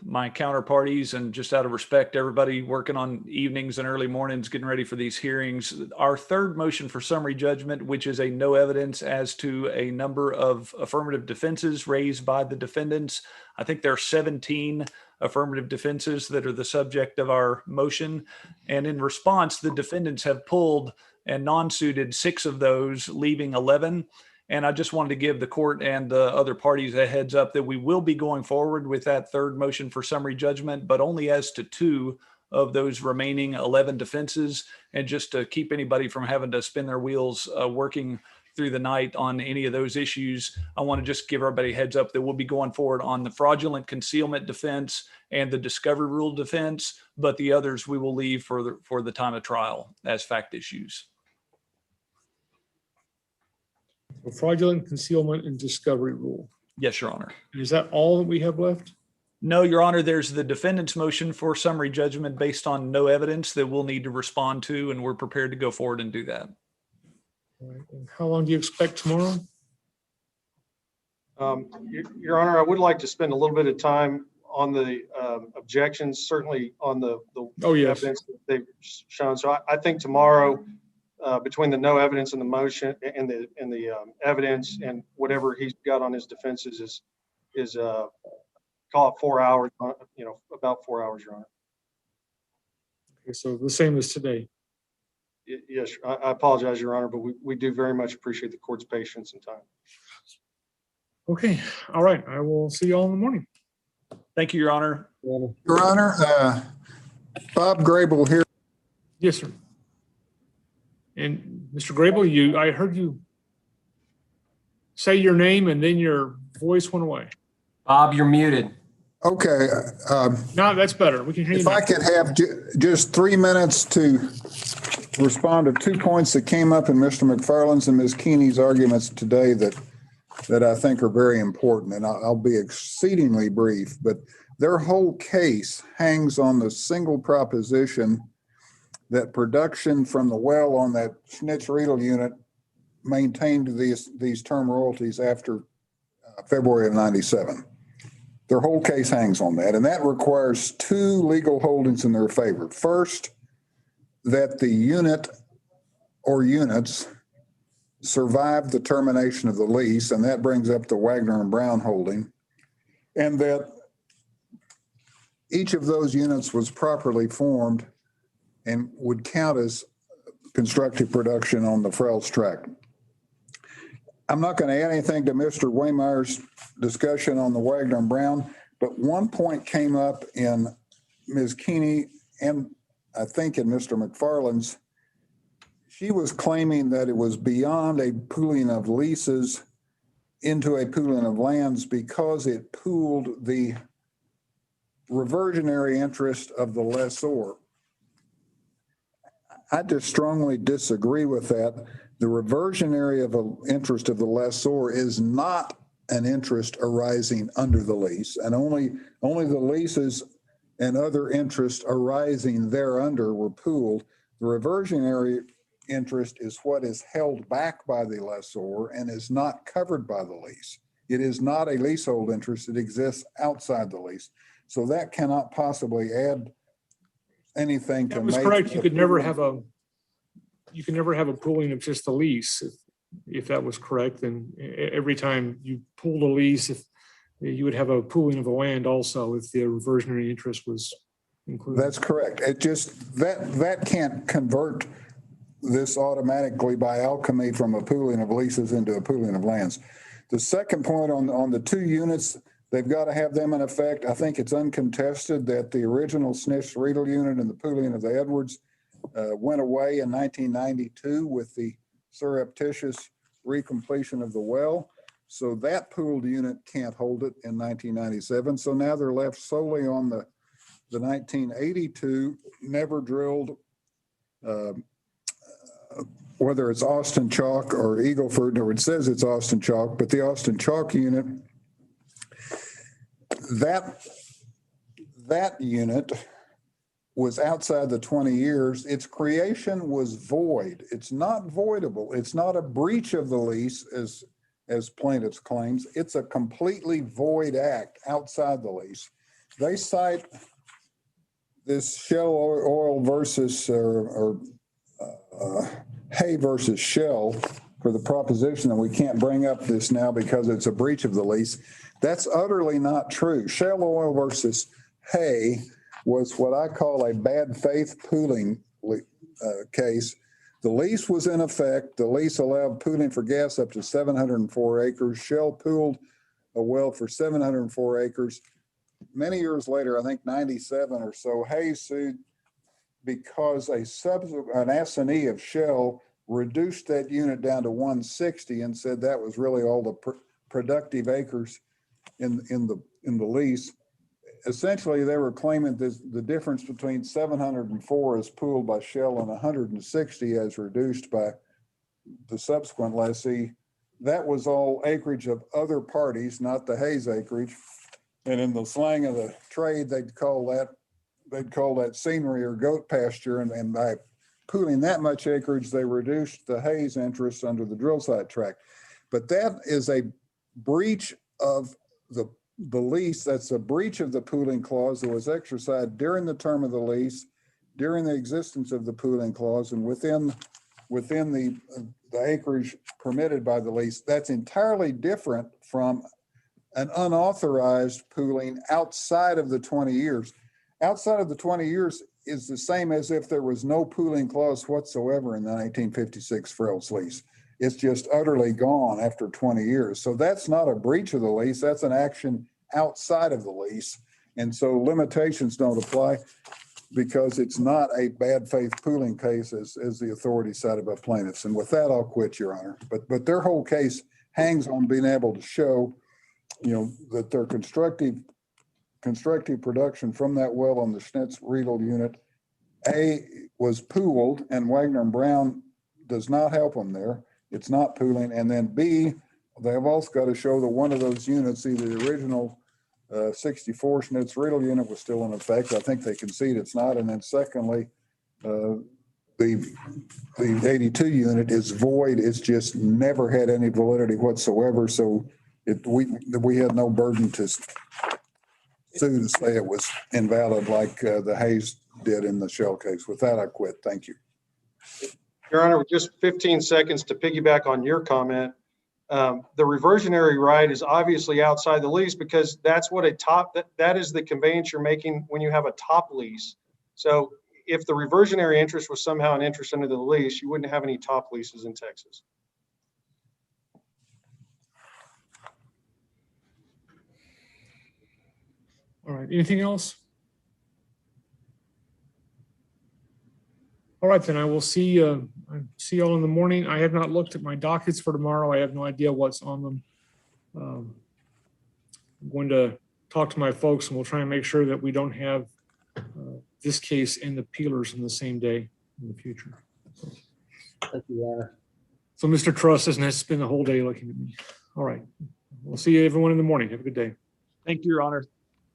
my counterparties and just out of respect, everybody working on evenings and early mornings, getting ready for these hearings. Our third motion for summary judgment, which is a no evidence as to a number of affirmative defenses raised by the defendants. I think there are 17 affirmative defenses that are the subject of our motion. And in response, the defendants have pulled and non-suited 6 of those, leaving 11. And I just wanted to give the court and the other parties a heads up that we will be going forward with that third motion for summary judgment, but only as to 2 of those remaining 11 defenses. And just to keep anybody from having to spin their wheels working through the night on any of those issues, I want to just give everybody a heads up that we'll be going forward on the fraudulent concealment defense and the discovery rule defense, but the others we will leave for the time of trial as fact issues.
Fraudulent concealment and discovery rule.
Yes, Your Honor.
And is that all that we have left?
No, Your Honor, there's the defendant's motion for summary judgment based on no evidence that we'll need to respond to, and we're prepared to go forward and do that.
All right. And how long do you expect tomorrow?
Your Honor, I would like to spend a little bit of time on the objections, certainly on the evidence that they've shown. So I think tomorrow, between the no evidence and the motion and the evidence and whatever he's got on his defenses is call it 4 hours, about 4 hours, Your Honor.
Okay, so the same as today.
Yes, I apologize, Your Honor, but we do very much appreciate the court's patience and time.
Okay, all right. I will see you all in the morning.
Thank you, Your Honor.
Your Honor, Bob Grable here.
Yes, sir. And Mr. Grable, I heard you say your name and then your voice went away.
Bob, you're muted.
Okay.
No, that's better. We can hear you
If
now.
I could have just 3 minutes to respond to 2 points that came up in Mr. McFarland's and Ms. Keeney's arguments today that I think are very important, and I'll be exceedingly brief, but their whole case hangs on the single proposition that production from the well on that Schnitz-Riedel unit maintained these term royalties after February of 97. Their whole case hangs on that, and that requires 2 legal holdings in their favor. First, that the unit or units survived the termination of the lease, and that brings up the Wagner and Brown holding, and that each of those units was properly formed and would count as constructive production on the Frells tract. I'm not going to add anything to Mr. Waymeyer's discussion on the Wagner and Brown, but one point came up in Ms. Keeney and I think in Mr. McFarland's. She was claiming that it was beyond a pooling of leases into a pooling of lands because it pooled the reversionary interest of the lessor. I just strongly disagree with that. The reversionary interest of the lessor is not an interest arising under the lease, and only the leases and other interests arising thereunder were pooled. The reversionary interest is what is held back by the lessor and is not covered by the lease. It is not a leasehold interest. It exists outside the lease. So that cannot possibly add anything to
That was
make
correct. You
the
could never
pooling.
have a pooling of just a lease. If that was correct, then every time you pooled a lease, if you would have a pooling of the land also if the reversionary interest was included.
That's correct. It just, that can't convert this automatically by alchemy from a pooling of leases into a pooling of lands. The second point on the 2 units, they've got to have them in effect. I think it's uncontested that the original Schnitz-Riedel unit and the pooling of the Edwards went away in 1992 with the surreptitious recompletion of the well. So that pooled unit can't hold it in 1997. So now they're left solely on the 1982 never drilled, whether it's Austin Chalk or Eagleford, or it says it's Austin Chalk, but the Austin Chalk unit, that unit was outside the 20 years. Its creation was void. It's not voidable. It's not a breach of the lease as plaintiffs claims. It's a completely void act outside the lease. They cite this Shell oil versus Hay versus Shell for the proposition that we can't bring up this now because it's a breach of the lease. That's utterly not true. Shell oil versus Hay was what I call a bad faith pooling case. The lease was in effect. The lease allowed pooling for gas up to 704 acres. Shell pooled a well for 704 acres. Many years later, I think 97 or so, Hay sued because an assignee of Shell reduced that unit down to 160 and said that was really all the productive acres in the lease. Essentially, they were claiming the difference between 704 as pooled by Shell and 160 as reduced by the subsequent lessee. That was all acreage of other parties, not the Hayes acreage. And in the slang of the trade, they'd call that scenery or goat pasture. And by pooling that much acreage, they reduced the Hayes interest under the drill site tract. But that is a breach of the lease. That's a breach of the pooling clause that was exercised during the term of the lease, during the existence of the pooling clause, and within the acreage permitted by the lease. That's entirely different from an unauthorized pooling outside of the 20 years. Outside of the 20 years, is the same as if there was no pooling clause whatsoever in the 1956 Frio's lease. It's just utterly gone after 20 years. So that's not a breach of the lease. That's an action outside of the lease. And so limitations don't apply because it's not a bad faith pooling case as the authority cited by plaintiffs. And with that, I'll quit, Your Honor. But their whole case hangs on being able to show, that their constructive production from that well on the Schnitz-Riedel unit, A, was pooled, and Wagner and Brown does not help them there. It's not pooling. And then B, they have also got to show that one of those units, either the original 64 Schnitz-Riedel unit was still in effect. I think they concede it's not. And then secondly, the 82 unit is void. It's just never had any validity whatsoever. So we had no burden to sue to say it was invalid like the Hayes did in the Shell case. With that, I quit. Thank you.
Your Honor, with just 15 seconds to piggyback on your comment, the reversionary right is obviously outside the lease because that's what that is the conveyance you're making when you have a top lease. So if the reversionary interest was somehow an interest under the lease, you wouldn't have any top leases in Texas.
All right, anything else? All right, then I will see you all in the morning. I have not looked at my dockets for tomorrow. I have no idea what's on them. I'm going to talk to my folks and we'll try and make sure that we don't have this case and the peelers in the same day in the future.
Thank you, Your Honor.
So Mr. Truss doesn't have to spend the whole day looking at me. All right, we'll see everyone in the morning. Have a good day.
Thank you, Your Honor.